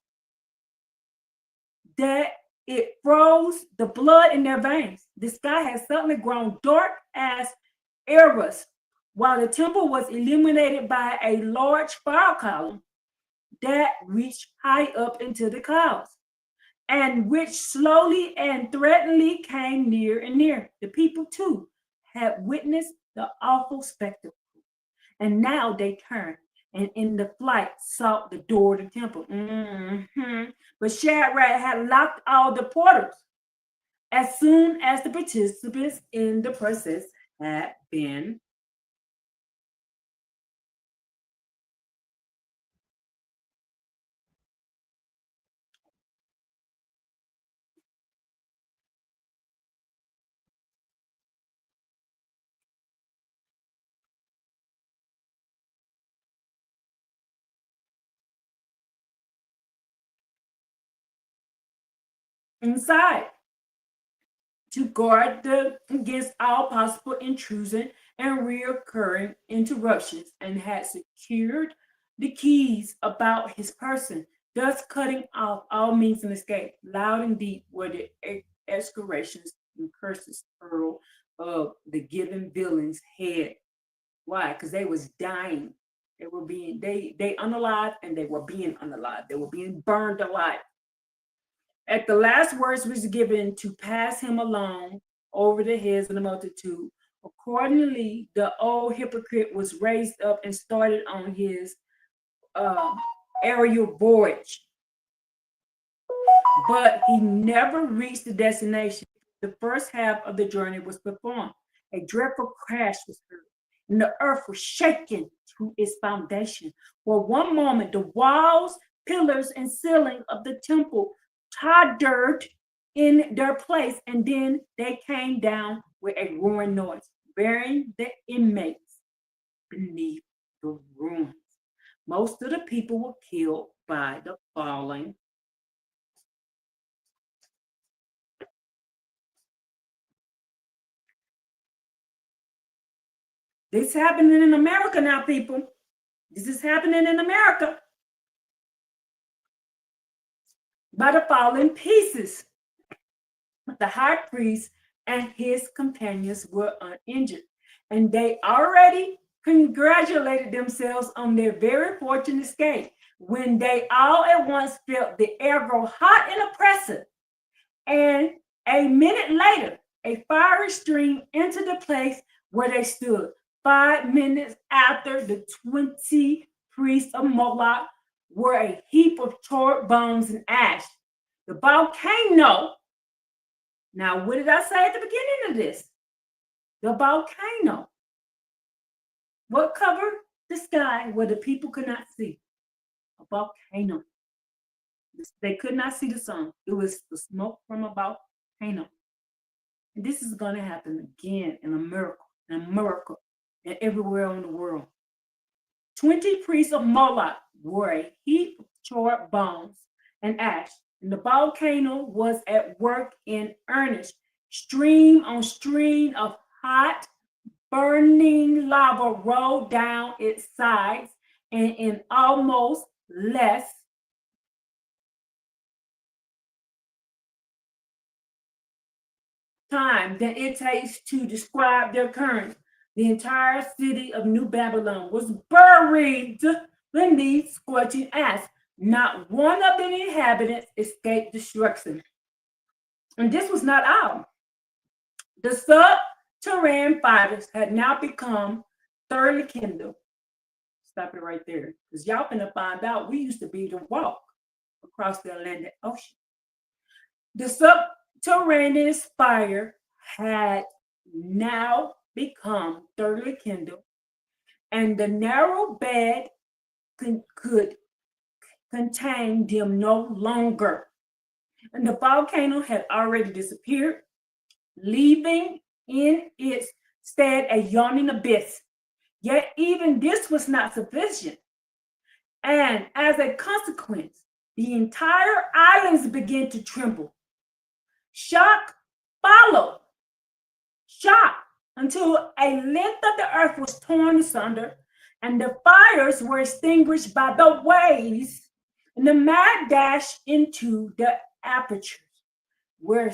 that it froze the blood in their veins. The sky had suddenly grown dark as Erebus, while the temple was illuminated by a large fire column that reached high up into the clouds, and which slowly and threateningly came near and near. The people too had witnessed the awful spectacle, and now they turned and in the flight sought the door of the temple. But Shadrach had locked all the portals as soon as the participants in the process had been inside to guard against all possible intrusion and reoccurring interruptions, and had secured the keys about his person, thus cutting off all means of escape. Loud and deep were the exclamations and curses hurled of the given villain's head. Why? Because they was dying. They were being they unalive, and they were being unalive. They were being burned alive. At the last words was given to pass him along over the heads of the multitude. Accordingly, the old hypocrite was raised up and started on his aerial voyage. But he never reached the destination. The first half of the journey was performed. A dreadful crash was heard, and the earth was shaken to its foundation. For one moment, the walls, pillars, and ceiling of the temple tottered in their place, and then they came down with a roaring noise, burying the inmates beneath the ruins. Most of the people were killed by the falling. This is happening in America now, people. This is happening in America. By the falling pieces. The high priest and his companions were uninjured, and they already congratulated themselves on their very fortunate escape when they all at once felt the air grow hot and oppressive. And a minute later, a fiery stream entered the place where they stood. 5 minutes after, the 20 priests of Moloch were a heap of charred bones and ash. The volcano. Now, what did I say at the beginning of this? The volcano. What covered the sky where the people could not see? A volcano. They could not see the sun. It was the smoke from a volcano. And this is going to happen again in America, and everywhere in the world. 20 priests of Moloch were a heap of charred bones and ash, and the volcano was at work in earnest. Stream on stream of hot, burning lava rolled down its sides, and in almost less time than it takes to describe their currents, the entire city of New Babylon was buried beneath scorching ash. Not one of the inhabitants escaped destruction. And this was not all. The subterranean fires had now become thoroughly kindled. Stop it right there. Because y'all finna find out we used to be able to walk across the Atlantic Ocean. The subterranean fire had now become thoroughly kindled, and the narrow bed could contain them no longer. And the volcano had already disappeared, leaving in its stead a yawning abyss. Yet even this was not sufficient. And as a consequence, the entire islands began to tremble. Shock followed. Shock until a length of the earth was torn asunder, and the fires were extinguished by the waves, and the mad dash into the apertures, where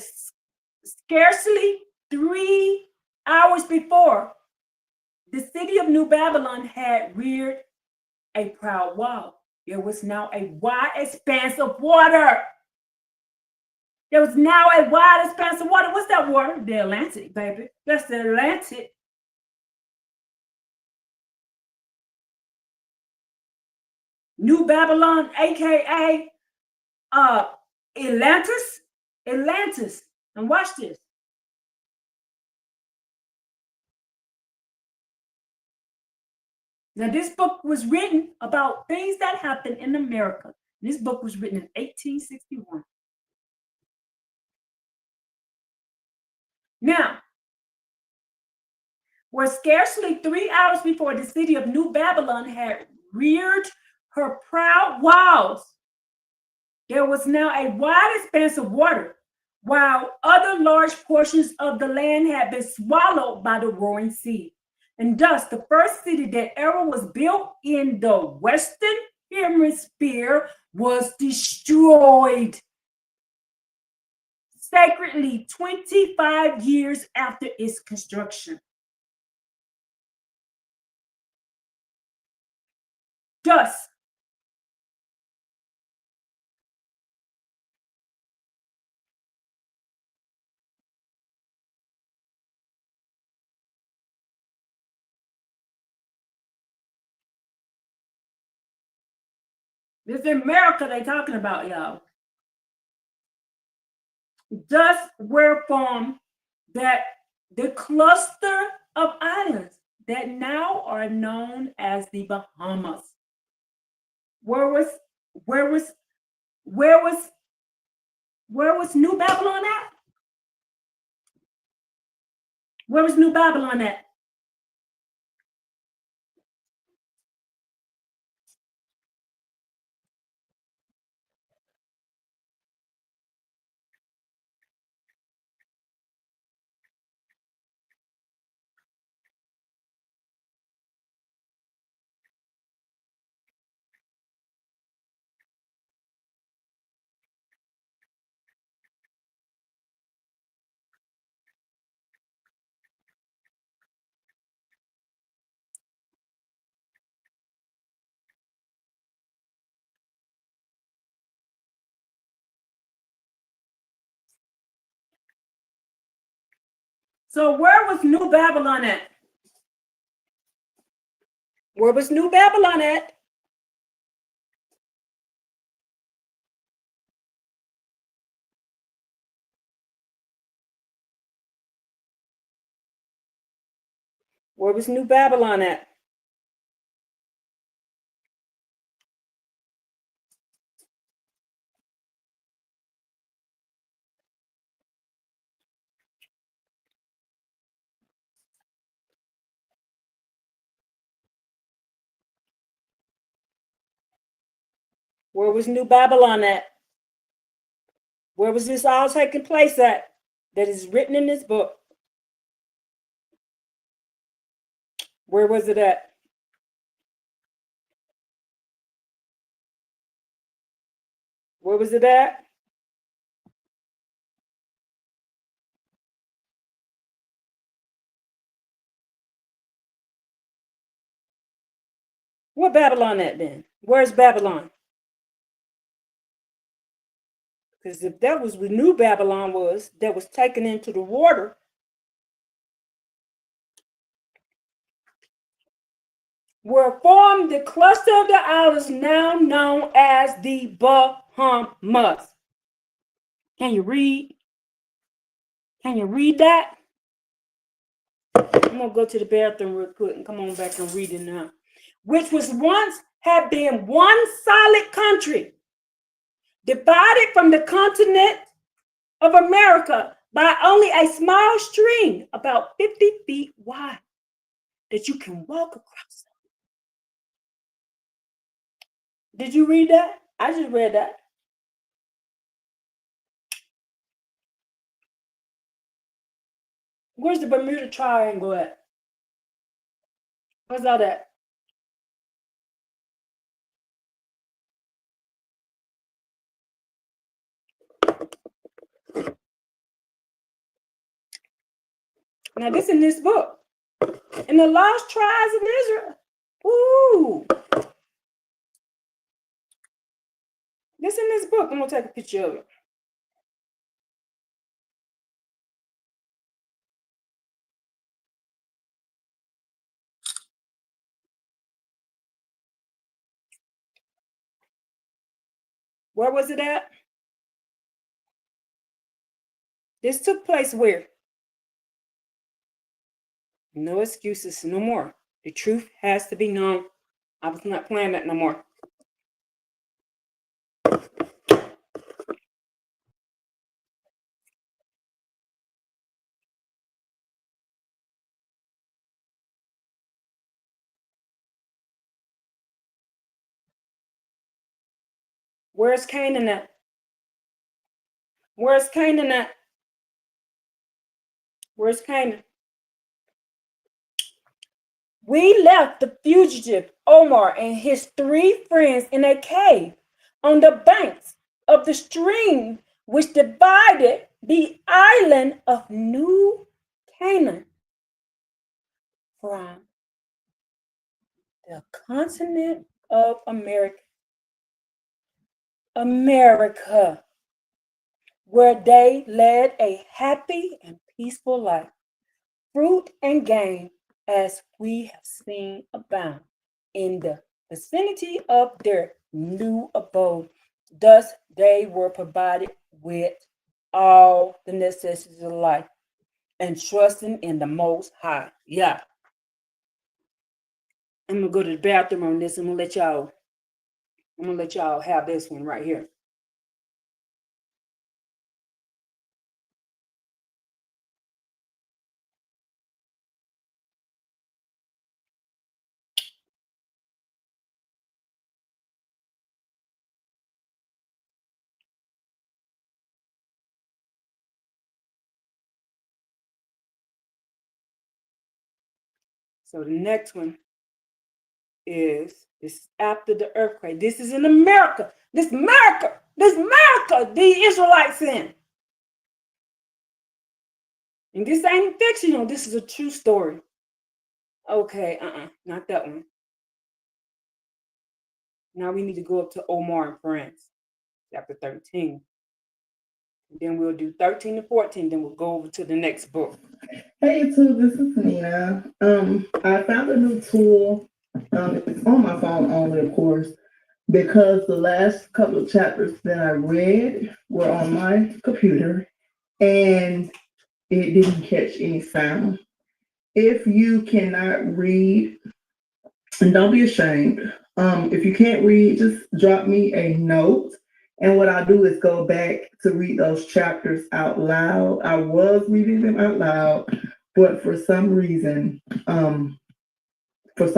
scarcely 3 hours before, the city of New Babylon had reared a proud wall. There was now a wide expanse of water. There was now a wide expanse of water. What's that water? The Atlantic, baby. That's the Atlantic. New Babylon, aka Atlantis. Atlantis. And watch this. Now, this book was written about things that happened in America. This book was written in 1861. Now, where scarcely 3 hours before the city of New Babylon had reared her proud walls, there was now a wide expanse of water, while other large portions of the land had been swallowed by the roaring sea. And thus, the first city that ever was built in the Western Hemisphere was destroyed. sacredly 25 years after its construction. Thus, this is America they talking about, y'all. Thus were formed that the cluster of islands that now are known as the Bahamas. Where was New Babylon at? Where was New Babylon at? So where was New Babylon at? Where was New Babylon at? Where was New Babylon at? Where was New Babylon at? Where was this all taking place at? That is written in this book. Where was it at? Where was it at? What Babylon at then? Where's Babylon? Because if that was where New Babylon was, that was taken into the water, were formed the cluster of the islands now known as the Bahamas. Can you read? Can you read that? I'm going to go to the bathroom real quick and come on back and read it now. Which was once had been one solid country, divided from the continent of America by only a small stream about 50 feet wide that you can walk across. Did you read that? I just read that. Where's the Bermuda Triangle at? Where's that at? Now this in this book. In the lost tribes of Israel. Ooh. This in this book. I'm going to take a picture of it. Where was it at? This took place where? No excuses, no more. The truth has to be known. I was not playing that no more. Where's Canaan at? Where's Canaan at? Where's Canaan? We left the fugitive Omar and his 3 friends in a cave on the banks of the stream which divided the island of New Canaan from the continent of America, where they led a happy and peaceful life. Fruit and game, as we have seen abound in the vicinity of their new abode. Thus, they were provided with all the necessities of life and trusting in the Most High. Yeah. I'm gonna go to the bathroom on this. I'm gonna let y'all have this one right here. So the next one is this after the earthquake. This is in America. This America. The Israelites in. And this ain't fictional. This is a true story. Okay, not that one. Now we need to go up to Omar and Friends, chapter 13. And then we'll do 13 to 14. Then we'll go over to the next book. Hey YouTube, this is Nina. I found a new tool. It's on my phone only, of course, because the last couple of chapters that I read were on my computer and it didn't catch any sound. If you cannot read, and don't be ashamed, if you can't read, just drop me a note. And what I do is go back to read those chapters out loud. I was reading them out loud, but for some reason, it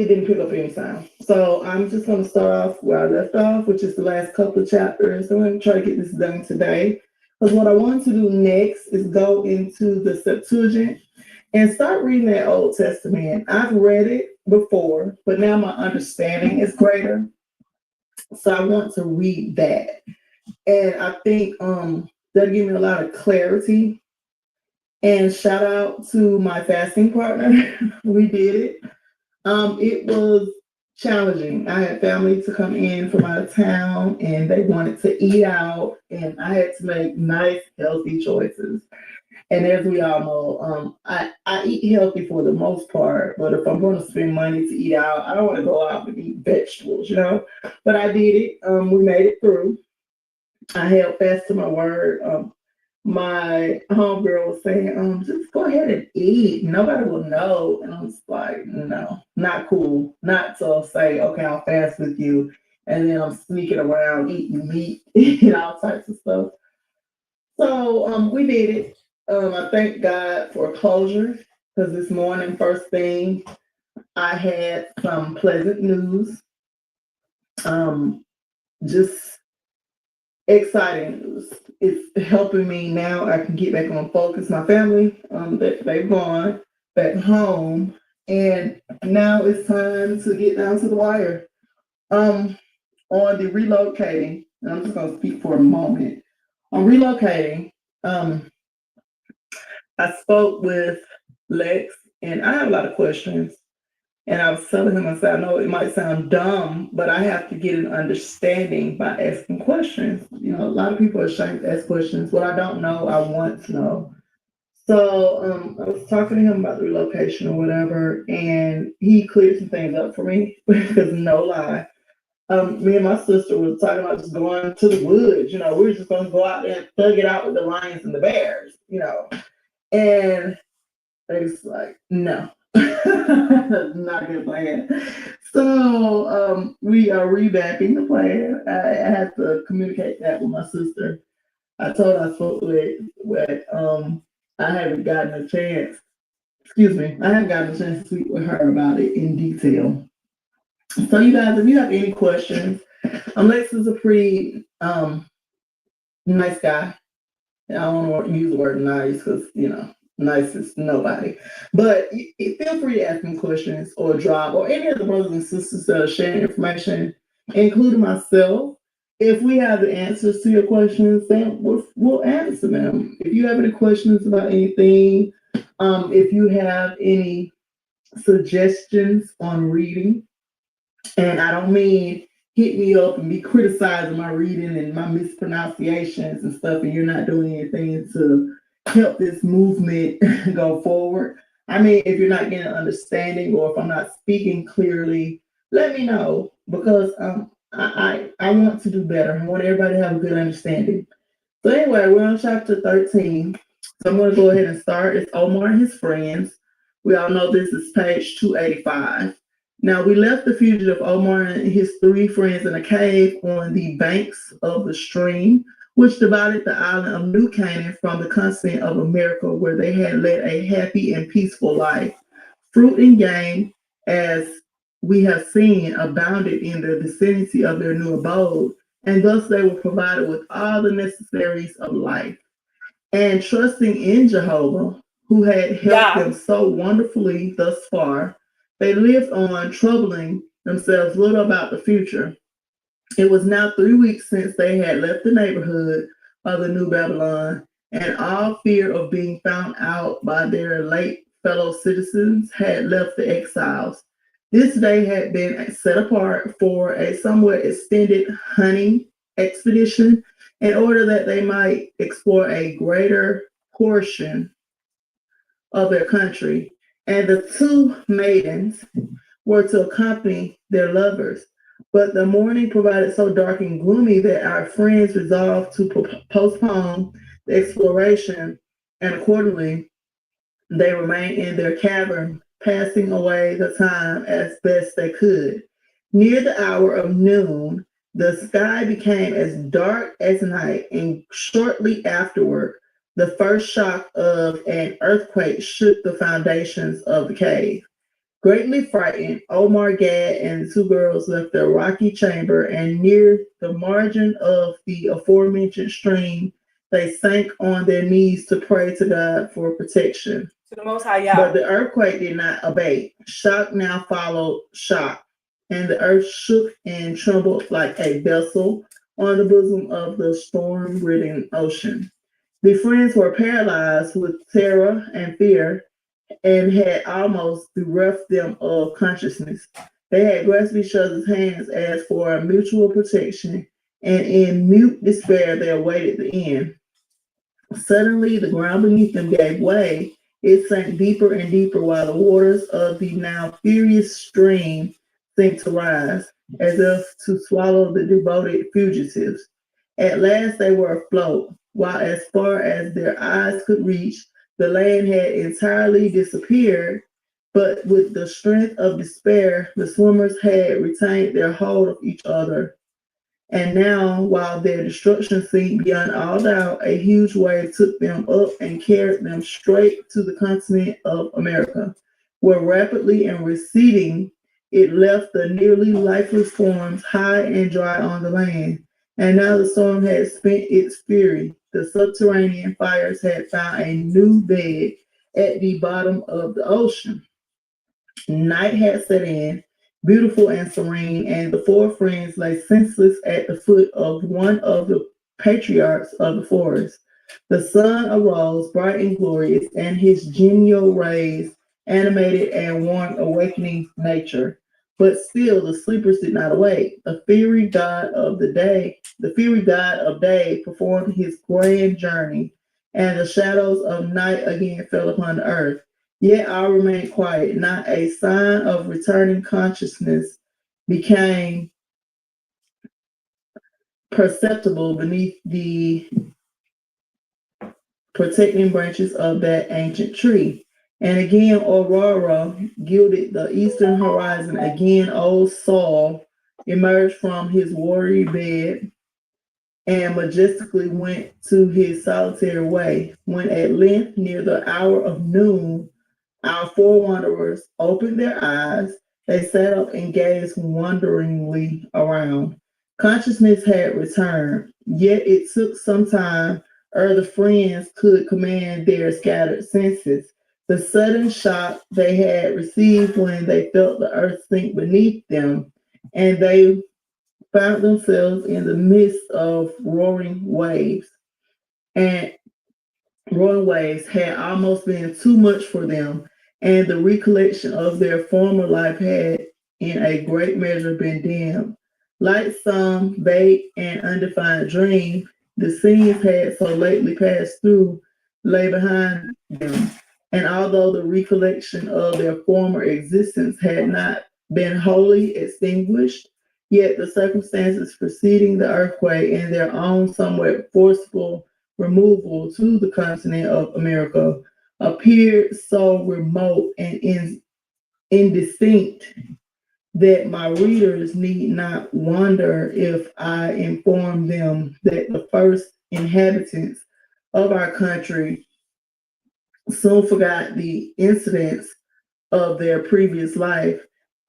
didn't pick up any sound. So I'm just going to start off where I left off, which is the last couple of chapters. I'm going to try to get this done today. Because what I want to do next is go into the Septuagint and start reading that Old Testament. I've read it before, but now my understanding is greater. So I want to read that. And I think that'll give me a lot of clarity. And shout out to my fasting partner. We did it. It was challenging. I had family to come in from out of town and they wanted to eat out, and I had to make nice, healthy choices. And as we all know, I eat healthy for the most part, but if I'm going to spend money to eat out, I don't want to go out and eat vegetables, But I did it. We made it through. I held fast to my word. My homegirl was saying, just go ahead and eat. Nobody will know. And I was like, no, not cool. Not to say, okay, I'll fast with you. And then I'm sneaking around eating meat and all types of stuff. So we did it. I thank God for closure because this morning, first thing, I had some pleasant news. Just exciting news. It's helping me now. I can get back on focus. My family, they've gone back home, and now it's time to get down to the wire. On the relocating, and I'm just going to speak for a moment. On relocating, I spoke with Lex, and I have a lot of questions. And I was telling him, I said, I know it might sound dumb, but I have to get an understanding by asking questions. A lot of people are ashamed to ask questions. What I don't know, I want to know. So I was talking to him about the relocation or whatever, and he cleared some things up for me because no lie. Me and my sister were talking about just going to the woods. We were just going to go out there and thug it out with the lions and the bears, And it's like, no. That's not a good plan. So we are revamping the plan. I had to communicate that with my sister. I told her I spoke with I haven't gotten a chance. Excuse me. I haven't gotten a chance to speak with her about it in detail. So you guys, if you have any questions, Lex is a pretty nice guy. I don't want to use the word nice because nice is nobody. But feel free to ask me questions or drop, or any of the brothers and sisters that are sharing information, including myself. if we have the answers to your questions, then we'll answer them. If you have any questions about anything, if you have any suggestions on reading, and I don't mean hit me up and be criticizing my reading and my mispronunciations and stuff, and you're not doing anything to help this movement go forward. I mean, if you're not getting an understanding or if I'm not speaking clearly, let me know because I want to do better. I want everybody to have a good understanding. So anyway, we're on chapter 13. So I'm going to go ahead and start. It's Omar and his friends. We all know this is page 285. Now we left the fugitive Omar and his three friends in a cave on the banks of the stream, which divided the island of New Canaan from the continent of America, where they had led a happy and peaceful life. Fruit and game, as we have seen, abounded in the vicinity of their new abode, and thus they were provided with all the necessaries of life. And trusting in Jehovah, who had helped them so wonderfully thus far, they lived on, troubling themselves little about the future. It was now 3 weeks since they had left the neighborhood of the New Babylon, and all fear of being found out by their late fellow citizens had left the exiles. This day had been set apart for a somewhat extended hunting expedition in order that they might explore a greater portion of their country. And the two maidens were to accompany their lovers. But the morning provided so dark and gloomy that our friends resolved to postpone the exploration, and accordingly, they remained in their cavern, passing away the time as best they could. Near the hour of noon, the sky became as dark as night, and shortly afterward, the first shock of an earthquake shook the foundations of the cave. Greatly frightened, Omar, Gad, and the two girls left their rocky chamber, and near the margin of the aforementioned stream, they sank on their knees to pray to God for protection. To the Most High Yah. But the earthquake did not abate. Shock now followed shock, and the earth shook and trembled like a vessel on the bosom of the storm-ridden ocean. The friends were paralyzed with terror and fear, and had almost bereft them of consciousness. They had grasped each other's hands as for mutual protection, and in mute despair they awaited the end. Suddenly the ground beneath them gave way. It sank deeper and deeper while the waters of the now furious stream seemed to rise, as if to swallow the devoted fugitives. At last they were afloat, while as far as their eyes could reach, the land had entirely disappeared, but with the strength of despair, the swimmers had retained their hold of each other. And now, while their destruction seemed beyond all doubt, a huge wave took them up and carried them straight to the continent of America, where rapidly and receding, it left the nearly lifeless forms high and dry on the land. And now the storm had spent its fury. The subterranean fires had found a new bed at the bottom of the ocean. Night had set in, beautiful and serene, and the four friends lay senseless at the foot of one of the patriarchs of the forest. The sun arose bright and glorious, and his genial rays animated and warmed awakening nature. But still the sleepers did not awake. The fiery god of day performed his grand journey, and the shadows of night again fell upon the earth. Yet all remained quiet. Not a sign of returning consciousness became perceptible beneath the protecting branches of that ancient tree. And again, aurora gilded the eastern horizon. Again, old Saul emerged from his watery bed and majestically went to his solitary way. When at length, near the hour of noon, our four wanderers opened their eyes. They sat up and gazed wonderingly around. Consciousness had returned, yet it took some time ere the friends could command their scattered senses. The sudden shock they had received when they felt the earth sink beneath them, and they found themselves in the midst of roaring waves. And roaring waves had almost been too much for them, and the recollection of their former life had, in a great measure, been dimmed. Like some vague and undefined dream, the scenes had so lately passed through lay behind them. And although the recollection of their former existence had not been wholly extinguished, yet the circumstances preceding the earthquake and their own somewhat forceful removal to the continent of America appeared so remote and indistinct that my readers need not wonder if I inform them that the first inhabitants of our country soon forgot the incidents of their previous life,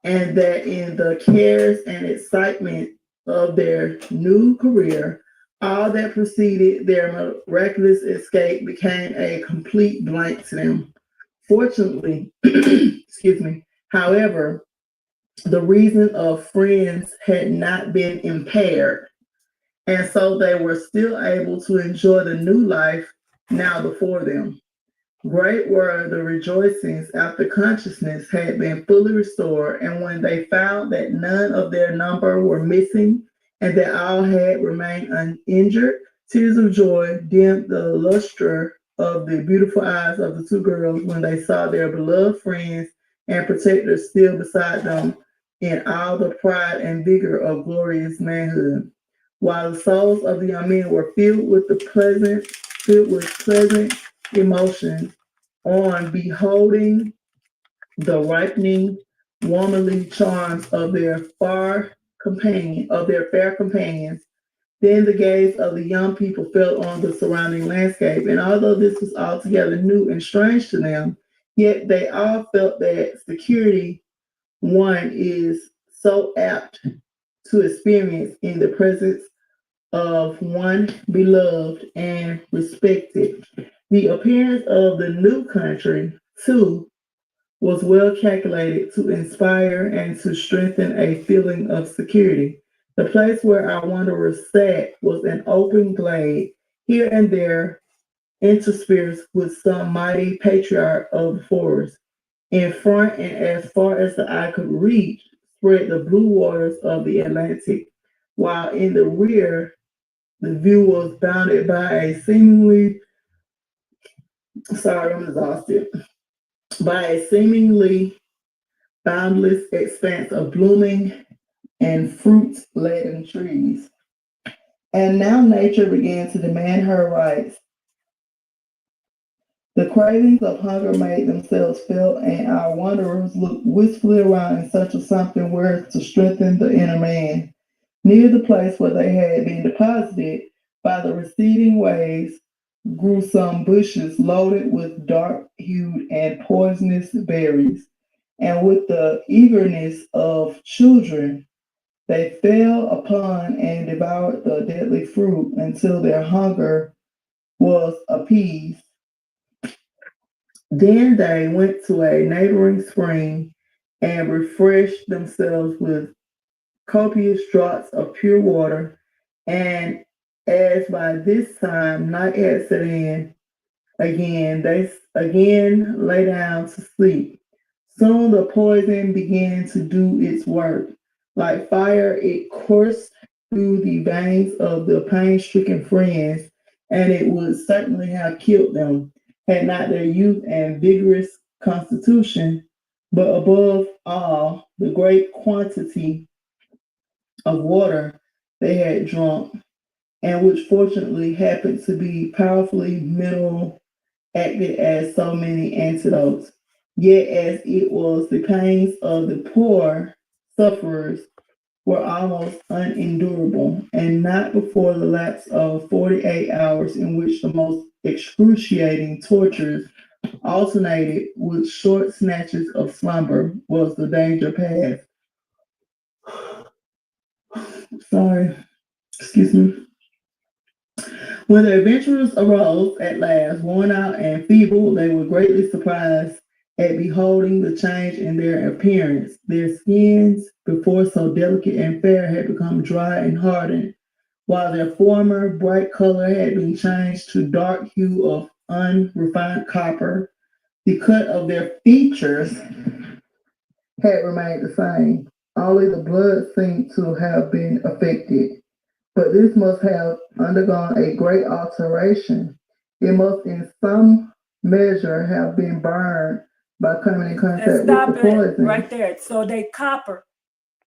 and that in the cares and excitement of their new career, all that preceded their miraculous escape became a complete blank to them. Fortunately, excuse me, however, the reason of friends had not been impaired, and so they were still able to enjoy the new life now before them. Great were the rejoicings after consciousness had been fully restored, and when they found that none of their number were missing and that all had remained uninjured, tears of joy dimmed the luster of the beautiful eyes of the two girls when they saw their beloved friends and protectors still beside them in all the pride and vigor of glorious manhood. While the souls of the young men were filled with pleasant emotions on beholding the ripening womanly charms of their fair companions. Then the gaze of the young people fell on the surrounding landscape, and although this was altogether new and strange to them, yet they all felt that security one is so apt to experience in the presence of one beloved and respected. The appearance of the new country, too, was well calculated to inspire and to strengthen a feeling of security. The place where our wanderers sat was an open glade, here and there interspersed with some mighty patriarch of the forest. In front and as far as the eye could reach, spread the blue waters of the Atlantic, while in the rear the view was bounded by a I'm exhausted, by a seemingly boundless expanse of blooming and fruit-laden trees. And now nature began to demand her rights. The cravings of hunger made themselves felt, and our wanderers looked wistfully around in search of something worth to strengthen the inner man. Near the place where they had been deposited by the receding waves grew some bushes loaded with dark-hued and poisonous berries, and with the eagerness of children, they fell upon and devoured the deadly fruit until their hunger was appeased. Then they went to a neighboring spring and refreshed themselves with copious draughts of pure water, and as by this time night had set in, they again lay down to sleep. Soon the poison began to do its work. Like fire, it coursed through the veins of the pain-stricken friends, and it would certainly have killed them had not their youth and vigorous constitution, but above all, the great quantity of water they had drunk, and which fortunately happened to be powerfully mineral, acted as so many antidotes. Yet, as it was, the pains of the poor sufferers were almost unendurable, and not before the lapse of 48 hours, in which the most excruciating tortures alternated with short snatches of slumber, was the danger past. Sorry, excuse me. When the adventurers arose at last, worn out and feeble, they were greatly surprised at beholding the change in their appearance. Their skins before so delicate and fair, had become dry and hardened, while their former bright color had been changed to dark hue of unrefined copper. The cut of their features had remained the same. Only the blood seemed to have been affected. But this must have undergone a great alteration. It must in some measure have been burned by coming in And contact with stop the it poison. right there. So they're copper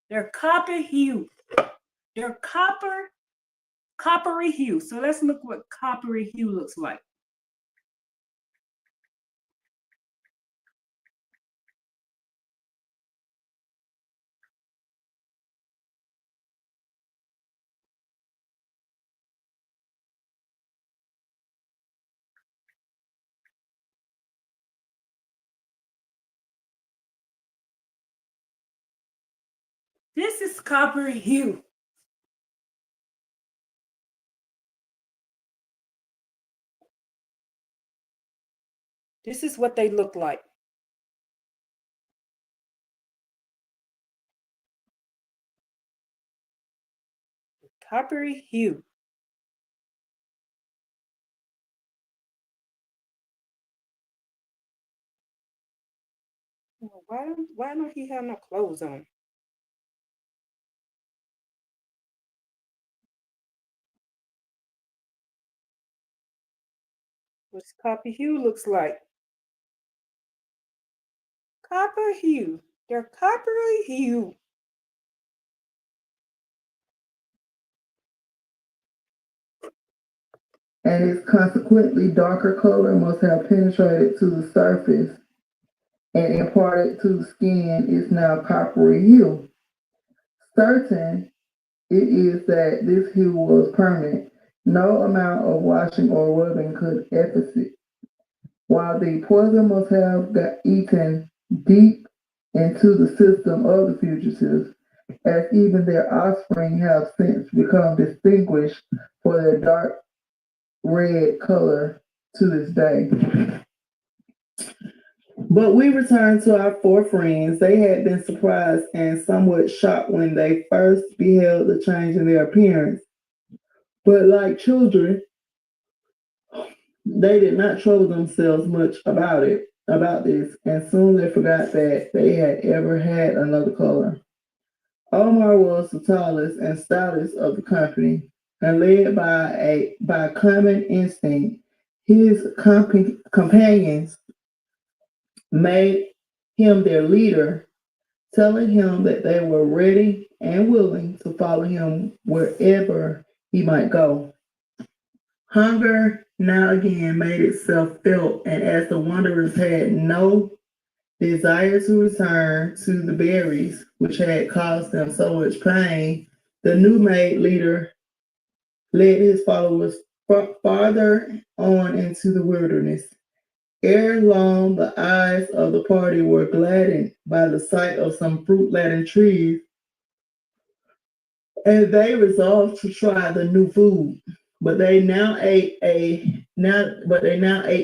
hue. They're coppery hue. So let's look what coppery hue looks like. This is coppery hue. This is what they look like. Coppery hue. Why don't he have no clothes on? What's copper hue looks like? Copper hue. They're coppery hue. And its consequently darker color must have penetrated to the surface and imparted to the skin its now coppery hue. Certain it is that this hue was permanent. No amount of washing or rubbing could efface it. While the poison must have got eaten deep into the system of the fugitives, as even their offspring have since become distinguished for their dark red color to this day. But we return to our four friends. They had been surprised and somewhat shocked when they first beheld the change in their appearance. But like children, they did not trouble themselves much about this, and soon they forgot that they had ever had another color. Omar was the tallest and stoutest of the company, and led by common instinct, his companions made him their leader, telling him that they were ready and willing to follow him wherever he might go. Hunger now again made itself felt, and as the wanderers had no desire to return to the berries which had caused them so much pain, the new made leader led his followers farther on into the wilderness. Ere long, the eyes of the party were gladdened by the sight of some fruit-laden trees, and they resolved to try the new food. But they now ate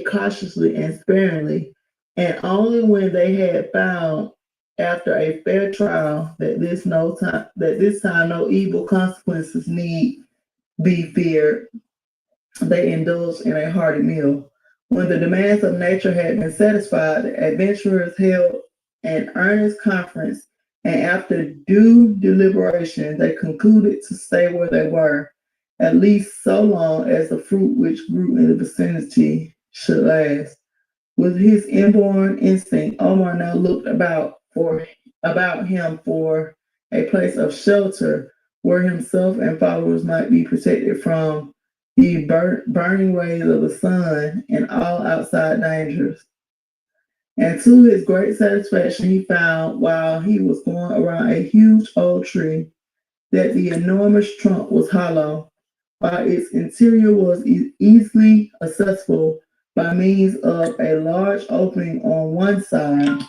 cautiously and sparingly, and only when they had found, after a fair trial, that this time no evil consequences need be feared, they indulged in a hearty meal. When the demands of nature had been satisfied, the adventurers held an earnest conference, and after due deliberation, they concluded to stay where they were, at least so long as the fruit which grew in the vicinity should last. With his inborn instinct, Omar now looked about him for a place of shelter where himself and followers might be protected from the burning rays of the sun and all outside dangers. And to his great satisfaction, he found while he was going around a huge old tree that the enormous trunk was hollow, while its interior was easily accessible by means of a large opening on one side.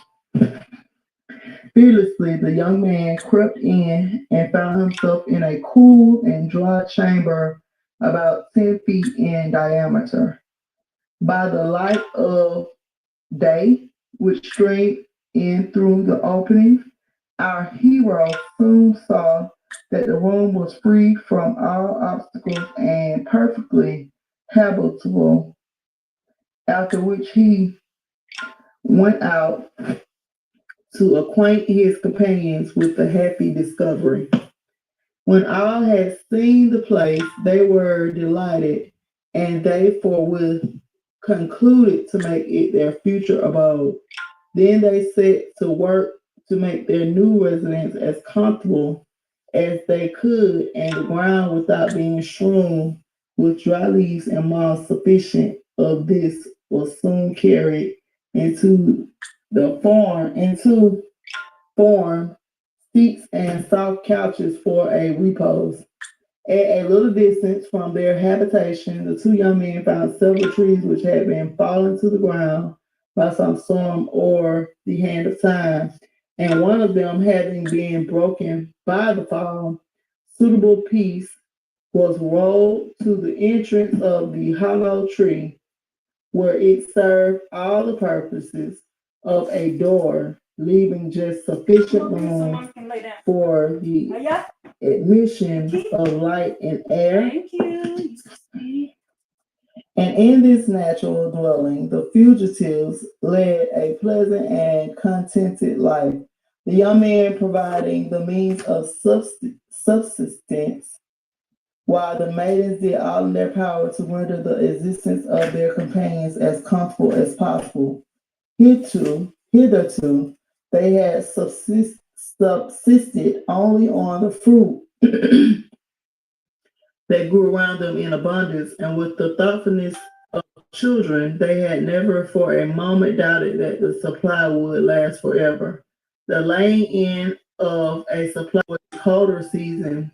Fearlessly, the young man crept in and found himself in a cool and dry chamber about 10 feet in diameter. By the light of day, which streamed in through the opening, Our hero soon saw that the room was free from all obstacles and perfectly habitable, after which he went out to acquaint his companions with the happy discovery. When all had seen the place, they were delighted, and they forthwith concluded to make it their future abode. Then they set to work to make their new residence as comfortable as they could, and the ground without being strewn with dry leaves and moss. Sufficient of this was soon carried into form seats and soft couches for a repose. At a little distance from their habitation, the two young men found several trees which had been fallen to the ground by some storm or the hand of time, and one of them having been broken by the fall, suitable piece was rolled to the entrance of the hollow tree, where it served all the purposes of a door, leaving just sufficient room for the admission of light and air. Thank you. And in this natural dwelling, the fugitives led a pleasant and contented life, the young men providing the means of subsistence, while the maidens did all in their power to render the existence of their companions as comfortable as possible. Hitherto, they had subsisted only on the fruit that grew around them in abundance, and with the thoughtfulness of children, they had never for a moment doubted that the supply would last forever. The laying in of a supply with colder season,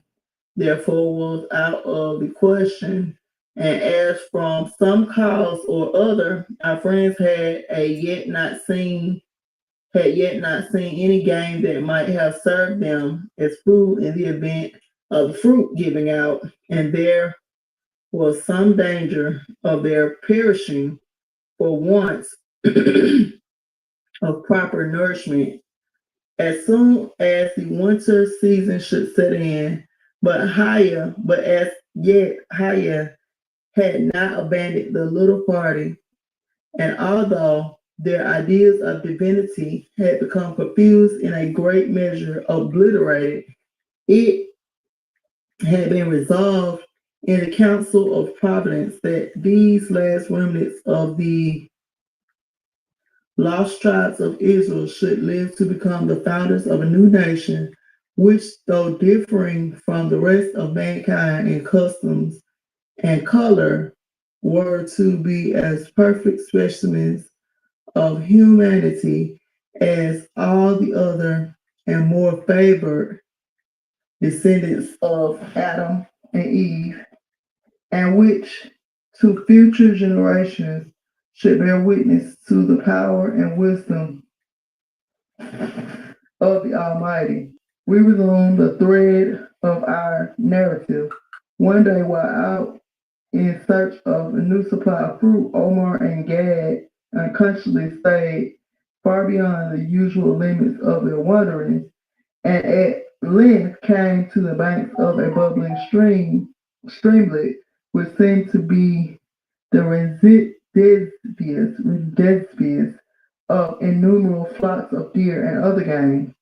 therefore, was out of the question. And as from some cause or other, our friends had yet not seen any game that might have served them as food in the event of the fruit giving out, and there was some danger of their perishing for want of proper nourishment as soon as the winter season should set in. But as yet Haya had not abandoned the little party, and although their ideas of divinity had become confused in a great measure obliterated, it had been resolved in the council of providence that these last remnants of the lost tribes of Israel should live to become the founders of a new nation, which, though differing from the rest of mankind in customs and color, were to be as perfect specimens of humanity as all the other and more favored descendants of Adam and Eve, and which to future generations should bear witness to the power and wisdom of the Almighty. We resume the thread of our narrative. One day, while out in search of a new supply of fruit, Omar and Gad unconsciously stayed far beyond the usual limits of their wanderings, and at length came to the banks of a bubbling streamlet, which seemed to be the residuous of innumerable flocks of deer and other game.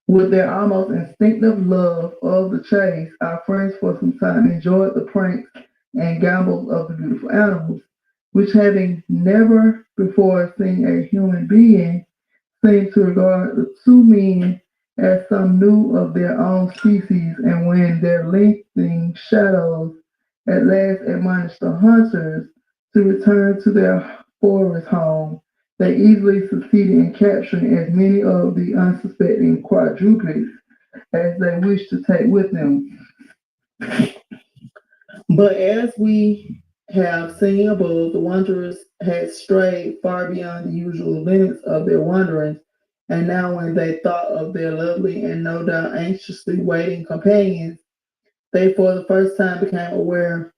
With their almost instinctive love of the chase, our friends for some time enjoyed the pranks and gambols of the beautiful animals, which, having never before seen a human being, seemed to regard the two men as some new of their own species, and when their lengthening shadows at last admonished the hunters to return to their forest home, they easily succeeded in capturing as many of the unsuspecting quadrupeds as they wished to take with them. But as we have seen above, the wanderers had strayed far beyond the usual limits of their wanderings, and now when they thought of their lovely and no doubt anxiously waiting companions, they for the first time became aware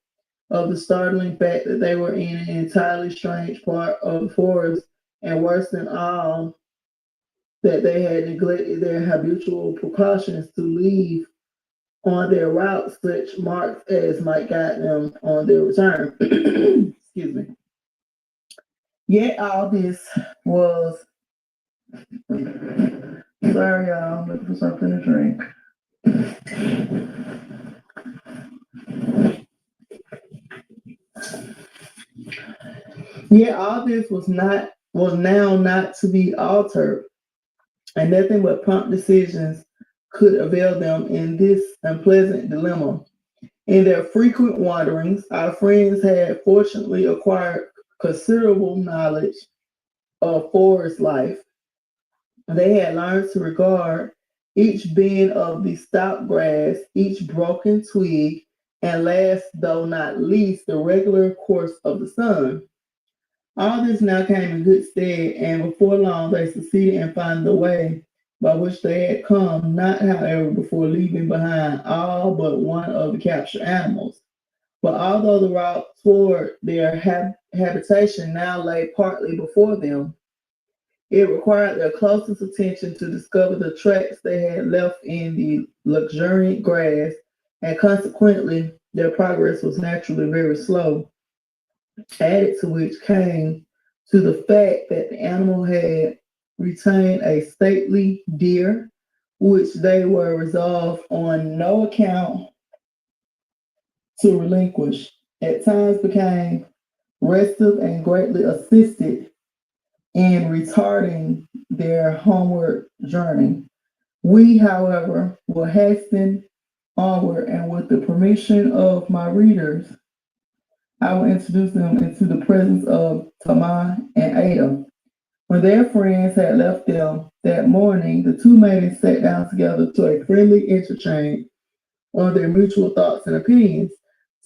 of the startling fact that they were in an entirely strange part of the forest, and worse than all, that they had neglected their habitual precautions to leave on their route such marks as might guide them on their return. Excuse me. Yet all this was, sorry y'all, I'm looking for something to drink. Yet all this was now not to be altered, and nothing but prompt decisions could avail them in this unpleasant dilemma. In their frequent wanderings, our friends had fortunately acquired considerable knowledge of forest life. They had learned to regard each bend of the stout grass, each broken twig, and last though not least, the regular course of the sun. All this now came in good stead, and before long they succeeded in finding the way by which they had come, not however before leaving behind all but one of the captured animals. But although the route toward their habitation now lay partly before them, it required their closest attention to discover the tracks they had left in the luxuriant grass, and consequently their progress was naturally very slow. Added to which came to the fact that the animal had retained a stately deer, which they were resolved on no account to relinquish, at times became restive and greatly assisted in retarding their homeward journey. We, however, will hasten onward, and with the permission of my readers, I will introduce them into the presence of Tamar and Ada. When their friends had left them that morning, the two maidens sat down together to a friendly interchange on their mutual thoughts and opinions.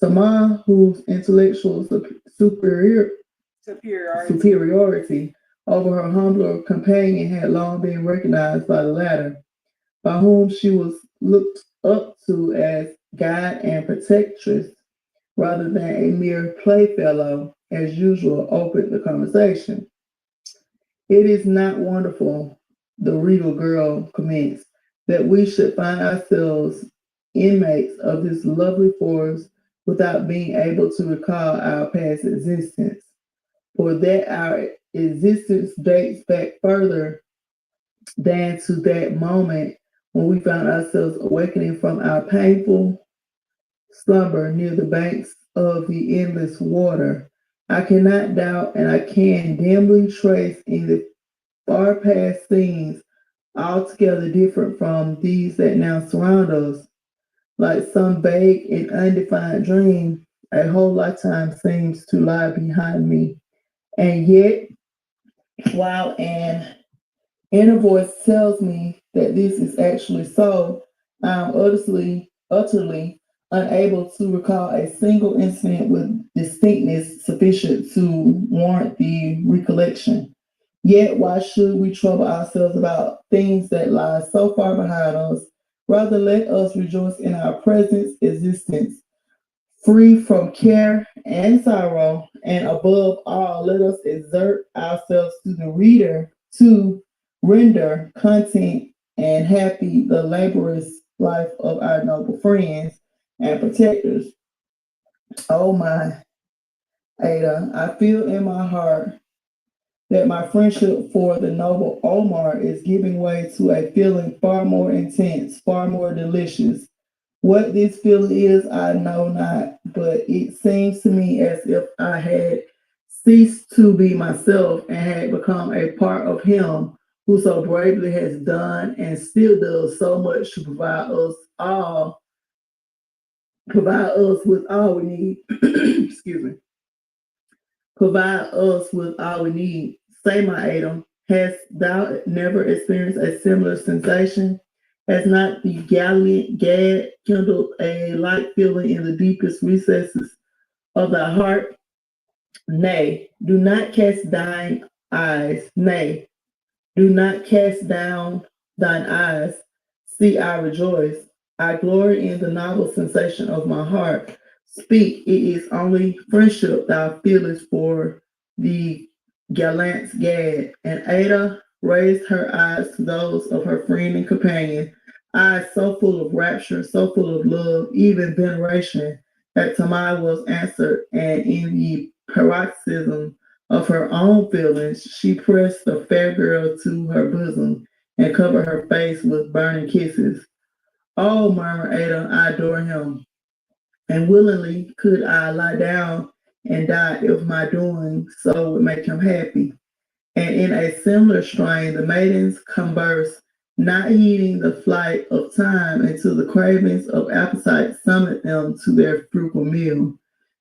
Tamar, whose intellectual superiority over her humbler companion had long been recognized by the latter, by whom she was looked up to as guide and protectress rather than a mere playfellow, as usual, opened the conversation. It is not wonderful, the regal girl commenced, that we should find ourselves inmates of this lovely forest without being able to recall our past existence, for that our existence dates back further than to that moment when we found ourselves awakening from our painful slumber near the banks of the endless water. I cannot doubt, and I can dimly trace in the far past scenes altogether different from these that now surround us. Like some vague and undefined dream, a whole lifetime seems to lie behind me. And yet, while an inner voice tells me that this is actually so, I'm utterly unable to recall a single incident with distinctness sufficient to warrant the recollection. Yet, why should we trouble ourselves about things that lie so far behind us? Rather, let us rejoice in our present existence, free from care and sorrow, and above all, let us exert ourselves to the reader to render content and happy the laborious life of our noble friends and protectors. Oh my, Ada, I feel in my heart that my friendship for the noble Omar is giving way to a feeling far more intense, far more delicious. What this feeling is, I know not, but it seems to me as if I had ceased to be myself and had become a part of him who so bravely has done and still does so much to provide us with all we need. Excuse me. Provide us with all we need. Say, my Adam, hast thou never experienced a similar sensation? Has not the gallant Gad kindled a like feeling in the deepest recesses of thy heart? Nay, do not cast thine eyes. Nay, do not cast down thine eyes. See, I rejoice. I glory in the novel sensation of my heart. Speak, it is only friendship thou feelest for the gallant Gad. And Ada, raised her eyes to those of her friend and companion, eyes so full of rapture, so full of love, even veneration, that Tamai was answered, and in the paroxysm of her own feelings, she pressed the fair girl to her bosom and covered her face with burning kisses. Oh, murmured Ada, I adore him, and willingly could I lie down and die if my doing so would make him happy. And in a similar strain, the maidens conversed, not heeding the flight of time until the cravings of appetite summoned them to their frugal meal.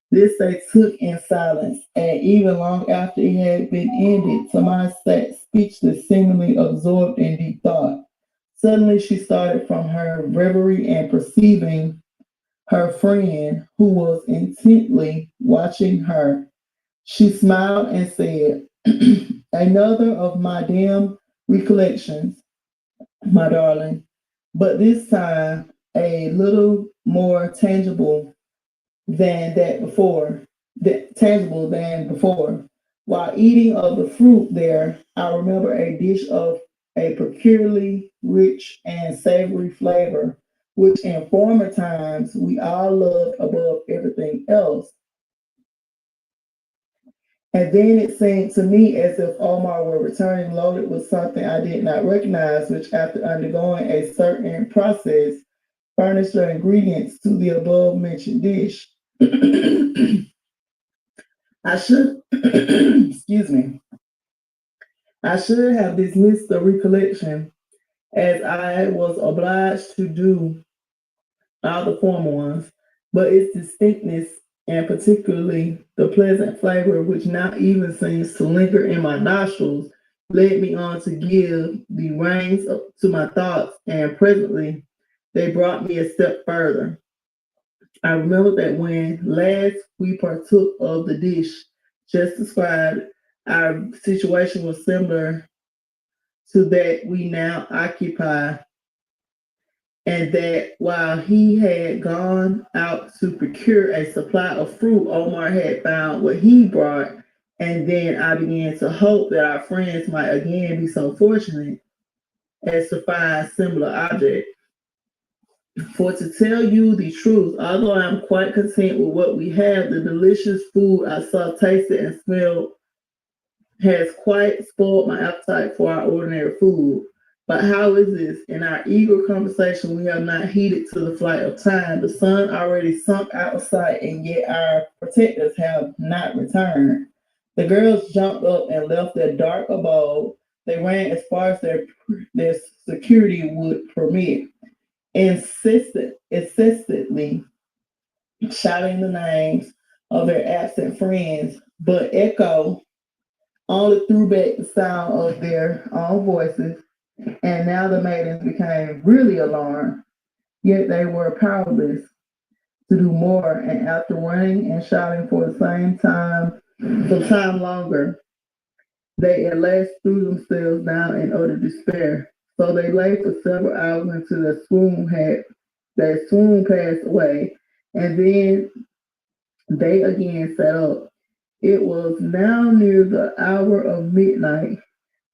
This they took in silence, and even long after it had been ended, Tamar sat speechless, seemingly absorbed in deep thought. Suddenly she started from her reverie and perceiving her friend, who was intently watching her, she smiled and said, another of my dim recollections, my darling, but this time a little more tangible than before. While eating of the fruit there, I remember a dish of a peculiarly rich and savory flavor, which in former times we all loved above everything else. And then it seemed to me as if Omar were returning loaded with something I did not recognize, which, after undergoing a certain process, furnished the ingredients to the above mentioned dish. I should, excuse me, I should have dismissed the recollection as I was obliged to do all the former ones, but its distinctness and particularly the pleasant flavor which now even seems to linger in my nostrils led me on to give the reins to my thoughts, and presently they brought me a step further. I remember that when last we partook of the dish just described, our situation was similar to that we now occupy, and that while he had gone out to procure a supply of fruit, Omar had found what he brought, and then I began to hope that our friends might again be so fortunate as to find similar objects. For to tell you the truth, although I am quite content with what we have, the delicious food I saw, tasted, and smelled has quite spoiled my appetite for our ordinary food. But how is this? In our eager conversation, we have not heeded to the flight of time. The sun already sunk out of sight, and yet our protectors have not returned. The girls jumped up and left their dark abode. They ran as far as their security would permit, insistently shouting the names of their absent friends, but echo only threw back the sound of their own voices, and now the maidens became really alarmed, yet they were powerless to do more, and after running and shouting for the same time, some time longer, they at last threw themselves down in utter despair. So they lay for several hours until their swoon passed away, and then they again sat up. It was now near the hour of midnight.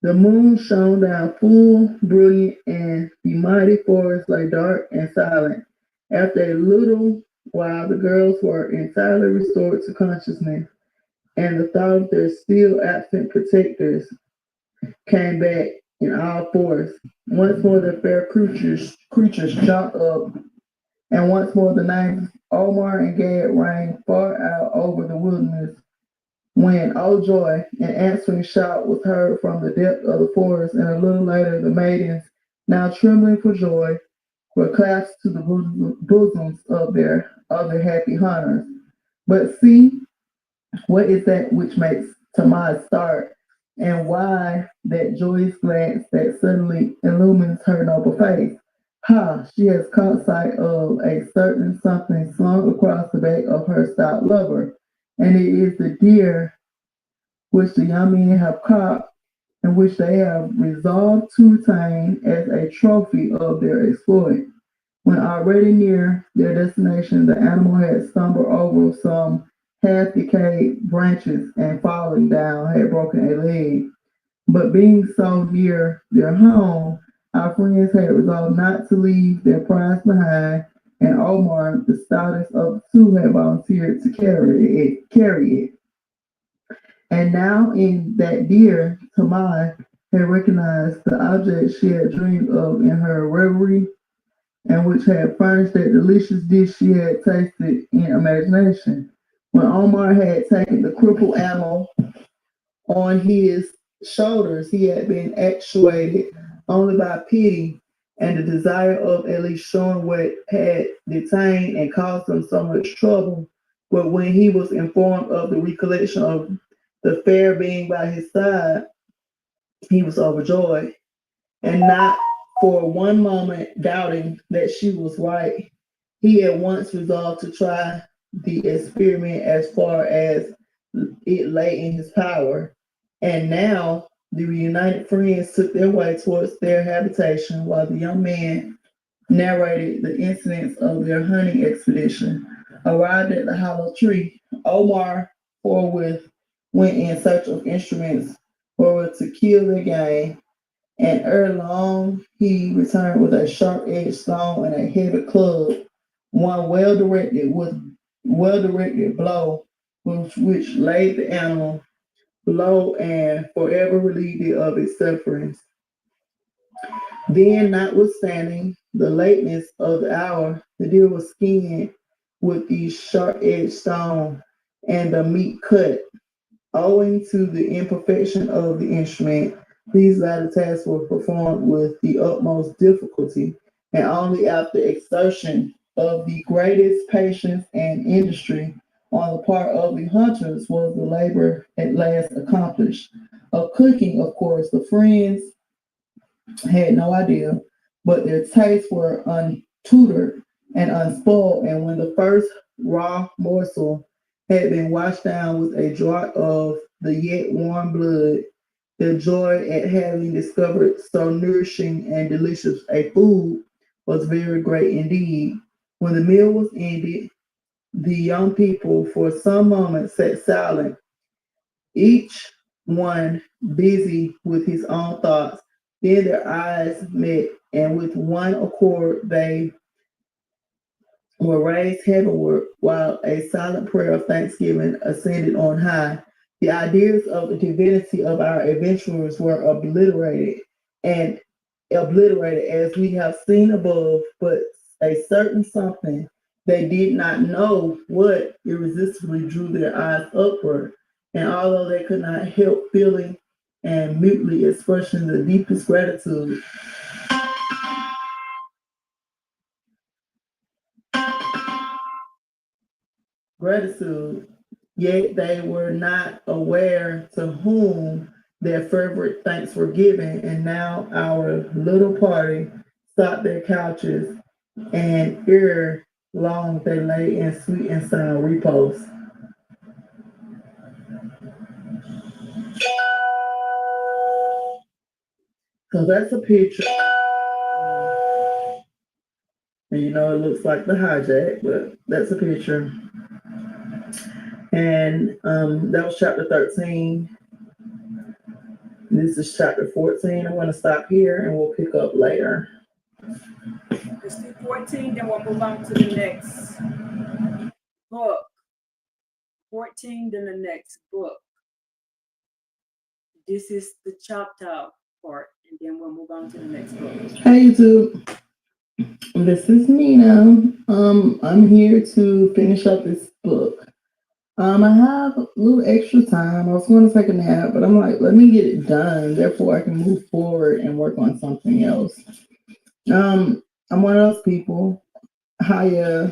The moon shone down full, brilliant, and the mighty forest lay dark and silent. After a little while, the girls were entirely restored to consciousness, and the thought of their still absent protectors came back in all force. Once more, the fair creatures jumped up, and once more the names Omar and Gad rang far out over the wilderness. When, oh joy, an answering shout was heard from the depth of the forest, and a little later the maidens, now trembling for joy, were clasped to the bosoms of their other happy hunters. But see, what is that which makes Tamar start, and why that joyous glance that suddenly illumines her noble face? Ha! She has caught sight of a certain something slung across the back of her stout lover, and it is the deer which the young men have caught, and which they have resolved to retain as a trophy of their exploit. When already near their destination, the animal had stumbled over some half decayed branches, and falling down had broken a leg. But being so near their home, our friends had resolved not to leave their prize behind, and Omar, the stoutest of the two, had volunteered to carry it. And now in that dear Tamai had recognized the object she had dreamed of in her reverie, and which had furnished that delicious dish she had tasted in imagination. When Omar had taken the crippled animal on his shoulders, he had been actuated only by pity and the desire of at least showing what had detained and caused him so much trouble. But when he was informed of the recollection of the fair being by his side, he was overjoyed, and not for one moment doubting that she was right. He at once resolved to try the experiment as far as it lay in his power. And now the reunited friends took their way towards their habitation while the young man narrated the incidents of their hunting expedition. Arrived at the hollow tree, Omar forthwith went in search of instruments wherewith to kill their game, and ere long he returned with a sharp-edged stone and a heavy club, one well directed blow, which laid the animal low and forever relieved it of its sufferings. Then, notwithstanding the lateness of the hour, the deer was skinned with the sharp-edged stone and the meat cut. Owing to the imperfection of the instrument, these latter tasks were performed with the utmost difficulty, and only after exertion of the greatest patience and industry on the part of the hunters was the labor at last accomplished. Of cooking, of course, the friends had no idea, but their tastes were untutored and unspoiled, and when the first raw morsel had been washed down with a draught of the yet warm blood, their joy at having discovered so nourishing and delicious a food was very great indeed. When the meal was ended, the young people for some moments sat silent, each one busy with his own thoughts. Then their eyes met, and with one accord they were raised heavenward, while a silent prayer of thanksgiving ascended on high. The ideas of the divinity of our adventurers were and obliterated as we have seen above, but a certain something they did not know what irresistibly drew their eyes upward. And although they could not help feeling and mutely expressing the deepest gratitude, yet they were not aware to whom their fervent thanks were given. And now our little party stopped their couches, and ere long they lay in sweet and sound repose. So that's a picture. And it looks like the hijack, but that's a picture. And that was chapter 13. This is chapter 14. I'm going to stop here and we'll pick up later. Let's do 14, then we'll move on to the next book. 14, then the next book. This is the chapter part, and then we'll move on to the next book. Hey YouTube, this is Nina. I'm here to finish up this book. I have a little extra time. I was going to take a nap, but I'm like, let me get it done. Therefore, I can move forward and work on something else. I'm one of those people, Haya,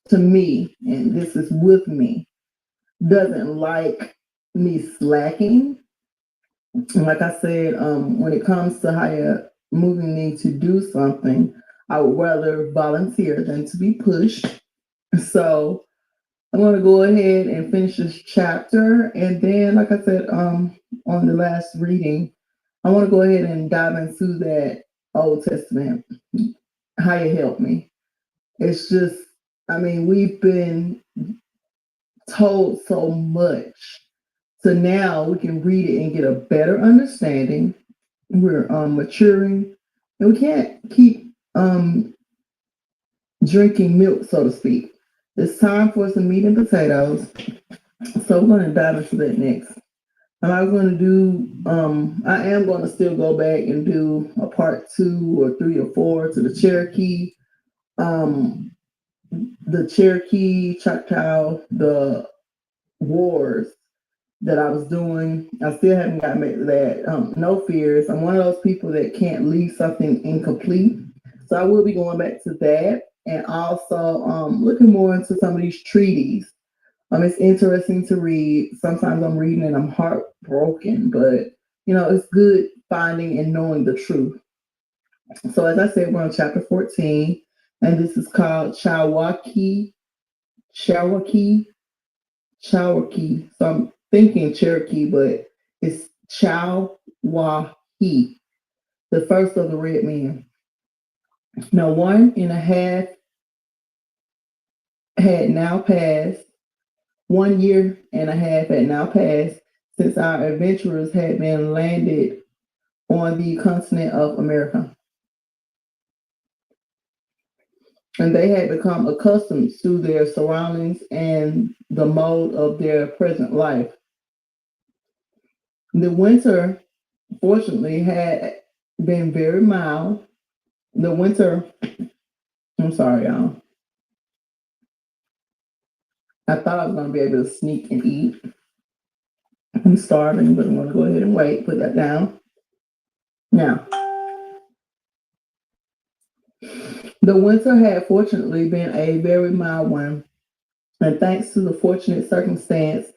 to me, and this is with me, doesn't like me slacking. Like I said, when it comes to Haya moving me to do something, I would rather volunteer than to be pushed. So I'm going to go ahead and finish this chapter. And then, like I said, on the last reading, I want to go ahead and dive into that Old Testament. How you help me. It's just, we've been told so much So now we can read it and get a better understanding. We're maturing, and we can't keep drinking milk, so to speak. It's time for some meat and potatoes. So we're going to dive into that next. And I'm going to do, I am going to still go back and do a part 2 or 3 or 4 to the Cherokee, Choctaw, the wars that I was doing. I still haven't gotten back to that. No fears. I'm one of those people that can't leave something incomplete. So I will be going back to that and also looking more into some of these treaties. It's interesting to read. Sometimes I'm reading and I'm heartbroken, but it's good finding and knowing the truth. So as I said, we're on chapter 14, and this is called Chawaki. Chawaki. So I'm thinking Cherokee, but it's Chawaki, the first of the red men. Now 1.5 had now passed. 1.5 years had now passed since our adventurers had been landed on the continent of America. And they had become accustomed to their surroundings and the mode of their present life. The winter, fortunately, had been very mild. I'm sorry, y'all. I thought I was going to be able to sneak and eat. I'm starving, but I'm going to go ahead and wait, put that down. Now, the winter had fortunately been a very mild one, and thanks to the fortunate circumstance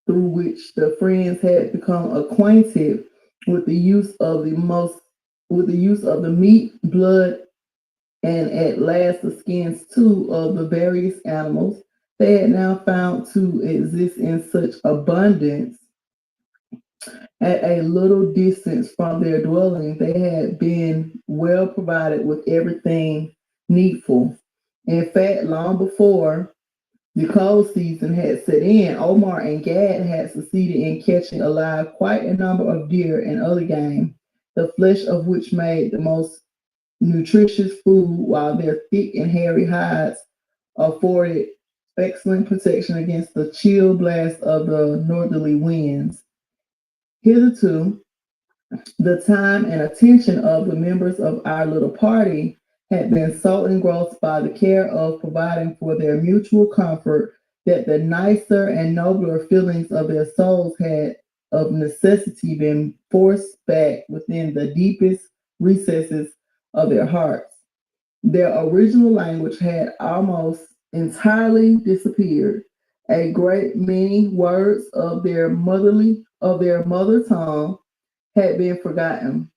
through which the friends had become acquainted with the use of the meat, blood, and at last the skins too of the various animals they had now found to exist in such abundance at a little distance from their dwelling. They had been well provided with everything needful. In fact, long before the cold season had set in, Omar and Gad had succeeded in catching alive quite a number of deer and other game, the flesh of which made the most nutritious food, while their thick and hairy hides afforded excellent protection against the chill blast of the northerly winds. Hitherto, the time and attention of the members of our little party had been so engrossed by the care of providing for their mutual comfort that the nicer and nobler feelings of their souls had of necessity been forced back within the deepest recesses of their hearts. Their original language had almost entirely disappeared. A great many words of their mother tongue had been forgotten,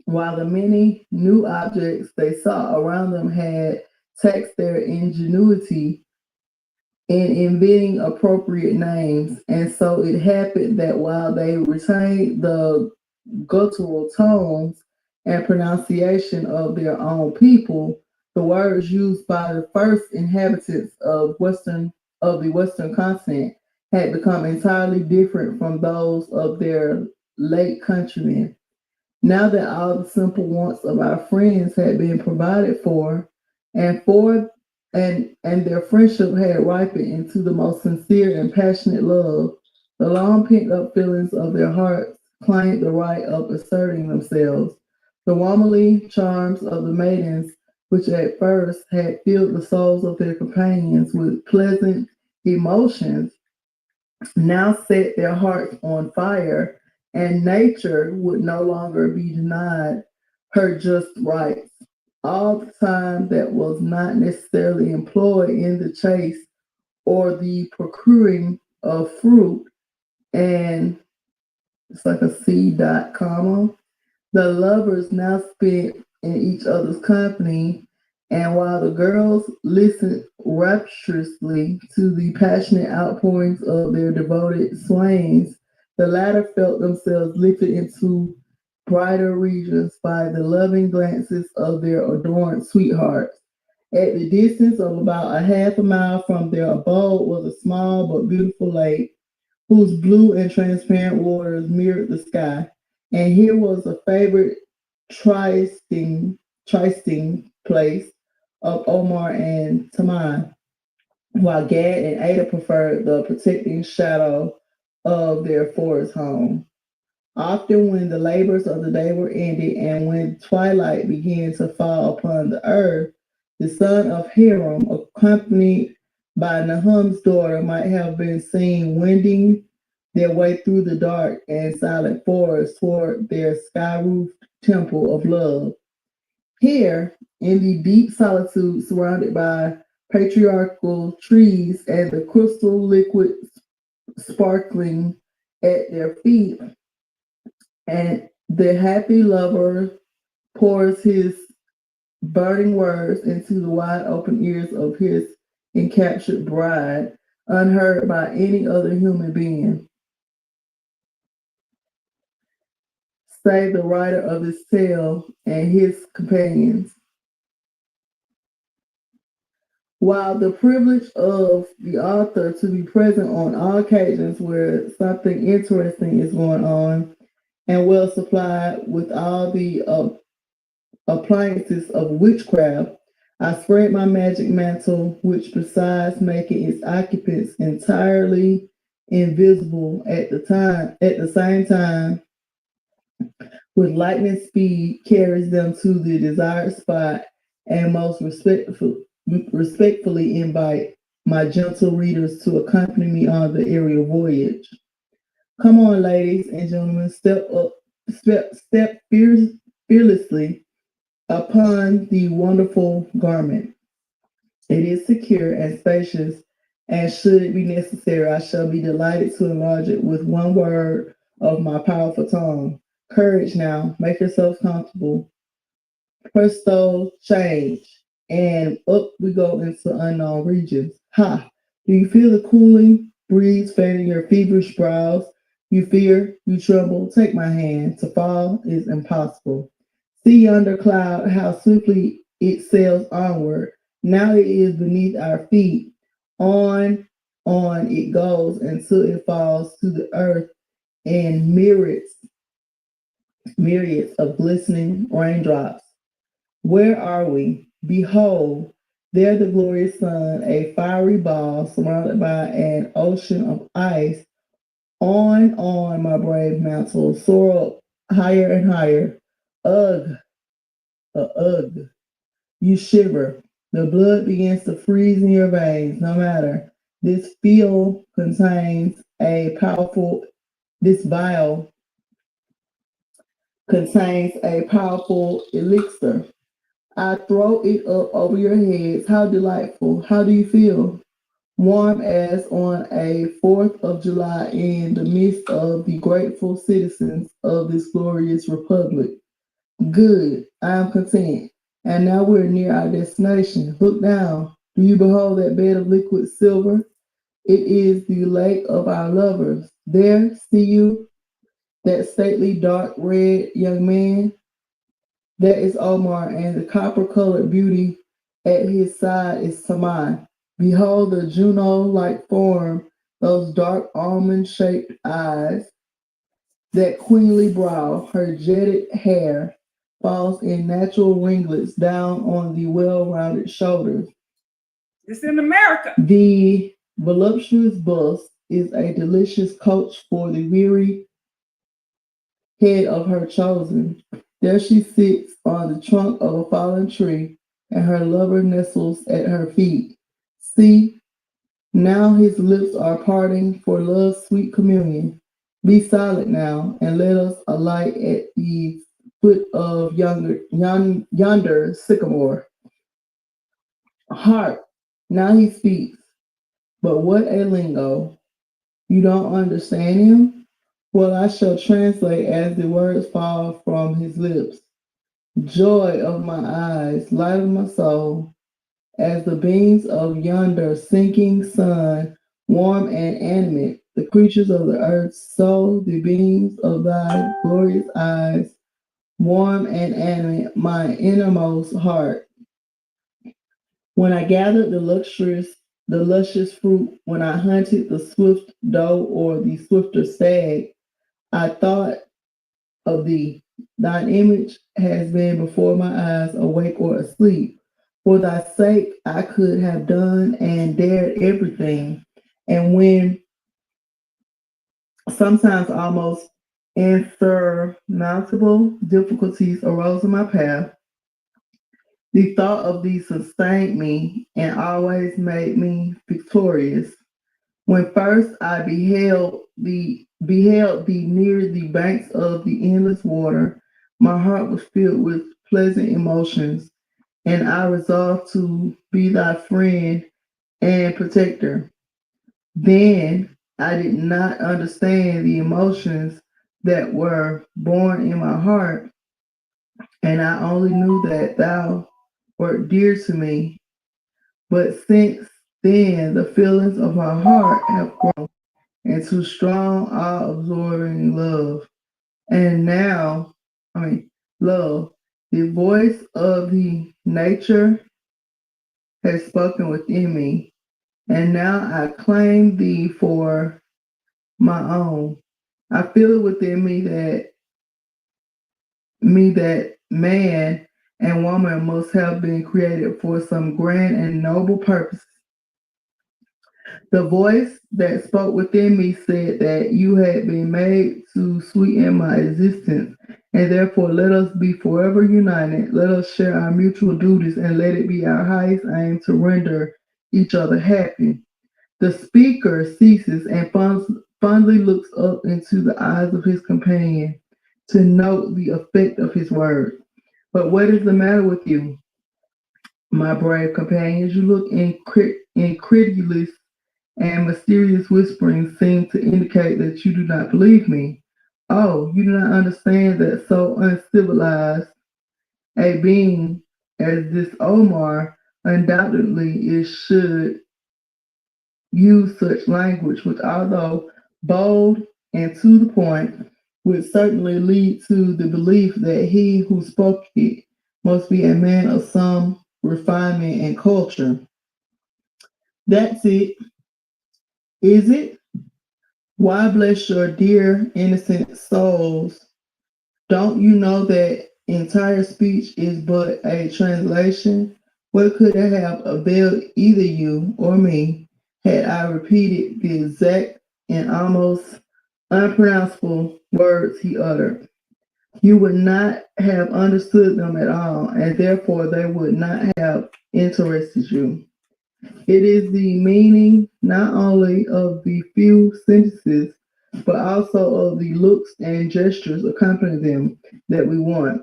while the many new objects they saw around them had taxed their ingenuity in inventing appropriate names. And so it happened that while they retained the guttural tones and pronunciation of their own people, the words used by the first inhabitants of the Western continent had become entirely different from those of their late countrymen. Now that all the simple wants of our friends had been provided for, and for and their friendship had ripened into the most sincere and passionate love, the long pent up feelings of their hearts claimed the right of asserting themselves. The womanly charms of the maidens, which at first had filled the souls of their companions with pleasant emotions, now set their hearts on fire, and nature would no longer be denied her just rights. All the time that was not necessarily employed in the chase or the procuring of fruit, and it's like a C dot comma. The lovers now spent in each other's company, and while the girls listened rapturously to the passionate outpourings of their devoted swains, the latter felt themselves lifted into brighter regions by the loving glances of their adorned sweethearts. At the distance of about a half a mile from their abode was a small but beautiful lake, whose blue and transparent waters mirrored the sky. And here was a favorite trysting place of Omar and Tamai, while Gad and Ada preferred the protecting shadow of their forest home. Often, when the labors of the day were ended and when twilight began to fall upon the earth, the son of Hiram, accompanied by Nahum's daughter, might have been seen wending their way through the dark and silent forest toward their sky roofed temple of love. Here, in the deep solitude surrounded by patriarchal trees and the crystal liquid sparkling at their feet, and the happy lover pours his burning words into the wide open ears of his encaptured bride, unheard by any other human being, save the writer of this tale and his companions. While the privilege of the author to be present on all occasions where something interesting is going on and well supplied with all the appliances of witchcraft, I spread my magic mantle, which besides making its occupants entirely invisible at the same time, with lightning speed, carries them to the desired spot and most respectfully invite my gentle readers to accompany me on the aerial voyage. Come on, ladies and gentlemen, step fearlessly upon the wonderful garment. It is secure and spacious, and should it be necessary, I shall be delighted to enlarge it with one word of my powerful tongue. Courage now, make yourselves comfortable. Presto, change, and up we go into unknown regions. Ha! Do you feel the cooling breeze fanning your feverish brows? You fear, you tremble. Take my hand. To fall is impossible. See yonder cloud, how swiftly it sails onward. Now it is beneath our feet. On it goes until it falls to the earth in myriads of glistening raindrops. Where are we? Behold, there the glorious sun, a fiery ball surrounded by an ocean of ice. On, my brave mantle, soar up higher and higher. Ugh, ugh. You shiver. The blood begins to freeze in your veins. No matter. This field contains a powerful, this vial contains a powerful elixir. I throw it up over your heads. How delightful. How do you feel? Warm as on a 4th of July in the midst of the grateful citizens of this glorious republic. Good. I am content. And now we're near our destination. Look down. Do you behold that bed of liquid silver? It is the lake of our lovers. There, see you, that stately dark red young man? That is Omar, and the copper colored beauty at his side is Tamai. Behold the Juno like form, those dark almond shaped eyes, that queenly brow, her jetted hair falls in natural ringlets down on the well rounded shoulders. It's in America. The voluptuous bust is a delicious coach for the weary head of her chosen. There she sits on the trunk of a fallen tree, and her lover nestles at her feet. See, now his lips are parting for love's sweet communion. Be silent now, and let us alight at the foot of yonder sycamore. Hark! Now he speaks, but what a lingo! You don't understand him? Well, I shall translate as the words fall from his lips. Joy of my eyes, light of my soul, as the beams of yonder sinking sun, warm and animate, the creatures of the earth, so the beams of thy glorious eyes, warm and animate my innermost heart. When I gathered the luxurious the luscious fruit, when I hunted the swift doe or the swifter stag, I thought of thee. Thine image has been before my eyes, awake or asleep. For thy sake, I could have done and dared everything. And when sometimes almost insurmountable difficulties arose in my path, the thought of thee sustained me and always made me victorious. When first I beheld thee near the banks of the endless water, my heart was filled with pleasant emotions, and I resolved to be thy friend and protector. Then I did not understand the emotions that were born in my heart, and I only knew that thou wert dear to me. But since then, the feelings of my heart have grown into strong, all-absorbing love. And now, love, the voice of the nature has spoken within me, and now I claim thee for my own. I feel it within me that man and woman must have been created for some grand and noble purpose. The voice that spoke within me said that you had been made to sweeten my existence, and therefore let us be forever united. Let us share our mutual duties, and let it be our highest aim to render each other happy. The speaker ceases and fondly looks up into the eyes of his companion to note the effect of his words. But what is the matter with you, my brave companions? You look incredulous, and mysterious whisperings seem to indicate that you do not believe me. Oh, you do not understand that so uncivilized a being as this Omar undoubtedly is should use such language, which, although bold and to the point, would certainly lead to the belief that he who spoke it must be a man of some refinement and culture. That's it, is it? Why bless your dear innocent souls? Don't you know that entire speech is but a translation? What could it have availed either you or me had I repeated the exact and almost unpronounceable words he uttered? You would not have understood them at all, and therefore they would not have interested you. It is the meaning not only of the few sentences, but also of the looks and gestures accompanying them that we want.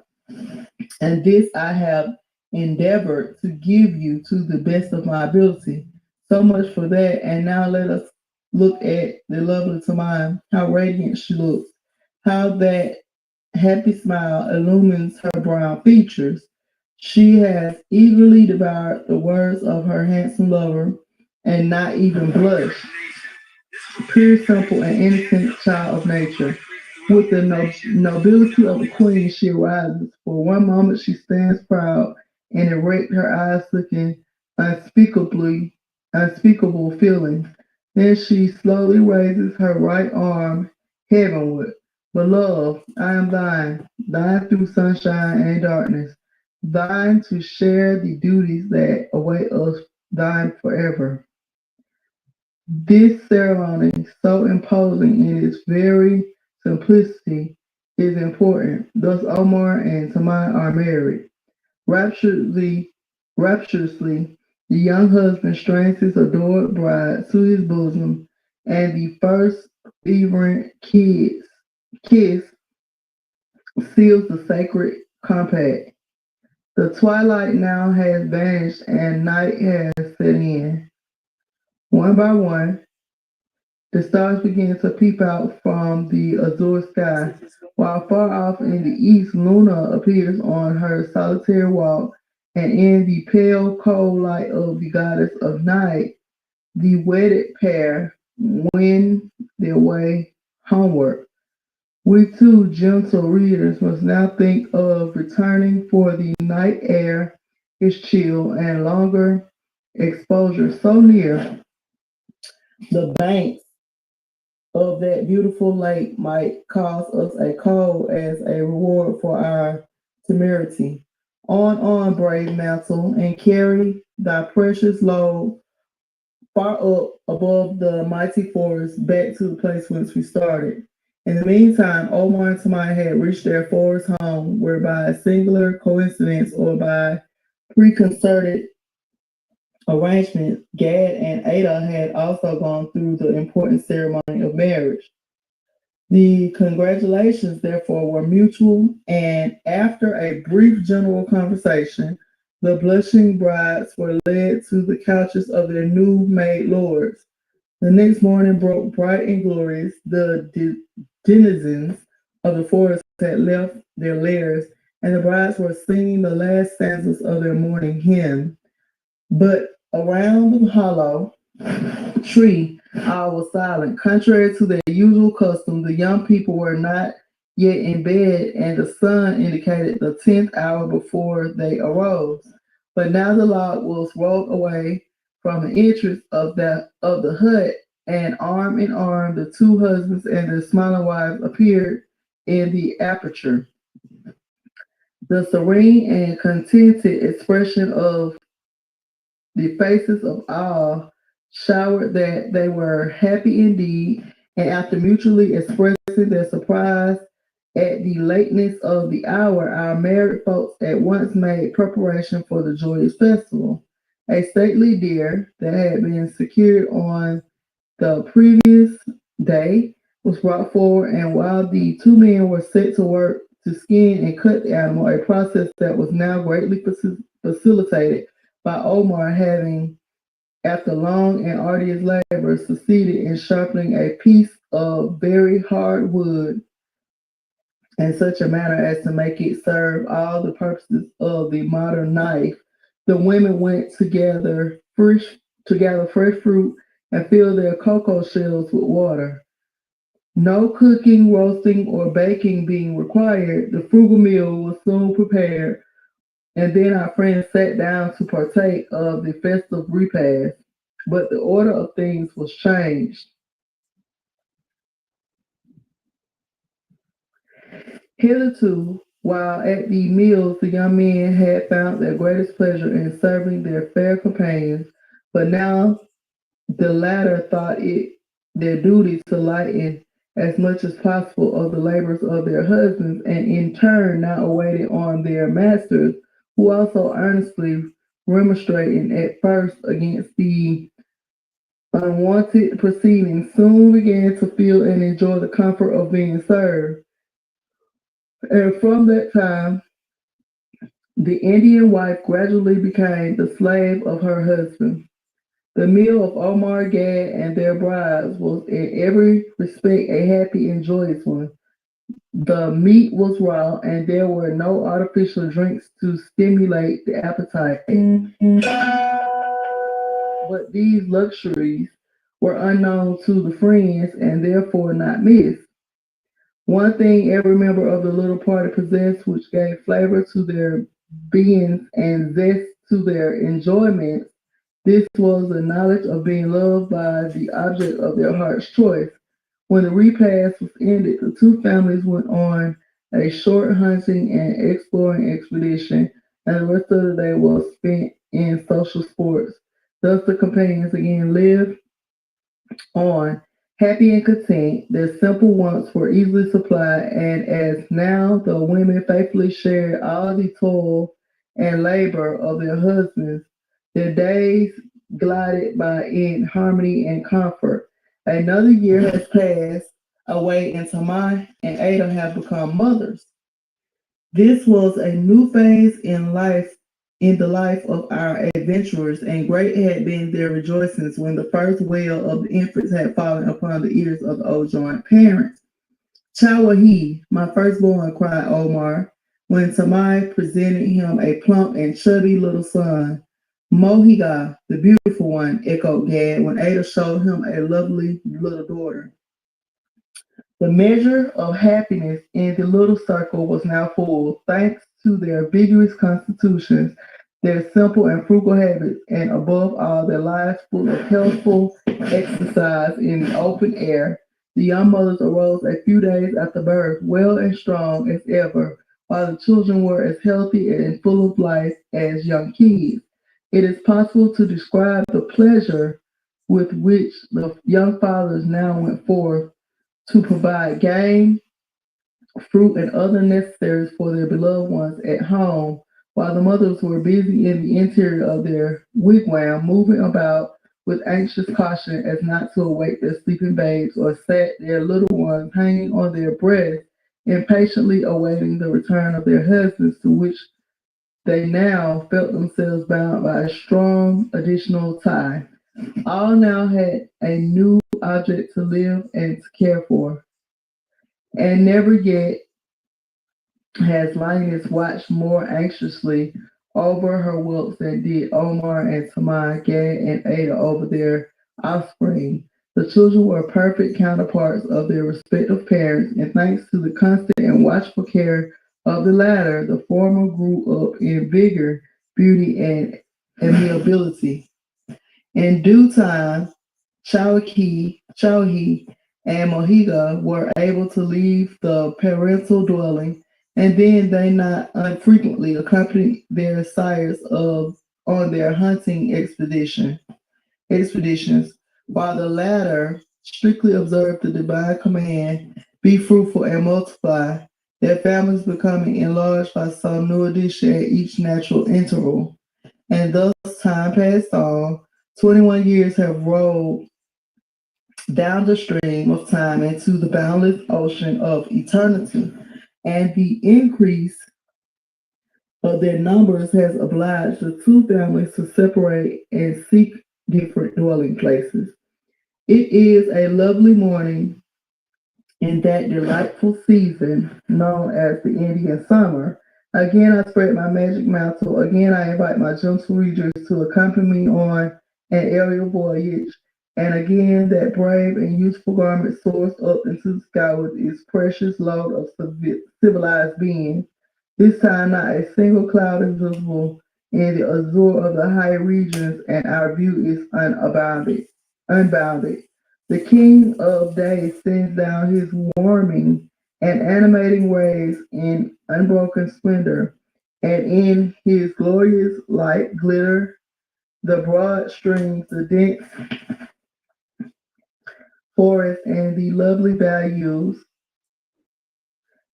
And this I have endeavored to give you to the best of my ability. So much for that. And now let us look at the lovely Tamai, how radiant she looks, how that happy smile illumines her brown features. She has eagerly devoured the words of her handsome lover and not even blushed. Pure, simple, and innocent child of nature. With the nobility of a queen, she arises. For one moment, she stands proud and erect, her eyes looking unspeakably, unspeakable feelings. Then she slowly raises her right arm heavenward. Beloved, I am thine, thine through sunshine and darkness, thine to share the duties that await us, thine forever. This ceremony, so imposing in its very simplicity, is important. Thus Omar and Tamai are married. Rapturously, the young husband strains his adored bride to his bosom, and the first fervent kiss seals the sacred compact. The twilight now has vanished and night has set in. One by one, the stars begin to peep out from the azure sky, while far off in the east Luna appears on her solitary walk, and in the pale cold light of the goddess of night, the wedded pair wend their way homeward. We too, gentle readers, must now think of returning, for the night air is chill, and longer exposure so near the banks of that beautiful lake might cost us a cold as a reward for our temerity. On, brave mantle, and carry thy precious load far up above the mighty forest back to the place whence we started. In the meantime, Omar and Tamai had reached their forest home, where by a singular coincidence or by preconcerted arrangement, Gad and Ada had also gone through the important ceremony of marriage. The congratulations, therefore, were mutual, and after a brief general conversation, the blushing brides were led to the couches of their new made lords. The next morning broke bright and glorious. The denizens of the forest had left their lairs, and the brides were singing the last stanzas of their morning hymn. But around the hollow tree, all was silent. Contrary to their usual custom, the young people were not yet in bed, and the sun indicated the 10th hour before they arose. But now the log was rolled away from the entrance of the hut, and arm in arm, the two husbands and their smiling wives appeared in the aperture. The serene and contented expression of the faces of all showered that they were happy indeed, and after mutually expressing their surprise at the lateness of the hour, our married folks at once made preparation for the joyous festival. A stately deer that had been secured on the previous day was brought forward, and while the two men were set to work to skin and cut the animal, a process that was now greatly facilitated by Omar having, after long and arduous labor, succeeded in sharpening a piece of very hard wood in such a manner as to make it serve all the purposes of the modern knife. The women went to gather fresh fruit and fill their cocoa shells with water. No cooking, roasting, or baking being required, the frugal meal was soon prepared, and then our friends sat down to partake of the festive repast. But the order of things was changed. Hitherto, while at the meals, the young men had found their greatest pleasure in serving their fair companions, but now the latter thought it their duty to lighten as much as possible of the labors of their husbands, and in turn now awaited on their masters, who also earnestly remonstrating at first against the unwanted proceedings, soon began to feel and enjoy the comfort of being served. And from that time, the Indian wife gradually became the slave of her husband. The meal of Omar, Gad, and their brides was in every respect a happy and joyous one. The meat was raw, and there were no artificial drinks to stimulate the appetite. But these luxuries were unknown to the friends and therefore not missed. One thing every member of the little party possessed, which gave flavor to their beings and zest to their enjoyment, this was the knowledge of being loved by the object of their heart's choice. When the repast was ended, the two families went on a short hunting and exploring expedition, and the rest of the day was spent in social sports. Thus, the companions again lived on, happy and content. Their simple wants were easily supplied, and as now the women faithfully shared all the toil and labor of their husbands, their days glided by in harmony and comfort. Another year has passed away, and Tamai and Ada have become mothers. This was a new phase in the life of our adventurers, and great had been their rejoicings when the first wail of the infants had fallen upon the ears of the old joint parents. Chawahi, my firstborn, cried Omar, when Tamai presented him a plump and chubby little son. Mohiga, the beautiful one, echoed Gad, when Ada showed him a lovely little daughter. The measure of happiness in the little circle was now full, thanks to their vigorous constitutions. their simple and frugal habits, and above all, their lives full of healthful exercise in the open air. The young mothers arose a few days after birth, well and strong as ever, while the children were as healthy and full of life as young kids. It is possible to describe the pleasure with which the young fathers now went forth to provide game, fruit, and other necessaries for their beloved ones at home, while the mothers were busy in the interior of their wigwam, moving about with anxious caution as not to awake their sleeping babes, or sat their little ones hanging on their breasts, impatiently awaiting the return of their husbands, to which they now felt themselves bound by a strong additional tie. All now had a new object to live and to care for, and never yet has Lioness watched more anxiously over her whelps than did Omar and Tamar, Gad and Ada over their offspring. The children were perfect counterparts of their respective parents, and thanks to the constant and watchful care of the latter, the former grew up in vigor, beauty, and amiability. In due time, Chowhi, and Mohiga were able to leave the parental dwelling, and then they not unfrequently accompanied their sires on their hunting expeditions, while the latter strictly observed the divine command, "Be fruitful and multiply," their families becoming enlarged by some new addition at each natural interval. And thus time passed on. 21 years have rolled down the stream of time into the boundless ocean of eternity, and the increase of their numbers has obliged the two families to separate and seek different dwelling places. It is a lovely morning in that delightful season known as the Indian summer. Again, I spread my magic mantle. Again, I invite my gentle readers to accompany me on an aerial voyage. And again, that brave and useful garment soars up into the sky with its precious load of civilized beings. This time, not a single cloud is visible in the azure of the high regions, and our view is unbounded. The King of Days sends down his warming and animating rays in unbroken splendor, and in his glorious light glitter the broad streams, the dense forest, and the lovely valleys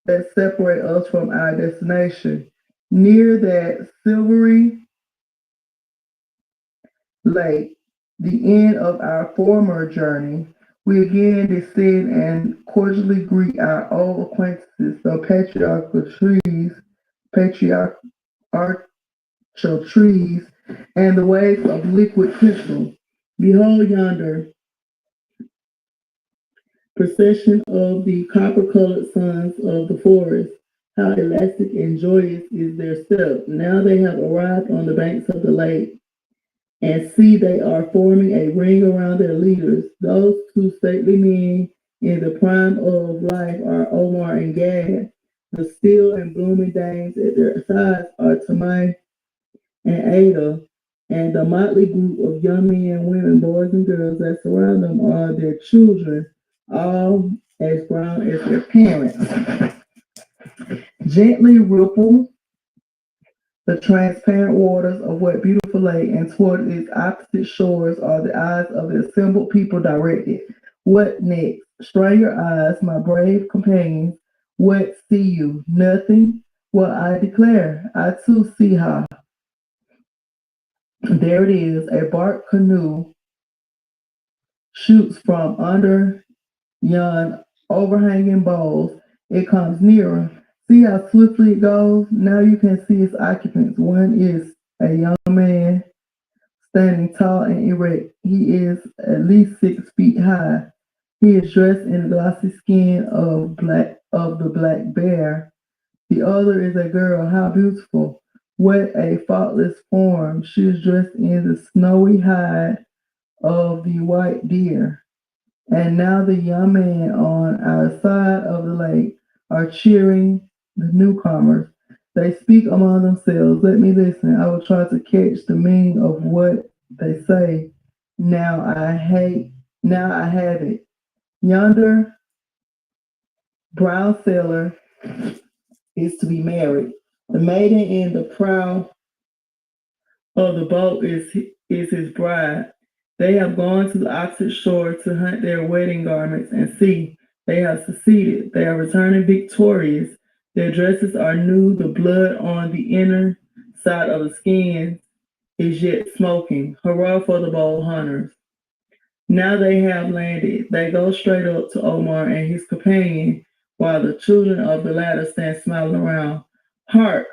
that separate us from our destination. Near that silvery lake, the end of our former journey, we again descend and cordially greet our old acquaintances, the patriarchal trees, and the waves of liquid crystal. Behold yonder procession of the copper-colored sons of the forest. How elastic and joyous is their step. Now they have arrived on the banks of the lake, and see, they are forming a ring around their leaders. Those two stately men in the prime of life are Omar and Gad. The still and blooming dames at their sides are Tamai and Ada, and the motley group of young men, women, boys, and girls that surround them are their children, all as brown as their parents. Gently ripple the transparent waters of what beautiful lake, and toward its opposite shores are the eyes of the assembled people directed. What next? Strain your eyes, my brave companions. What see you? Nothing? Well, I declare, I too see her. There it is, a bark canoe shoots from under yon overhanging boughs. It comes nearer. See how swiftly it goes? Now you can see its occupants. One is a young man standing tall and erect. He is at least 6 feet high. He is dressed in the glossy skin of the black bear. The other is a girl. How beautiful! What a faultless form! She is dressed in the snowy hide of the white deer. And now the young men on our side of the lake are cheering the newcomers. They speak among themselves. Let me listen. I will try to catch the meaning of what they say. Now I have it. Yonder brown sailor is to be married. The maiden in the prow of the boat is his bride. They have gone to the opposite shore to hunt their wedding garments, and see, they have succeeded. They are returning victorious. Their dresses are new. The blood on the inner side of the skin is yet smoking. Hurrah for the bold hunters. Now they have landed. They go straight up to Omar and his companion, while the children of the latter stand smiling around. Hark!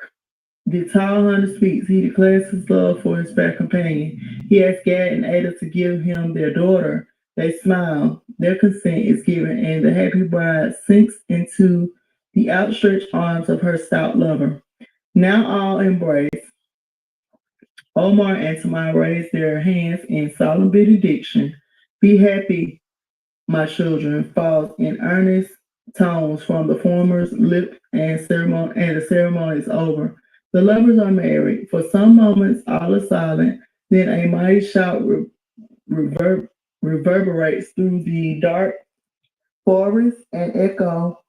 The tall hunter speaks. He declares his love for his fair companion. He asks Gad and Ada to give him their daughter. They smile. Their consent is given, and the happy bride sinks into the outstretched arms of her stout lover. Now all embrace. Omar and Tamar raise their hands in solemn benediction. Be happy, my children, falls in earnest tones from the former's lip, and the ceremony is over. The lovers are married. For some moments all is silent, then a mighty shout reverberates through the dark forest and echo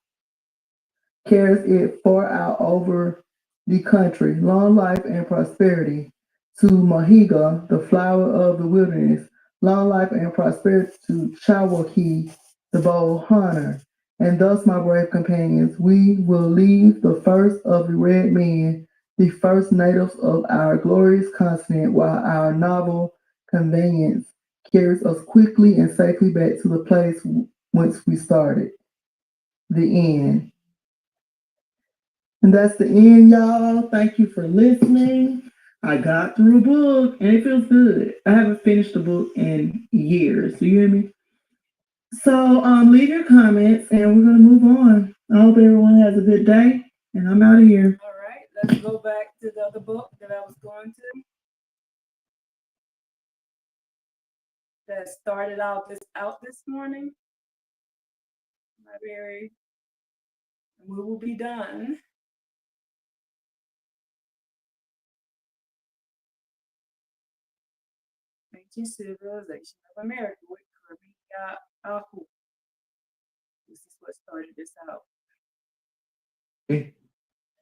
carries it far out over the country. Long life and prosperity to Mahiga, the flower of the wilderness. Long life and prosperity to Chawaki, the bold hunter. And thus, my brave companions, we will leave the first of the red men, the first natives of our glorious continent, while our novel conveyance carries us quickly and safely back to the place whence we started. The end. And that's the end, y'all. Thank you for listening. I got through a book and it feels good. I haven't finished the book in years. Do you hear me? So leave your comments and we're gonna move on. I hope everyone has a good day and I'm out of here. All right, let's go back to the other book that I was going to. That started out this morning. Library. We will be done. Ancient Civilization of America with Kirby Ahu. This is what started this out.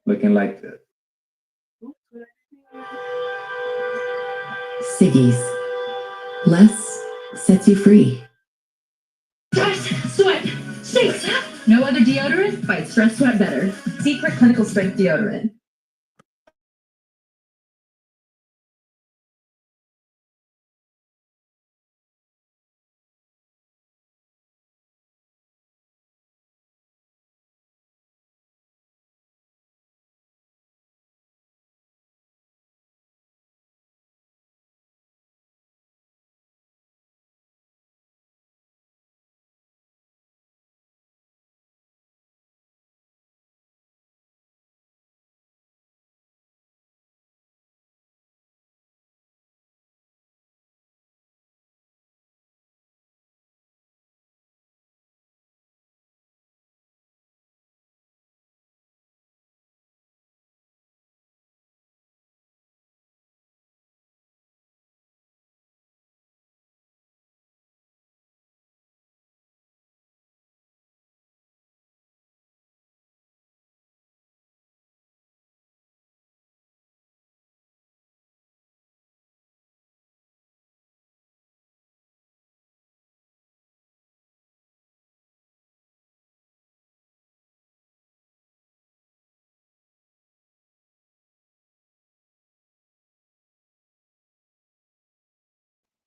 Looking like that. Siggy's. Less sets you free. Stress, sweat, stinks. No other deodorant fights stress sweat better. Secret clinical strength deodorant.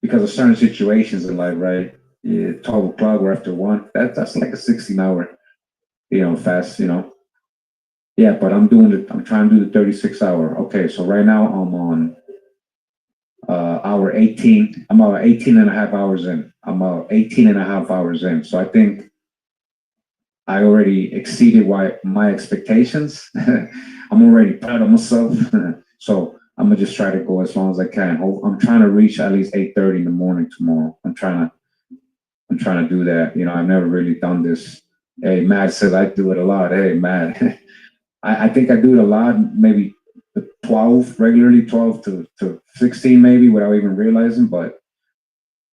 Because of certain situations in life, right? Yeah, 12 o'clock or after 1, that's like a 16-hour, fast, Yeah, but I'm trying to do the 36-hour. Okay, so right now I'm on hour 18. I'm about 18 and a half hours in. I'm about 18 and a half hours in. So I think I already exceeded my expectations. I'm already proud of myself. So I'm gonna just try to go as long as I can. I'm trying to reach at least 8:30 in the morning tomorrow. I'm trying to do that. I've never really done this. Hey, Matt says I do it a lot. Hey, Matt. I think I do it a lot, maybe 12 regularly, 12 to 16 maybe without even realizing, but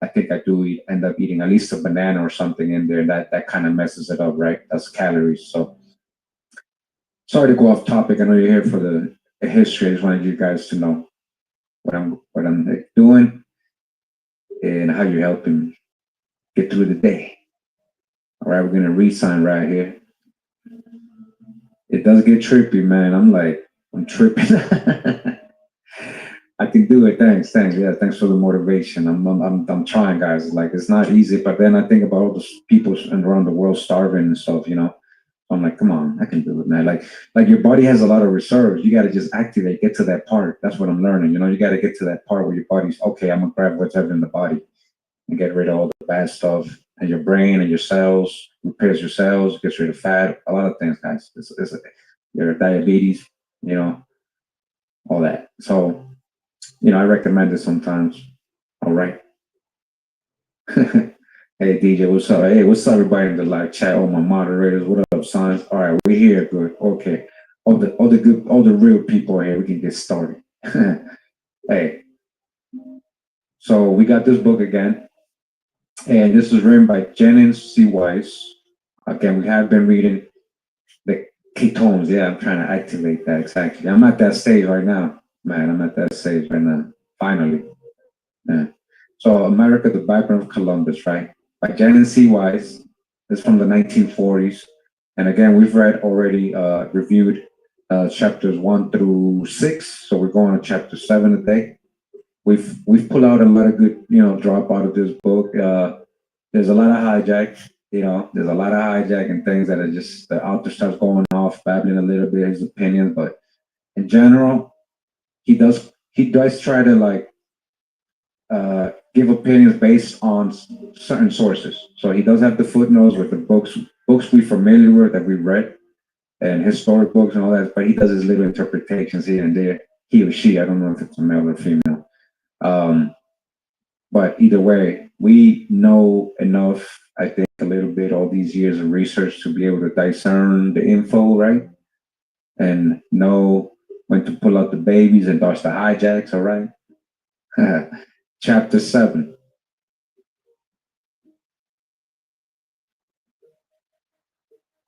I think I do end up eating at least a banana or something in there. That kind of messes it up, right? That's calories. So sorry to go off topic. I know you're here for the history. I just wanted you guys to know what I'm doing and how you're helping me get through the day. All right, we're gonna re-sign right here. It does get trippy, man. I'm tripping. I can do it. Thanks. Yeah, thanks for the motivation. I'm trying, guys. Like it's not easy, but then I think about all the people around the world starving and stuff. I'm like, come on, I can do it, man. Like your body has a lot of reserves. You got to just activate, get to that part. That's what I'm learning. You got to get to that part where your body's okay. I'm gonna grab whatever in the body and get rid of all the bad stuff. And your brain and your cells repairs your cells, gets rid of fat, a lot of things, guys. It's your diabetes, all that. So, I recommend it sometimes. All right. Hey DJ, what's up? Hey, what's up, everybody in the live chat? All my moderators, what up, sons? All right, we're here. Good. Okay. All the real people are here. We can get started. Hey. So we got this book again. And this is written by Jennings C. Weiss. Again, we have been reading the ketones. Yeah, I'm trying to activate that exactly. I'm at that stage right now, man. I'm at that stage right now. Finally. Yeah. So America, the Background of Columbus, right? By Jennings C. Weiss. It's from the 1940s. And again, we've reviewed chapters 1 through 6. So we're going to chapter 7 today. We've pulled out a lot of good, drop out of this book. There's a lot of hijack, there's a lot of hijack and things that are just the author starts going off, babbling a little bit his opinions, but in general, he does try to give opinions based on certain sources. So he does have the footnotes with the books we're familiar with that we read, and historic books and all that, but he does his little interpretations here and there. He or she, I don't know if it's a male or female. But either way, we know enough, I think, a little bit, all these years of research to be able to discern the info, right? And know when to pull out the babies and dodge the hijacks, all right? Chapter 7.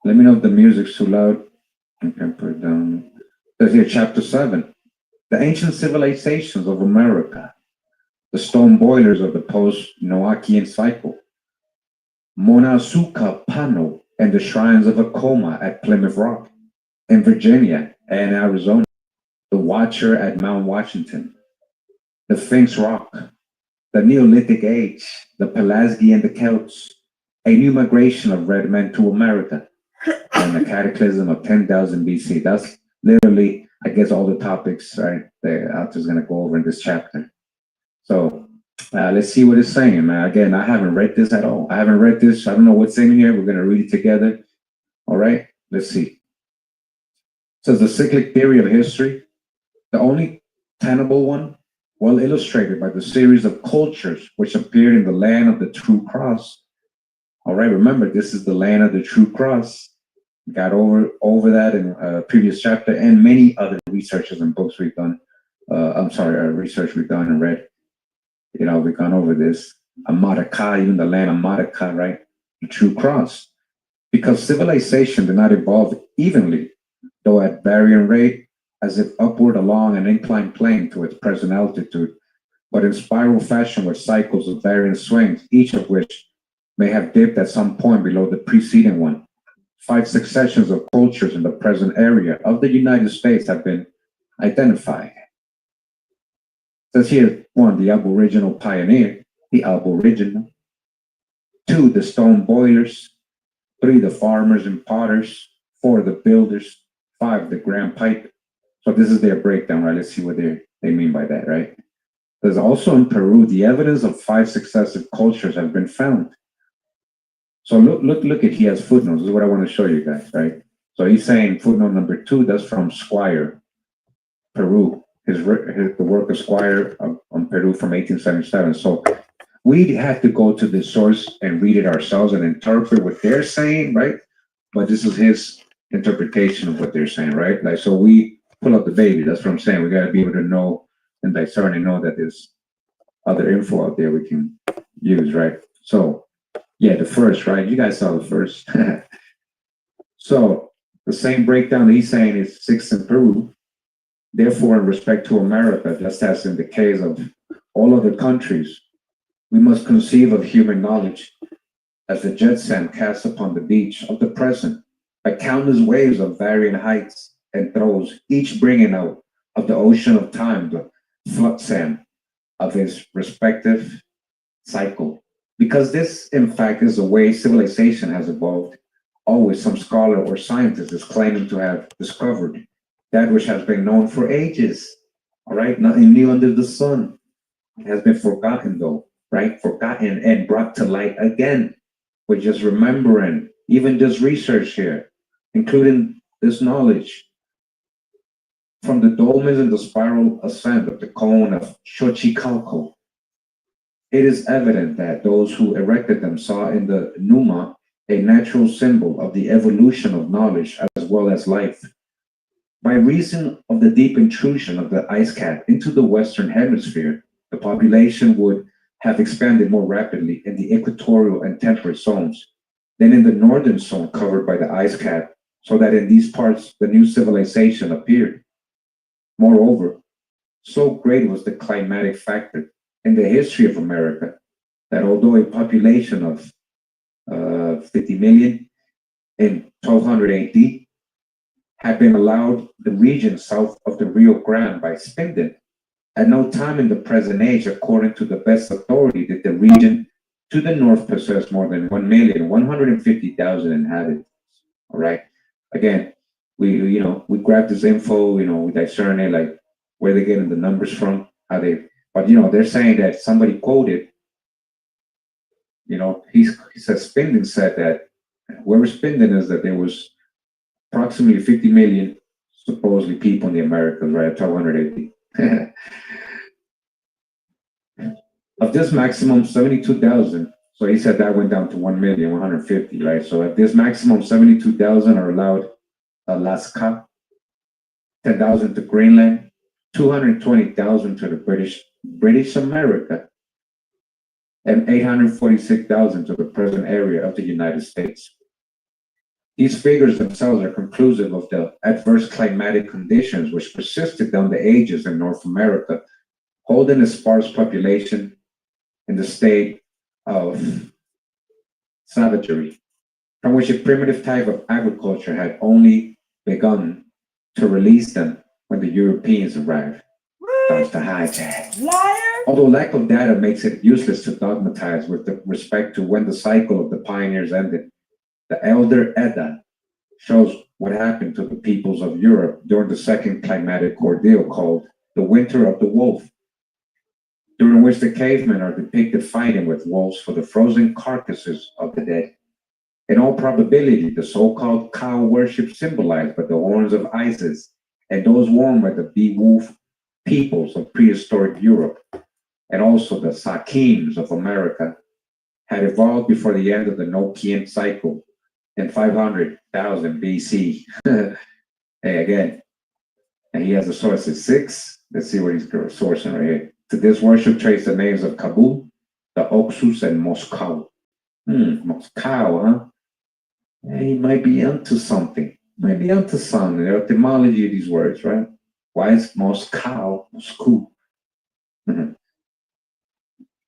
Let me know if the music's too loud. I can put it down. There's here, chapter 7. The ancient civilizations of America. The stone boilers of the post-Noachian cycle, Monazuka Pano, and the shrines of Acoma at Plymouth Rock, in Virginia and Arizona, the Watcher at Mount Washington, the Sphinx Rock, the Neolithic Age, the Pelasgi and the Celts, a new migration of red men to America, and the cataclysm of 10,000 BC. That's literally, I guess, all the topics, right, the author's going to go over in this chapter. So let's see what it's saying, man. Again, I haven't read this at all. I haven't read this. I don't know what's in here. We're going to read it together. All right, let's see. It says the cyclic theory of history, the only tenable one, well illustrated by the series of cultures which appeared in the land of the true cross. All right, remember, this is the land of the true cross. Got over that in a previous chapter and many other researches and books we've done. Research we've done and read. We've gone over this. America, even the land of America, right? The true cross. Because civilization did not evolve evenly, though at varying rate, as if upward along an inclined plane to its present altitude, but in spiral fashion with cycles of varying swings, each of which may have dipped at some point below the preceding one. 5 successions of cultures in the present area of the United States have been identified. Says here, 1, the Aboriginal pioneer, the Aboriginal. 2, the stone boilers. 3, the farmers and potters. 4, the builders. 5, the grand pipe. So this is their breakdown, right? Let's see what they mean by that, right? There's also in Peru, the evidence of 5 successive cultures have been found. So look at, he has footnotes. This is what I want to show you guys, right? So he's saying footnote number 2, that's from Squire, Peru. The work of Squire on Peru from 1877. So we have to go to the source and read it ourselves and interpret what they're saying, right? But this is interpretation of what they're saying, right? Like, so we pull up the baby. That's what I'm saying. We got to be able to know and discern and know that there's other info out there we can use, right? So, yeah, the first, right? You guys saw the first. So, the same breakdown that he's saying is 6 in Peru. Therefore, in respect to America, just as in the case of all other countries, we must conceive of human knowledge as the jet sand cast upon the beach of the present by countless waves of varying heights and throws, each bringing out of the ocean of time the flood sand of his respective cycle. Because this, in fact, is the way civilization has evolved. Always some scholar or scientist is claiming to have discovered that which has been known for ages. All right, nothing new under the sun. It has been forgotten, though, right? Forgotten and brought to light again. We're just remembering, even this research here, including this knowledge from the dolmens and the spiral ascent of the cone of Xochicalco. It is evident that those who erected them saw in the Numa a natural symbol of the evolution of knowledge as well as life. By reason of the deep intrusion of the ice cap into the Western Hemisphere, the population would have expanded more rapidly in the equatorial and temperate zones than in the northern zone covered by the ice cap, so that in these parts the new civilization appeared. Moreover, so great was the climatic factor in the history of America that although a population of 50 million in 1200 AD had been allowed the region south of the Rio Grande by Spinden, at no time in the present age, according to the best authority, did the region to the north possess more than 1,150,000 inhabitants. All right. Again, we grab this info, we discern it, like where they're getting the numbers from, how they, but they're saying that somebody quoted, he says Spinden said that whoever Spinden is, that there was approximately 50 million supposedly people in the Americas, right? 1280. Of this maximum 72,000, so he said that went down to 1,150,000, right? So of this maximum 72,000 are allowed Alaska, 10,000 to Greenland, 220,000 to the British America, and 846,000 to the present area of the United States. These figures themselves are conclusive of the adverse climatic conditions which persisted down the ages in North America, holding a sparse population in the state of savagery, from which a primitive type of agriculture had only begun to release them when the Europeans arrived. Starts to hijack. Liar. Although lack of data makes it useless to dogmatize with respect to when the cycle of the pioneers ended, the Elder Edda shows what happened to the peoples of Europe during the second climatic ordeal called the Winter of the Wolf, during which the cavemen are depicted fighting with wolves for the frozen carcasses of the dead. In all probability, the so-called cow worship symbolized by the horns of Isis and those worn by the beowulf peoples of prehistoric Europe, and also the Sakims of America, had evolved before the end of the Noachian cycle in 500,000 BC. Hey, again, and he has the sources 6. Let's see what he's sourcing right here. To this worship trace the names of Kabul, the Oxus, and Moscow. Moscow, huh? Yeah, he might be onto something. Might be onto something. The etymology of these words, right? Why is Moscow?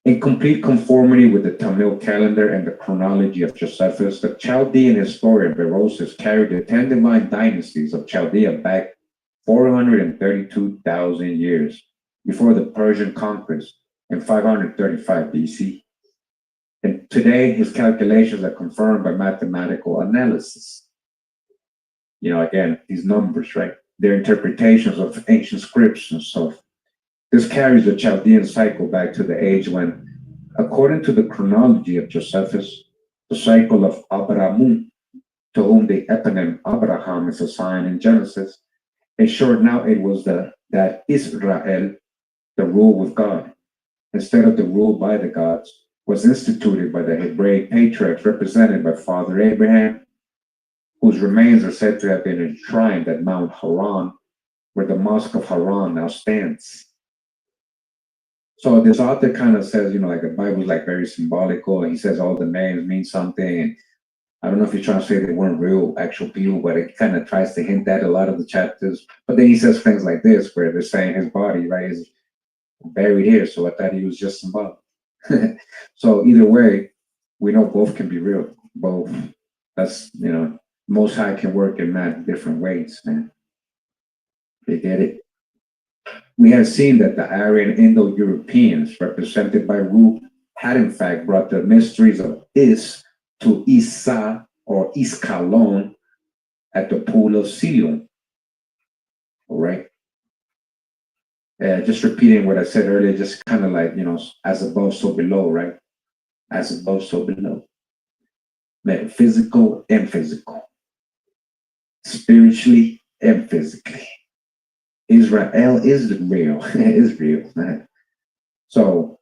In complete conformity with the Tamil calendar and the chronology of Josephus, the Chaldean historian Berosus carried the 10 divine dynasties of Chaldea back 432,000 years before the Persian conquest in 535 BC. And today, his calculations are confirmed by mathematical analysis. Again, these numbers, right? Their interpretations of ancient scripts and stuff. This carries the Chaldean cycle back to the age when, according to the chronology of Josephus, the cycle of Abrahamu, to whom the eponym Abraham is assigned in Genesis, in short, now it was that Israel, the rule with God, instead of the rule by the gods, was instituted by the Hebraic patriarchs represented by Father Abraham, whose remains are said to have been enshrined at Mount Haran, where the Mosque of Haran now stands. So this author kind of says, like the Bible is like very symbolical, and he says all the names mean something. And I don't know if he's trying to say they weren't real, actual people, but it kind of tries to hint at a lot of the chapters. But then he says things like this, where they're saying his body, right, is buried here. So I thought he was just symbolic. So either way, we know both can be real. Both. That's, Most High can work in mad different ways, man. They get it. We have seen that the Aryan Indo-Europeans, represented by Ru, had in fact brought the mysteries of Is to Isa or Iskalon at the pool of Siloam. All right. Just repeating what I said earlier, just kind of like, as above, so below, right? As above, so below. Metaphysical and physical. Spiritually and physically. Israel is real, is real, man. So,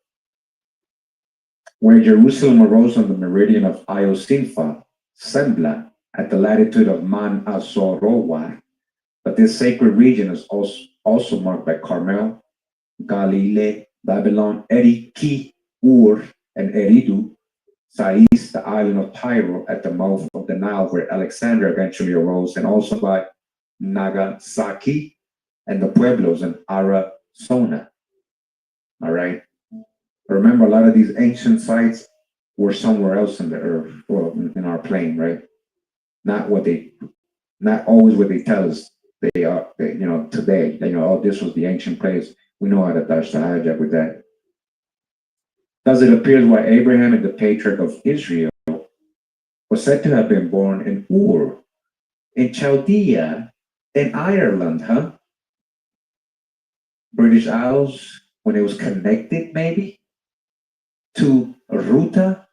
where Jerusalem arose on the meridian of Iosinfa, Sembla, at the latitude of Man Azorowar, but this sacred region is also marked by Carmel, Galilee, Babylon, Eriki, Ur, and Eridu, Sais, the island of Tyre at the mouth of the Nile, where Alexandria eventually arose, and also by Nagasaki and the pueblos in Arizona. All right. Remember, a lot of these ancient sites were somewhere else in the earth, or in our plane, right? Not always what they tell us they are, today. Oh, this was the ancient place. We know how to dodge the hijack with that. Thus, it appears why Abraham, and the patriarch of Israel, was said to have been born in Ur, in Chaldea, in Ireland, huh? British Isles, when it was connected, maybe, to Ruta,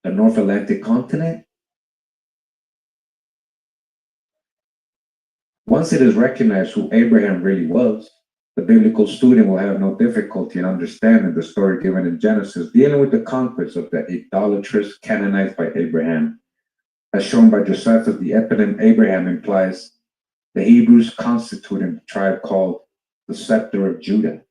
the North Atlantic continent. Once it is recognized who Abraham really was, the biblical student will have no difficulty in understanding the story given in Genesis, dealing with the conquest of the idolatrous Canaanites by Abraham. As shown by Josephus, the eponym Abraham implies the Hebrews constituting the tribe called the scepter of Judah,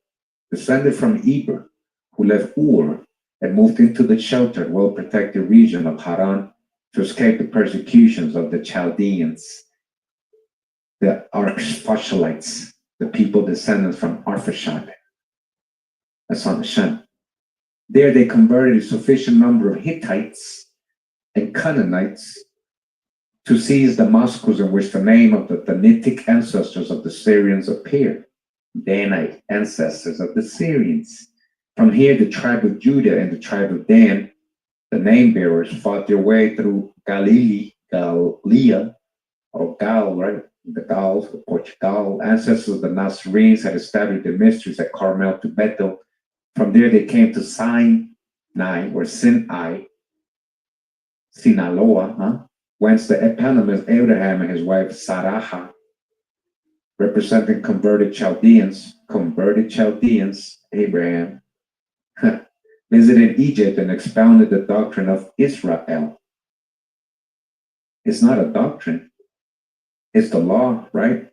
descended from Eber, who left Ur and moved into the sheltered, well-protected region of Haran to escape the persecutions of the Chaldeans, the Arphaxhadites, the people descendants from Arphaxad, a son of Shem. There they converted a sufficient number of Hittites and Canaanites to seize Damascus, in which the name of the Danitic ancestors of the Syrians appear. Danite ancestors of the Syrians. From here, the tribe of Judah and the tribe of Dan, the name bearers, fought their way through Galilee, Gallia, or Gal, right? The Gauls, the Portugal, ancestors of the Nazarenes had established their mysteries at Carmel to Bethel. From there, they came to Sinai, or Sinai, Sinaloa, whence the eponymous Abraham and his wife Sarah, representing converted Chaldeans, Abraham, visited Egypt and expounded the doctrine of Israel. It's not a doctrine. It's the law, right?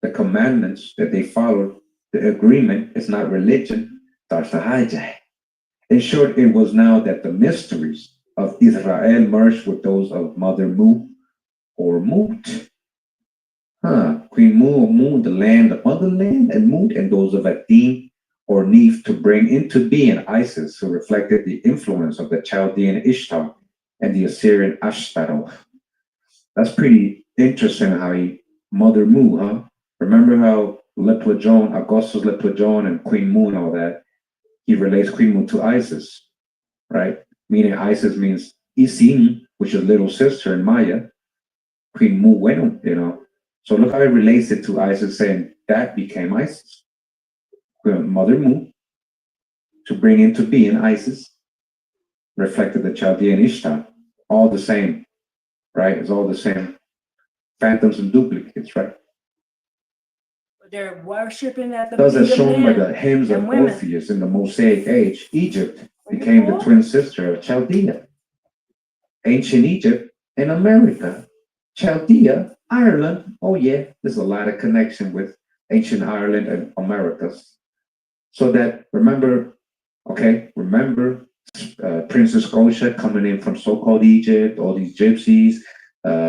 The commandments that they followed, the agreement. It's not religion. That's the hijack. In short, it was now that the mysteries of Israel merged with those of Mother Mu or Mut. Queen Mu or Mu, the land, the motherland, and Mut, and those of Adim or Neith to bring into being Isis, who reflected the influence of the Chaldean Ishtar and the Assyrian Ashtaroth. That's pretty interesting how he, Mother Mu, huh? Remember how Leplajon, Augustus Leplajon, and Queen Mu and all that, he relates Queen Mu to Isis, right? Meaning Isis means Isin, which is little sister in Maya. Queen Mu, bueno, So look how it relates it to Isis, saying that became Isis. Mother Mu, to bring into being Isis, reflected the Chaldean Ishtar. All the same, right? It's all the same. Phantoms and duplicates, right? They're worshiping at the Thus, as feet of shown by men the hymns of and women. Orpheus in the Mosaic age, Egypt became the twin sister of Chaldea. Ancient Egypt and America, Chaldea, Ireland. Oh yeah, there's a lot of connection with ancient Ireland and Americas. So that remember Princess Scotia coming in from so-called Egypt, all these gypsies,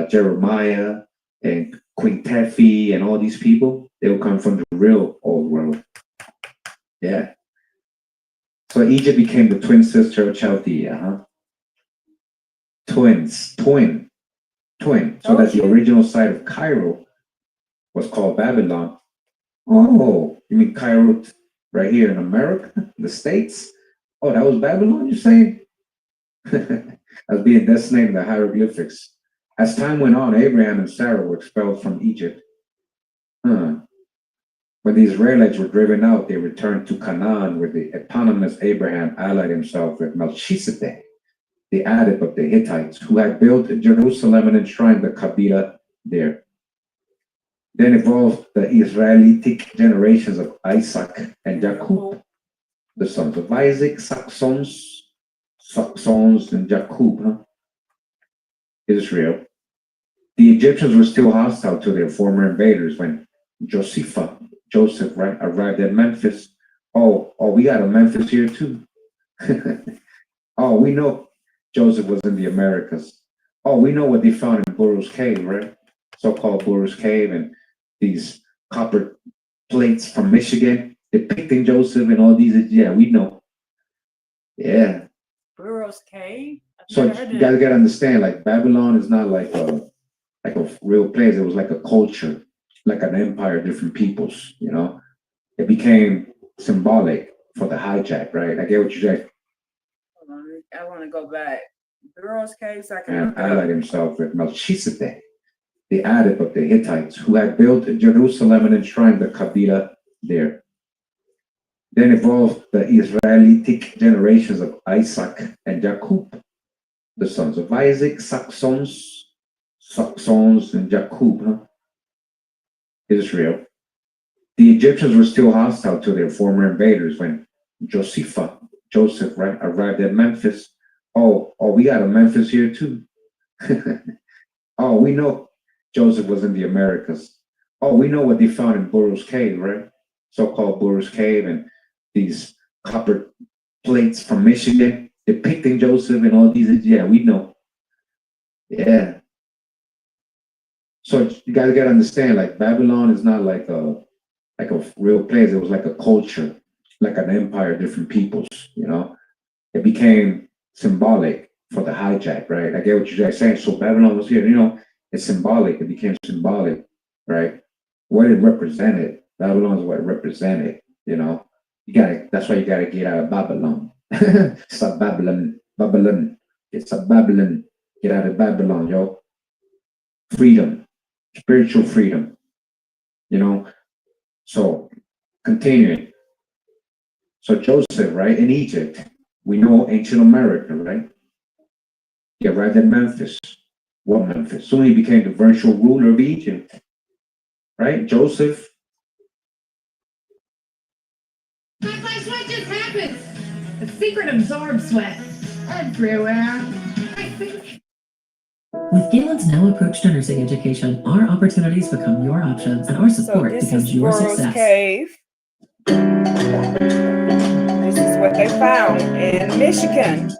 Jeremiah and Queen Tefi and all these people, they will come from the real old world. Yeah. So Egypt became the twin sister of Chaldea, huh? Twin. So that the original site of Cairo was called Babylon. Oh, you mean Cairo right here in America, the States? Oh, that was Babylon, you're saying? As being designated in the hieroglyphics. As time went on, Abraham and Sarah were expelled from Egypt. When the Israelites were driven out, they returned to Canaan, where the eponymous Abraham allied himself with Melchizedek, the adept of the Hittites, who had built Jerusalem and enshrined the Kabila there. Then evolved the Israelitic generations of Isaac and Jacob, the sons of Isaac, Saxons and Jacob, huh? Israel. The Egyptians were still hostile to their former invaders when Joseph arrived at Memphis. Oh, we got a Memphis here too. Oh, we know Joseph was in the Americas. Oh, we know what they found in Burroughs Cave, right? So-called Burroughs Cave and these copper plates from Michigan depicting Joseph and all these. Yeah, we know. Yeah. Burroughs Cave. So you guys gotta understand, like Babylon is not like a real place. It was like a culture, like an empire, different peoples. You know, it became symbolic for the hijack, right? I get what you're saying. Hold on, I want to go back. Burroughs Cave, so I can. And allied himself with Melchizedek, the adept of the Hittites, who had built Jerusalem and enshrined the Kabila there. Then evolved the Israelitic generations of Isaac and Jacob, the sons of Isaac, Saxons and Jacob, huh? Israel. The Egyptians were still hostile to their former invaders when Joseph arrived at Memphis. Oh, we got a Memphis here too. Oh, we know Joseph was in the Americas. Oh, we know what they found in Burroughs Cave, right? So-called Burroughs Cave and these copper plates from Michigan depicting Joseph and all these. Yeah, we know. Yeah. So you guys gotta understand, like Babylon is not like a real place. It was like a culture, like an empire, different peoples. You know, it became symbolic for the hijack, right? I get what you're saying. So Babylon was here. You know, it's symbolic. It became symbolic, right? What it represented. Babylon is what it represented. You know, that's why you gotta get out of Babylon. It's a Babylon. It's a Babylon. Get out of Babylon, yo. Freedom, spiritual freedom. You know. So continuing. So Joseph, right, in Egypt, we know ancient America, right? He arrived at Memphis. What Memphis? Soon he became the virtual ruler of Egypt, right? Joseph. Backlash sweat just happens. The secret absorbs sweat everywhere. With Galen's now approach to nursing education, our opportunities become your options and our support becomes your success. Cave. This is what they found in Michigan.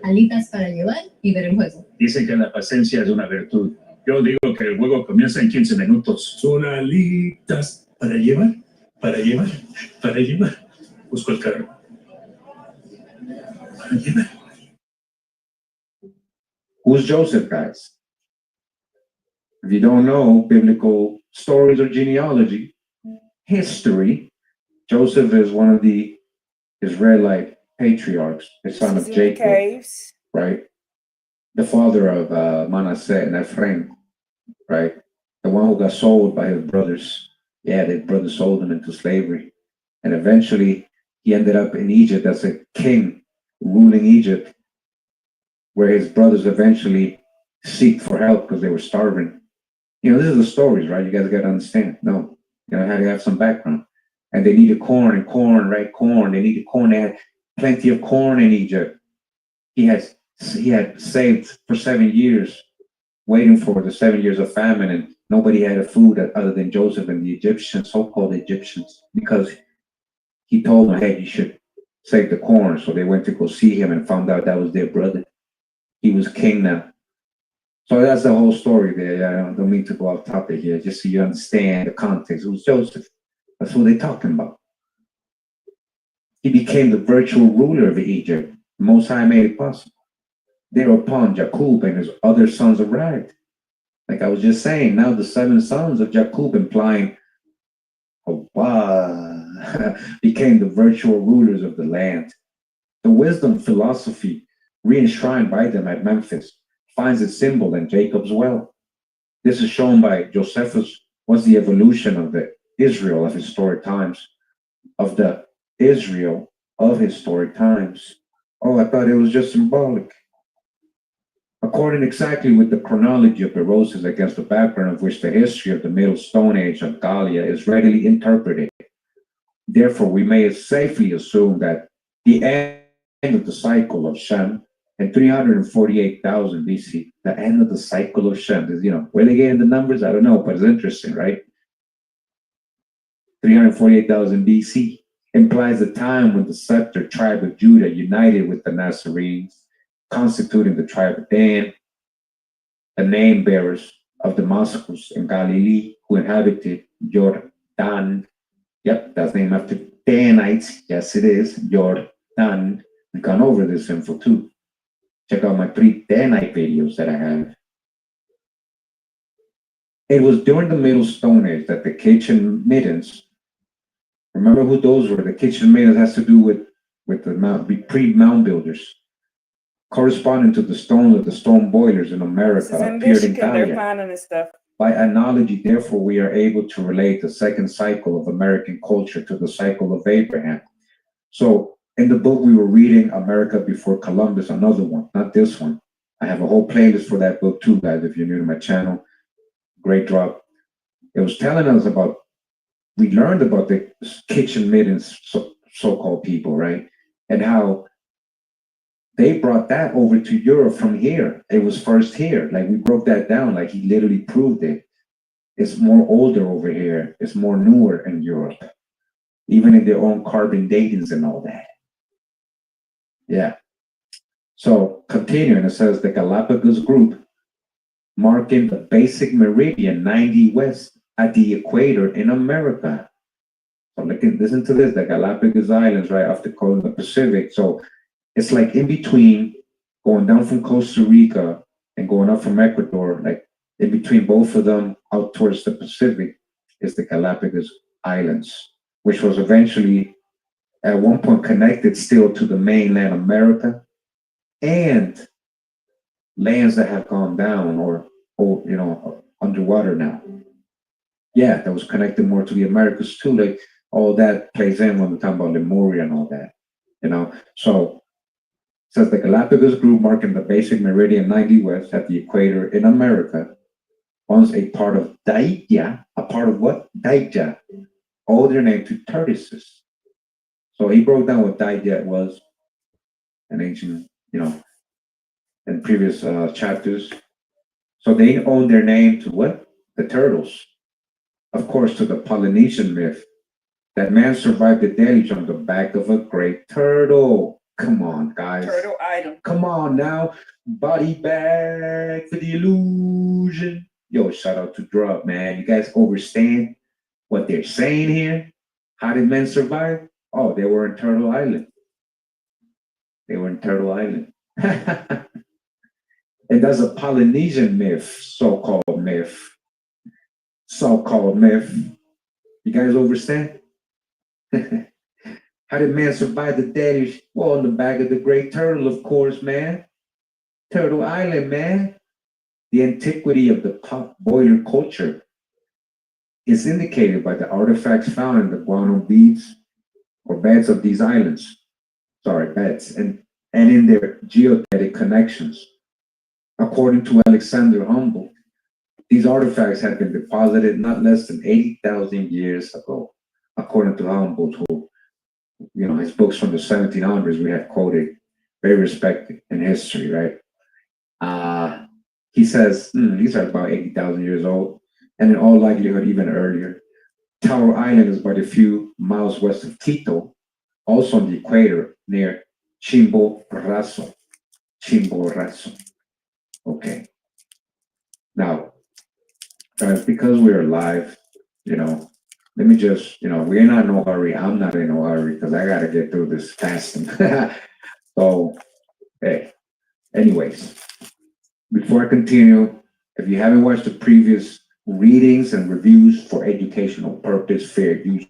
Alitas para llevar y ver el juego. Dice que la paciencia es una virtud. Yo digo que el juego comienza en 15 minutos. Son alitas para llevar, para llevar, para llevar. Busco el carro. Para llevar. Who's Joseph, guys? If you don't know biblical stories or genealogy, history, Joseph is one of the Israelite patriarchs, the son of Jacob, right? The father of Manasseh and Ephraim, right? The one who got sold by his brothers. Yeah, his brothers sold him into slavery. And eventually he ended up in Egypt as a king ruling Egypt. where his brothers eventually seek for help because they were starving. You know, this is the stories, right? You guys got to understand. No, you know, how to have some background. And they needed corn and corn, right? Corn. They needed corn. They had plenty of corn in Egypt. He had saved for 7 years, waiting for the 7 years of famine, and nobody had a food other than Joseph and the Egyptians, so-called Egyptians, because he told them, hey, you should save the corn. So they went to go see him and found out that was their brother. He was king now. So that's the whole story there. Yeah, I don't mean to go off topic here, just so you understand the context. It was Joseph. That's what they're talking about. He became the virtual ruler of Egypt. The Most High made it possible. Thereupon, Jacob and his other sons arrived. Like I was just saying, now the 7 sons of Jacob, implying became the virtual rulers of the land. The wisdom philosophy re-enshrined by them at Memphis finds its symbol in Jacob's well. This is shown by Josephus was the evolution of the Israel of historic times, of the Israel of historic times. Oh, I thought it was just symbolic. According exactly with the chronology of Berosus against the background of which the history of the Middle Stone Age of Gallia is readily interpreted. Therefore, we may safely assume that the end of the cycle of Shem in 348,000 BC, the end of the cycle of Shem is, you know, where they getting the numbers, I don't know, but it's interesting, right? 348,000 BC implies the time when the scepter tribe of Judah united with the Nazarenes, constituting the tribe of Dan, the name bearers of Damascus and Galilee, who inhabited Jordan. Yep, that's named after Danites. Yes, it is. Jordan. We've gone over this info too. Check out my 3 Danite videos that I have. It was during the Middle Stone Age that the kitchen middens. Remember who those were? The kitchen middens has to do with the pre-mound builders, corresponding to the stones of the stone boilers in America, in appeared in Michigan, they're Gallia. finding this stuff. By analogy, therefore, we are able to relate the second cycle of American culture to the cycle of Abraham. So in the book we were reading, America Before Columbus, another one, not this one. I have a whole playlist for that book too, guys, if you're new to my channel. Great drop. It was telling us about, we learned about the kitchen middens, so-called people, right? And how they brought that over to Europe from here. It was first here. Like we broke that down. Like he literally proved it. It's more older over here. It's more newer in Europe, even in their own carbon datings and all that. Yeah. So continuing, it says the Galapagos group, marking the basic meridian 90 west at the equator in America. So listen to this, the Galapagos Islands right off the coast of the Pacific. So it's like in between going down from Costa Rica and going up from Ecuador, like in between both of them out towards the Pacific is the Galapagos Islands, which was eventually at one point connected still to the mainland America and lands that have gone down or you know, underwater now. Yeah, that was connected more to the Americas too. Like all that plays in when we're talking about Lemuria and all that, you know. So says the Galapagos group marking the basic meridian 90 west at the equator in America, once a part of Daitya, a part of what? Daitya, owed their name to Tartessus. So he broke down what Daitya was, an ancient, you know, in previous chapters. So they own their name to what? The turtles. Of course, to the Polynesian myth that man survived the deluge on the back of a great turtle. Come on, guys. Turtle item. Come on now. Body bag for the illusion. Yo, shout out to Drug, man. You guys understand what they're saying here? How did men survive? Oh, they were in Turtle Island. They were in Turtle Island. And that's a Polynesian myth, so-called myth. So-called myth. You guys understand? How did man survive the deluge? Well, on the back of the great turtle, of course, man. Turtle Island, man. The antiquity of the pot boiler culture is indicated by the artifacts found in the guano beads or beds of these islands. Sorry, beds. And and in their geodetic connections. According to Alexander Humboldt, these artifacts had been deposited not less than 80,000 years ago, according to Humboldt, who, his books from the 1700s we have quoted, very respected in history, right? He says these are about 80,000 years old, and in all likelihood, even earlier. Tower Island is but a few miles west of Quito, also on the equator near Chimborazo. Chimborazo. Okay. Now, guys, because we're live, let me just, we're not in no hurry. I'm not in no hurry because I got to get through this fasting. So, hey, anyways, before I continue, if you haven't watched the previous readings and reviews for educational purpose, fair use,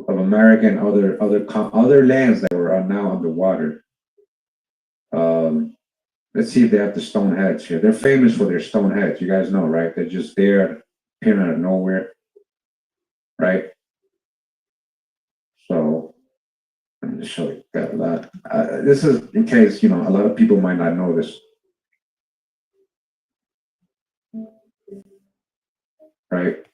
of America and other lands that were now underwater. Let's see if they have the stone heads here. They're famous for their stone heads. You guys know, right? They're just there, appearing out of nowhere, right? So let me just show you that a lot. This is in case a lot of people might not know this, right?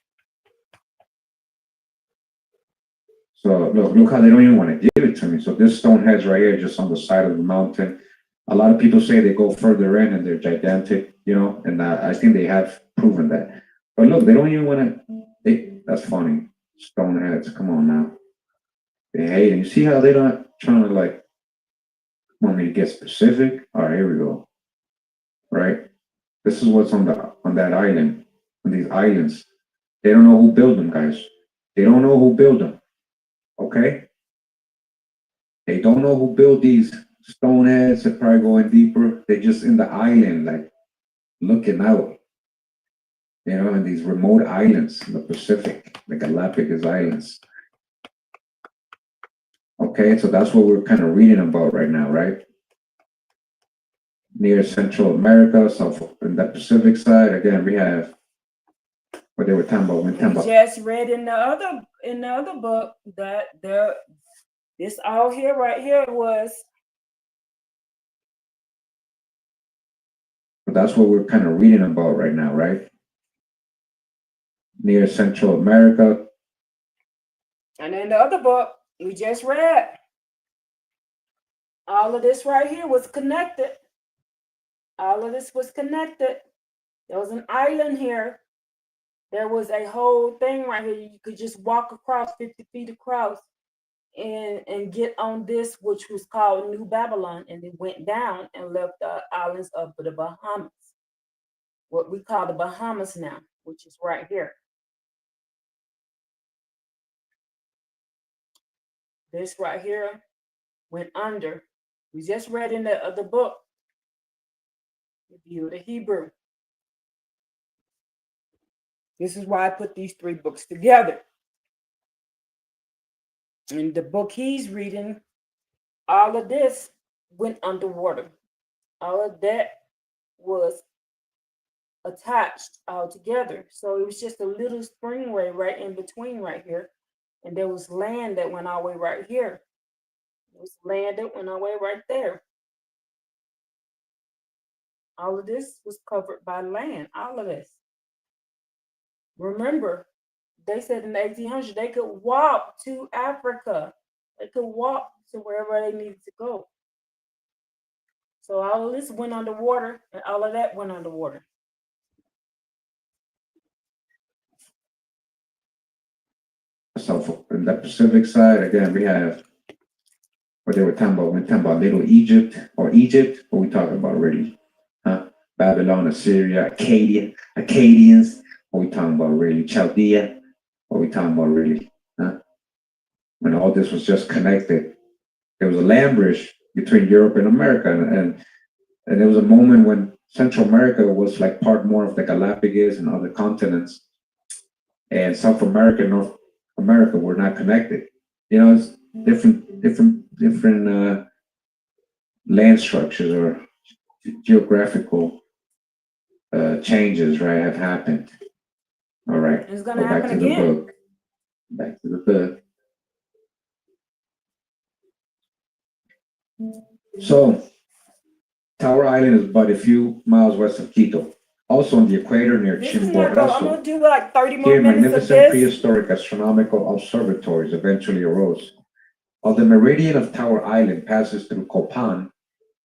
So look how they don't even want to give it to me. So this stone heads right here, just on the side of the mountain. A lot of people say they go further in and they're gigantic, and I think they have proven that. But look, they don't even want to. That's funny. Stone heads, come on now. They hate it. You see how they're not trying to want me to get specific? All right, here we go. Right? This is what's on that island, on these islands. They don't know who built them, guys. They don't know who built them. Okay? They don't know who built these stone heads. They're probably going deeper. They're just in the island, looking out. In these remote islands in the Pacific, the Galapagos Islands. Okay, so that's what we're kind of reading about right now, right? Near Central America, so in the Pacific side, again, we have what they were talking about. We just read in the other book that this all here right here was. That's what we're kind of reading about right now, right? Near Central America. And in the other book we just read, all of this right here was connected. All of this was connected. There was an island here. There was a whole thing right here. You could just walk across 50 feet across and get on this, which was called New Babylon, and it went down and left the islands of the Bahamas, what we call the Bahamas now, which is right here. This right here went under. We just read in the other book, Review of the Hebrew. This is why I put these three books together. In the book he's reading, all of this went underwater. All of that was attached all together. So it was just a little springway right in between right here. And there was land that went all the way right here. There was land that went all the way right there. All of this was covered by land, all of this. Remember, they said in the 1800s they could walk to Africa. They could walk to wherever they needed to go. So all of this went underwater, and all of that went underwater. So in the Pacific side, again, we have what they were talking about. We're talking about Little Egypt or Egypt. What we talking about really? Huh? Babylon, Assyria, Akkadians. What we talking about really? Chaldea. What we talking about really? Huh? When all this was just connected, there was a land bridge between Europe and America, and there was a moment when Central America was like part more of the Galapagos and other continents, and South America and North America were not connected. You know, it's different land structures or geographical changes, right, have happened. All right. It's gonna Go back happen to the again. book. Back to the book. So, Tower Island is about a few miles west of Quito, also on the equator near This is not going. I'm Chimborazo. gonna do like 30 more Here, minutes of magnificent this. prehistoric astronomical observatories eventually arose. While the meridian of Tower Island passes through Copan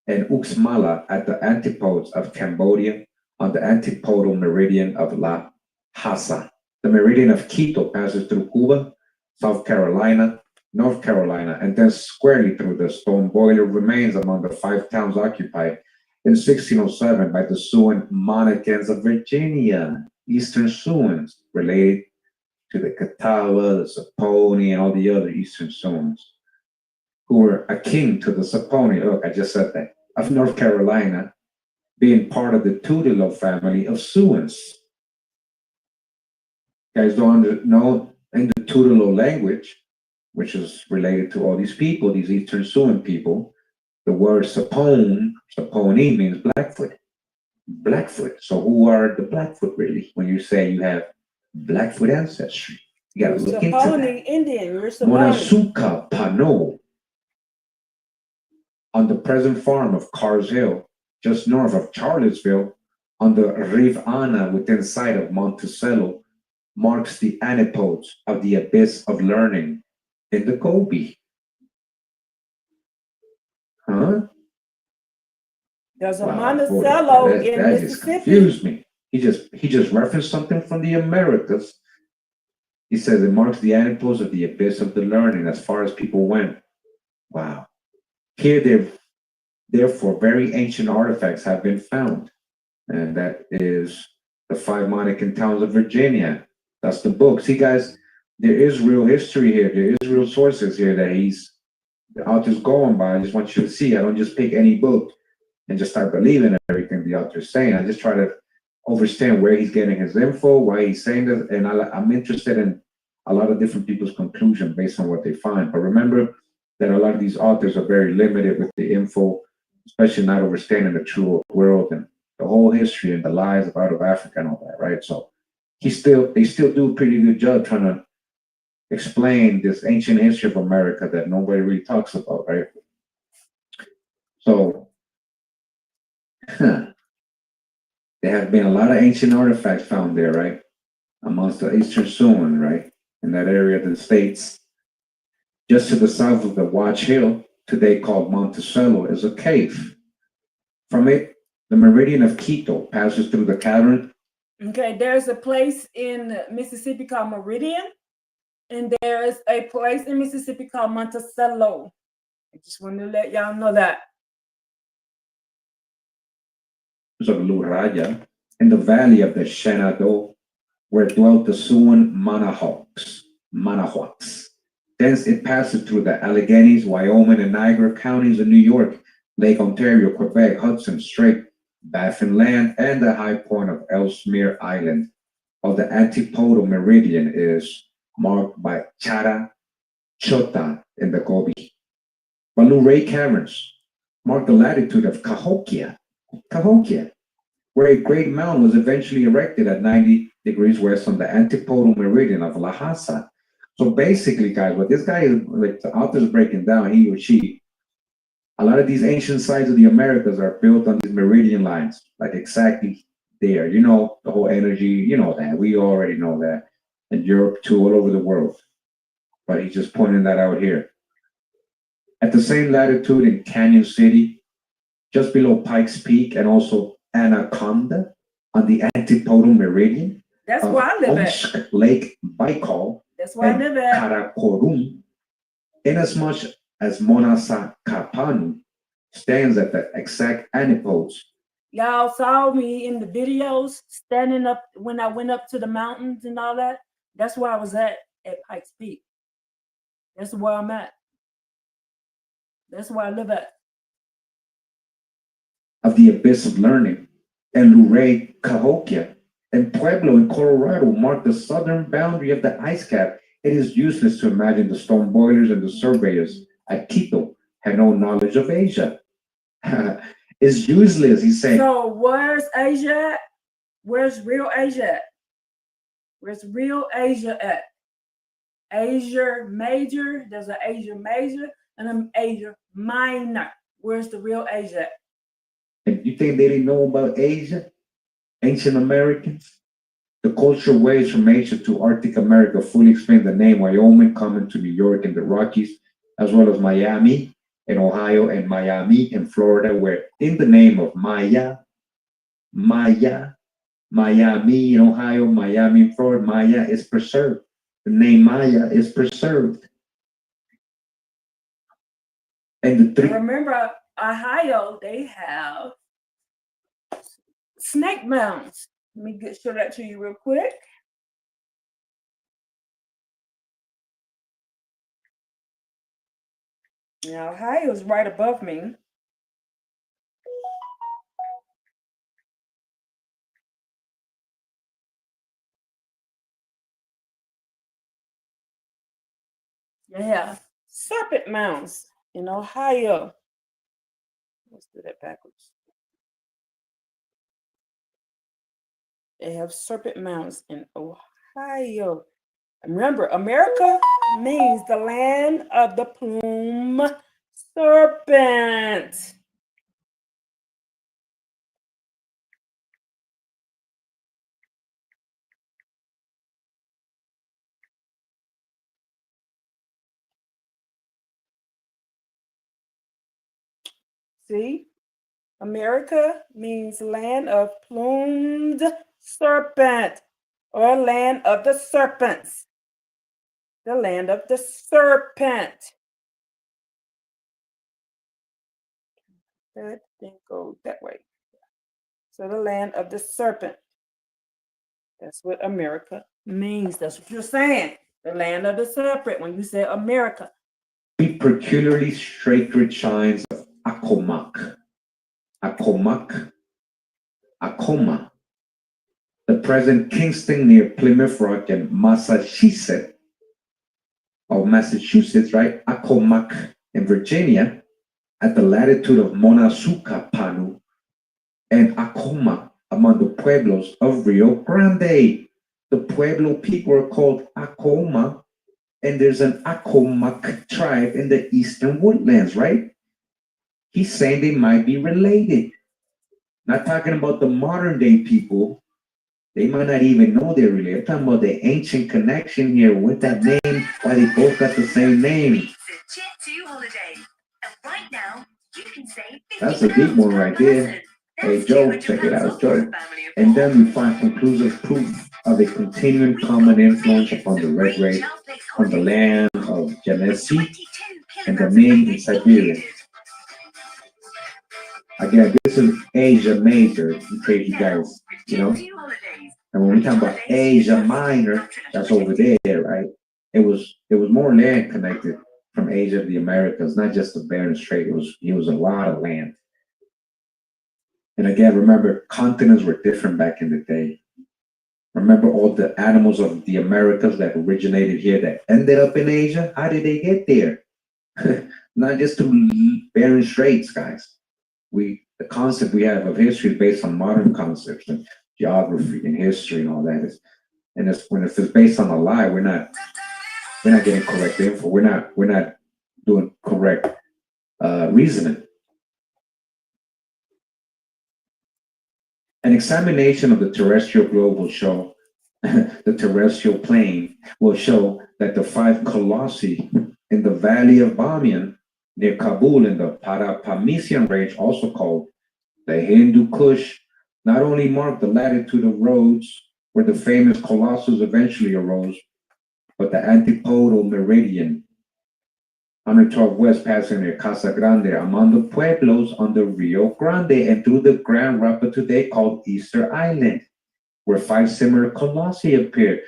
and Uxmala at the antipodes of Cambodia on the antipodal meridian of La Hasa. The meridian of Quito passes through Cuba, South Carolina, North Carolina, and then squarely through the stone boiler remains among the 5 towns occupied in 1607 by the Siouan Monacans of Virginia, Eastern Siouans, related to the Catawba, the Saponi, and all the other Eastern Siouans, who were akin to the Saponi, look, I just said that, of North Carolina, being part of the Tudelo family of Siouans. You guys don't know in the Tudelo language, which is related to all these people, these Eastern Siouan people, the word Saponi means Blackfoot. Blackfoot. So who are the Blackfoot really? When you say you have Blackfoot ancestry, you gotta look into Saponi that. Indian. You're Saponi. Monasuka Pano, on the present farm of Cars Hill, just north of Charlottesville, on the Rive Ana within sight of Monticello, marks the antipodes of the abyss of learning in the Gobi. Huh? There's a Wow, Monticello in that just Mississippi. confused me. He just referenced something from the Americas. He says it marks the antipodes of the abyss of the learning as far as people went. Wow. Here, therefore, very ancient artifacts have been found, and that is the 5 Monacan towns of Virginia. That's the book. See, guys, there is real history here. There is real sources here that the author's going by. I just want you to see. I don't just pick any book and just start believing everything the author's saying. I just try to understand where he's getting his info, why he's saying this, and I'm interested in a lot of different people's conclusion based on what they find. But remember that a lot of these authors are very limited with the info, especially not understanding the true world and the whole history and the lies out of Africa and all that, right? So they still do a pretty good job trying to explain this ancient history of America that nobody really talks about, right? So there have been a lot of ancient artifacts found there, right? Amongst the Eastern Siouan, right? In that area of the states. Just to the south of the Watch Hill, today called Monticello, is a cave. From it, the meridian of Quito passes through the cavern. Okay, there's a place in Mississippi called Meridian, and there is a place in Mississippi called Monticello. I just wanted to let y'all know that. Of Luraya, in the valley of the Shenandoah, where dwelt the Siouan Manahoacs. Thence it passes through the Alleghenies, Wyoming, and Niagara counties of New York, Lake Ontario, Quebec, Hudson Strait, Baffin Land, and the high point of Ellesmere Island. While the antipodal meridian is marked by Chata Chota in the Gobi. Luray Caverns mark the latitude of Cahokia, where a great mound was eventually erected at 90 degrees west on the antipodal meridian of Lhasa. So basically, guys, what this guy is, like the author is breaking down, he or she, a lot of these ancient sites of the Americas are built on these meridian lines, like exactly there. You know, the whole energy, you know that. We already know that. And Europe too, all over the world. But he's just pointing that out here. At the same latitude in Canyon City, just below Pikes Peak, and also Anaconda on the antipodal meridian. That's where I live at. Oshk Lake Baikal. That's where I live at. Karakorum, inasmuch as Monasakapanu stands at the exact antipodes. Y'all saw me in the videos standing up when I went up to the mountains and all that. That's where I was at Pikes Peak. That's where I'm at. That's where I live at. Of the abyss of learning, and Luray, Cahokia, and Pueblo in Colorado mark the southern boundary of the ice cap. It is useless to imagine the stone boilers and the surveyors at Quito had no knowledge of Asia. It's useless, he's saying. So where's Asia at? Where's real Asia at? Where's real Asia at? Asia Major, there's an Asia Major and an Asia Minor. Where's the real Asia at? And you think they didn't know about Asia? Ancient Americans? The cultural waves from Asia to Arctic America fully explain the name Wyoming coming to New York and the Rockies, as well as Miami in Ohio and Miami in Florida, where in the name of Maya, Miami in Ohio, Miami in Florida, Maya is preserved. The name Maya is preserved. And the three. Remember, Ohio, they have snake mounds. Let me show that to you real quick. Now, Ohio is right above me. They have serpent mounds in Ohio. Let's do that backwards. They have serpent mounds in Ohio. Remember, America means the land of the plume serpent. See? America means land of plumed serpent, or land of the serpents. The land of the serpent. That didn't go that way. So the land of the serpent. That's what America means. That's what you're saying. The land of the serpent when you say America. Three peculiarly sacred shrines of Accomac. Acoma, the present Kingston near Plymouth Rock in Massachusetts, right? Accomac in Virginia, at the latitude of Monasukapanu, and Acoma among the pueblos of Rio Grande. The Pueblo people are called Acoma, and there's an Accomac tribe in the eastern woodlands, right? He's saying they might be related. Not talking about the modern day people. They might not even know they're related. I'm talking about the ancient connection here with that name, why they both got the same name. That's a deep one right there. Hey Joe, check it out, Joe. And then we find conclusive proof of a continuing common influence upon the red race on the land of Genesee and the Ming in Siberia. Again, this is Asia Major, in case you guys, you know. And when we talk about Asia Minor, that's over there, right? It was more land connected from Asia to the Americas, not just the Bering Strait. It was a lot of land. And again, remember, continents were different back in the day. Remember all the animals of the Americas that originated here that ended up in Asia? How did they get there? Not just through Bering Straits, guys. We the concept we have of history is based on modern concepts and geography and history and all that. And it's when if it's based on a lie, we're not getting correct info. We're not doing correct reasoning. An examination of the terrestrial globe will show the terrestrial plane will show that the 5 colossi in the valley of Bamiyan near Kabul in the Parapamisian range, also called the Hindu Kush, not only mark the latitude of roads where the famous colossus eventually arose, but the antipodal meridian, 112 West, passing near Casa Grande, among the pueblos on the Rio Grande and through the Grand Rapid today called Easter Island, where 5 similar colossi appear.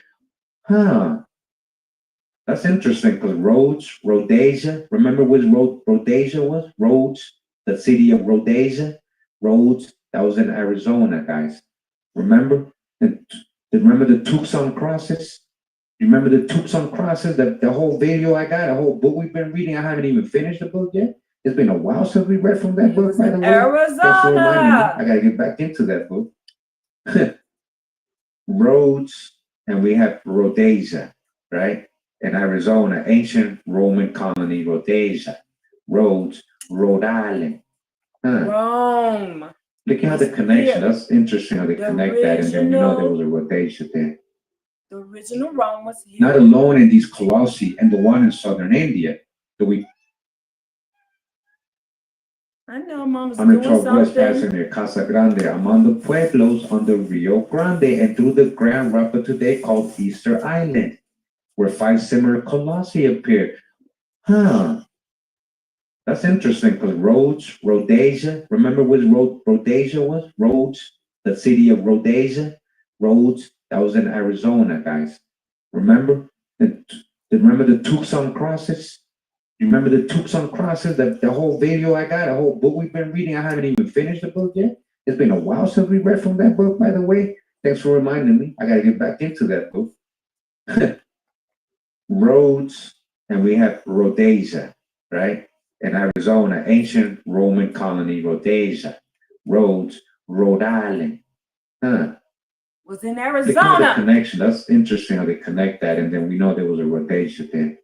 That's interesting because Rhodes, Rhodesia, remember what Rhodesia was? Rhodes, the city of Rhodesia, Rhodes, that was in Arizona, guys. Remember? And remember the Tucson crosses? You remember the Tucson crosses? The whole video I got, a whole book we've been reading. I haven't even finished the book yet. It's been a while since we read from that book, by the way. Arizona. I gotta get back into that book. Rhodes, and we have Rhodesia, right? In Arizona, ancient Roman colony, Rhodesia. Rhodes, Rhode Island. Rome. Look at the connection. That's interesting how they connect that, and then we know there was a Rhodesia there. The original Rome was here. Not alone in these colossi and the one in southern India do we. I know Mom's doing 112 West, passing something. near Casa Grande, among the pueblos on the Rio Grande and through the Grand Rapid today called Easter Island, where 5 similar colossi appear. That's interesting because Rhodes, Rhodesia, remember what Rhodesia was? Rhodes, the city of Rhodesia, Rhodes, that was in Arizona, guys. Remember? Remember the Tucson crosses? You remember the Tucson crosses? The whole video I got, a whole book we've been reading. I haven't even finished the book yet. It's been a while since we read from that book, by the way. Thanks for reminding me. I got to get back into that book. Rhodes, and we have Rhodesia, right? In Arizona, ancient Roman colony, Rhodesia. Rhodes, Rhode Island. Was in Look at the Arizona. connection. That's interesting how they connect that, and then we know there was a Rhodesia there.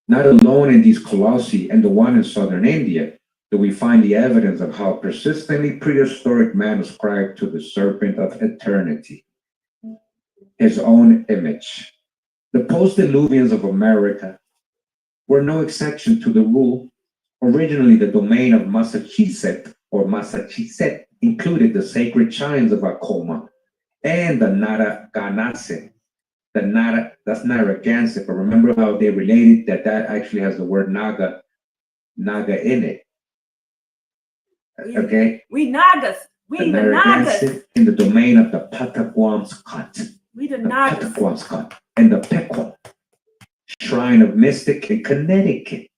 Not alone in these colossi and the one in southern India do we find the evidence of how persistently prehistoric man ascribed to the serpent of eternity his own image. The post-diluvians of America were no exception to the rule. Originally, the domain of Massachusetts included the sacred chimes of Acoma and the Narragansett. That's Narragansett, but remember how they related that actually has the word Naga in it. Okay? We Nagas. We the Nagas. In the domain of the Pataguamscut. We the Nagas. Pataguamscut and the Pequot. Shrine of Mystic in Connecticut.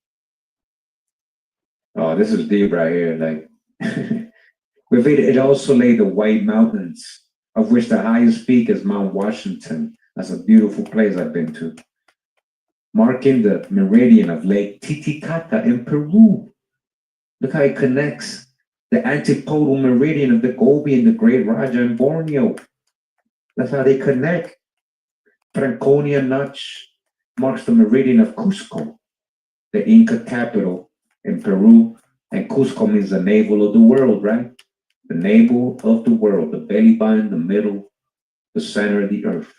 Oh, this is deep right here. Like, with it also lay the White Mountains, of which the highest peak is Mount Washington. That's a beautiful place I've been to. Marking the meridian of Lake Titicaca in Peru. Look how it connects the antipodal meridian of the Gobi and the Great Raja in Borneo. That's how they connect. Franconia Notch marks the meridian of Cusco, the Inca capital in Peru. And Cusco means the navel of the world, right? The navel of the world, the belly button, the middle, the center of the earth.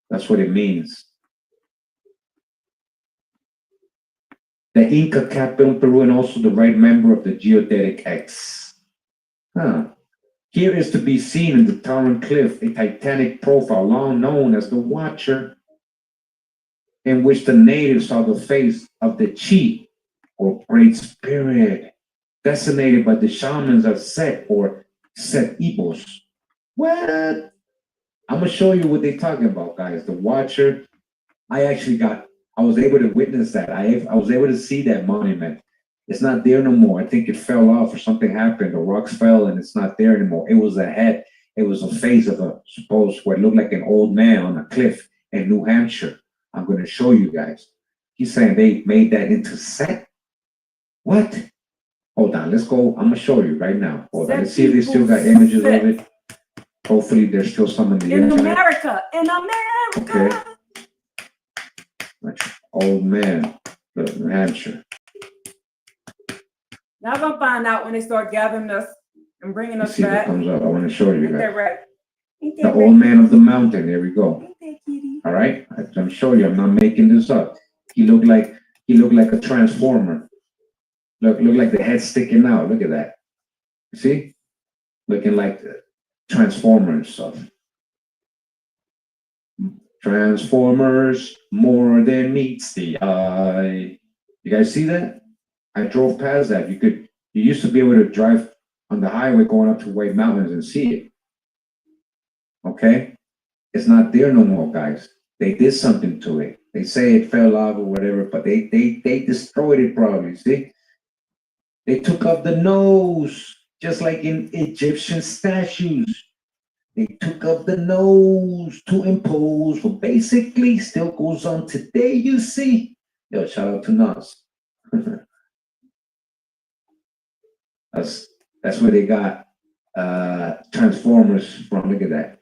That's what it means. The Inca capital in Peru and also the right member of the geodetic X. Here is to be seen in the towering cliff a titanic profile long known as the Watcher, in which the natives saw the face of the Chi, or Great Spirit, designated by the shamans as Set or Set Ibos. What? I'm gonna show you what they're talking about, guys. The Watcher. I was able to witness that. I was able to see that monument. It's not there no more. I think it fell off or something happened. The rocks fell and it's not there anymore. It was a head. It was a face of what looked like an old man on a cliff in New Hampshire. I'm gonna show you guys. He's saying they made that into Set. What? Hold on, let's go. I'm gonna show you right now. Hold on, Set let's see if they still got people images set. of it. Hopefully, there's still some on the In internet. America, in America. Okay. Old man, look, New Hampshire. Y'all gonna find out when they start gathering us and bringing Let's us see what back. comes up. I want to show you Ain't that guys. right? Ain't The that old right? man of the mountain. There we go. Ain't that kitty? All right, I'm showing you. I'm not making this up. He looked like a transformer. Look like the head sticking out. Look at that. You see? Looking like the transformer and stuff. Transformers, more than meets the eye. You guys see that? I drove past that. You used to be able to drive on the highway going up to White Mountains and see it. Okay? It's not there no more, guys. They did something to it. They say it fell off or whatever, but they destroyed it probably, see? They took off the nose, just like in Egyptian statues. They took up the nose to impose, but basically still goes on today, you see. Yo, shout out to Nas. That's where they got Transformers from. Look at that.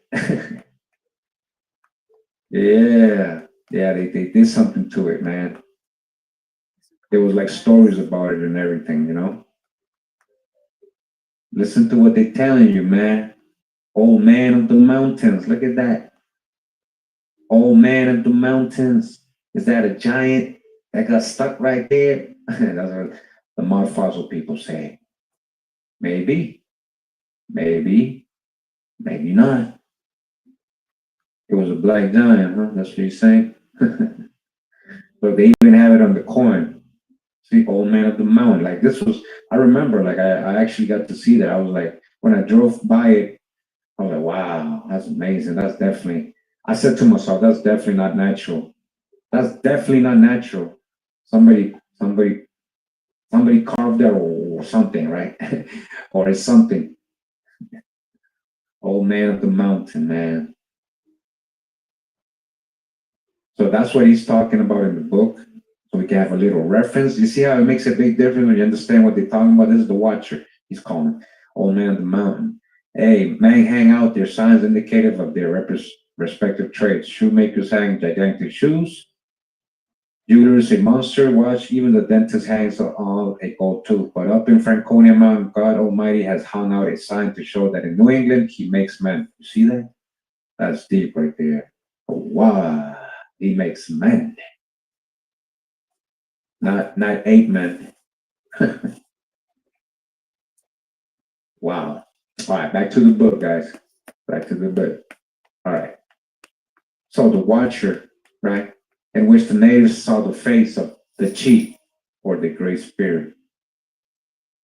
Yeah, they did something to it, man. There was like stories about it and everything, you know. Listen to what they're telling you, man. Old man of the mountains. Look at that. Old man of the mountains. Is that a giant that got stuck right there? That's what the mud fossil people say. Maybe, maybe not. It was a black giant, huh? That's what you're saying? Look, they even have it on the coin. See, old man of the mountain. Like this was, I remember, like I actually got to see that. I was like, when I drove by it, I was like, wow, that's amazing. That's definitely, I said to myself, that's definitely not natural. That's definitely not natural. Somebody carved that or something, right? Or it's something. Old man of the mountain, man. So that's what he's talking about in the book. So we can have a little reference. You see how it makes a big difference when you understand what they're talking about? This is the watcher. He's calling old man of the mountain. Hey, men hang out their signs indicative of their respective traits. Shoemakers hang gigantic shoes. Jewelers a monster watch. Even the dentist hangs on a gold tooth. But up in Franconia Mountain, God Almighty has hung out a sign to show that in New England, he makes men. You see that? That's deep right there. Wow. He makes men. Not 8 men. Wow. All right, back to the book, guys. Back to the book. All right. So the watcher, right, in which the natives saw the face of the chief or the great spirit,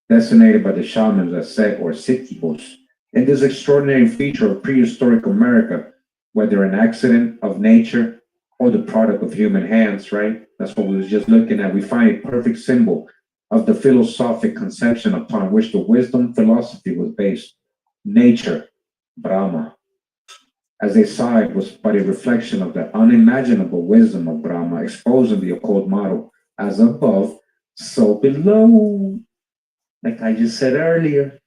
designated by the shamans as Sek or Sitkibos. In this extraordinary feature of prehistoric America, whether an accident of nature or the product of human hands, right? That's what we was just looking at. We find a perfect symbol of the philosophic conception upon which the wisdom philosophy was based. Nature, Brahma, as they saw it, was but a reflection of the unimaginable wisdom of Brahma, exposing the occult model as above, so below. Like I just said earlier.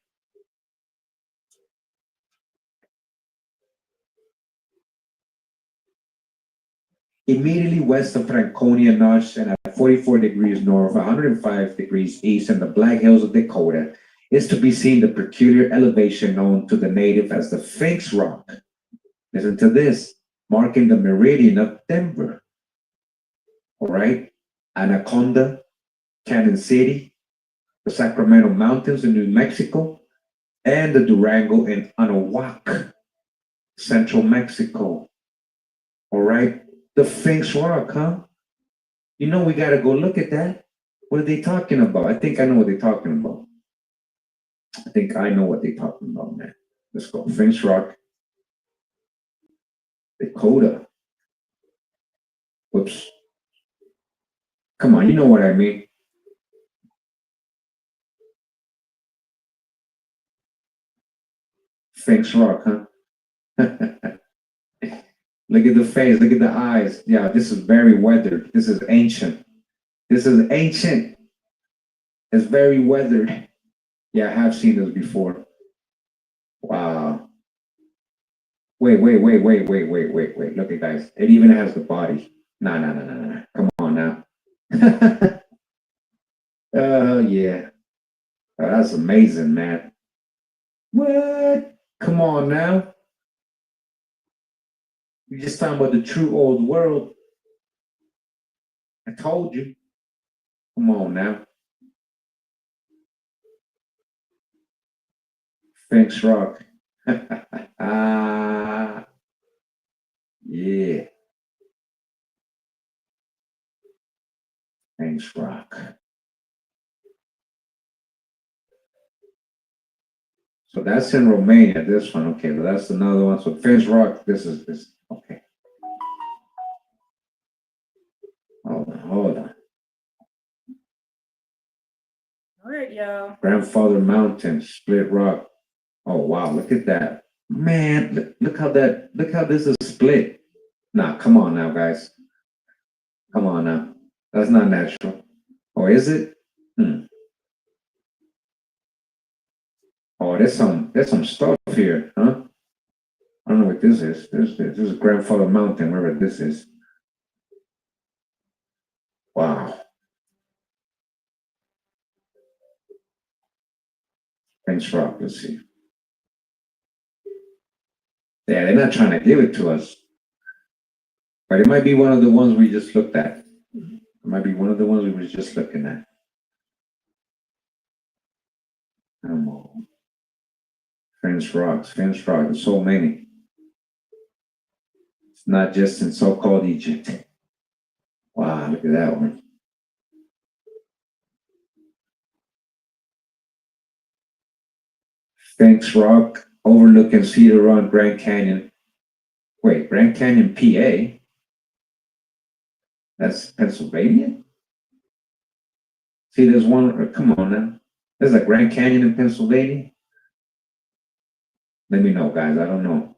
Immediately west of Franconia Notch and at 44 degrees north, 105 degrees east in the Black Hills of Dakota, is to be seen the peculiar elevation known to the native as the Sphinx Rock. Listen to this, marking the meridian of Denver. All right, Anaconda, Canyon City, the Sacramento Mountains in New Mexico, and the Durango in Anahuac, Central Mexico. All right, the Sphinx Rock, huh? You know, we got to go look at that. What are they talking about? I think I know what they're talking about. I think I know what they're talking about, man. Let's go. Sphinx Rock, Dakota. Whoops. Come on, you know what I mean. Sphinx Rock, huh? Look at the face, look at the eyes. Yeah, this is very weathered. This is ancient. This is ancient. It's very weathered. Yeah, I have seen this before. Wow. Wait. Look at guys. It even has the body. Nah. Come on now. Oh yeah. Oh, that's amazing, man. What? Come on now. You're just talking about the true old world. I told you. Come on now. Thanks, Rock. Ah, yeah. Thanks, Rock. So that's in Romania, this one. Okay, but that's another one. So Finch Rock, this is this. Okay. Hold on. All right, y'all. Grandfather Mountain, Split Rock. Oh wow, look at that. Man, look how this is split. Nah, come on now, guys. Come on now. That's not natural. Or is it? Oh, there's some stuff here, huh? I don't know what this is. This is Grandfather Mountain, wherever this is. Wow. Thanks, Rock. Let's see. Yeah, they're not trying to give it to us. But it might be one of the ones we just looked at. It might be one of the ones we were just looking at. Come on. Finch Rock. There's so many. It's not just in so-called Egypt. Wow, look at that one. Finch Rock, overlooking Cedar Run, Grand Canyon. Wait, Grand Canyon, PA? That's Pennsylvania? See, there's one, come on now. There's a Grand Canyon in Pennsylvania? Let me know, guys. I don't know.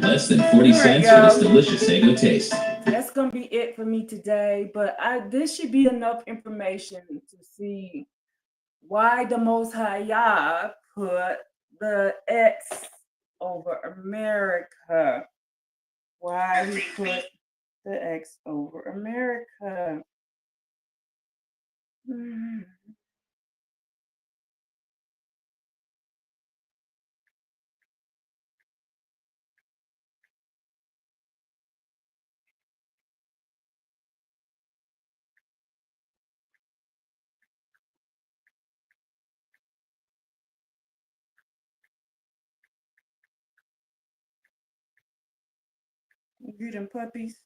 Less than 40 cents for this delicious Eggo taste. That's gonna be it for me today, but this should be enough information to see why the Most High Yah put the X over America. Why he put the X over America. You them puppies.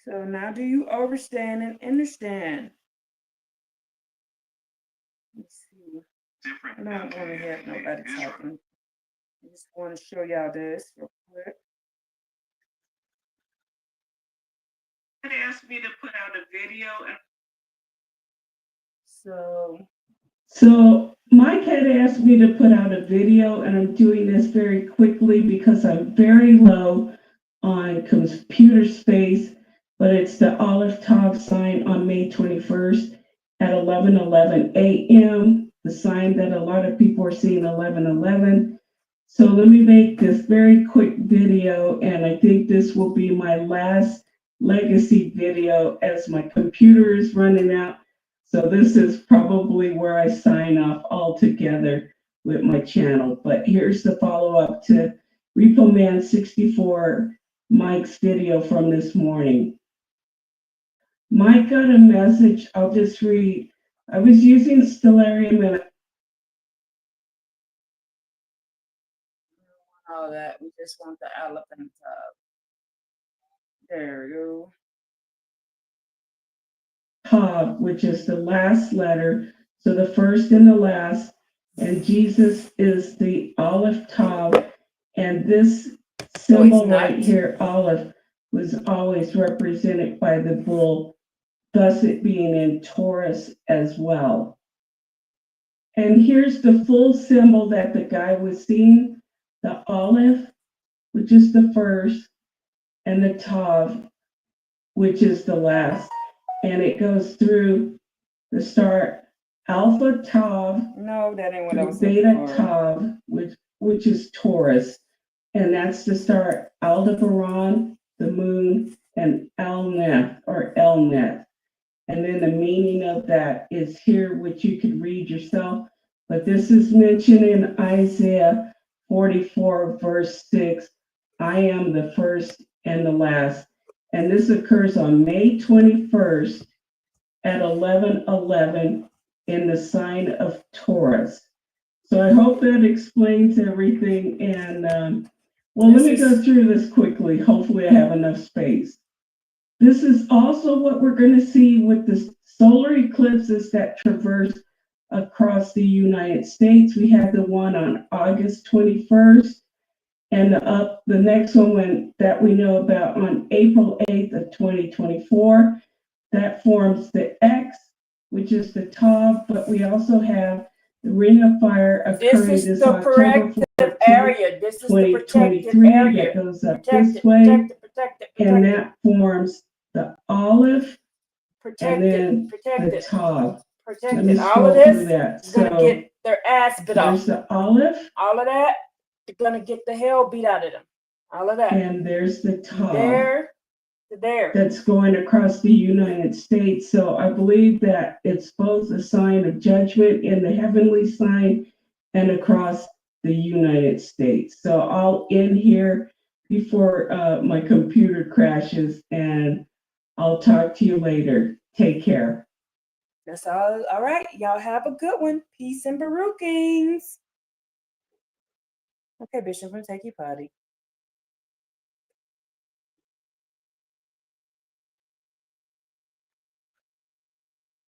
So now do you understand and understand? Let's see. I don't want to have nobody talking. I just want to show y'all this real quick. They asked me to put out a video. So Mike had asked me to put out a video, and I'm doing this very quickly because I'm very low on computer space, but it's the Olive Top sign on May 21st at 11:11 a.m., the sign that a lot of people are seeing 11:11. So let me make this very quick video, and I think this will be my last legacy video as my computer is running out. So this is probably where I sign off altogether with my channel. But here's the follow-up to Repo Man 64, Mike's video from this morning. Mike got a message. I'll just read. I was using Stellarium and all that. We just want the elephant top. There we go. Tav, which is the last letter. So the first and the last, and Jesus is the Aleph Tav. And this symbol right here, Aleph, was always represented by the bull, thus it being in Taurus as well. And here's the full symbol that the guy was seeing, the Aleph, which is the first, and the Tav, which is the last. And it goes through the star Alpha Tav, No, that ain't what I was looking Beta for. Tav, which is Taurus. And that's the star Aldebaran, the moon, and Elneth or Elneth. And then the meaning of that is here, which you could read yourself. But this is mentioned in Isaiah 44, verse 6. I am the first and the last. And this occurs on May 21st at 11:11 in the sign of Taurus. So I hope that explains everything. And well, let me go through this quickly. Hopefully I have enough space. This is also what we're going to see with the solar eclipses that traverse across the United States. We had the one on August 21st, and the next one that we know about on April 8th of 2024. That forms the X, which is the Tav, but we also have the Ring of Fire occurring This is this the October protected 14th, area. This is the protected 2023, area. that goes up Protected, this way, protected, and that forms the olive and then the protected, Tav. Let me protected. All scroll of through this that. is gonna So get their ass bit there's off. the olive, All of that, they're gonna get the hell beat out of them. All of that. and there's the Tav. There to there. That's going across the United States. So I believe that it's both a sign of judgment in the heavenly sign and across the United States. So I'll end here before my computer crashes, and I'll talk to you later. Take care. That's all. All right. Y'all have a good one. Peace and Baruchings. Okay, Bishop, I'm gonna take you potty.